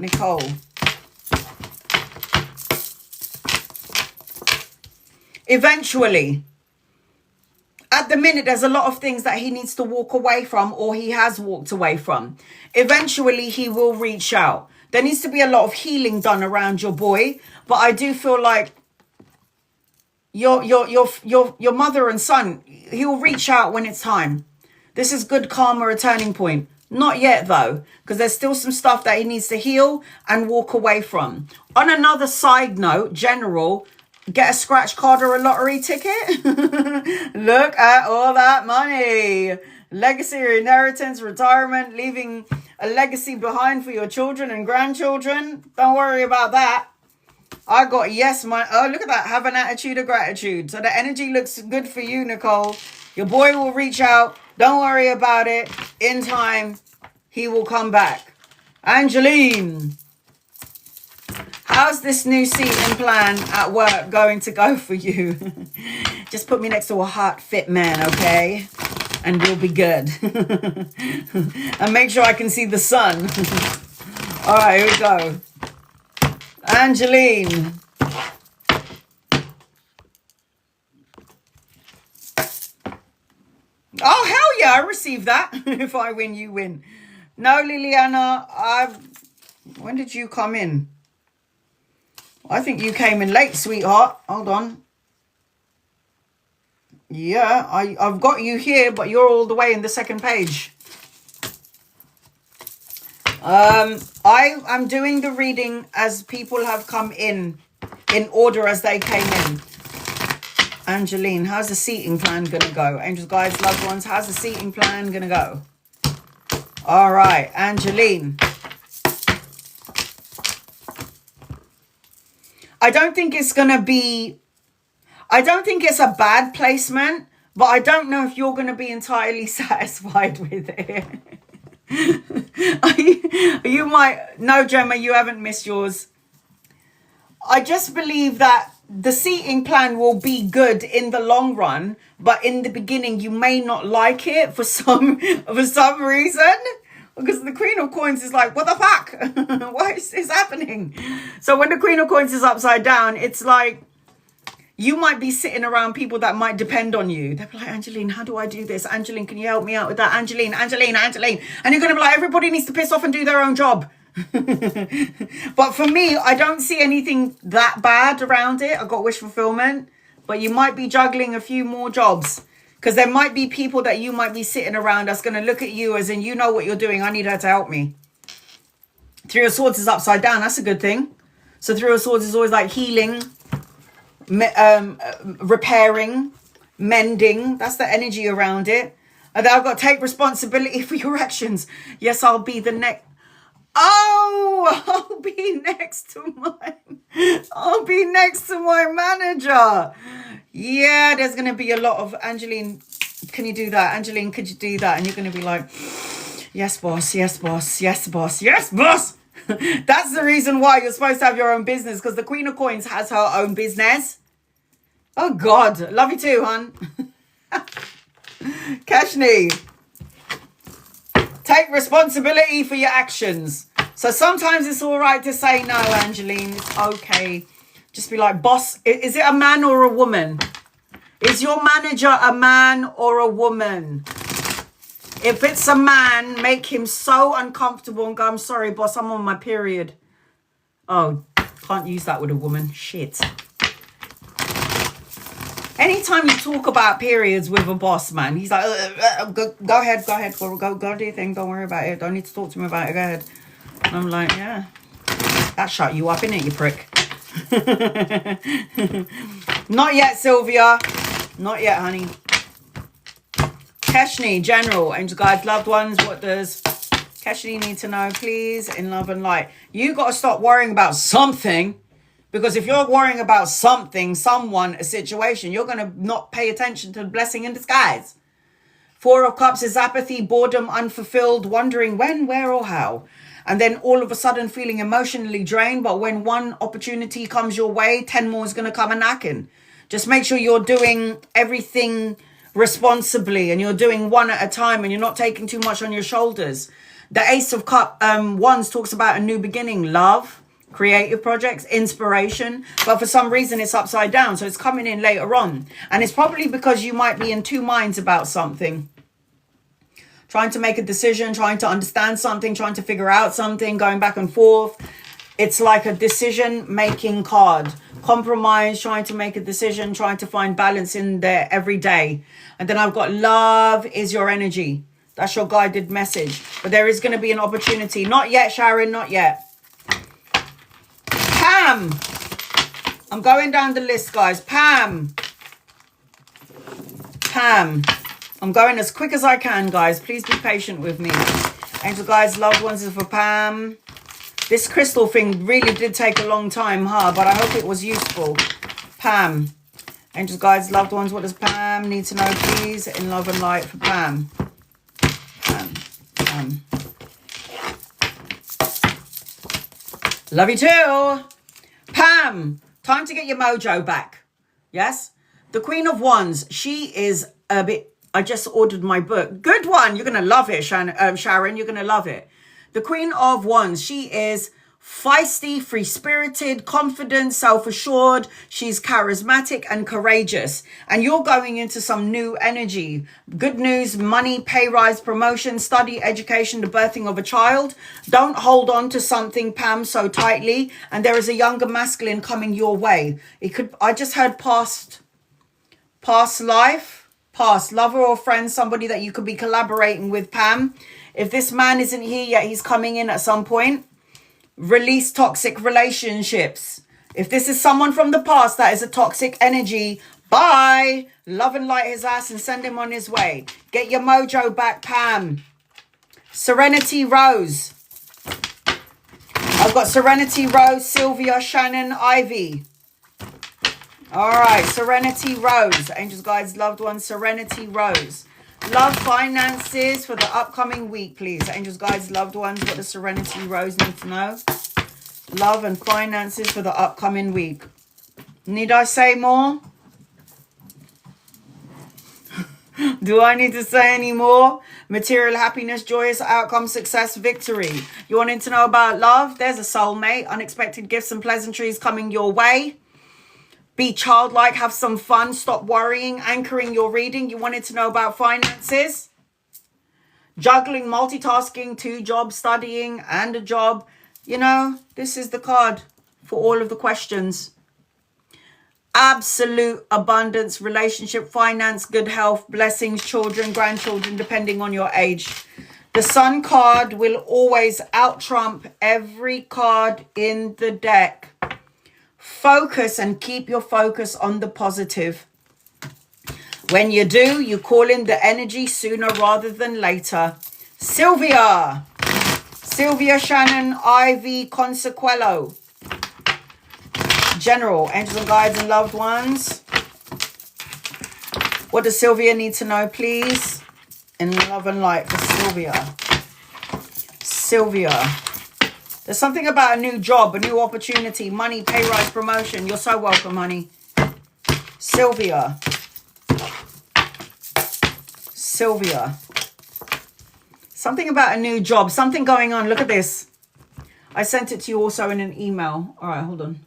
Eventually. At the minute, there's a lot of things that he needs to walk away from, or he has walked away from. Eventually, he will reach out. There needs to be a lot of healing done around your boy, but I do feel like your mother and son, he'll reach out when it's time. This is good karma, a turning point. Not yet, though, because there's still some stuff that he needs to heal and walk away from. On another side note, general, get a scratch card or a lottery ticket. Look at all that money. Legacy, inheritance, retirement, leaving a legacy behind for your children and grandchildren. Don't worry about that. I got yes, oh, look at that. Have an attitude of gratitude. So the energy looks good for you, Nicole. Your boy will reach out. Don't worry about it. In time, he will come back. Angeline. How's this new season plan at work going to go for you? Just put me next to a hot, fit man, okay? And we'll be good. And make sure I can see the sun. All right, here we go. Angeline. yeah, I receive that. If I win, you win. No, Liliana, when did you come in? I think you came in late, sweetheart. Hold on. Yeah, I've got you here, but you're all the way in the second page. I'm doing the reading as people have come in order as they came in. Angeline, how's the seating plan gonna go? Angels, guides, loved ones, how's the seating plan gonna go? All right, Angeline. I don't think it's gonna be, I don't think it's a bad placement, but I don't know if you're gonna be entirely satisfied with it. You might, no, Gemma, you haven't missed yours. I just believe that the seating plan will be good in the long run, but in the beginning you may not like it for some reason, because the Queen of Coins is like, what the fuck? Why is this happening? So when the Queen of Coins is upside down, it's like you might be sitting around people that might depend on you. They'll be like, Angeline, how do I do this? Angeline, can you help me out with that? Angeline. And you're going to be like, everybody needs to piss off and do their own job. But for me, I don't see anything that bad around it. I've got wish fulfillment, but you might be juggling a few more jobs, because there might be people that you might be sitting around that's going to look at you as in, you know what you're doing, I need her to help me. Three of Swords is upside down. That's a good thing. So Three of Swords is always like healing, repairing, mending. That's the energy around it. And then I've got to take responsibility for your actions. Yes, I'll be the next. Oh, I'll be next to my manager. Yeah, there's going to be a lot of, Angeline, can you do that? Angeline, could you do that? And you're going to be like, yes, boss. Yes, boss. Yes, boss. Yes, boss. That's the reason why you're supposed to have your own business, because the Queen of Coins has her own business. Oh, God. Love you too, hon. Kashni. Take responsibility for your actions. So sometimes it's all right to say no, Angeline. It's okay. Just be like, boss, is it a man or a woman? Is your manager a man or a woman? If it's a man, make him so uncomfortable and go, I'm sorry, boss, I'm on my period. Oh, can't use that with a woman. Shit. Anytime you talk about periods with a boss, man, he's like, go ahead, go do your thing. Don't worry about it. Don't need to talk to me about it. Go ahead. And I'm like, yeah, that shut you up, innit, you prick? Not yet, Sylvia. Not yet, honey. Keshni, general, angel guides, loved ones. What does Keshni need to know, please? In love and light. You got to stop worrying about something. Because if you're worrying about something, someone, a situation, you're going to not pay attention to the blessing in disguise. Four of Cups is apathy, boredom, unfulfilled, wondering when, where, or how. And then all of a sudden feeling emotionally drained. But when one opportunity comes your way, 10 more is going to come a knocking. Just make sure you're doing everything responsibly and you're doing one at a time and you're not taking too much on your shoulders. The Ace of Wands talks about a new beginning, love, creative projects, inspiration, but for some reason it's upside down, so it's coming in later on, and it's probably because you might be in two minds about something, trying to make a decision, trying to understand something, trying to figure out something, going back and forth. It's like a decision making card, compromise, trying to make a decision, trying to find balance in there every day. And then I've got love is your energy. That's your guided message, but there is going to be an opportunity. Not yet, Sharon, not yet. Pam. I'm going down the list, guys. Pam. I'm going as quick as I can, guys. Please be patient with me. Angel guys, loved ones is for Pam. This crystal thing really did take a long time, huh? But I hope it was useful. Pam. Angel guys, loved ones, what does Pam need to know, please? In love and light for Pam. Pam. Love you too. Pam, time to get your mojo back. Yes? The Queen of Wands, she is a bit, I just ordered my book. Good one. You're going to love it, Sharon. You're going to love it. The Queen of Wands, she is feisty, free-spirited, confident, self-assured. She's charismatic and courageous. And you're going into some new energy. Good news, money, pay rise, promotion, study, education, the birthing of a child. Don't hold on to something, Pam, so tightly. And there is a younger masculine coming your way. It could, I just heard past life, past lover or friend, somebody that you could be collaborating with, Pam. If this man isn't here yet, he's coming in at some point. Release toxic relationships. If this is someone from the past that is a toxic energy, bye. Love and light his ass and send him on his way. Get your mojo back, Pam. Serenity Rose. I've got Serenity Rose, Sylvia, Shannon, Ivy. All right, Serenity Rose. Angels, guides, loved ones, Serenity Rose. Love, finances for the upcoming week, please. Angels, guides, loved ones, what does Serenity Rose need to know? Love and finances for the upcoming week. Need I say more? Do I need to say any more? Material happiness, joyous outcome, success, victory. You wanted to know about love? There's a soulmate. Unexpected gifts and pleasantries coming your way. Be childlike, have some fun, stop worrying, anchoring your reading. You wanted to know about finances? Juggling, multitasking, 2 jobs, studying and a job. You know, this is the card for all of the questions. Absolute abundance, relationship, finance, good health, blessings, children, grandchildren, depending on your age. The Sun card will always out-trump every card in the deck. Focus and keep your focus on the positive. When you do, you call in the energy sooner rather than later. Sylvia, Shannon, Ivy, Consequello. General, angels and guides and loved ones. What does Sylvia need to know, please? In love and light for Sylvia. Sylvia. There's something about a new job, a new opportunity, money, pay rise, promotion. You're so welcome, honey. Sylvia. Sylvia. Something about a new job, something going on. Look at this. I sent it to you also in an email. All right, hold on.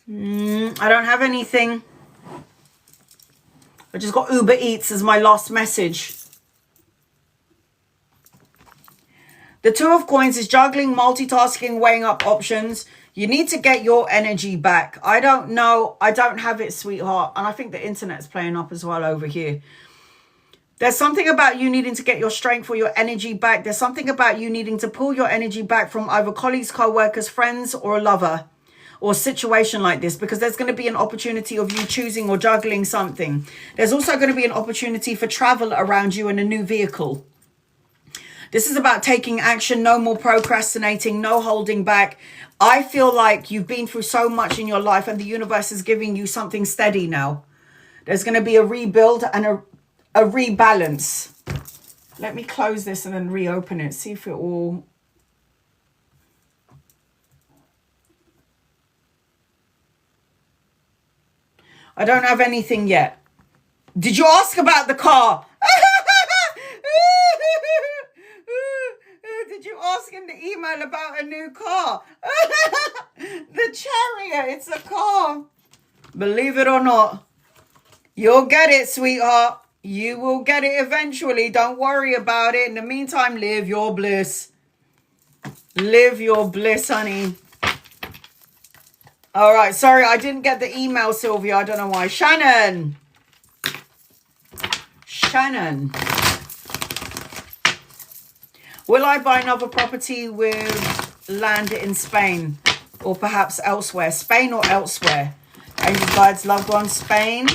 I don't have anything. I just got Uber Eats as my last message. The 2 of Coins is juggling, multitasking, weighing up options. You need to get your energy back. I don't know. I don't have it, sweetheart. And I think the internet's playing up as well over here. There's something about you needing to get your strength or your energy back. There's something about you needing to pull your energy back from either colleagues, co-workers, friends, or a lover. Or situation like this, because there's going to be an opportunity of you choosing or juggling something. There's also going to be an opportunity for travel around you in a new vehicle. This is about taking action, no more procrastinating, no holding back. I feel like you've been through so much in your life and the universe is giving you something steady now. There's going to be a rebuild and a rebalance. Let me close this and then reopen it. See if it all... I don't have anything yet. Did you ask about the car? Did you ask in the email about a new car? The Chariot, it's a car. Believe it or not. You'll get it, sweetheart. You will get it eventually. Don't worry about it. In the meantime, live your bliss. Live your bliss, honey. All right. Sorry, I didn't get the email, Sylvia. I don't know why. Shannon. Will I buy another property with land in Spain or perhaps elsewhere? Spain or elsewhere? Angel guides, loved ones, Spain.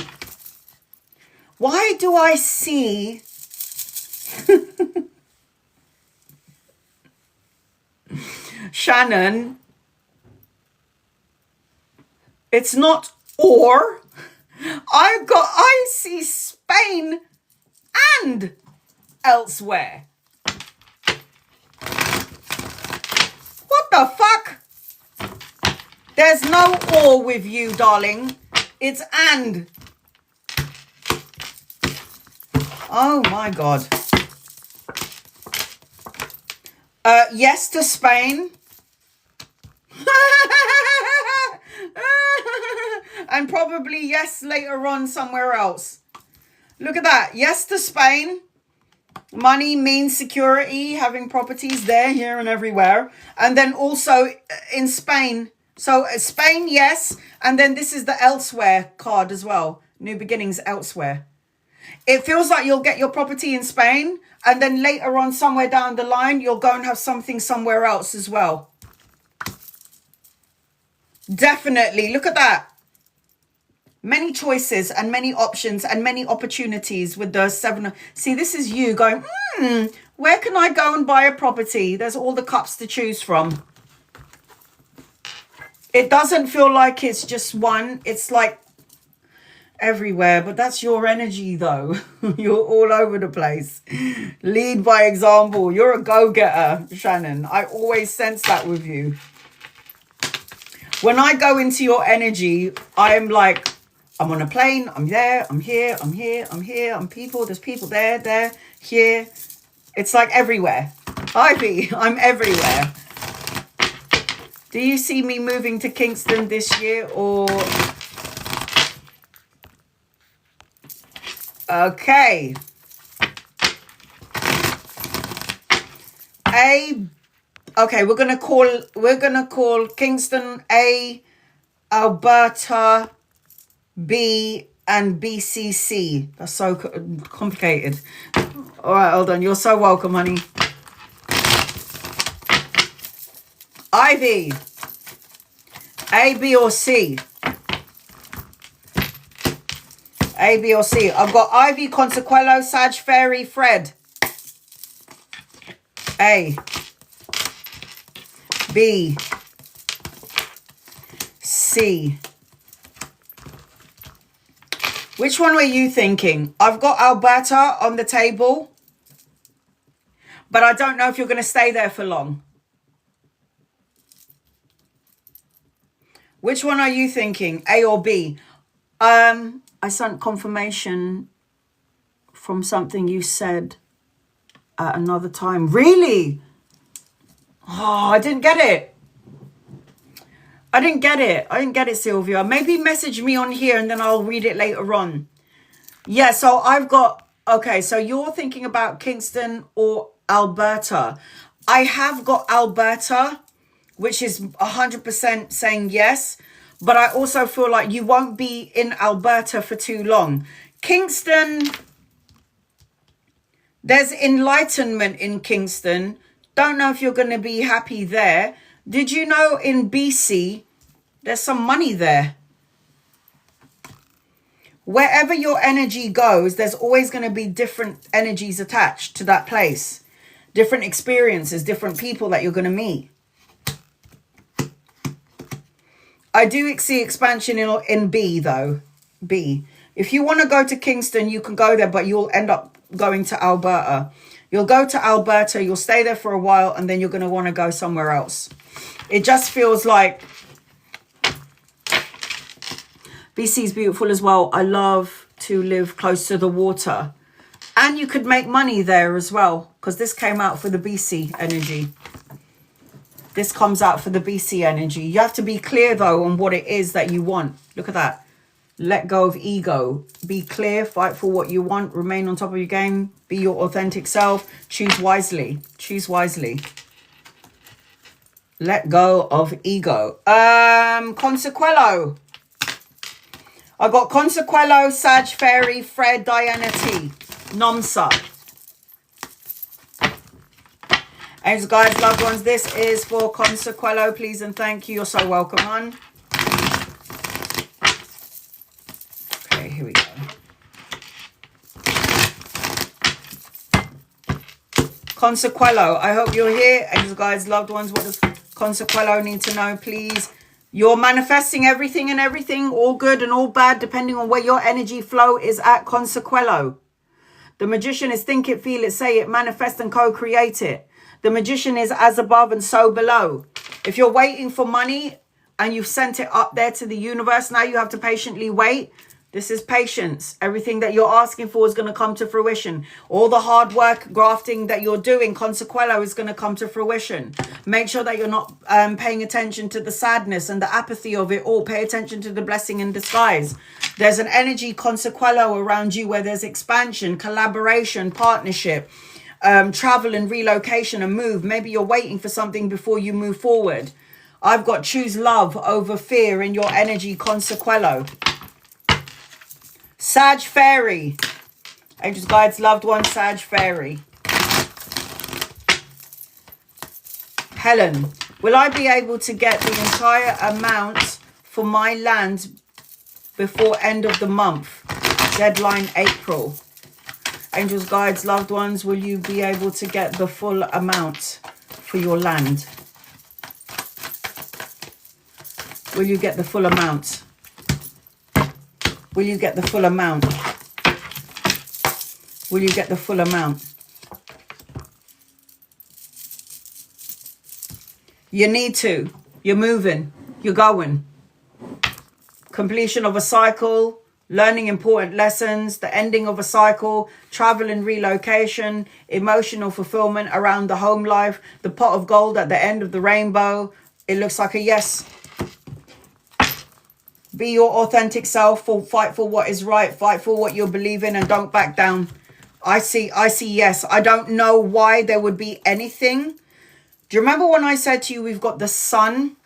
Why do I see... Shannon, it's not or. I see Spain and elsewhere. What the fuck? There's no or with you, darling. It's and. Oh my God. Yes to Spain. And probably yes later on somewhere else. Look at that. Yes to Spain. Money means security, having properties there, here, and everywhere. And then also in Spain. So Spain, yes. And then this is the elsewhere card as well. New beginnings elsewhere. It feels like you'll get your property in Spain. And then later on, somewhere down the line, you'll go and have something somewhere else as well. Definitely. Look at that. Many choices and many options and many opportunities with the 7. See, this is you going, where can I go and buy a property? There's all the cups to choose from. It doesn't feel like it's just one. It's like everywhere. But that's your energy, though. You're all over the place. Lead by example. You're a go-getter, Shannon. I always sense that with you. When I go into your energy, I am like, I'm on a plane, I'm there, I'm here, I'm here, I'm here, I'm people, there's people there, here. It's like everywhere. Ivy, I'm everywhere. Do you see me moving to Kingston this year or... Okay. Okay, we're gonna call Kingston A, Alberta B, and BCC. That's so complicated. All right, hold on. You're so welcome, honey. Ivy. A, B, or C? A, B, or C? I've got Ivy, Consequello, Sag, Fairy, Fred. A. B. C. Which one were you thinking? I've got Alberta on the table, but I don't know if you're going to stay there for long. Which one are you thinking? A or B? I sent confirmation from something you said at another time. Really? Oh, I didn't get it. I didn't get it, Sylvia. Maybe message me on here and then I'll read it later on. Yeah, so I've got... Okay, so you're thinking about Kingston or Alberta. I have got Alberta, which is 100% saying yes. But I also feel like you won't be in Alberta for too long. Kingston... There's enlightenment in Kingston. Don't know if you're going to be happy there. Did you know in BC, there's some money there? Wherever your energy goes, there's always going to be different energies attached to that place. Different experiences, different people that you're going to meet. I do see expansion in B, though. B. If you want to go to Kingston, you can go there, but you'll end up going to Alberta. You'll go to Alberta, you'll stay there for a while, and then you're going to want to go somewhere else. It just feels like BC is beautiful as well. I love to live close to the water. And you could make money there as well, because this came out for the BC energy. This comes out for the BC energy. You have to be clear, though, on what it is that you want. Look at that. Let go of ego. Be clear. Fight for what you want. Remain on top of your game. Be your authentic self. Choose wisely. Choose wisely. Let go of ego. Consequello. I got Consequello, Sag, Fairy, Fred, Diana T. Nomsa. Angels, guys, loved ones, this is for Consequello. Please and thank you. You're so welcome, hon. Okay, here we go. Consequello, I hope you're here. Angels, guys, loved ones, what does Consequello need to know, please? You're manifesting everything and everything, all good and all bad, depending on where your energy flow is at, Consequello. The magician is think it, feel it, say it, manifest and co-create it. The magician is as above and so below. If you're waiting for money and you've sent it up there to the universe, now you have to patiently wait. This is patience. Everything that you're asking for is going to come to fruition. All the hard work, grafting that you're doing, consequello, is going to come to fruition. Make sure that you're not paying attention to the sadness and the apathy of it all. Pay attention to the blessing in disguise. There's an energy, consequello, around you where there's expansion, collaboration, partnership, travel and relocation and move. Maybe you're waiting for something before you move forward. I've got choose love over fear in your energy, consequello. Sag Fairy. Angels, guides, loved one, Sag Fairy. Helen. Will I be able to get the entire amount for my land before end of the month? Deadline April. Angels, guides, loved ones, will you be able to get the full amount for your land? Will you get the full amount? Will you get the full amount? Will you get the full amount? You need to. You're moving. You're going. Completion of a cycle. Learning important lessons. The ending of a cycle. Travel and relocation. Emotional fulfillment around the home life. The pot of gold at the end of the rainbow. It looks like a yes. Be your authentic self. Fight for what is right. Fight for what you believe in and don't back down. I see yes. I don't know why there would be anything. Do you remember when I said to you we've got the sun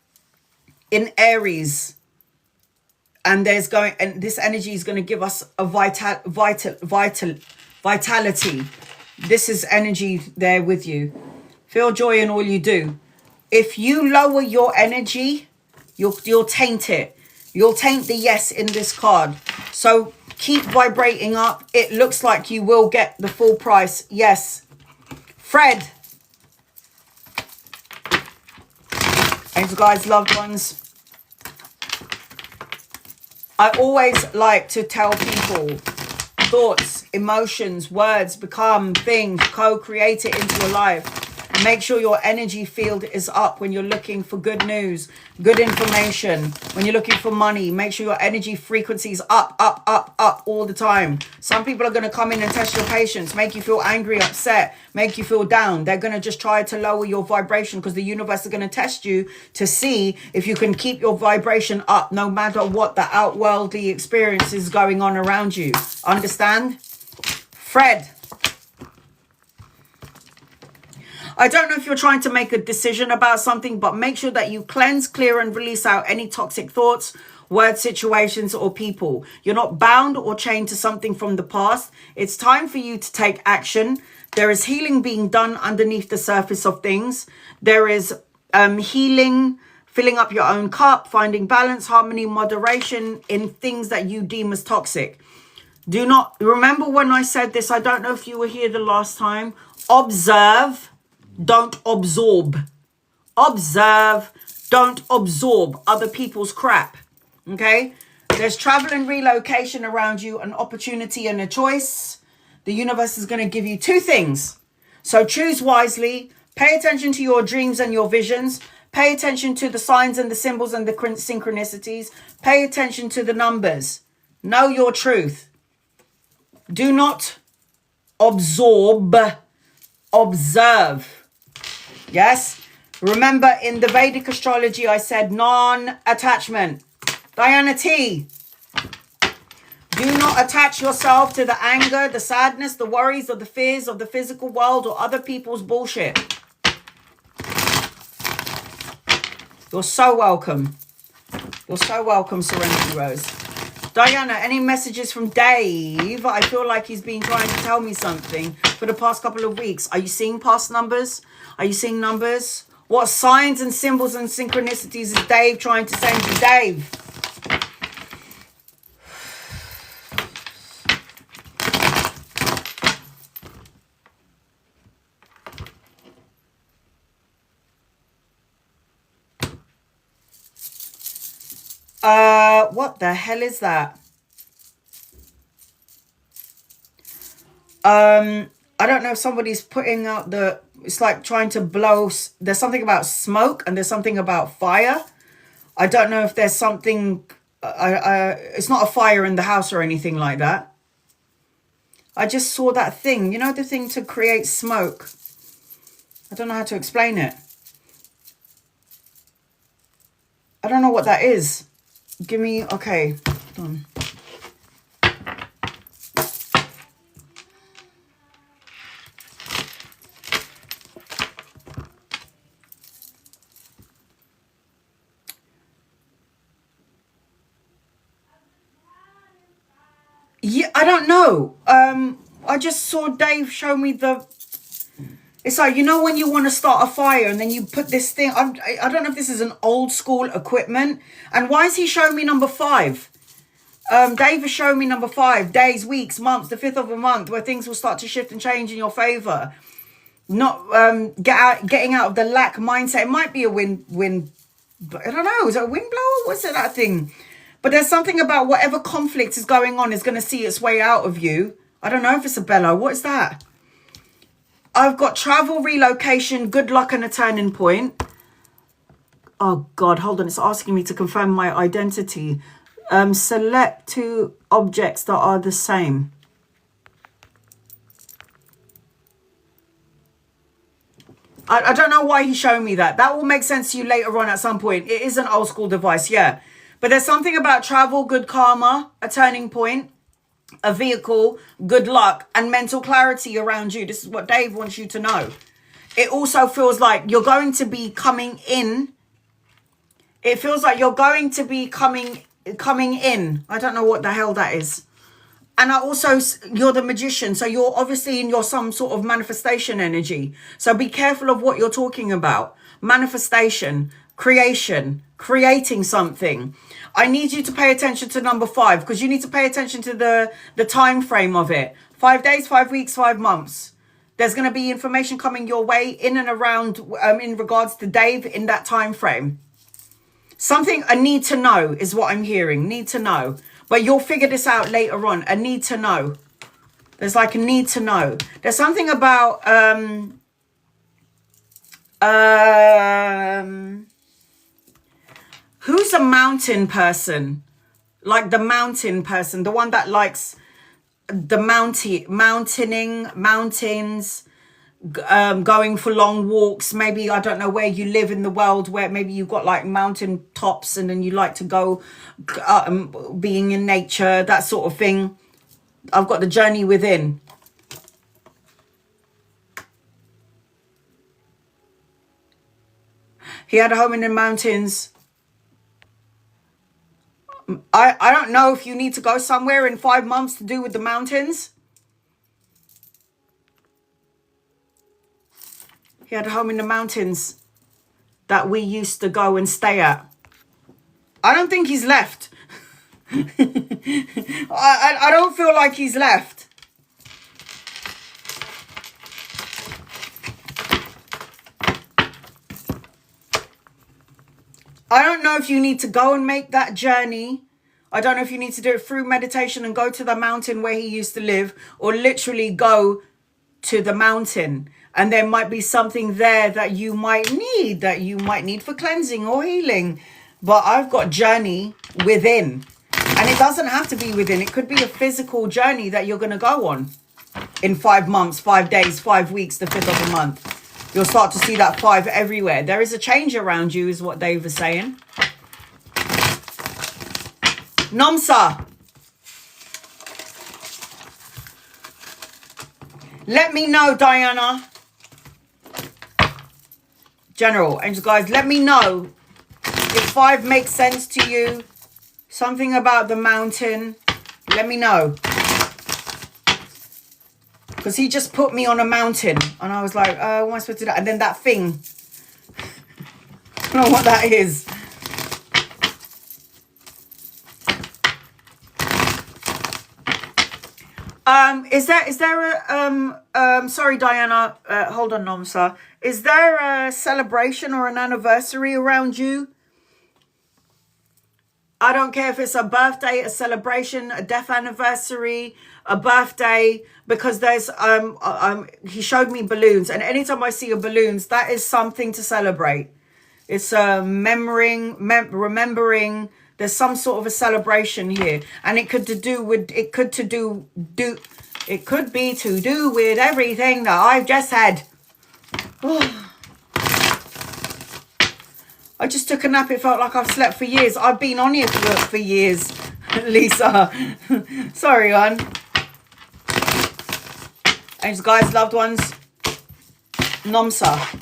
in Aries? And there's going, and this energy is going to give us a vitality. This is energy there with you. Feel joy in all you do. If you lower your energy, you'll taint it. You'll taint the yes in this card. So keep vibrating up. It looks like you will get the full price. Yes. Fred. Angels, guides, loved ones. I always like to tell people thoughts, emotions, words become things. Co-create it into your life. Make sure your energy field is up when you're looking for good news, good information. When you're looking for money, make sure your energy frequency is up all the time. Some people are going to come in and test your patience, make you feel angry, upset, make you feel down. They're going to just try to lower your vibration because the universe is going to test you to see if you can keep your vibration up no matter what the outworldly experience is going on around you. Understand? Fred. I don't know if you're trying to make a decision about something, but make sure that you cleanse, clear, and release out any toxic thoughts, words, situations, or people. You're not bound or chained to something from the past. It's time for you to take action. There is healing being done underneath the surface of things. There is healing, filling up your own cup, finding balance, harmony, moderation in things that you deem as toxic. Do not remember when I said this. I don't know if you were here the last time. Observe. Don't absorb. Observe. Don't absorb other people's crap. Okay? There's travel and relocation around you, an opportunity and a choice. The universe is going to give you two things. So choose wisely. Pay attention to your dreams and your visions. Pay attention to the signs and the symbols and the synchronicities. Pay attention to the numbers. Know your truth. Do not absorb. Observe. Yes. Remember, in the Vedic astrology, I said non-attachment. Diana T. Do not attach yourself to the anger, the sadness, the worries, or the fears of the physical world or other people's bullshit. You're so welcome. You're so welcome, Serenity Rose. Diana, any messages from Dave? I feel like he's been trying to tell me something for the past couple of weeks. Are you seeing past numbers? Are you seeing numbers? What signs and symbols and synchronicities is Dave trying to send you? Dave. What the hell is that? I don't know if somebody's putting out the, it's like trying to blow, there's something about smoke and there's something about fire. I don't know if there's something It's not a fire in the house or anything like that. I just saw that thing, you know, the thing to create smoke. I don't know how to explain it. I don't know what that is. Give me, okay, hold on. Yeah, I don't know. I just saw Dave show me the... It's like, you know when you want to start a fire and then you put this thing... I don't know if this is an old school equipment. And why is he showing me number 5? Dave has shown me number 5. Days, weeks, months, the 5th of a month where things will start to shift and change in your favour. Not getting out of the lack mindset. It might be a wind... I don't know. Is it a wind blower? What's it, that thing? But there's something about whatever conflict is going on is going to see its way out of you. I don't know if it's a bellow. What is that? I've got travel, relocation, good luck and a turning point. Oh, God. Hold on. It's asking me to confirm my identity. Select 2 objects that are the same. I don't know why he's showing me that. That will make sense to you later on at some point. It is an old school device, yeah. But there's something about travel, good karma, a turning point, a vehicle, good luck, and mental clarity around you. This is what Dave wants you to know. It also feels like you're going to be coming in. It feels like you're going to be coming in. I don't know what the hell that is. And you're the magician. So you're obviously in your some sort of manifestation energy. So be careful of what you're talking about. Manifestation, creation, creating something. I need you to pay attention to number 5 because you need to pay attention to the time frame of it. 5 days, 5 weeks, 5 months. There's going to be information coming your way in and around in regards to Dave in that time frame. Something a need to know is what I'm hearing. Need to know. But you'll figure this out later on. A need to know. There's like a need to know. There's something about who's a mountain person? Like the mountain person, the one that likes the mountaining, mountains, going for long walks. Maybe, I don't know where you live in the world, where maybe you've got like mountain tops and then you like to go being in nature, that sort of thing. I've got the journey within. He had a home in the mountains. I don't know if you need to go somewhere in 5 months to do with the mountains. He had a home in the mountains that we used to go and stay at. I don't think he's left. I don't feel like he's left. I don't know if you need to go and make that journey. I don't know if you need to do it through meditation and go to the mountain where he used to live, or literally go to the mountain. And there might be something there that you might need for cleansing or healing. But I've got journey within. And it doesn't have to be within. It could be a physical journey that you're going to go on in 5 months, 5 days, 5 weeks, the 5th of the month. You'll start to see that 5 everywhere. There is a change around you, is what Dave was saying. Nomsa. Let me know, Diana. General, angels, guys, let me know if 5 makes sense to you. Something about the mountain. Let me know. Because he just put me on a mountain. And I was like, what am I supposed to do? And then that thing. I don't know what that is. Is there a, sorry, Diana, hold on, Nomsa. Is there a celebration or an anniversary around you? I don't care if it's a birthday, a celebration, a death anniversary, a birthday, because there's, he showed me balloons, and anytime I see a balloons, that is something to celebrate. It's remembering. There's some sort of a celebration here, and it could be to do with everything that I've just said. Oh. I just took a nap. It felt like I've slept for years. I've been on here for years, Lisa. Sorry, hon. Thanks, guys, loved ones. Nomsa.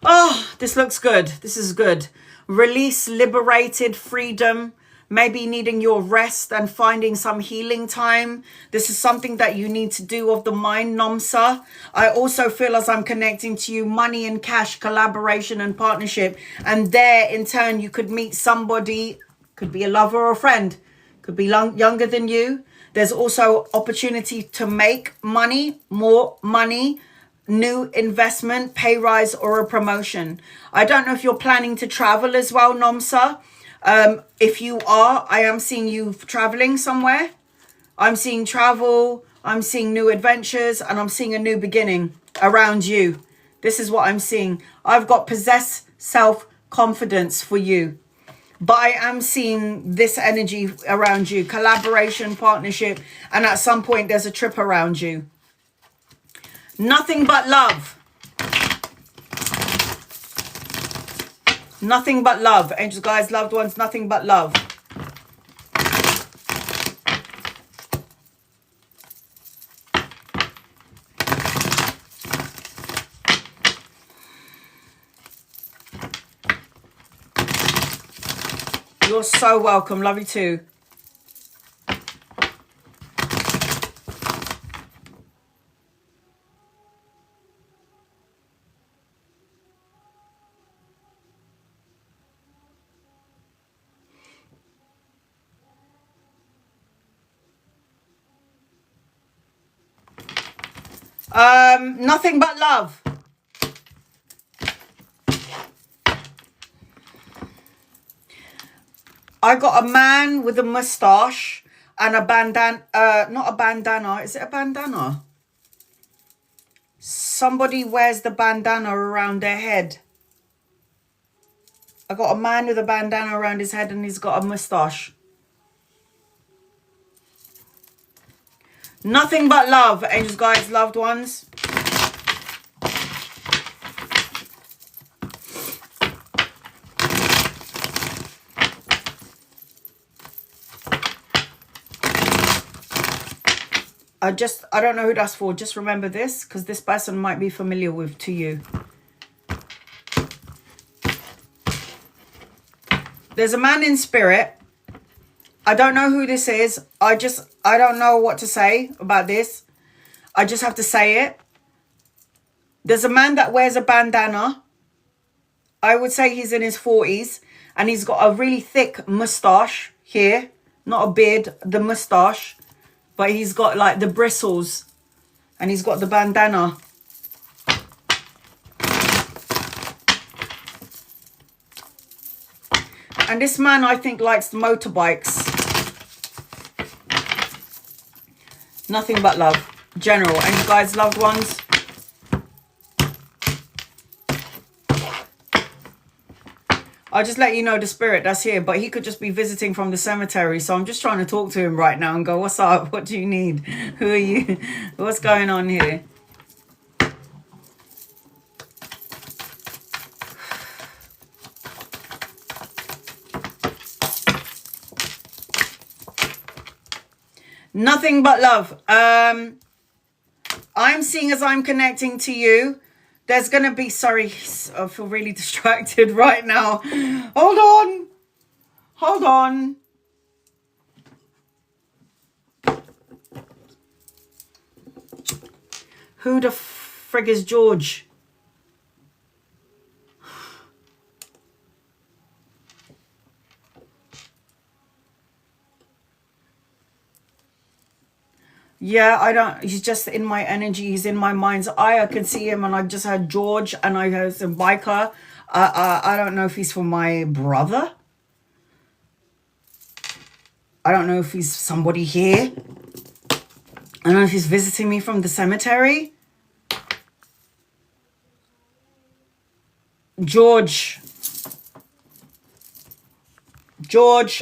Oh, this looks good. This is good. Release, liberated, freedom. Maybe needing your rest and finding some healing time. This is something that you need to do of the mind, Nomsa. I also feel as I'm connecting to you, money and cash, collaboration and partnership. And there, in turn, you could meet somebody, could be a lover or a friend, could be younger than you. There's also opportunity to make money, more money, new investment, pay rise, or a promotion. I don't know if you're planning to travel as well, Nomsa. If you are, I am seeing you traveling somewhere. I'm seeing travel, I'm seeing new adventures, and I'm seeing a new beginning around you. This is what I'm seeing. I've got possess self-confidence for you. But I am seeing this energy around you. Collaboration, partnership, and at some point there's a trip around you. Nothing but love. Nothing but love. Angels, guys, loved ones, nothing but love. You're so welcome. Love you too. Nothing but love. I got a man with a mustache and a bandana, not a bandana, is it a bandana? Somebody wears the bandana around their head. I got a man with a bandana around his head and he's got a mustache. Nothing but love, angels, guys, loved ones. I don't know who that's for. Just remember this, because this person might be familiar to you. There's a man in spirit. I don't know who this is. I don't know what to say about this. I just have to say it. There's a man that wears a bandana. I would say he's in his 40s. And he's got a really thick mustache here. Not a beard, the mustache. But he's got like the bristles. And he's got the bandana. And this man, I think, likes the motorbikes. Nothing but love. General. And you guys, loved ones. I'll just let you know the spirit that's here. But he could just be visiting from the cemetery. So I'm just trying to talk to him right now and go, what's up? What do you need? Who are you? What's going on here? Nothing but love. I'm seeing as I'm connecting to you, there's going to be, sorry, I feel really distracted right now. Hold on. Hold on. Who the frig is George? Yeah, I don't, he's just in my energy. He's in my mind's eye. I can see him and I just heard George and I heard some biker. I don't know if he's for my brother. I don't know if he's somebody here. I don't know if he's visiting me from the cemetery. George.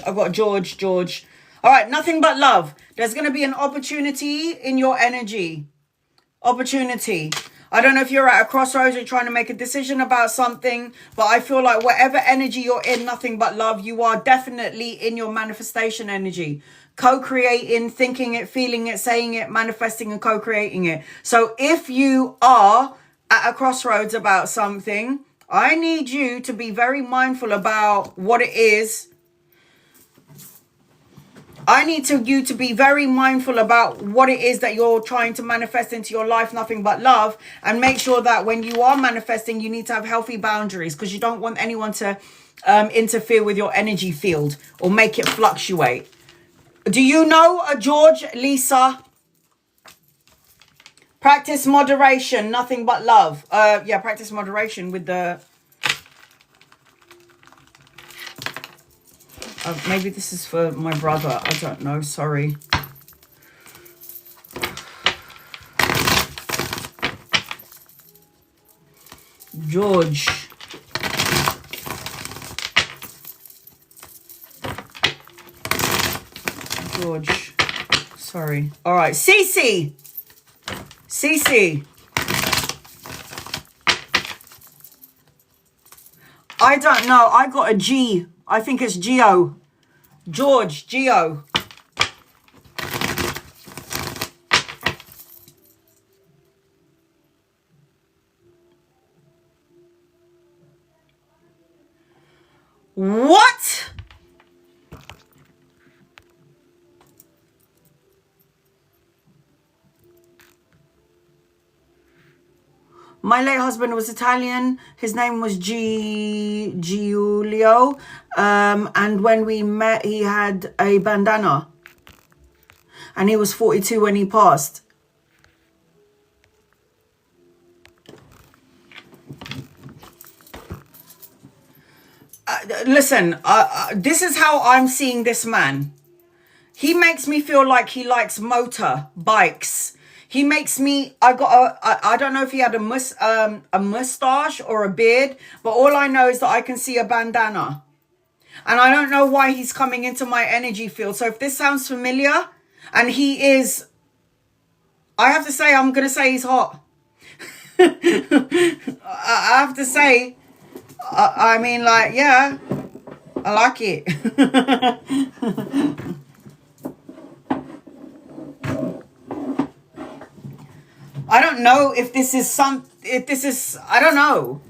I've got George. All right, nothing but love. There's going to be an opportunity in your energy. Opportunity. I don't know if you're at a crossroads, you're trying to make a decision about something, but I feel like whatever energy you're in, nothing but love, you are definitely in your manifestation energy. Co-creating, thinking it, feeling it, saying it, manifesting and co-creating it. So if you are at a crossroads about something, I need you to be very mindful about what it is. I need you to be very mindful about what it is that you're trying to manifest into your life, nothing but love. And make sure that when you are manifesting, you need to have healthy boundaries, because you don't want anyone to interfere with your energy field or make it fluctuate. Do you know George, Lisa? Practice moderation, nothing but love. Yeah, practice moderation with the... maybe this is for my brother. I don't know. Sorry. George. Sorry. All right. Cece. I don't know. I got a G. I think it's Geo. George, Geo. What? My late husband was Italian. His name was Giulio. And when we met, he had a bandana. And he was 42 when he passed. Listen, this is how I'm seeing this man. He makes me feel like he likes bikes. He makes me, I don't know if he had a mustache or a beard, but all I know is that I can see a bandana. And I don't know why he's coming into my energy field. So if this sounds familiar, and he is, I have to say, I'm going to say he's hot. I have to say, I mean, like, yeah, I like it. I don't know if this is I don't know.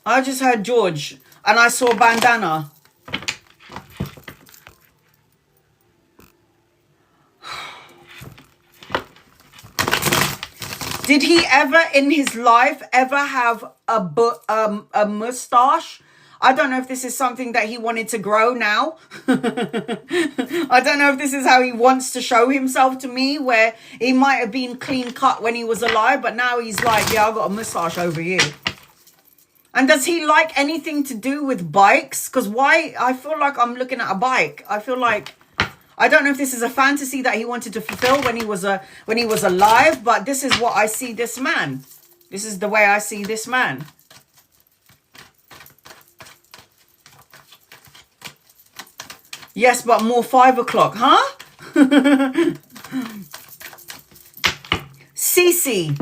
I just heard George and I saw bandana. Did he ever in his life have a mustache? I don't know if this is something that he wanted to grow now. I don't know if this is how he wants to show himself to me, where he might have been clean cut when he was alive, but now he's like, yeah, I've got a mustache over here. And does he like anything to do with bikes? Because why? I feel like I'm looking at a bike. I feel like, I don't know if this is a fantasy that he wanted to fulfill when he was alive, but this is what I see this man. This is the way I see this man. Yes, but more 5 o'clock, huh? Cece.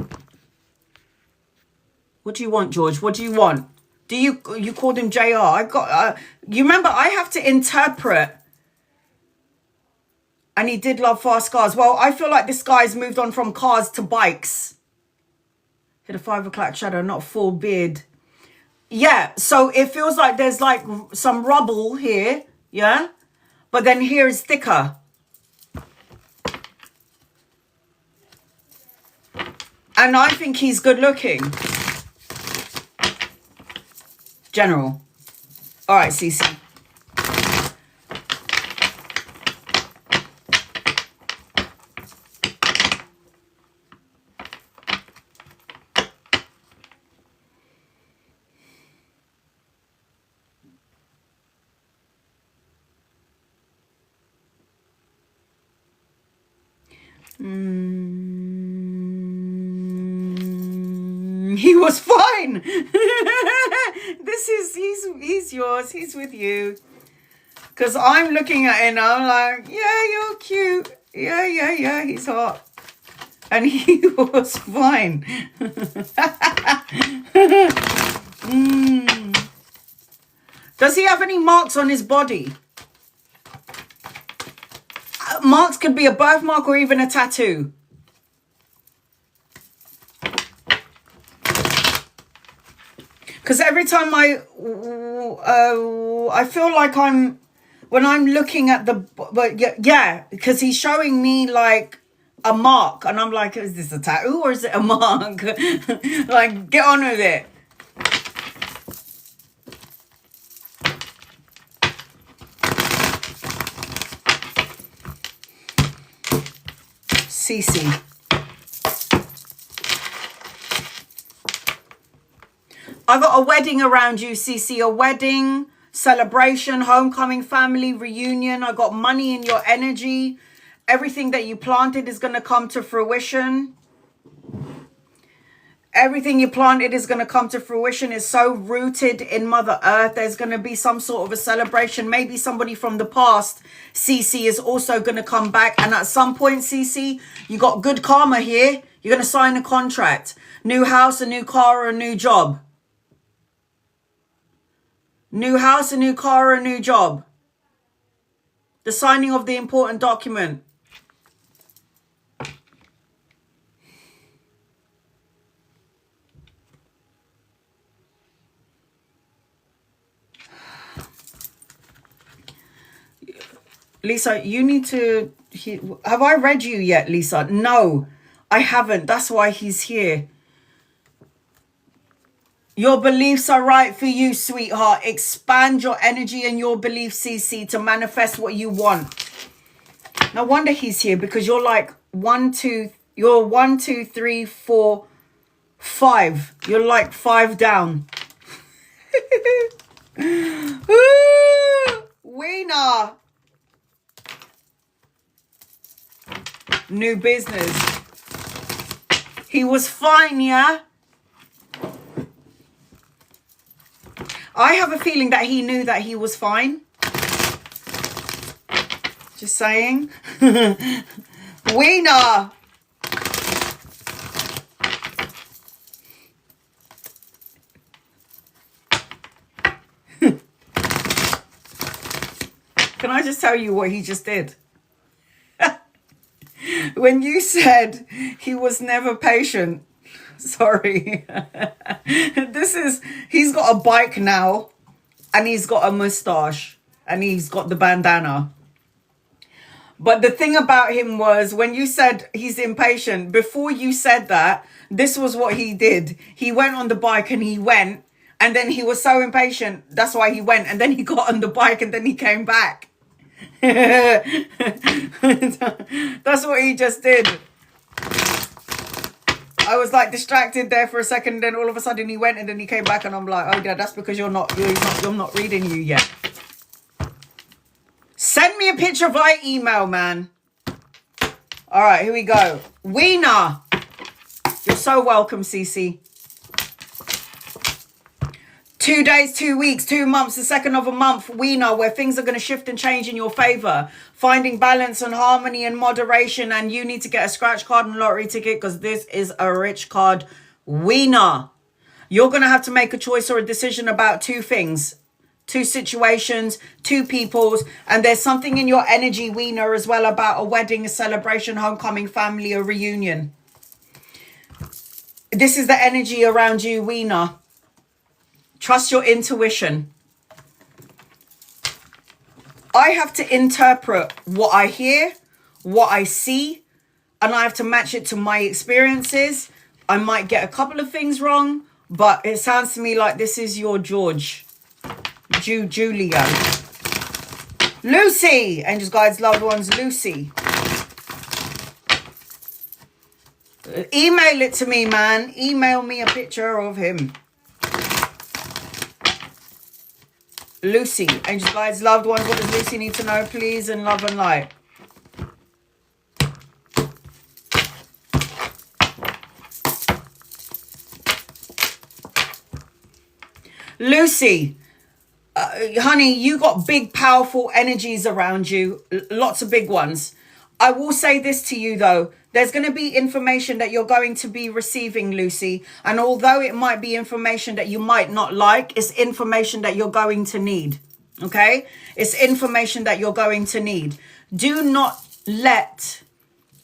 What do you want, George? What do you want? You called him JR. You remember, I have to interpret. And he did love fast cars. Well, I feel like this guy's moved on from cars to bikes. Hit a 5 o'clock shadow, not full beard. Yeah, so it feels like there's like some rubble here, yeah? But then here is thicker. And I think he's good looking. General. All right, Cece. He was fine. He's yours. He's with you. Because I'm looking at him, I'm like, yeah, you're cute. Yeah, he's hot. And he was fine. Does he have any marks on his body? Marks could be a birthmark or even a tattoo. Because every time I feel like when I'm looking at yeah, because he's showing me like a mark, and I'm like, is this a tattoo or is it a mark? Like, get on with it. Cece. I got a wedding around you, Cece. A wedding, celebration, homecoming, family, reunion. I got money in your energy. Everything that you planted is going to come to fruition. Everything you planted is going to come to fruition. It's so rooted in Mother Earth. There's going to be some sort of a celebration. Maybe somebody from the past, Cece, is also going to come back. And at some point, Cece, you got good karma here. You're going to sign a contract. New house, a new car, or a new job. New house, a new car, or a new job. The signing of the important document. Lisa, you need to... have I read you yet, Lisa? No, I haven't. That's why he's here. Your beliefs are right for you, sweetheart. Expand your energy and your belief, CC, to manifest what you want. No wonder he's here, because you're like 1, 2... you're 1, 2, 3, 4, 5. You're like 5 down. Wiener. New business. He was fine, yeah? I have a feeling that he knew that he was fine. Just saying. Wiener. Can I just tell you what he just did? When you said he was never patient, sorry. He's got a bike now, and he's got a mustache, and he's got the bandana. But the thing about him was, when you said he's impatient, before you said that, this was what he did. He went on the bike and he went, and then he was so impatient. That's why he went, and then he got on the bike, and then he came back. That's what he just did. I was like distracted there for a second, then all of a sudden he went, and then he came back, and I'm like, oh yeah, that's because you're not reading you yet. Send me a picture via email, man. All right, here we go. Wiener. You're so welcome, Cece. 2 days, 2 weeks, 2 months, the second of a month, Wiener, where things are going to shift and change in your favor. Finding balance and harmony and moderation, and you need to get a scratch card and lottery ticket, because this is a rich card. Wiener. You're going to have to make a choice or a decision about 2 things. 2 situations, 2 peoples, and there's something in your energy, Wiener, as well, about a wedding, a celebration, homecoming, family, a reunion. This is the energy around you, Wiener. Trust your intuition. I have to interpret what I hear, what I see, and I have to match it to my experiences. I might get a couple of things wrong, but it sounds to me like this is your George. Julia. Lucy. Angels, guides, loved ones, Lucy. Email it to me, man. Email me a picture of him. Lucy. Angels, guides, loved ones. What does Lucy need to know, please? And love and light. Lucy, honey, you got big, powerful energies around you. Lots of big ones. I will say this to you, though. There's going to be information that you're going to be receiving, Lucy. And although it might be information that you might not like, it's information that you're going to need. Okay? It's information that you're going to need. Do not let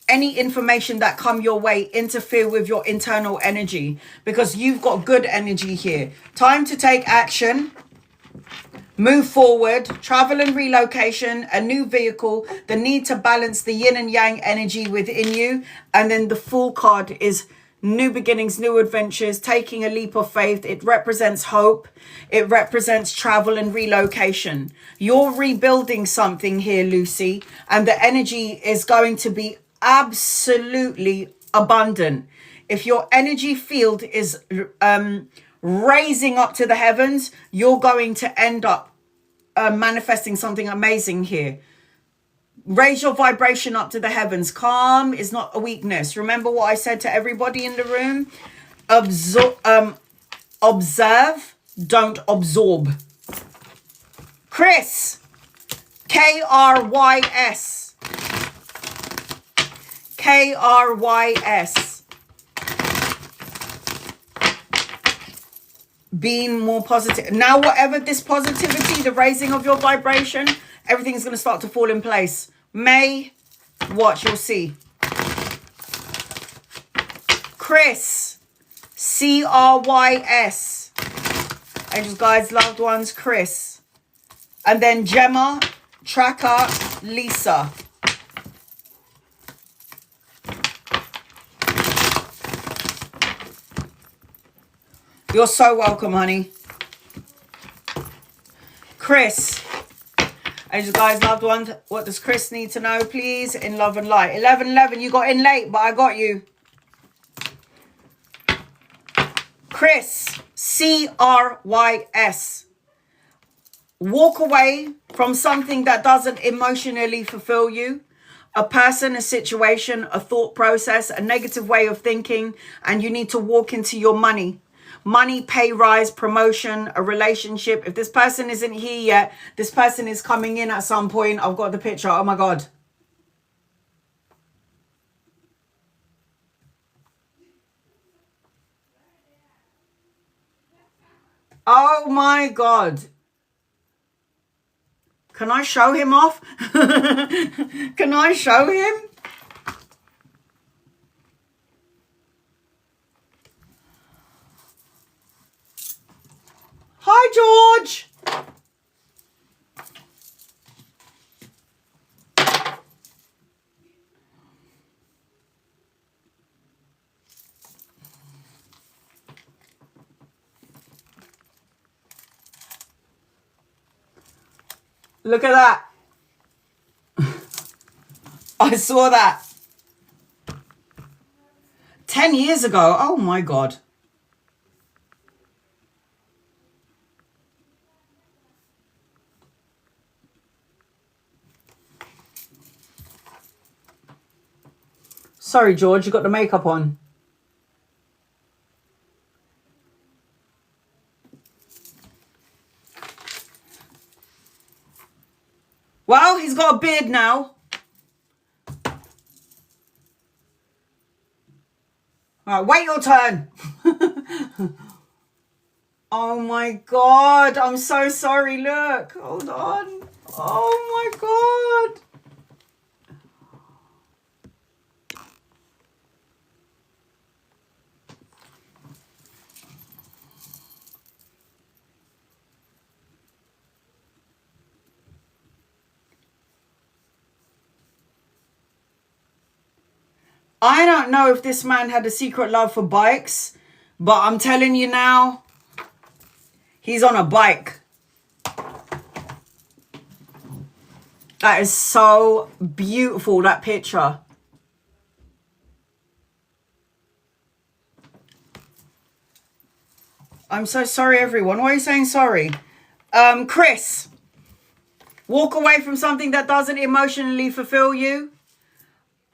any information that come your way interfere with your internal energy, because you've got good energy here. Time to take action. Move forward, travel and relocation, a new vehicle, the need to balance the yin and yang energy within you. And then the Fool card is new beginnings, new adventures, taking a leap of faith. It represents hope. It represents travel and relocation. You're rebuilding something here, Lucy, and the energy is going to be absolutely abundant. If your energy field is raising up to the heavens, you're going to end up manifesting something amazing here. Raise your vibration up to the heavens. Calm is not a weakness. Remember what I said to everybody in the room. Observe, don't absorb. Chris, K-R-Y-S. K-R-Y-S. Being more positive. Now, whatever this positivity, the raising of your vibration, everything's going to start to fall in place. May, watch, you'll see. Chris, C-R-Y-S. Angels, guides, loved ones, Chris. And then Gemma, Tracker, Lisa. You're so welcome, honey. Chris. Angels, guys, loved ones, what does Chris need to know, please? In love and light. 1111, you got in late, but I got you. Chris, C-R-Y-S. Walk away from something that doesn't emotionally fulfill you. A person, a situation, a thought process, a negative way of thinking, and you need to walk into your money. Money, pay rise, promotion, a relationship. If this person isn't here yet, this person is coming in at some point. I've got the picture. Oh my God. Oh my God. Can I show him off? Can I show him? Hi, George. Look at that. I saw that 10 years ago. Oh my God. Sorry, George, you got the makeup on. Well, he's got a beard now. All right, wait your turn. Oh my God, I'm so sorry. Look, hold on. Oh my God. I don't know if this man had a secret love for bikes, but I'm telling you now, he's on a bike. That is so beautiful, that picture. I'm so sorry, everyone. Why are you saying sorry? Chris, walk away from something that doesn't emotionally fulfill you.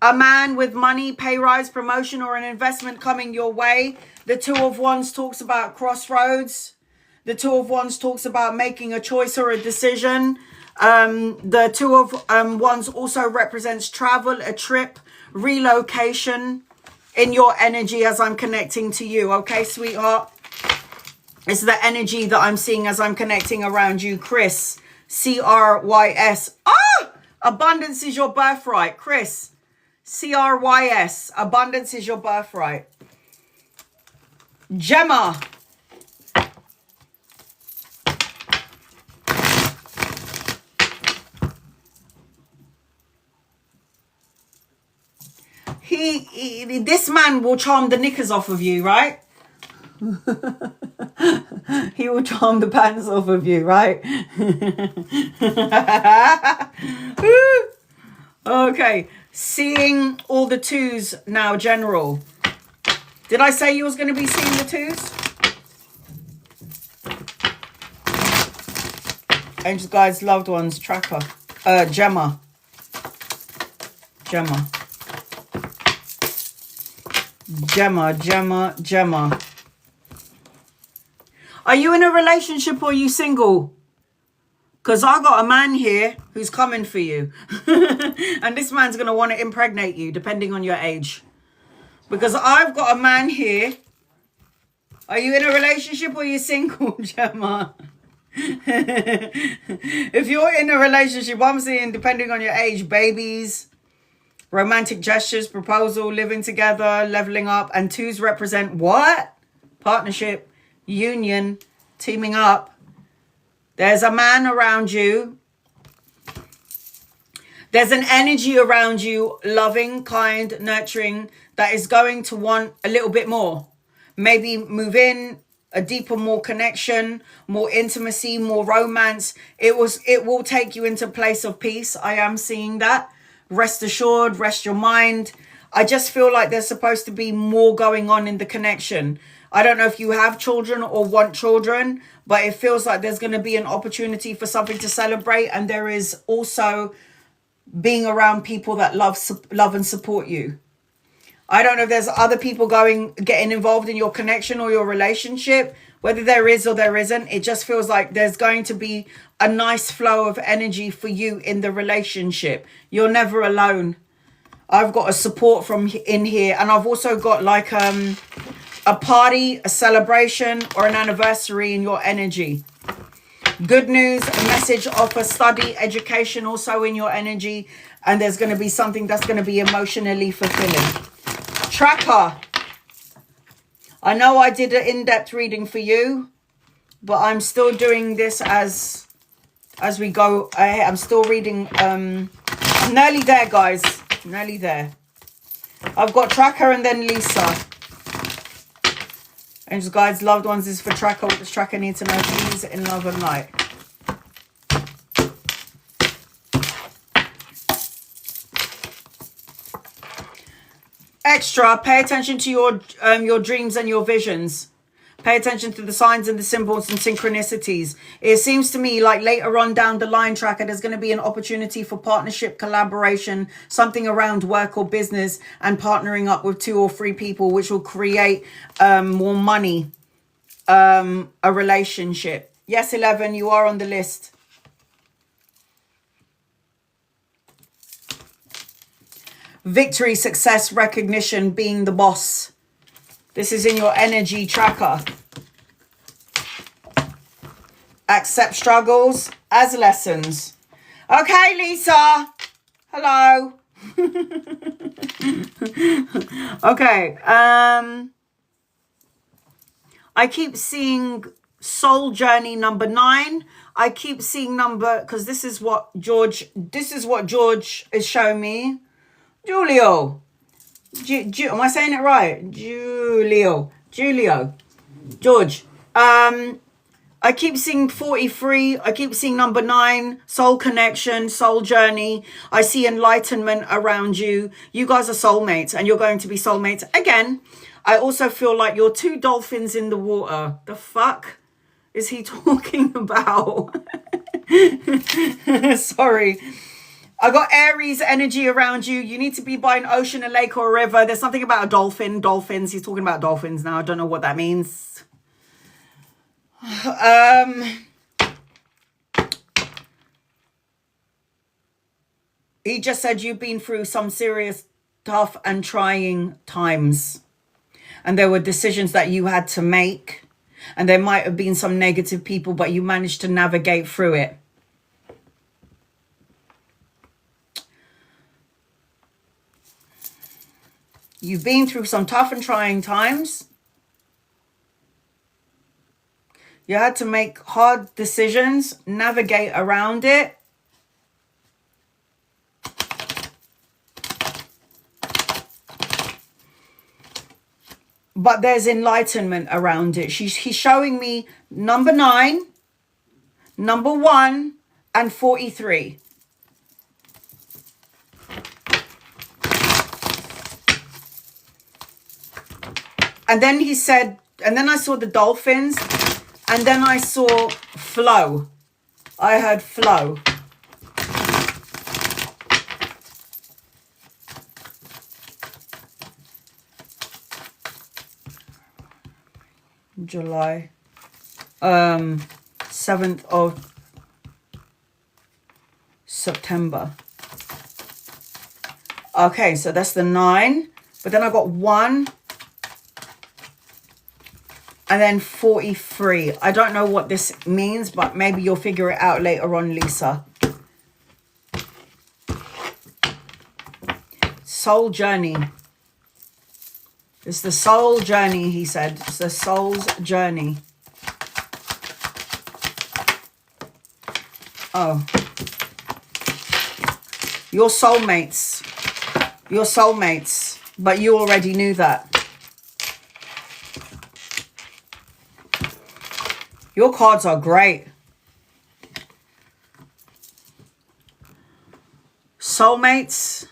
A man with money, pay rise, promotion, or an investment coming your way. The Two of Wands talks about crossroads. The Two of Wands talks about making a choice or a decision. The Two of Wands also represents travel, a trip, relocation in your energy as I'm connecting to you. Okay, sweetheart? It's the energy that I'm seeing as I'm connecting around you, Chris. C-R-Y-S. Ah! Abundance is your birthright, Chris. C-R-Y-S. Abundance is your birthright. Gemma. This man will charm the knickers off of you, right? He will charm the pants off of you, right? Okay, seeing all the twos now, general. Did I say you was going to be seeing the twos? Angels, guides, loved ones, tracker. Gemma. Gemma. Gemma, Gemma, Gemma. Are you in a relationship or are you single? Because I got a man here who's coming for you. And this man's going to want to impregnate you, depending on your age. Because I've got a man here. Are you in a relationship or are you single, Gemma? If you're in a relationship, I'm seeing, depending on your age, babies, romantic gestures, proposal, living together, leveling up. And twos represent what? Partnership, union, teaming up. There's a man around you. There's an energy around you, loving, kind, nurturing, that is going to want a little bit more. Maybe move in, a deeper, more connection, more intimacy, more romance. It will take you into a place of peace. I am seeing that. Rest assured, rest your mind. I just feel like there's supposed to be more going on in the connection. I don't know if you have children or want children, but it feels like there's going to be an opportunity for something to celebrate. And there is also being around people that love and support you. I don't know if there's other people getting involved in your connection or your relationship. Whether there is or there isn't, it just feels like there's going to be a nice flow of energy for you in the relationship. You're never alone. I've got a support from in here. And I've also got like a party, a celebration, or an anniversary in your energy. Good news, a message of a study, education also in your energy. And there's going to be something that's going to be emotionally fulfilling. Tracker. I know I did an in-depth reading for you, but I'm still doing this as we go. I'm still reading. I'm nearly there, guys. Nearly there. I've got Tracker and then Lisa. Angels, guides, loved ones is for Tracker. What does Tracker need to know? Please, in love and light. Extra, pay attention to your dreams and your visions. Pay attention to the signs and the symbols and synchronicities. It seems to me like later on down the line, Tracker, there's going to be an opportunity for partnership, collaboration, something around work or business, and partnering up with 2 or 3 people, which will create more money, a relationship. Yes, 11, you are on the list. Victory, success, recognition, being the boss. This is in your energy, Tracker. Accept struggles as lessons. Okay, Lisa. Hello. Okay. I keep seeing soul journey number 9. I keep seeing because this is what George is showing me. Julio. Am I saying it right? Julio. George. I keep seeing 43. I keep seeing number 9. Soul connection, soul journey. I see enlightenment around you. You guys are soulmates and you're going to be soulmates again. I also feel like you're 2 dolphins in the water. The fuck is he talking about? Sorry. I got Aries energy around you. You need to be by an ocean, a lake, or a river. There's something about a dolphin. Dolphins. He's talking about dolphins now. I don't know what that means. He just said you've been through some serious, tough and trying times. And there were decisions that you had to make. And there might have been some negative people, but you managed to navigate through it. You've been through some tough and trying times. You had to make hard decisions, navigate around it. But there's enlightenment around it. He's showing me number 9, number 1, and 43. And then he said, and then I saw the dolphins, and then I saw flow. I heard flow. July 7th of September. Okay, so that's the 9. But then I got 1. And then 43. I don't know what this means, but maybe you'll figure it out later on, Lisa. Soul journey. It's the soul journey, he said. It's the soul's journey. Oh. Your soulmates. Your soulmates. But you already knew that. Your cards are great. Soulmates.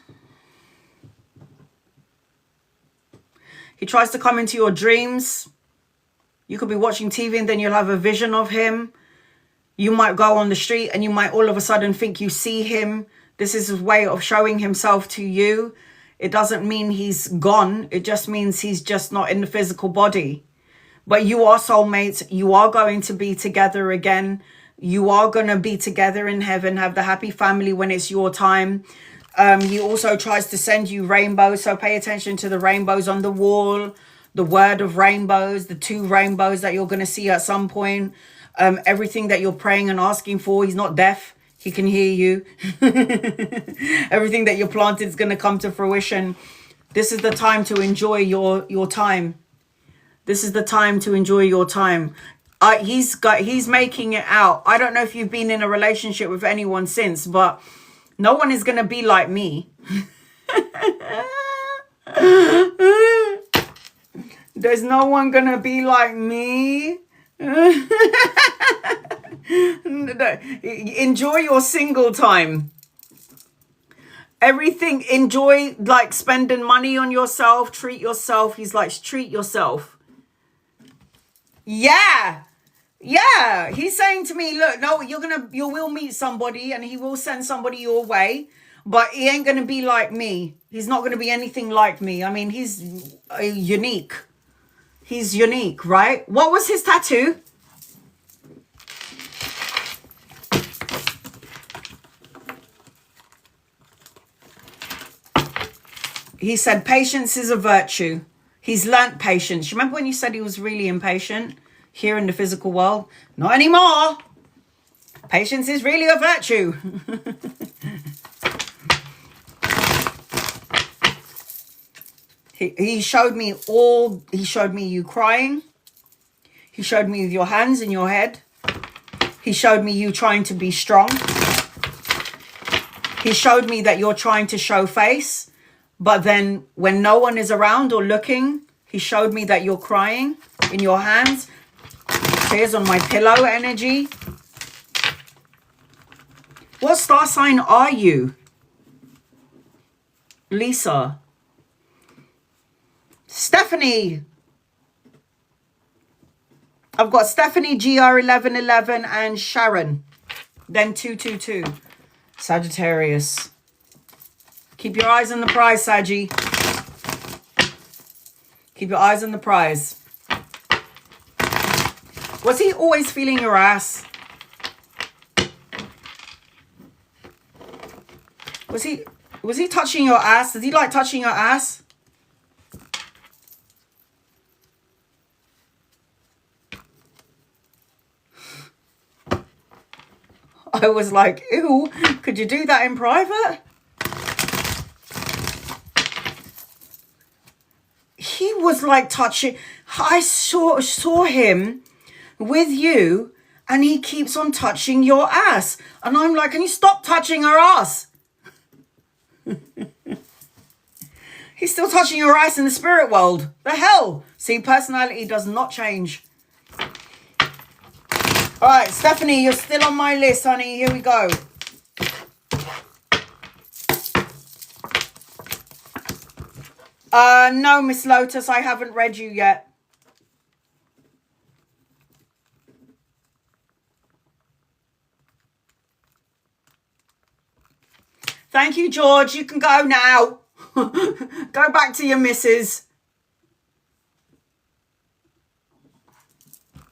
He tries to come into your dreams. You could be watching TV and then you'll have a vision of him. You might go on the street and you might all of a sudden think you see him. This is his way of showing himself to you. It doesn't mean he's gone. It just means he's just not in the physical body. But you are soulmates. You are going to be together again. You are going to be together in heaven. Have the happy family when it's your time. He also tries to send you rainbows. So pay attention to the rainbows on the wall. The word of rainbows. The 2 rainbows that you're going to see at some point. Everything that you're praying and asking for. He's not deaf. He can hear you. Everything that you planted is going to come to fruition. This is the time to enjoy your time. This is the time to enjoy your time. He's making it out. I don't know if you've been in a relationship with anyone since, but no one is going to be like me. There's no one going to be like me. Enjoy your single time. Everything, enjoy like spending money on yourself. Treat yourself. He's like, treat yourself. Yeah. Yeah. He's saying to me, look, no, you will meet somebody and he will send somebody your way, but he ain't going to be like me. He's not going to be anything like me. I mean, he's unique. He's unique, right? What was his tattoo? He said patience is a virtue. He's learnt patience. You remember when you said he was really impatient here in the physical world? Not anymore. Patience is really a virtue. He showed me you crying. He showed me with your hands in your head. He showed me you trying to be strong. He showed me that you're trying to show face. But then when no one is around or looking, he showed me that you're crying in your hands. Tears on my pillow energy. What star sign are you? Lisa. Stephanie. I've got Stephanie, GR1111, and Sharon. Then 222. Sagittarius. Keep your eyes on the prize, Saggy. Keep your eyes on the prize. Was he always feeling your ass? Was he touching your ass? Does he like touching your ass? I was like, ew, could you do that in private? He was like touching. I saw him with you and he keeps on touching your ass. And I'm like, can you stop touching her ass? He's still touching your ass in the spirit world. The hell? See, personality does not change. All right, Stephanie, you're still on my list, honey. Here we go. No, Miss Lotus, I haven't read you yet. Thank you, George. You can go now. Go back to your missus.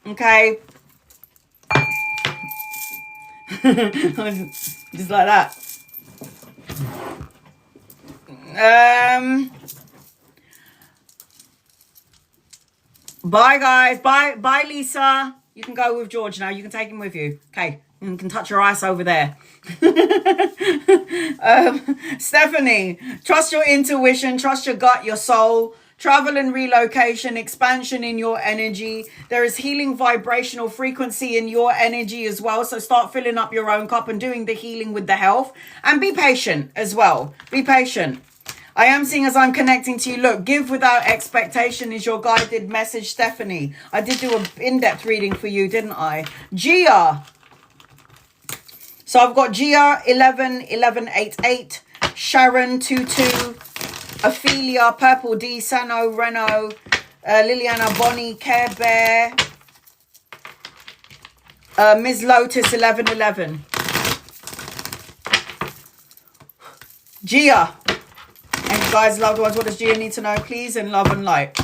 Okay. Just like that. Bye, guys. Bye, Lisa. You can go with George now. You can take him with you. Okay. You can touch your ass over there. Stephanie, trust your intuition, trust your gut, your soul. Travel and relocation, expansion in your energy. There is healing vibrational frequency in your energy as well. So start filling up your own cup and doing the healing with the health. And be patient as well. Be patient. I am seeing as I'm connecting to you. Look, give without expectation is your guided message, Stephanie. I did do an in-depth reading for you, didn't I? Gia. So I've got Gia 111188, Sharon 22, Ophelia, Purple D, Sano, Reno, Liliana, Bonnie, Care Bear, Ms. Lotus 1111. Gia. And you guys, loved ones, what does Gia need to know, please? In love and light.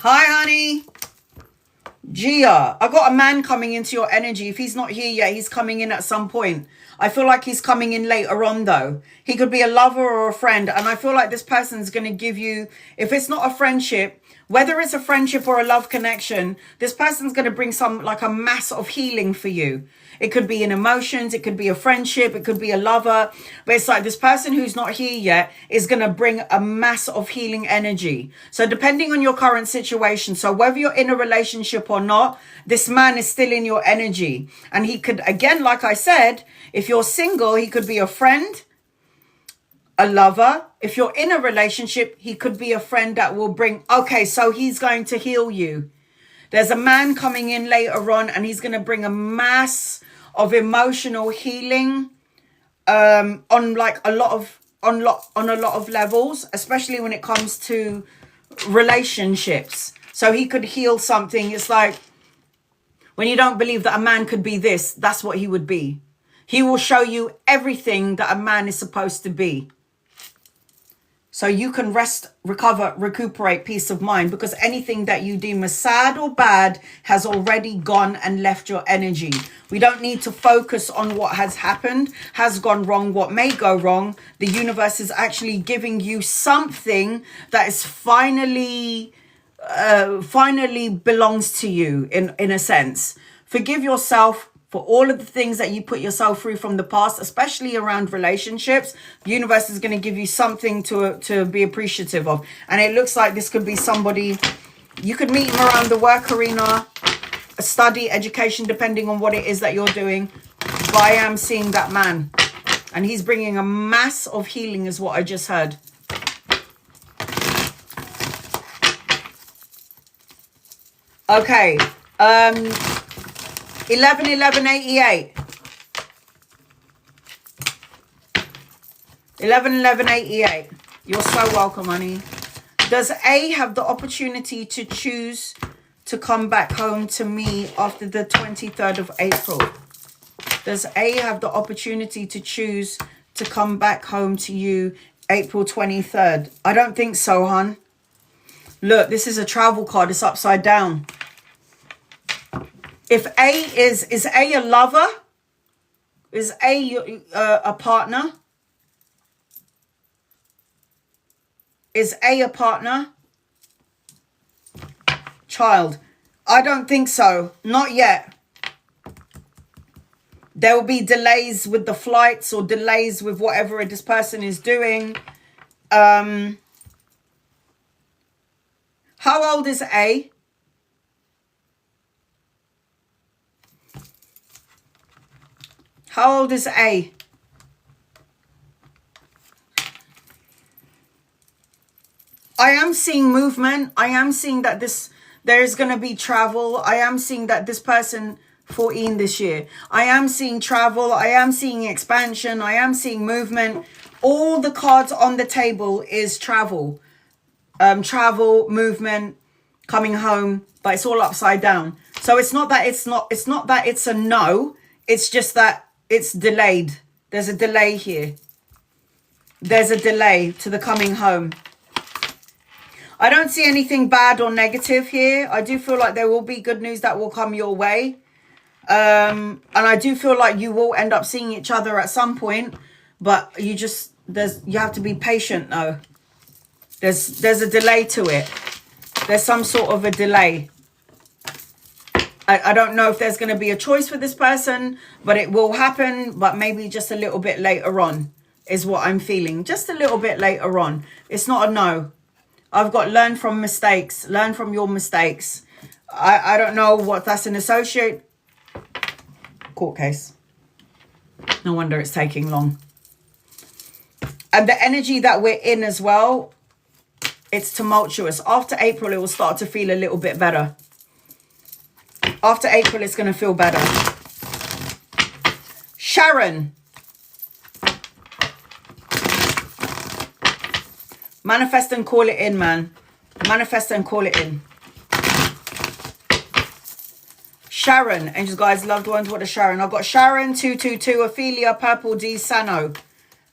Hi, honey. Gia, I got a man coming into your energy. If he's not here yet, he's coming in at some point. I feel like he's coming in later on, though. He could be a lover or a friend. And I feel like this person's going to give you, if it's not a friendship, whether it's a friendship or a love connection, this person's going to bring some, like a mass of healing for you. It could be in emotions. It could be a friendship. It could be a lover. But it's like this person who's not here yet is going to bring a mass of healing energy. So depending on your current situation, so whether you're in a relationship or not, this man is still in your energy. And he could, again, like I said, if you're single, he could be a friend, a lover. If you're in a relationship, he could be a friend that will bring, okay, so he's going to heal you. There's a man coming in later on and he's going to bring a mass of emotional healing on a lot of levels, especially when it comes to relationships. So he could heal something. It's like when you don't believe that a man could be this, that's what he would be. He will show you everything that a man is supposed to be. So you can rest, recover, recuperate peace of mind, because anything that you deem as sad or bad has already gone and left your energy. We don't need to focus on what has happened, has gone wrong, what may go wrong. The universe is actually giving you something that is finally belongs to you in a sense. Forgive yourself for all of the things that you put yourself through from the past, especially around relationships. The universe is going to give you something to be appreciative of. And it looks like this could be somebody, you could meet him around the work arena, a study, education, depending on what it is that you're doing. But I am seeing that man. And he's bringing a mass of healing is what I just heard. Okay. 111188. 111188. You're so welcome, honey. Does A have the opportunity to choose to come back home to me after the 23rd of April? Does A have the opportunity to choose to come back home to you April 23rd? I don't think so, hon. Look, this is a travel card. It's upside down. If A is A a lover? Is A a partner? Is A a partner? Child, I don't think so. Not yet. There will be delays with the flights or delays with whatever this person is doing. How old is A? How old is A? I am seeing movement. I am seeing that there is going to be travel. I am seeing that this person 14 this year. I am seeing travel. I am seeing expansion. I am seeing movement. All the cards on the table is travel. Travel, movement, coming home, but it's all upside down. So it's not that it's a no. It's just that it's delayed. There's a delay here. There's a delay to the coming home. I don't see anything bad or negative here. I do feel like there will be good news that will come your way. And I do feel like you will end up seeing each other at some point, but you have to be patient though. There's a delay to it. There's some sort of a delay. I don't know if there's going to be a choice for this person, but it will happen, but maybe just a little bit later on is what I'm feeling. Just a little bit later on. It's not a no. I've got learn from mistakes. Learn from your mistakes. I don't know what that's an associate. Court case. No wonder it's taking long. And the energy that we're in as well, it's tumultuous. After April, it will start to feel a little bit better. After April, it's going to feel better. Sharon. Manifest and call it in, man. Manifest and call it in. Sharon. Angels, guys, loved ones. What a Sharon. I've got Sharon, 222, Ophelia, Purple D, Sano.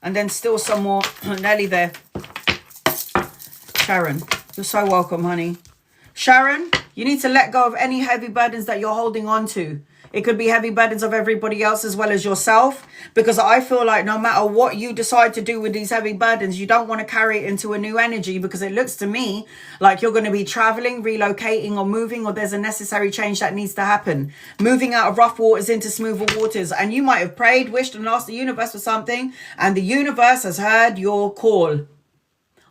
And then still some more. Nearly there. Sharon, you're so welcome, honey. Sharon, you need to let go of any heavy burdens that you're holding on to. It could be heavy burdens of everybody else as well as yourself. Because I feel like no matter what you decide to do with these heavy burdens, you don't want to carry it into a new energy. Because it looks to me like you're going to be traveling, relocating or moving, or there's a necessary change that needs to happen. Moving out of rough waters into smoother waters. And you might have prayed, wished and asked the universe for something. And the universe has heard your call.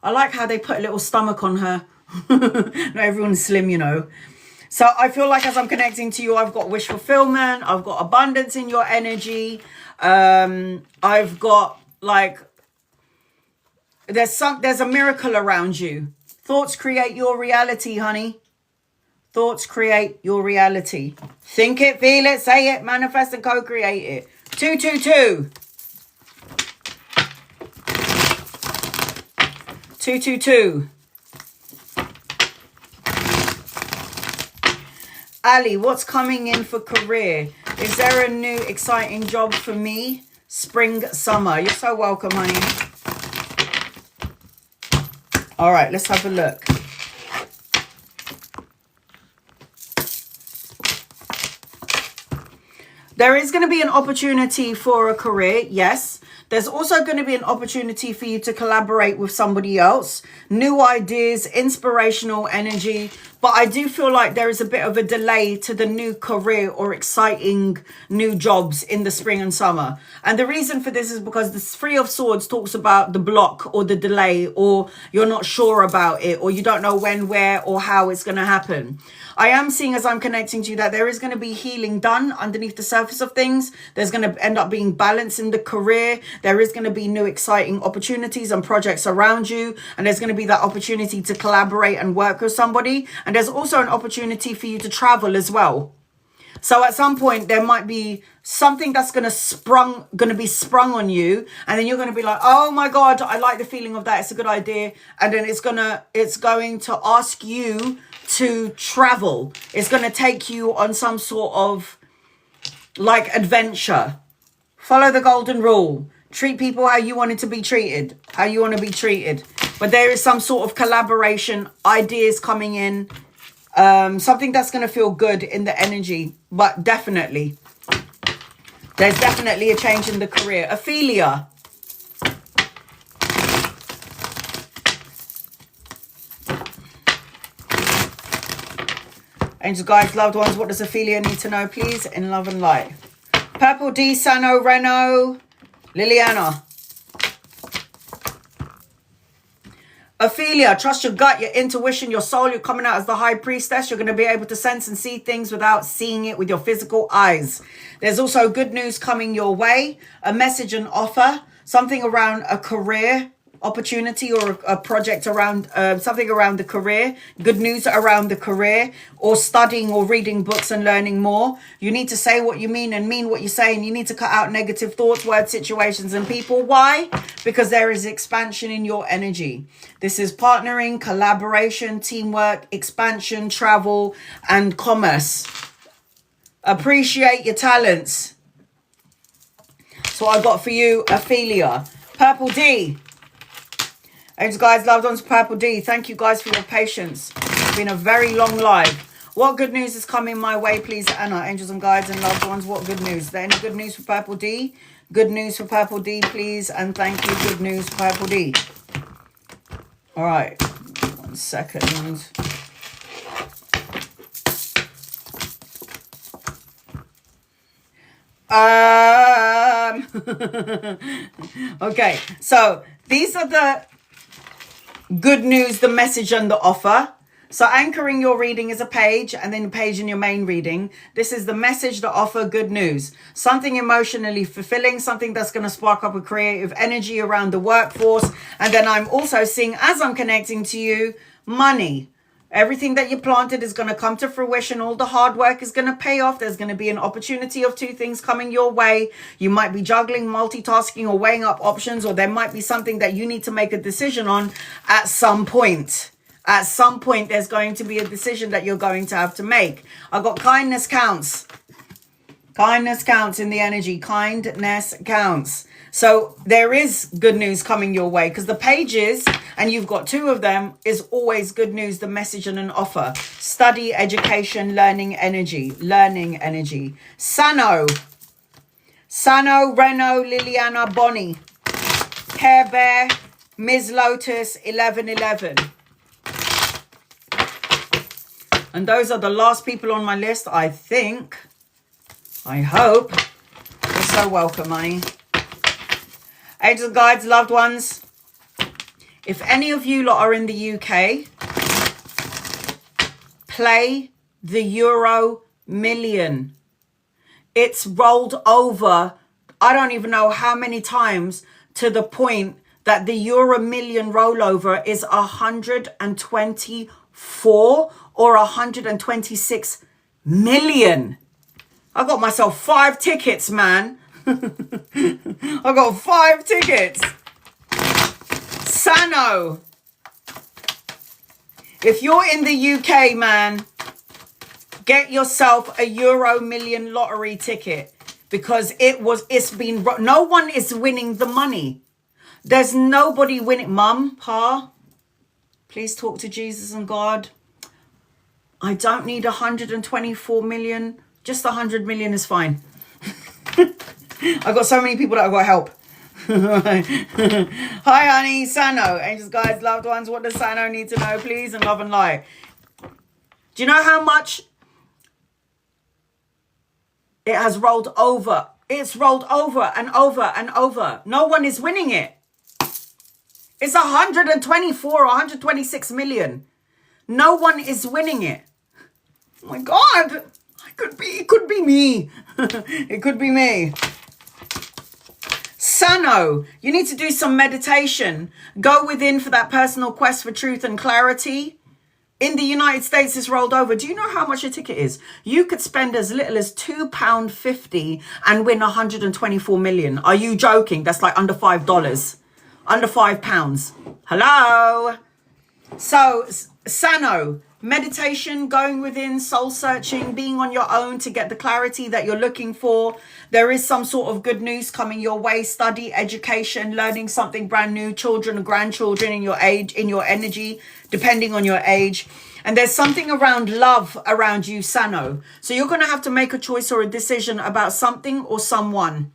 I like how they put a little stomach on her. Not everyone's slim, you know. So I feel like as I'm connecting to you, I've got wish fulfillment. I've got abundance in your energy. I've got like, there's a miracle around you. Thoughts create your reality, honey. Thoughts create your reality. Think it, feel it, say it, manifest and co-create it. 222. 222. Ali, what's coming in for career? Is there a new exciting job for me? Spring, summer. You're so welcome, honey. All right, let's have a look. There is going to be an opportunity for a career, yes. There's also going to be an opportunity for you to collaborate with somebody else. New ideas, inspirational energy. But I do feel like there is a bit of a delay to the new career or exciting new jobs in the spring and summer. And the reason for this is because the Three of Swords talks about the block or the delay, or you're not sure about it, or you don't know when, where, or how it's going to happen. I am seeing as I'm connecting to you that there is going to be healing done underneath the surface of things. There's going to end up being balance in the career. There is going to be new exciting opportunities and projects around you. And there's going to be that opportunity to collaborate and work with somebody. And there's also an opportunity for you to travel as well. So at some point there might be something that's going to be sprung on you, and then you're going to be like, oh my God, I like the feeling of that. It's a good idea. And then it's going to ask you to travel. It's going to take you on some sort of like adventure. Follow the golden rule. Treat people how you wanted to be treated. How you want to be treated. But there is some sort of collaboration, ideas coming in, something that's going to feel good in the energy. But definitely, there's definitely a change in the career. Ophelia. Angels, guides, loved ones, what does Ophelia need to know, please? In love and light. Purple D, Sano, Reno, Liliana. Ophelia, trust your gut, your intuition, your soul. You're coming out as the high priestess. You're going to be able to sense and see things without seeing it with your physical eyes. There's also good news coming your way. A message and offer. Something around a career opportunity or a project around something around the career. Good news around the career, or studying or reading books and learning more. You need to say what you mean and mean what you say, and you need to cut out negative thoughts, words, situations and people. Why? Because there is expansion in your energy. This is partnering, collaboration, teamwork, expansion, travel and commerce. Appreciate your talents. So I got for you, Ophelia. Purple D. Angels, guys, loved ones, Purple D. Thank you guys for your patience. It's been a very long live. What good news is coming my way, please, Anna? Angels and guides and loved ones, what good news? Is there any good news for Purple D? Good news for Purple D, please. And thank you. Good news for Purple D. All right. 1 second. Okay. So these are the good news, the message and the offer. So anchoring your reading is a page, and then a page in your main reading. This is the message, the offer, good news. Something emotionally fulfilling, something that's going to spark up a creative energy around the workforce. And then I'm also seeing, as I'm connecting to you, money. Everything that you planted is going to come to fruition. All the hard work is going to pay off. There's going to be an opportunity of 2 things coming your way. You might be juggling, multitasking, or weighing up options, or there might be something that you need to make a decision on at some point. At some point, there's going to be a decision that you're going to have to make. I got kindness counts. Kindness counts in the energy. Kindness counts. So there is good news coming your way, because the pages, and you've got 2 of them, is always good news, the message and an offer. Study, education, learning energy. Learning energy. Sano, Reno, Liliana, Bonnie, Care Bear, Ms. Lotus, 1111. And those are the last people on my list, I think. I hope. You're so welcome, honey. Angels, guides, loved ones. If any of you lot are in the UK, play the Euro Million. It's rolled over, I don't even know how many times, to the point that the Euro Million rollover is 124 or 126 million. I got myself 5 tickets, man. I got 5 tickets. Sano. If you're in the UK, man, get yourself a Euro Million lottery ticket, because no one is winning the money. There's nobody winning. Mum, Pa, please talk to Jesus and God. I don't need 124 million. Just 100 million is fine. I've got so many people that I've got to help. Hi, honey. Sano. Angels, guides, loved ones. What does Sano need to know, please? And love and light. Do you know how much it has rolled over? It's rolled over and over and over. No one is winning it. It's 124 or 126 million. No one is winning it. Oh my God. It could be me. It could be me. Sano, you need to do some meditation. Go within for that personal quest for truth and clarity. In the United States, it's rolled over. Do you know how much a ticket is? You could spend as little as £2.50 and win 124 million. Are you joking? That's like under $5. Under £5. Hello? So, Sano, Meditation, going within, soul searching, being on your own to get the clarity that you're looking for. There is some sort of good news coming your way. Study, education, learning something brand new, children or grandchildren in your age, in your energy, depending on your age. And there's something around love around you, Sano. So you're going to have to make a choice or a decision about something or someone.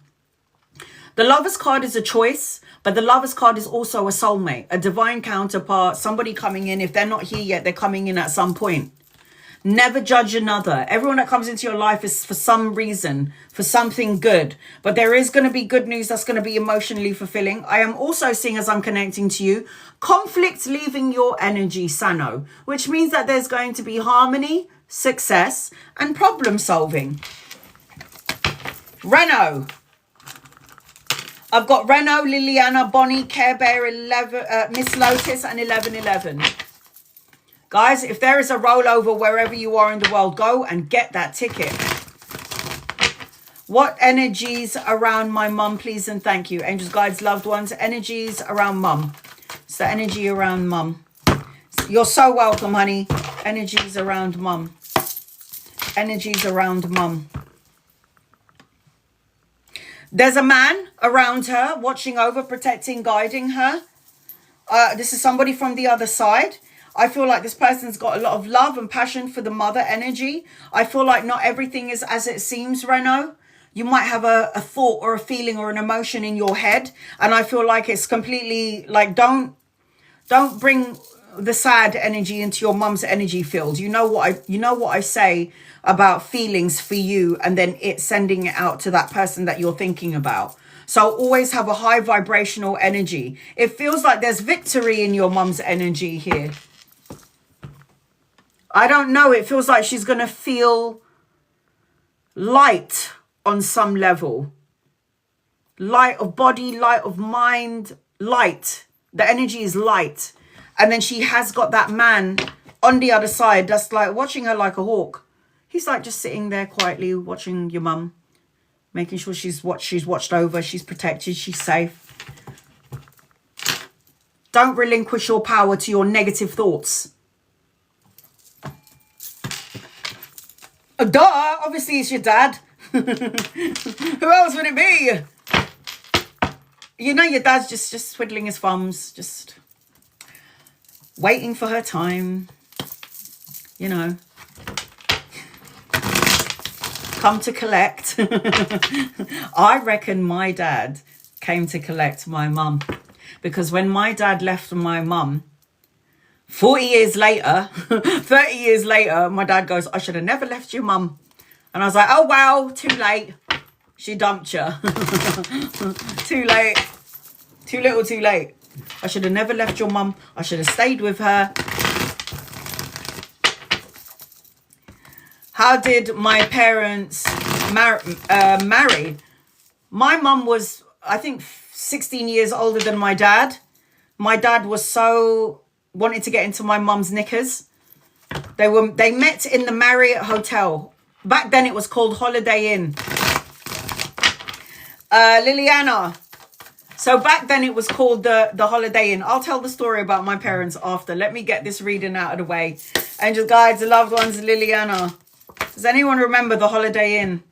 The Lover's card is a choice, but the Lover's card is also a soulmate, a divine counterpart, somebody coming in. If they're not here yet, they're coming in at some point. Never judge another. Everyone that comes into your life is for some reason, for something good. But there is going to be good news that's going to be emotionally fulfilling. I am also seeing, as I'm connecting to you, conflict leaving your energy, Sano, which means that there's going to be harmony, success, and problem solving. Reno. I've got Reno, Liliana, Bonnie, Care Bear, 11, Miss Lotus, and 1111. Guys, if there is a rollover wherever you are in the world, go and get that ticket. What energies around my mum, please and thank you. Angels, guides, loved ones, energies around mum. It's the energy around mum. You're so welcome, honey. Energies around mum. Energies around mum. There's a man around her, watching over, protecting, guiding her. This is somebody from the other side. I feel like this person's got a lot of love and passion for the mother energy. I feel like not everything is as it seems, Reno. You might have a thought or a feeling or an emotion in your head. And I feel like it's completely like, don't bring the sad energy into your mum's energy field. You know what I say about feelings for you, and then it sending it out to that person that you're thinking about. So always have a high vibrational energy. It feels like there's victory in your mum's energy here. I don't know. It feels like she's going to feel light on some level. Light of body, light of mind, light. The energy is light. And then she has got that man on the other side that's like watching her like a hawk. He's like just sitting there quietly watching your mum, making sure she's watched over, she's protected, she's safe. Don't relinquish your power to your negative thoughts. Duh, obviously it's your dad. Who else would it be? You know your dad's just twiddling his thumbs, just waiting for her time, you know. Come to collect. I reckon my dad came to collect my mum, because when my dad left my mum, 40 years later, 30 years later, my dad goes, I should have never left your mum. And I was like, oh, well, too late. She dumped you. Too late. Too little, too late. I should have never left your mum. I should have stayed with her. How did my parents marry? My mum was, I think, 16 years older than my dad. My dad was so wanted to get into my mum's knickers. They met in the Marriott Hotel. Back then it was called Holiday Inn. Liliana. So back then it was called the Holiday Inn. I'll tell the story about my parents after. Let me get this reading out of the way. Angels, guides, loved ones, Liliana. Does anyone remember the Holiday Inn?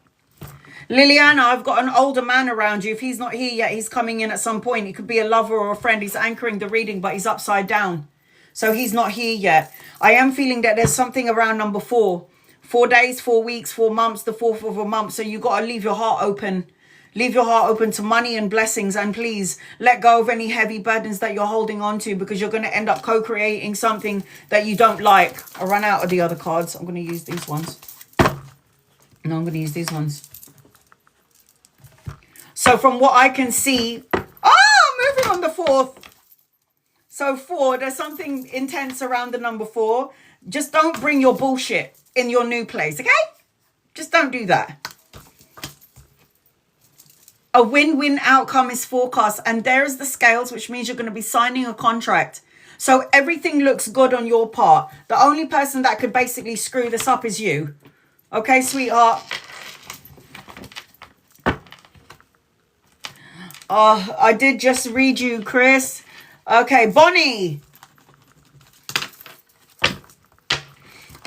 Liliana, I've got an older man around you. If he's not here yet, he's coming in at some point. He could be a lover or a friend. He's anchoring the reading, but he's upside down. So he's not here yet. I am feeling that there's something around number 4. 4 days, 4 weeks, 4 months, the 4th of a month. So you got to leave your heart open. Leave your heart open to money and blessings. And please let go of any heavy burdens that you're holding on to, because you're going to end up co-creating something that you don't like. I ran out of the other cards. I'm going to use these ones. No, I'm going to use these ones. So from what I can see, moving on the 4th. So 4, there's something intense around the number 4. Just don't bring your bullshit in your new place, okay? Just don't do that. A win-win outcome is forecast, and there's the scales, which means you're going to be signing a contract. So everything looks good on your part. The only person that could basically screw this up is you. Okay, sweetheart? I did just read you, Chris. Okay, Bonnie.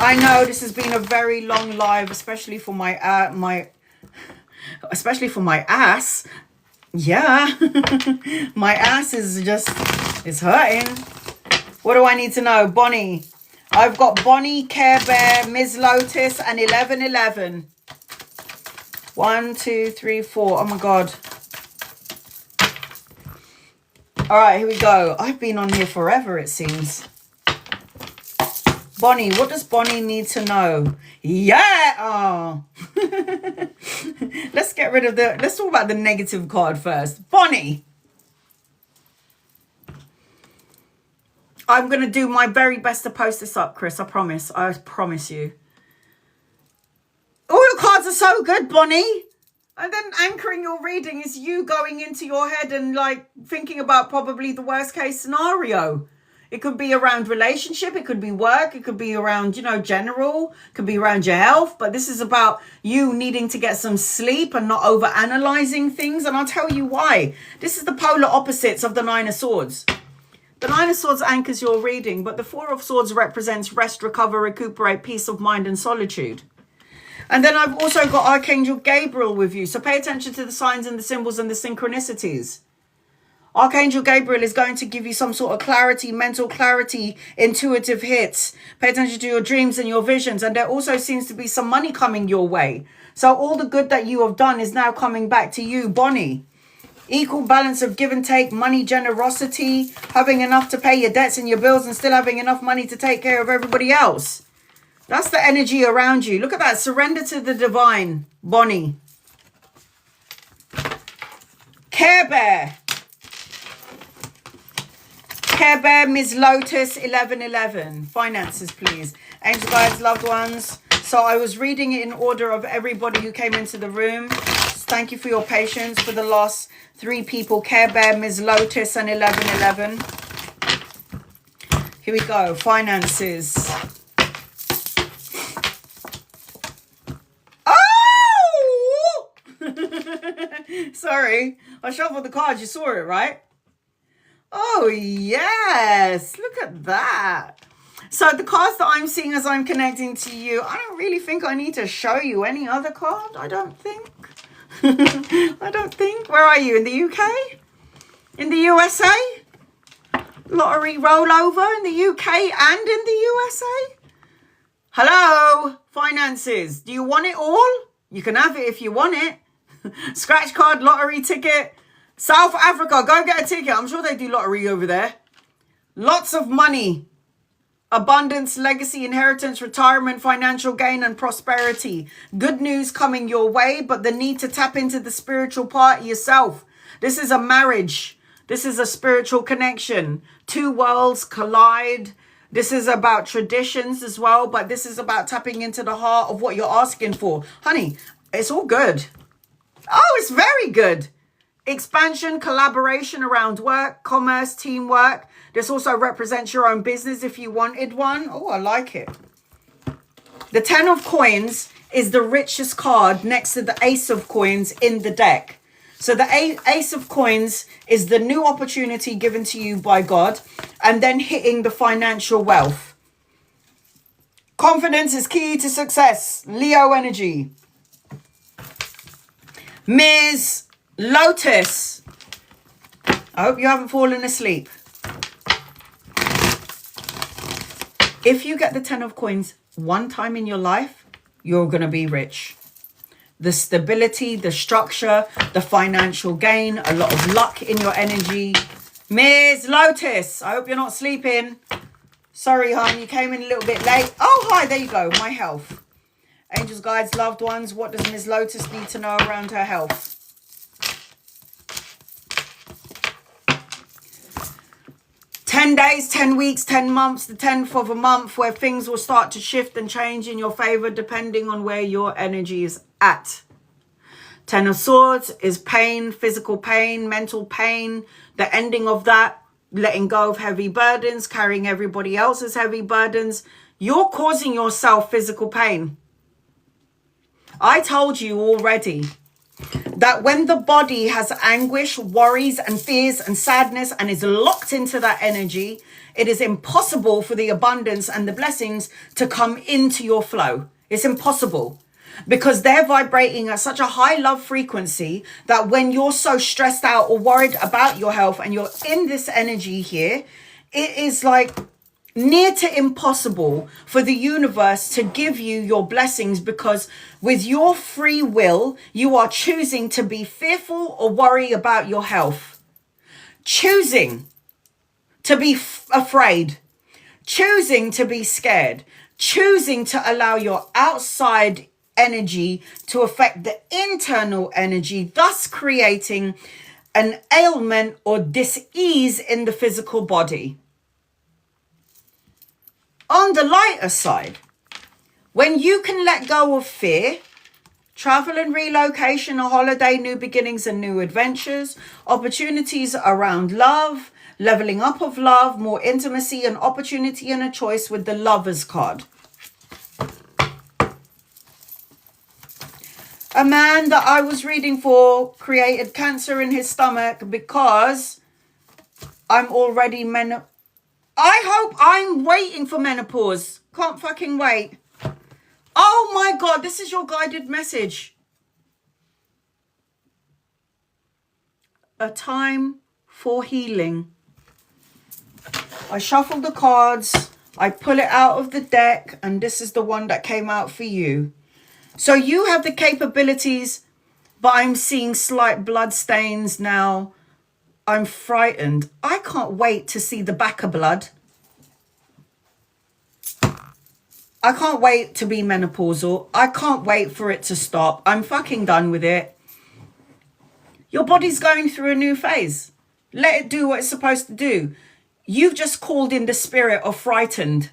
I know this has been a very long live, especially for my especially for my ass. Yeah. My ass is just, it's hurting. What do I need to know? Bonnie. I've got Bonnie, Care Bear, Ms. Lotus, and 1111. 1, 2, 3, 4. Oh my God. All right, here we go. I've been on here forever, it seems. Bonnie, what does Bonnie need to know? Yeah. Oh. Let's get rid of let's talk about the negative card first. Bonnie. I'm going to do my very best to post this up, Chris. I promise. I promise you. All your cards are so good, Bonnie. And then anchoring your reading is you going into your head and like thinking about probably the worst case scenario. It could be around relationship. It could be work. It could be around, you know, general. It could be around your health. But this is about you needing to get some sleep and not over analyzing things. And I'll tell you why. This is the polar opposites of the Nine of Swords. The Nine of Swords anchors your reading, but the Four of Swords represents rest, recover, recuperate, peace of mind and solitude. And then I've also got Archangel Gabriel with you. So pay attention to the signs and the symbols and the synchronicities. Archangel Gabriel is going to give you some sort of clarity, mental clarity, intuitive hits. Pay attention to your dreams and your visions. And there also seems to be some money coming your way. So all the good that you have done is now coming back to you, Bonnie. Equal balance of give and take, money, generosity, having enough to pay your debts and your bills and still having enough money to take care of everybody else. That's the energy around you. Look at that. Surrender to the divine, Bonnie. Care Bear. Care Bear, Ms. Lotus, 1111. Finances, please. Angel guides, loved ones. So I was reading it in order of everybody who came into the room. Thank you for your patience for the last 3 people. Care Bear, Ms. Lotus, and 1111. Here we go. Finances. Oh! Sorry. I shuffled the cards. You saw it, right? Oh, yes. Look at that. So the cards that I'm seeing as I'm connecting to you, I don't really think I need to show you any other card. I don't think. I don't think. Where are you? In the UK? In the USA? Lottery rollover in the UK and in the USA? Hello? Finances. Do you want it all? You can have it if you want it. Scratch card, lottery ticket. South Africa, go get a ticket. I'm sure they do lottery over there. Lots of money. Abundance, legacy, inheritance, retirement, financial gain, and prosperity. Good news coming your way, but the need to tap into the spiritual part of yourself. This is a marriage. This is a spiritual connection. 2 worlds collide. This is about traditions as well, but this is about tapping into the heart of what you're asking for. Honey, it's all good. Oh, it's very good. Expansion, collaboration around work, commerce, teamwork. This also represents your own business if you wanted one. Oh, I like it. The 10 of coins is the richest card next to the Ace of coins in the deck. So the Ace of coins is the new opportunity given to you by God and then hitting the financial wealth. Confidence is key to success. Leo energy. Ms. Lotus. I hope you haven't fallen asleep. If you get the 10 of coins one time in your life, you're going to be rich. The stability, the structure, the financial gain, a lot of luck in your energy. Ms. Lotus, I hope you're not sleeping. Sorry, hon, you came in a little bit late. Oh, hi, there you go. My health. Angels, guides, loved ones. What does Ms. Lotus need to know around her health? 10 days, 10 weeks, 10 months, the 10th of a month where things will start to shift and change in your favor depending on where your energy is at. 10 of Swords is pain, physical pain, mental pain, the ending of that, letting go of heavy burdens, carrying everybody else's heavy burdens. You're causing yourself physical pain. I told you already that when the body has anguish, worries and fears and sadness and is locked into that energy, it is impossible for the abundance and the blessings to come into your flow. It's impossible, because they're vibrating at such a high love frequency that when you're so stressed out or worried about your health and you're in this energy here, it is like near to impossible for the universe to give you your blessings, because with your free will, you are choosing to be fearful or worry about your health, choosing to be afraid, choosing to be scared, choosing to allow your outside energy to affect the internal energy, thus creating an ailment or dis-ease in the physical body. On the lighter side, when you can let go of fear, travel and relocation, a holiday, new beginnings and new adventures, opportunities around love, leveling up of love, more intimacy, an opportunity and a choice with the Lovers card. A man that I was reading for created cancer in his stomach because I'm already I hope I'm waiting for menopause. Can't fucking wait. Oh my God, this is your guided message. A time for healing. I shuffle the cards, I pull it out of the deck, and this is the one that came out for you. So you have the capabilities, but I'm seeing slight blood stains now. I'm frightened. I can't wait to see the back of blood. I can't wait to be menopausal. I can't wait for it to stop. I'm fucking done with it. Your body's going through a new phase. Let it do what it's supposed to do. You've just called in the spirit of frightened.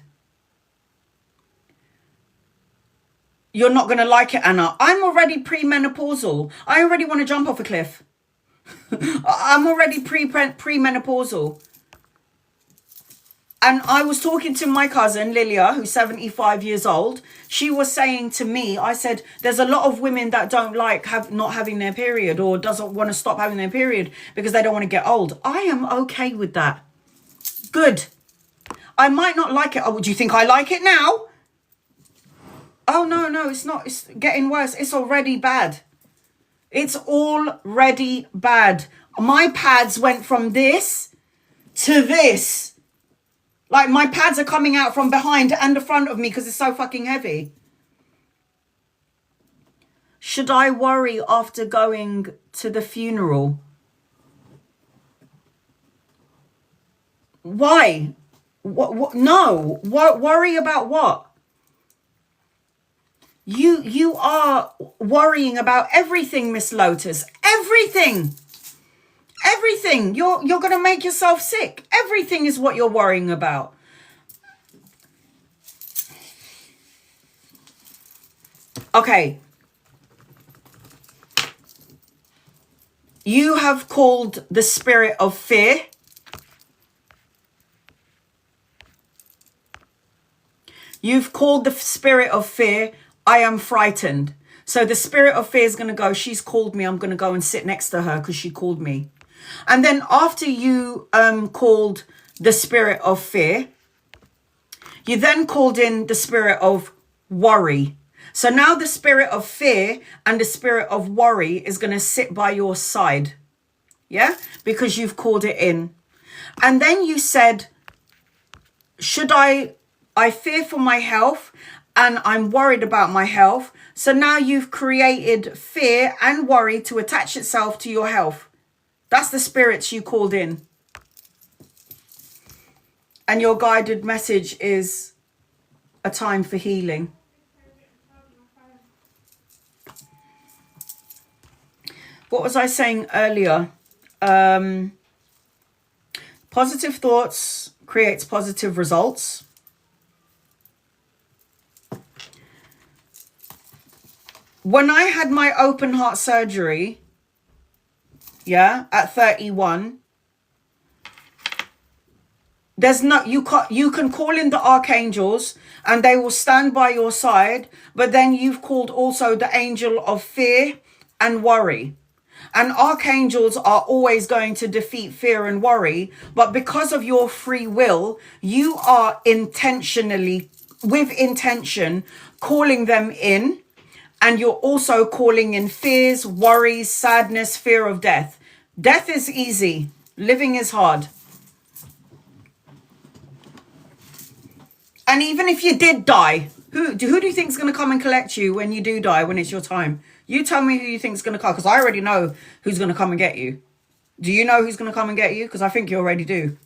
You're not going to like it, Anna. I'm already premenopausal. I already want to jump off a cliff. I'm already premenopausal. And I was talking to my cousin, Lilia, who's 75 years old. She was saying to me, I said, there's a lot of women that don't like not having their period, or doesn't want to stop having their period because they don't want to get old. I am okay with that. Good. I might not like it. Oh, do you think I like it now? Oh, no, it's not. It's getting worse. It's already bad. It's already bad. My pads went from this to this. Like, my pads are coming out from behind and the front of me because it's so fucking heavy. Should I worry after going to the funeral? Why? What? No. Worry about what? You are worrying about everything, Miss Lotus. Everything. Everything. You're going to make yourself sick. Everything is what you're worrying about. Okay. You have called the spirit of fear. You've called the spirit of fear, I am frightened. So the spirit of fear is going to go, she's called me, I'm going to go and sit next to her because she called me. And then after you called the spirit of fear, you then called in the spirit of worry. So now the spirit of fear and the spirit of worry is going to sit by your side. Yeah? Because you've called it in. And then you said, I fear for my health and I'm worried about my health. So now you've created fear and worry to attach itself to your health. That's the spirits you called in. And your guided message is a time for healing. What was I saying earlier? Positive thoughts creates positive results. When I had my open heart surgery, at 31, you can call in the archangels and they will stand by your side, but then you've called also the angel of fear and worry. And archangels are always going to defeat fear and worry. But because of your free will, you are intentionally, with intention, calling them in. And you're also calling in fears, worries, sadness, fear of death. Death is easy. Living is hard. And even if you did die, who do you think is going to come and collect you when you do die, when it's your time? You tell me who you think is going to come, because I already know who's going to come and get you. Do you know who's going to come and get you? Because I think you already do.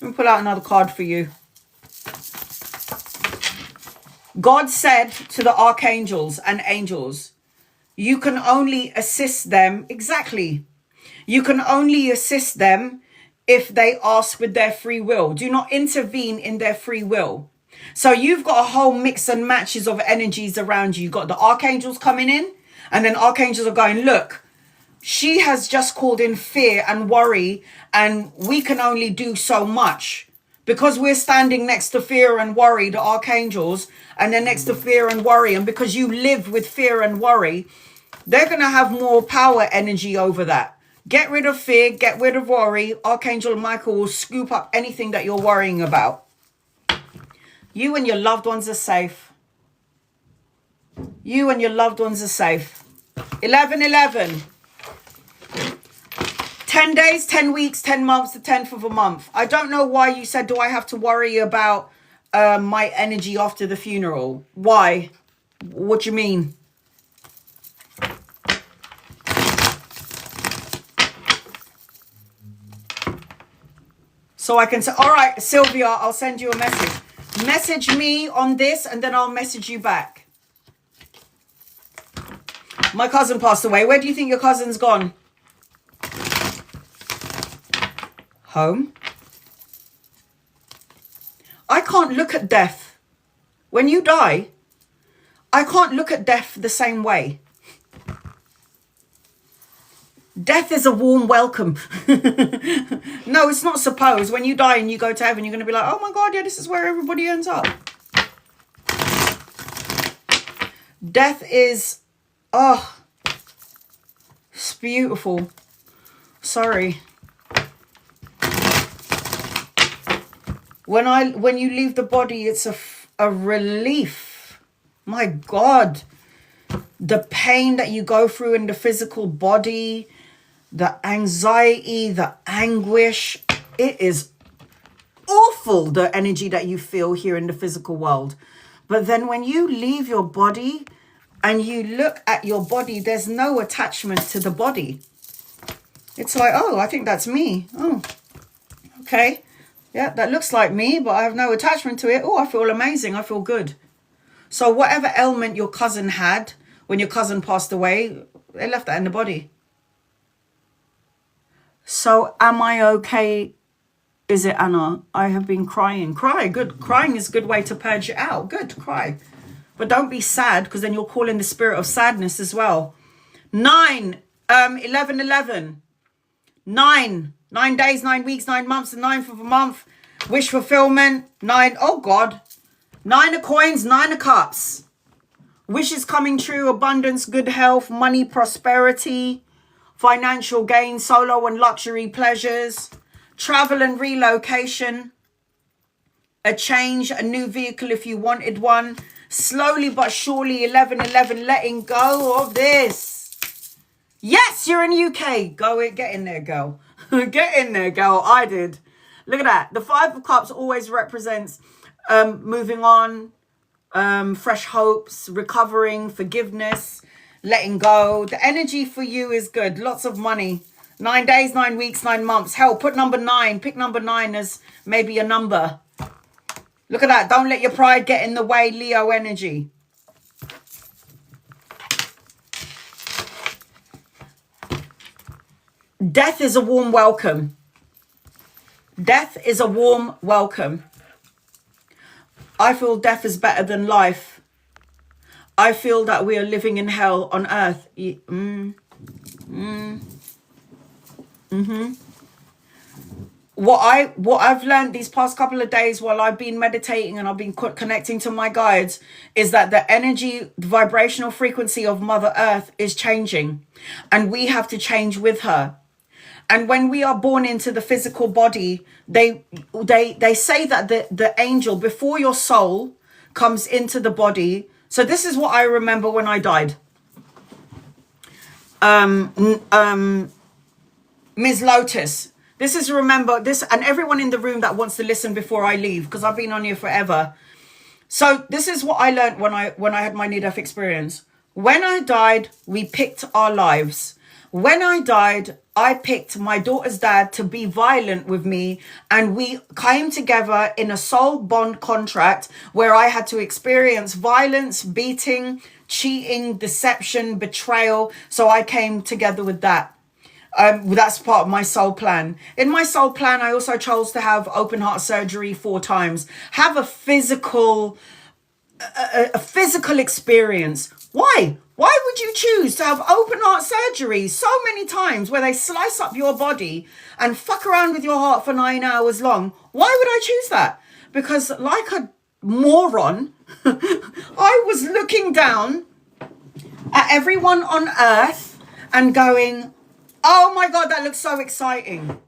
Let me pull out another card for you. God said to the archangels and angels, you can only assist them. Exactly. You can only assist them if they ask with their free will. Do not intervene in their free will. So you've got a whole mix and matches of energies around you. You've got the archangels coming in, and then archangels are going, look, she has just called in fear and worry, and we can only do so much. Because we're standing next to fear and worry, the archangels, and they're next to fear and worry, and because you live with fear and worry, they're going to have more power energy over that. Get rid of fear, get rid of worry. Archangel Michael will scoop up anything that you're worrying about. You and your loved ones are safe. You and your loved ones are safe. 11/11. 10 days, 10 weeks, 10 months, the 10th of a month. I don't know why you said, do I have to worry about my energy after the funeral? Why? What do you mean? So I can say, all right, Sylvia, I'll send you a message. Message me on this and then I'll message you back. My cousin passed away. Where do you think your cousin's gone? Home. I can't look at death. When you die, I can't look at death the same way. Death is a warm welcome. No, it's not supposed. When you die and you go to heaven, you're going to be like, oh my God, yeah, this is where everybody ends up. Death is, oh, it's beautiful. Sorry. When you leave the body, it's a relief. My God. The pain that you go through in the physical body, the anxiety, the anguish, it is awful, the energy that you feel here in the physical world. But then when you leave your body and you look at your body, there's no attachment to the body. It's like, oh, I think that's me. Oh, okay. Yeah, that looks like me, but I have no attachment to it. Oh, I feel amazing. I feel good. So whatever ailment your cousin had when your cousin passed away, they left that in the body. So am I okay? Is it, Anna? I have been crying. Cry, good. Crying is a good way to purge it out. Good, cry. But don't be sad, because then you'll call in the spirit of sadness as well. 11/11. 9 days, 9 weeks, 9 months, the 9th of a month. Wish fulfillment. 9, oh God. 9 of coins, 9 of cups. Wishes coming true, abundance, good health, money, prosperity, financial gain, solo and luxury pleasures, travel and relocation, a change, a new vehicle if you wanted one. Slowly but surely, 11/11, letting go of this. Yes, you're in UK. Go, get in there, girl. Get in there, girl. I did. Look at that. The 5 of Cups always represents moving on, fresh hopes, recovering, forgiveness, letting go. The energy for you is good. Lots of money. 9 days, 9 weeks, 9 months. Hell, put number 9. Pick number 9 as maybe a number. Look at that. Don't let your pride get in the way, Leo energy. Death is a warm welcome. Death is a warm welcome. I feel death is better than life. I feel that we are living in hell on earth. what I've learned these past couple of days while I've been meditating and I've been connecting to my guides is that the energy, the vibrational frequency of Mother Earth is changing, and we have to change with her. And when we are born into the physical body, they say that the angel, before your soul comes into the body. So this is what I remember when I died. Ms. Lotus, this is, remember this, and everyone in the room that wants to listen before I leave, because I've been on here forever. So this is what I learned when I had my near-death experience. When I died, we picked our lives. When I died, I picked my daughter's dad to be violent with me, and we came together in a soul bond contract where I had to experience violence, beating, cheating, deception, betrayal. So I came together with that. That's part of my soul plan. In my soul plan, I also chose to have open heart surgery 4 times, have a physical experience. Why? Why would you choose to have open heart surgery so many times where they slice up your body and fuck around with your heart for 9 hours long? Why would I choose that? Because like a moron, I was looking down at everyone on earth and going, oh my God, that looks so exciting.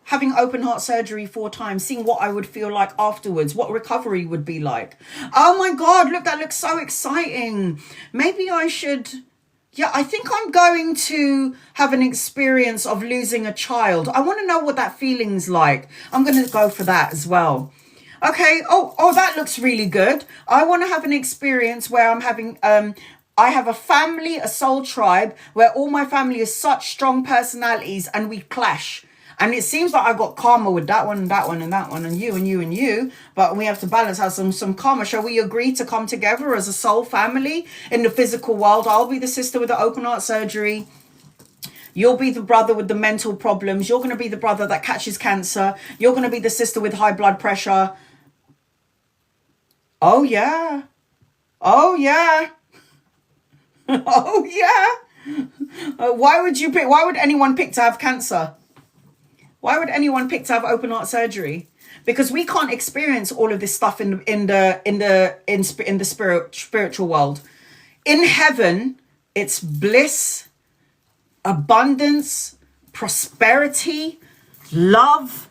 Having open heart surgery 4 times, seeing what I would feel like afterwards, what recovery would be like. Oh my God, look, that looks so exciting. Maybe I should, yeah, I think I'm going to have an experience of losing a child. I want to know what that feeling's like. I'm going to go for that as well. Okay, oh, that looks really good. I want to have an experience where I'm having, I have a family, a soul tribe, where all my family is such strong personalities and we clash. And it seems like I got karma with that one and that one and that one and you and you and you. But we have to balance out some karma. Shall we agree to come together as a soul family in the physical world? I'll be the sister with the open heart surgery. You'll be the brother with the mental problems. You're going to be the brother that catches cancer. You're going to be the sister with high blood pressure. Oh, yeah. Oh, yeah. Oh, yeah. Why would anyone pick to have cancer? Why would anyone pick to have open heart surgery? Because we can't experience all of this stuff in the spiritual world. In heaven, it's bliss, abundance, prosperity, love.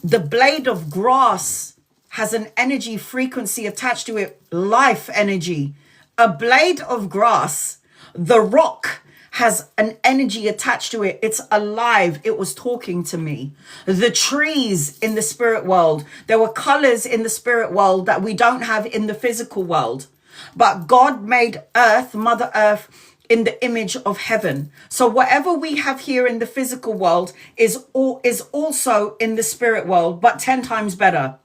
The blade of grass has an energy frequency attached to it, life energy. A blade of grass, the rock, has an energy attached to it. It's alive. It was talking to me. The trees in the spirit world, there were colors in the spirit world that we don't have in the physical world. But God made earth, Mother Earth, in the image of heaven. So whatever we have here in the physical world is also in the spirit world, but 10 times better.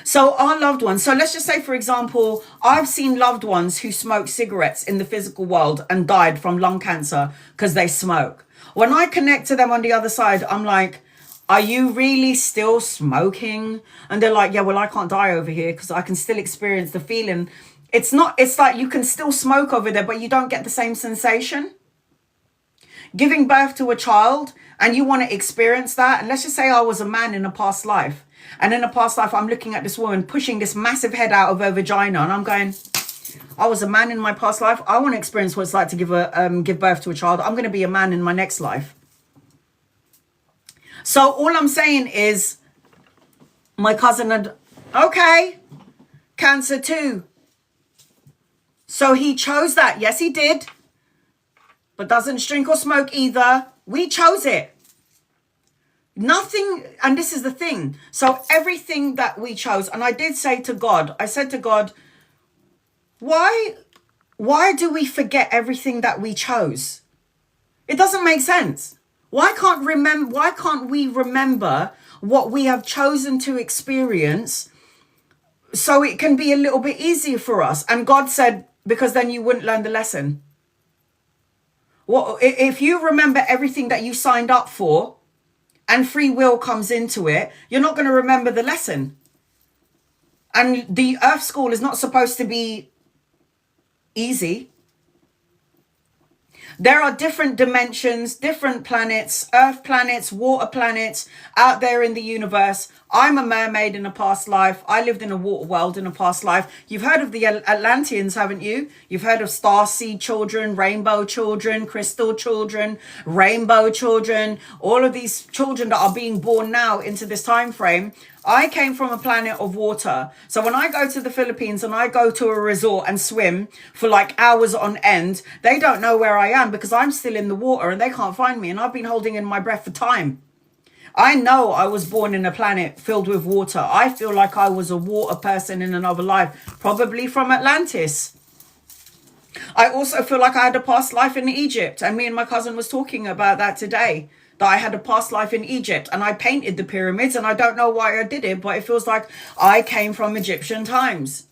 So our loved ones, so let's just say, for example, I've seen loved ones who smoke cigarettes in the physical world and died from lung cancer because they smoke. When I connect to them on the other side, I'm like, are you really still smoking? And they're like, yeah, well, I can't die over here because I can still experience the feeling. It's like you can still smoke over there, but you don't get the same sensation. Giving birth to a child and you want to experience that. And let's just say I was a man in a past life. And in a past life, I'm looking at this woman pushing this massive head out of her vagina. And I'm going, I was a man in my past life. I want to experience what it's like to give birth to a child. I'm going to be a man in my next life. So all I'm saying is my cousin had, okay, cancer too. So he chose that. Yes, he did. But doesn't drink or smoke either. We chose it. Nothing, and this is the thing. So everything that we chose, and I did say to God, I said to God, why do we forget everything that we chose? It doesn't make sense. Why can't we remember what we have chosen to experience so it can be a little bit easier for us? And God said, because then you wouldn't learn the lesson. Well, if you remember everything that you signed up for, and free will comes into it, you're not going to remember the lesson. And the Earth School is not supposed to be easy. There are different dimensions, different planets, earth planets, water planets out there in the universe. I'm a mermaid in a past life. I lived in a water world in a past life. You've heard of the Atlanteans, haven't you? You've heard of star seed children, rainbow children, crystal children, rainbow children, all of these children that are being born now into this time frame. I came from a planet of water. So when I go to the Philippines and I go to a resort and swim for like hours on end, they don't know where I am because I'm still in the water and they can't find me. And I've been holding in my breath for time. I know I was born in a planet filled with water. I feel like I was a water person in another life, probably from Atlantis. I also feel like I had a past life in Egypt. And me and my cousin was talking about that today. That I had a past life in Egypt and I painted the pyramids, and I don't know why I did it, but it feels like I came from Egyptian times.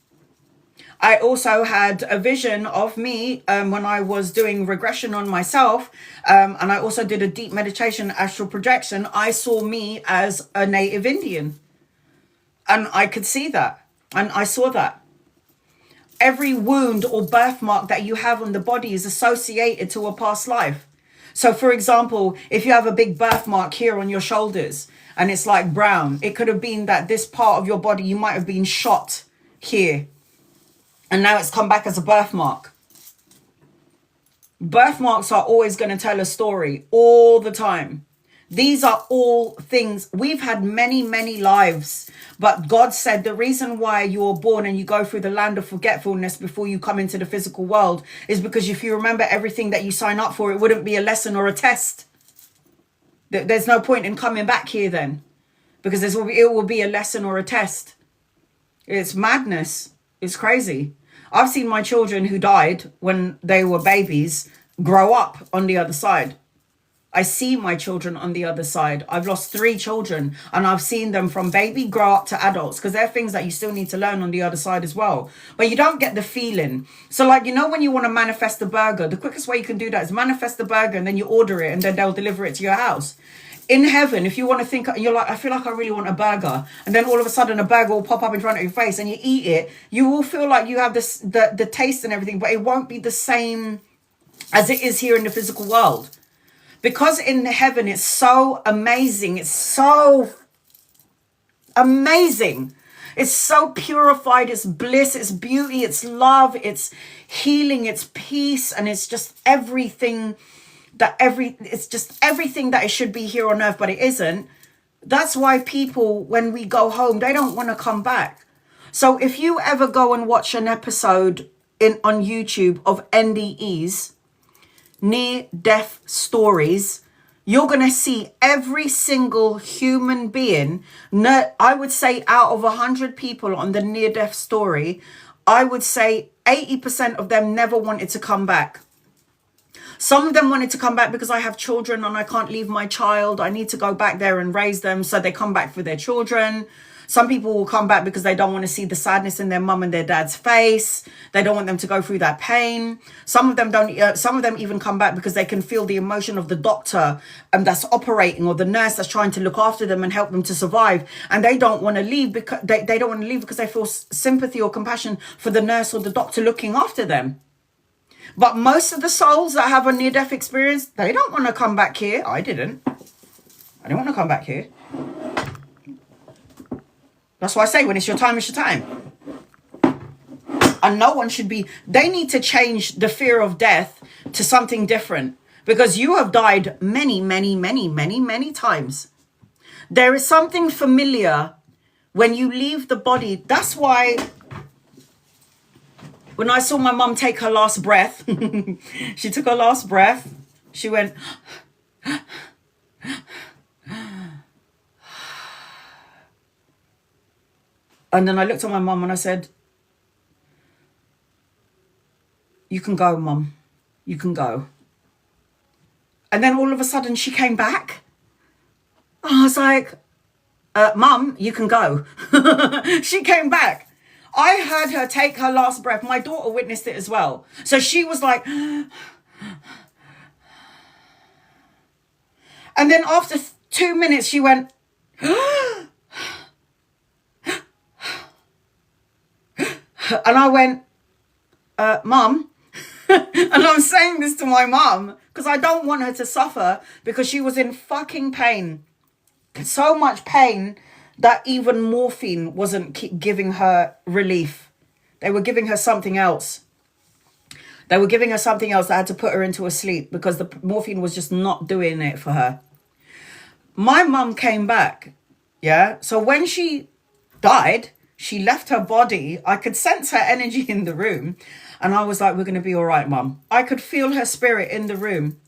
I also had a vision of me when I was doing regression on myself, and I also did a deep meditation astral projection. I saw me as a native Indian, and I could see that, and I saw that. Every wound or birthmark that you have on the body is associated to a past life. So, for example, if you have a big birthmark here on your shoulders and it's like brown, it could have been that this part of your body, you might have been shot here. And now it's come back as a birthmark. Birthmarks are always going to tell a story all the time. These are all things. We've had many, many lives. But God said the reason why you're born and you go through the land of forgetfulness before you come into the physical world is because if you remember everything that you sign up for, it wouldn't be a lesson or a test. There's no point in coming back here then, because it will be a lesson or a test. It's madness. It's crazy. I've seen my children who died when they were babies grow up on the other side. I see my children on the other side. I've lost 3 children and I've seen them from baby grow up to adults, because there are things that you still need to learn on the other side as well. But you don't get the feeling. So like, you know, when you want to manifest a burger, the quickest way you can do that is manifest the burger and then you order it and then they'll deliver it to your house. In heaven, if you want to think, you're like, I feel like I really want a burger. And then all of a sudden a burger will pop up in front of your face and you eat it. You will feel like you have this, the taste and everything, but it won't be the same as it is here in the physical world. Because in heaven, it's so amazing. It's so amazing. It's so purified. It's bliss. It's beauty. It's love. It's healing. It's peace. And it's just everything it's just everything that it should be here on earth, but it isn't. That's why people, when we go home, they don't want to come back. So if you ever go and watch an episode on YouTube of NDEs, near-death stories, you're going to see every single human being. I would say out of 100 people on the near-death story, I would say 80% of them never wanted to come back. Some of them wanted to come back because I have children and I can't leave my child. I need to go back there and raise them. So they come back for their children. Some people will come back because they don't want to see the sadness in their mum and their dad's face. They don't want them to go through that pain. Some of them don't. Some of them even come back because they can feel the emotion of the doctor that's operating, or the nurse that's trying to look after them and help them to survive. And they don't want to leave because they don't want to leave because they feel sympathy or compassion for the nurse or the doctor looking after them. But most of the souls that have a near-death experience, they don't want to come back here. I didn't. I didn't want to come back here. That's why I say when it's your time, it's your time. And no one should be... They need to change the fear of death to something different. Because you have died many, many, many, many, many times. There is something familiar when you leave the body. That's why... When I saw my mum take her last breath, she took her last breath. She went... And then I looked at my mum and I said, you can go, Mum. You can go. And then all of a sudden she came back. I was like, Mum, you can go. She came back. I heard her take her last breath. My daughter witnessed it as well. So she was like... And then after 2 minutes, she went... And I went, Mum, And I'm saying this to my mum because I don't want her to suffer, because she was in fucking pain. So much pain that even morphine wasn't giving her relief. They were giving her something else. They were giving her something else that had to put her into a sleep because the morphine was just not doing it for her. My mum came back. Yeah. So when she died, she left her body. I could sense her energy in the room. And I was like, we're going to be all right, Mum. I could feel her spirit in the room.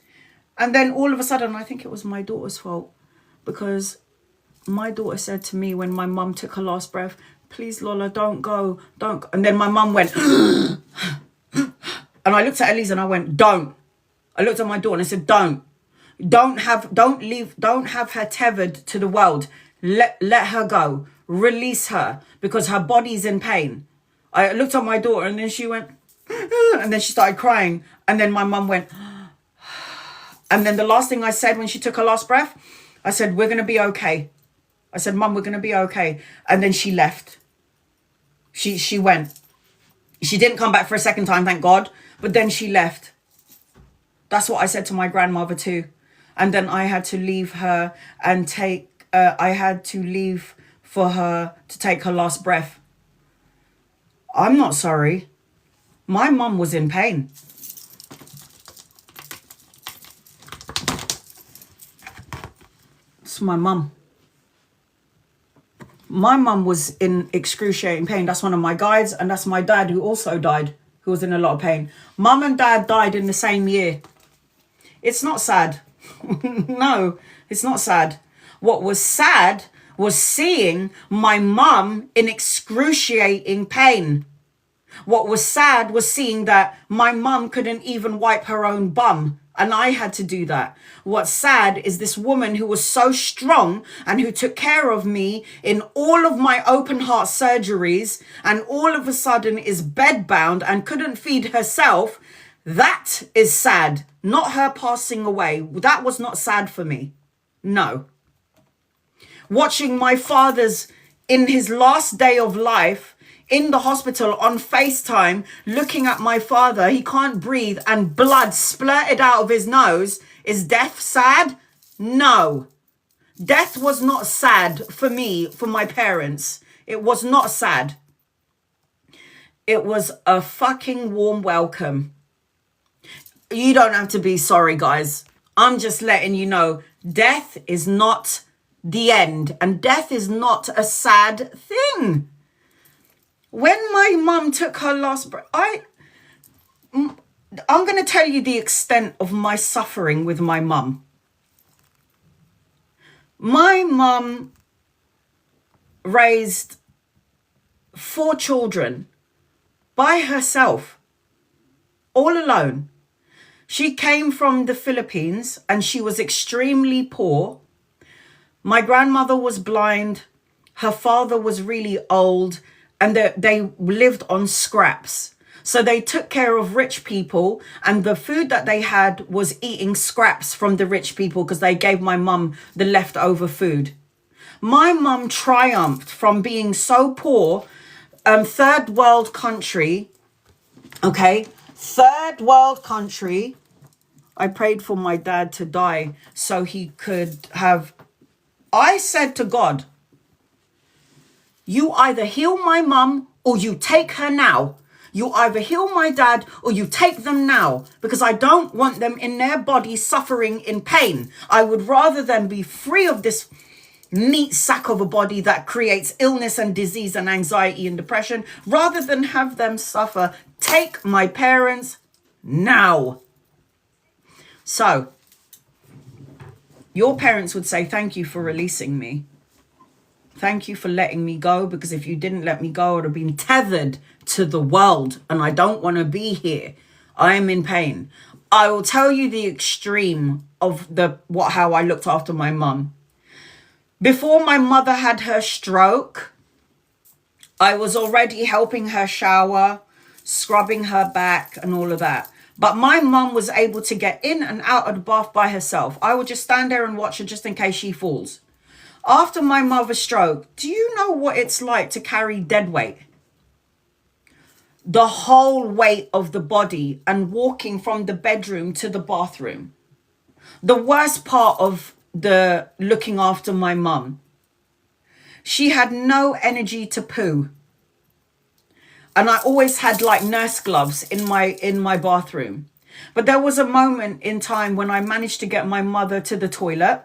And then all of a sudden, I think it was my daughter's fault, because my daughter said to me when my mum took her last breath, please, Lola, don't go, don't go. And then my mum went, and I looked at Elise and I went, don't. I looked at my daughter and I said, don't have her tethered to the world. Let her go. Release her, because her body's in pain. I looked at my daughter and then she went, and then she started crying. And then my mum went, and then the last thing I said when she took her last breath, I said, we're going to be okay. I said, Mum, we're going to be okay. And then she left. She went. She didn't come back for a second time, thank God. But then she left. That's what I said to my grandmother too. And then I had to leave her and I had to leave for her to take her last breath. I'm not sorry. My mum was in pain. It's my mum. My mum was in excruciating pain. That's one of my guides, and that's my dad, who also died, who was in a lot of pain. Mum and dad died in the same year. It's not sad. No, it's not sad. What was sad was seeing my mum in excruciating pain. What was sad was seeing that my mum couldn't even wipe her own bum, and I had to do that. What's sad is this woman who was so strong and who took care of me in all of my open heart surgeries, and all of a sudden is bedbound and couldn't feed herself. That is sad, not her passing away. That was not sad for me. No. Watching my father's, in his last day of life, in the hospital on FaceTime, looking at my father, he can't breathe and blood splurted out of his nose. Is death sad? No. Death was not sad for me, for my parents. It was not sad. It was a fucking warm welcome. You don't have to be sorry, guys. I'm just letting you know, death is not the end, and death is not a sad thing. When my mum took her last breath, I'm going to tell you the extent of my suffering with my mum. My mum raised 4 children by herself, all alone. She came from the Philippines and she was extremely poor. My grandmother was blind. Her father was really old. And they lived on scraps. So they took care of rich people, and the food that they had was eating scraps from the rich people, because they gave my mum the leftover food. My mum triumphed from being so poor, third world country, okay? Third world country. I prayed for my dad to die so he could have, I said to God, you either heal my mum or you take her now. You either heal my dad or you take them now, because I don't want them in their body suffering in pain. I would rather them be free of this meat sack of a body that creates illness and disease and anxiety and depression, rather than have them suffer. Take my parents now. So, your parents would say, thank you for releasing me. Thank you for letting me go, because if you didn't let me go, I would have been tethered to the world, and I don't want to be here. I am in pain. I will tell you the extreme of how I looked after my mum. Before my mother had her stroke, I was already helping her shower, scrubbing her back and all of that. But my mum was able to get in and out of the bath by herself. I would just stand there and watch her just in case she falls. After my mother's stroke, do you know what it's like to carry dead weight? the whole weight of the body and walking from the bedroom to the bathroom. The worst part of the looking after my mum, she had no energy to poo. And I always had like nurse gloves in my bathroom. But there was a moment in time when I managed to get my mother to the toilet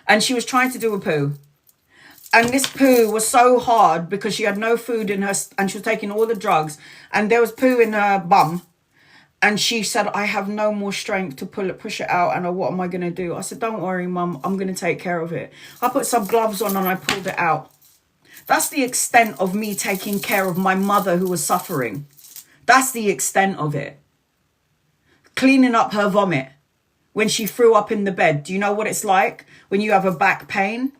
and she was trying to do a poo. And this poo was so hard because she had no food in her and she was taking all the drugs and there was poo in her bum. And she said, I have no more strength to push it out. And what am I going to do? I said, don't worry, Mum, I'm going to take care of it. I put some gloves on and I pulled it out. That's the extent of me taking care of my mother who was suffering. That's the extent of it. Cleaning up her vomit when she threw up in the bed. Do you know what it's like when you have a back pain?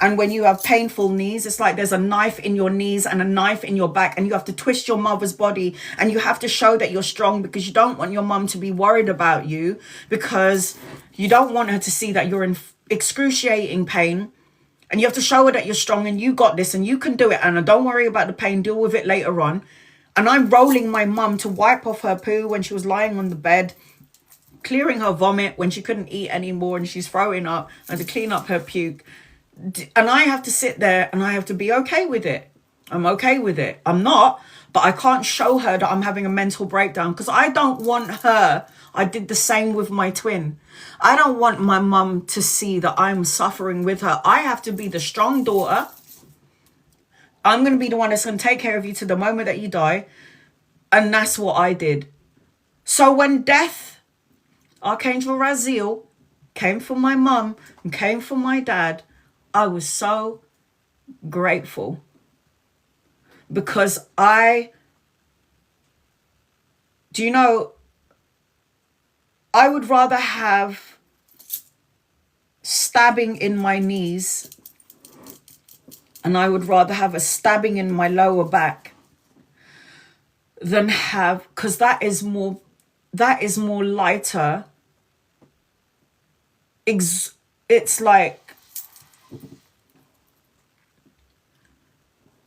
And when you have painful knees, it's like there's a knife in your knees and a knife in your back and you have to twist your mother's body and you have to show that you're strong because you don't want your mum to be worried about you because you don't want her to see that you're in excruciating pain and you have to show her that you're strong and you got this and you can do it, Anna. Don't worry about the pain. Deal with it later on. And I'm rolling my mum to wipe off her poo when she was lying on the bed, clearing her vomit when she couldn't eat anymore and she's throwing up, and to clean up her puke. And I have to sit there and I have to be okay with it. I'm okay with it. I'm not, but I can't show her that I'm having a mental breakdown because I don't want her. I did the same with my twin. I don't want my mum to see that I'm suffering with her. I have to be the strong daughter. I'm going to be the one that's going to take care of you to the moment that you die. And that's what I did. So when death, Archangel Raziel, came for my mum and came for my dad, I was so grateful because I would rather have stabbing in my knees and I would rather have a stabbing in my lower back than have, because that is more lighter. It's like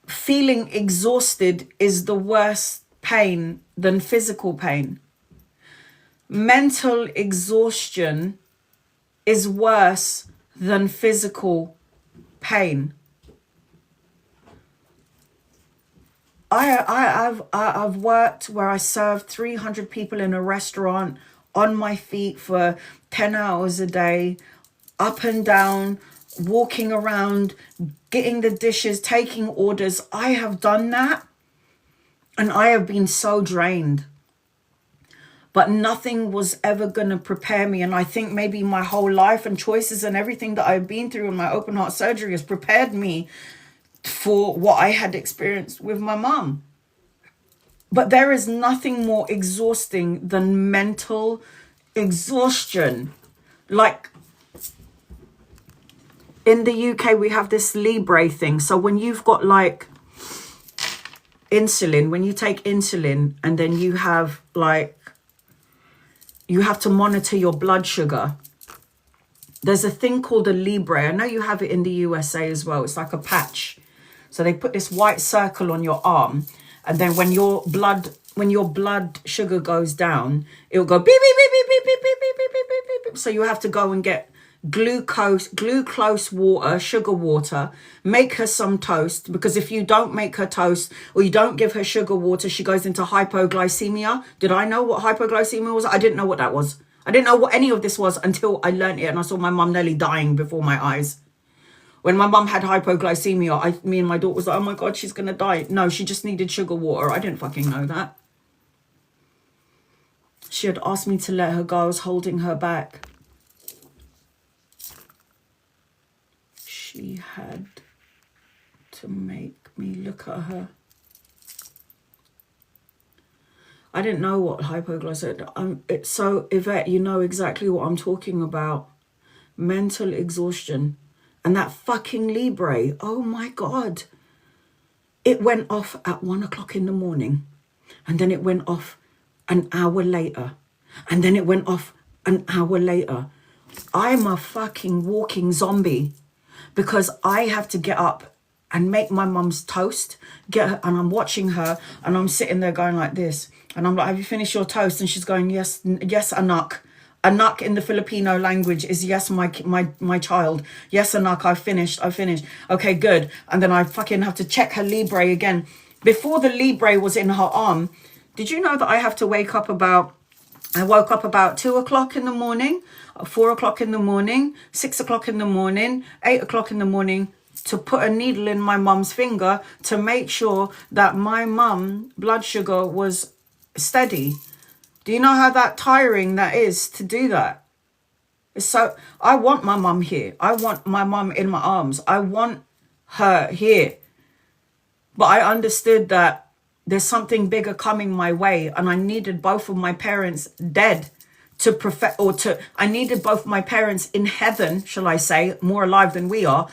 feeling exhausted is the worst pain than physical pain. Mental exhaustion is worse than physical pain. I've worked where I served 300 people in a restaurant on my feet for 10 hours a day, up and down, walking around, getting the dishes, taking orders. I have done that and I have been so drained. But nothing was ever going to prepare me. And I think maybe my whole life and choices and everything that I've been through in my open heart surgery has prepared me for what I had experienced with my mum. But there is nothing more exhausting than mental exhaustion. Like in the UK, we have this Libre thing. So when you've got like insulin, when you take insulin and then you have like, you have to monitor your blood sugar. There's a thing called a Libre. I know you have it in the USA as well. It's like a patch. So they put this white circle on your arm. And then when your blood sugar goes down, it'll go beep, beep, beep, beep, beep, beep, beep, beep, beep, beep, beep, beep. So you have to go and get glucose water, sugar water, make her some toast, because if you don't make her toast or you don't give her sugar water, she goes into hypoglycemia. Did I know what hypoglycemia was? I didn't know what that was. I didn't know what any of this was until I learned it and I saw my mum nearly dying before my eyes. When my mum had hypoglycemia, me and my daughter was like, oh my God, she's going to die. No, she just needed sugar water. I didn't fucking know that. She had asked me to let her go. I was holding her back. She had to make me look at her. I didn't know what hypoglycemia. So Yvette, you know exactly what I'm talking about. Mental exhaustion. And that fucking Libre, oh my God. It went off at 1 o'clock in the morning. And then it went off an hour later. And then it went off an hour later. I'm a fucking walking zombie because I have to get up and make my mum's toast, get her, and I'm watching her, and I'm sitting there going like this, and I'm like, have you finished your toast? And she's going, yes, anak. Anak in the Filipino language is yes, my child. Yes, anak, I've finished. Okay, good. And then I fucking have to check her Libre again. Before the Libre was in her arm, did you know that I woke up about 2 o'clock in the morning, 4 o'clock in the morning, 6 o'clock in the morning, 8 o'clock in the morning, to put a needle in my mum's finger to make sure that my mum blood sugar was steady. Do you know how that tiring that is to do that? So I want my mum here. I want my mum in my arms. I want her here. But I understood that there's something bigger coming my way, and I needed both of my parents dead I needed both my parents in heaven, shall I say, more alive than we are,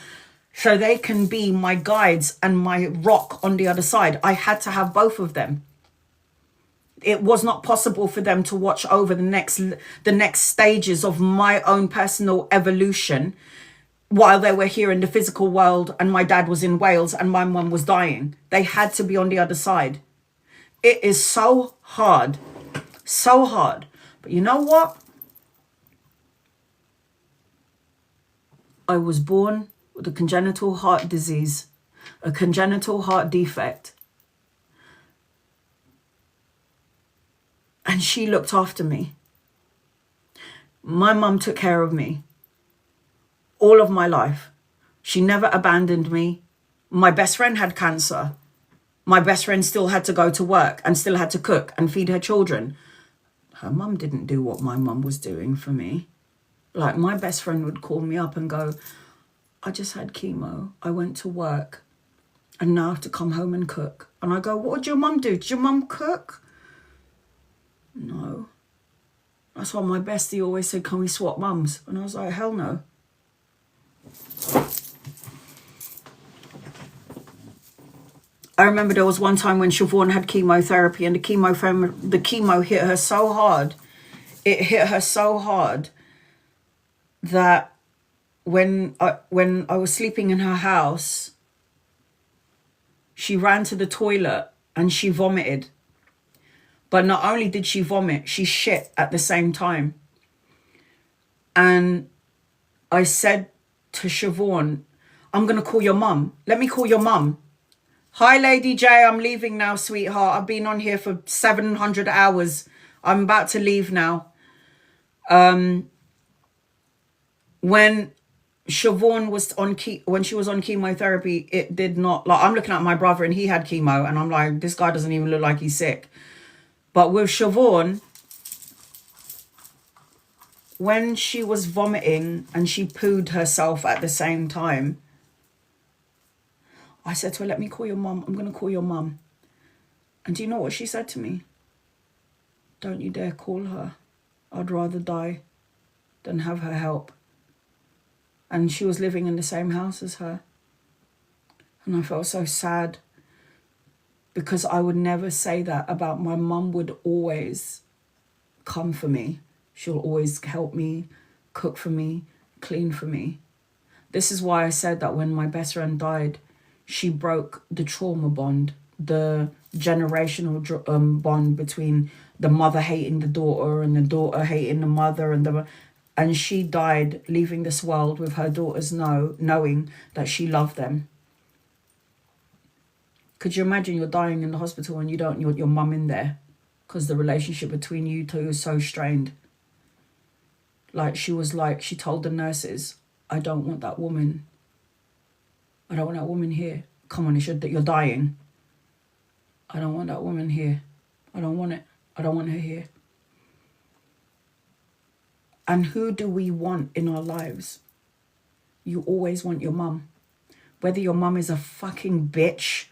so they can be my guides and my rock on the other side. I had to have both of them. It was not possible for them to watch over the next stages of my own personal evolution while they were here in the physical world and my dad was in Wales and my mum was dying. They had to be on the other side. It is so hard. So hard. But you know what? I was born with a congenital heart disease, a congenital heart defect. And she looked after me. My mum took care of me all of my life. She never abandoned me. My best friend had cancer. My best friend still had to go to work and still had to cook and feed her children. Her mum didn't do what my mum was doing for me. Like, my best friend would call me up and go, I just had chemo. I went to work and now I have to come home and cook. And I go, what did your mum do? Did your mum cook? No. That's why my bestie always said, can we swap mums? And I was like, hell no. I remember there was one time when Siobhan had chemotherapy and the chemo hit her so hard. It hit her so hard that when I was sleeping in her house, she ran to the toilet and she vomited. But not only did she vomit, she shit at the same time. And I said to Siobhan, I'm going to call your mum. Let me call your mum. Hi, Lady J, I'm leaving now, sweetheart. I've been on here for 700 hours. I'm about to leave now. When Siobhan was when she was on chemotherapy, it did not, like, I'm looking at my brother and he had chemo and I'm like, this guy doesn't even look like he's sick. But with Siobhan, when she was vomiting and she pooed herself at the same time, I said to her, let me call your mum. I'm going to call your mum. And do you know what she said to me? Don't you dare call her. I'd rather die than have her help. And she was living in the same house as her. And I felt so sad because I would never say that about my mum. Would always come for me. She'll always help me, cook for me, clean for me. This is why I said that when my best friend died, she broke the trauma bond, the generational bond between the mother hating the daughter and the daughter hating the mother, and she died leaving this world with her daughters knowing that she loved them. Could you imagine you're dying in the hospital and you don't want your mum in there because the relationship between you two is so strained? She told the nurses, I don't want that woman. I don't want that woman here. Come on, you're dying. I don't want that woman here. I don't want it. I don't want her here. And who do we want in our lives? You always want your mum. Whether your mum is a fucking bitch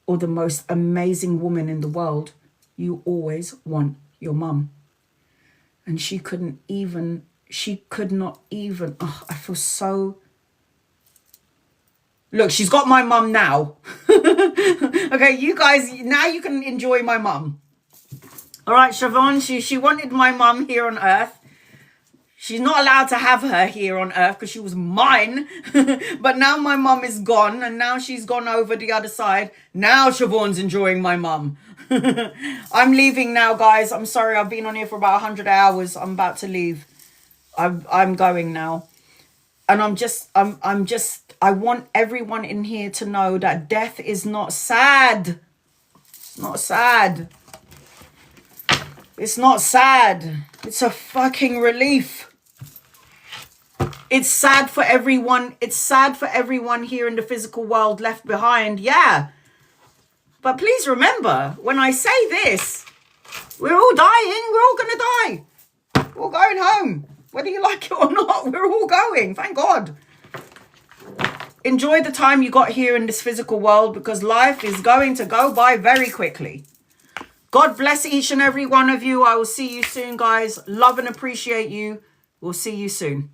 or the most amazing woman in the world, you always want your mum. And she could not even, I feel so... Look, she's got my mum now. Okay, you guys, now you can enjoy my mum. All right, Siobhan, she wanted my mum here on earth. She's not allowed to have her here on earth because she was mine. But now my mum is gone, and now she's gone over the other side. Now Siobhan's enjoying my mum. I'm leaving now, guys. I'm sorry. I've been on here for about 100 hours. I'm about to leave. I'm going now. And I want everyone in here to know that death is not sad. It's not sad. It's not sad. It's a fucking relief. It's sad for everyone. It's sad for everyone here in the physical world left behind. Yeah. But please remember, when I say this, we're all dying. We're all going to die. We're all going home. Whether you like it or not, we're all going. Thank God. Enjoy the time you got here in this physical world, because life is going to go by very quickly. God bless each and every one of you. I will see you soon, guys. Love and appreciate you. We'll see you soon.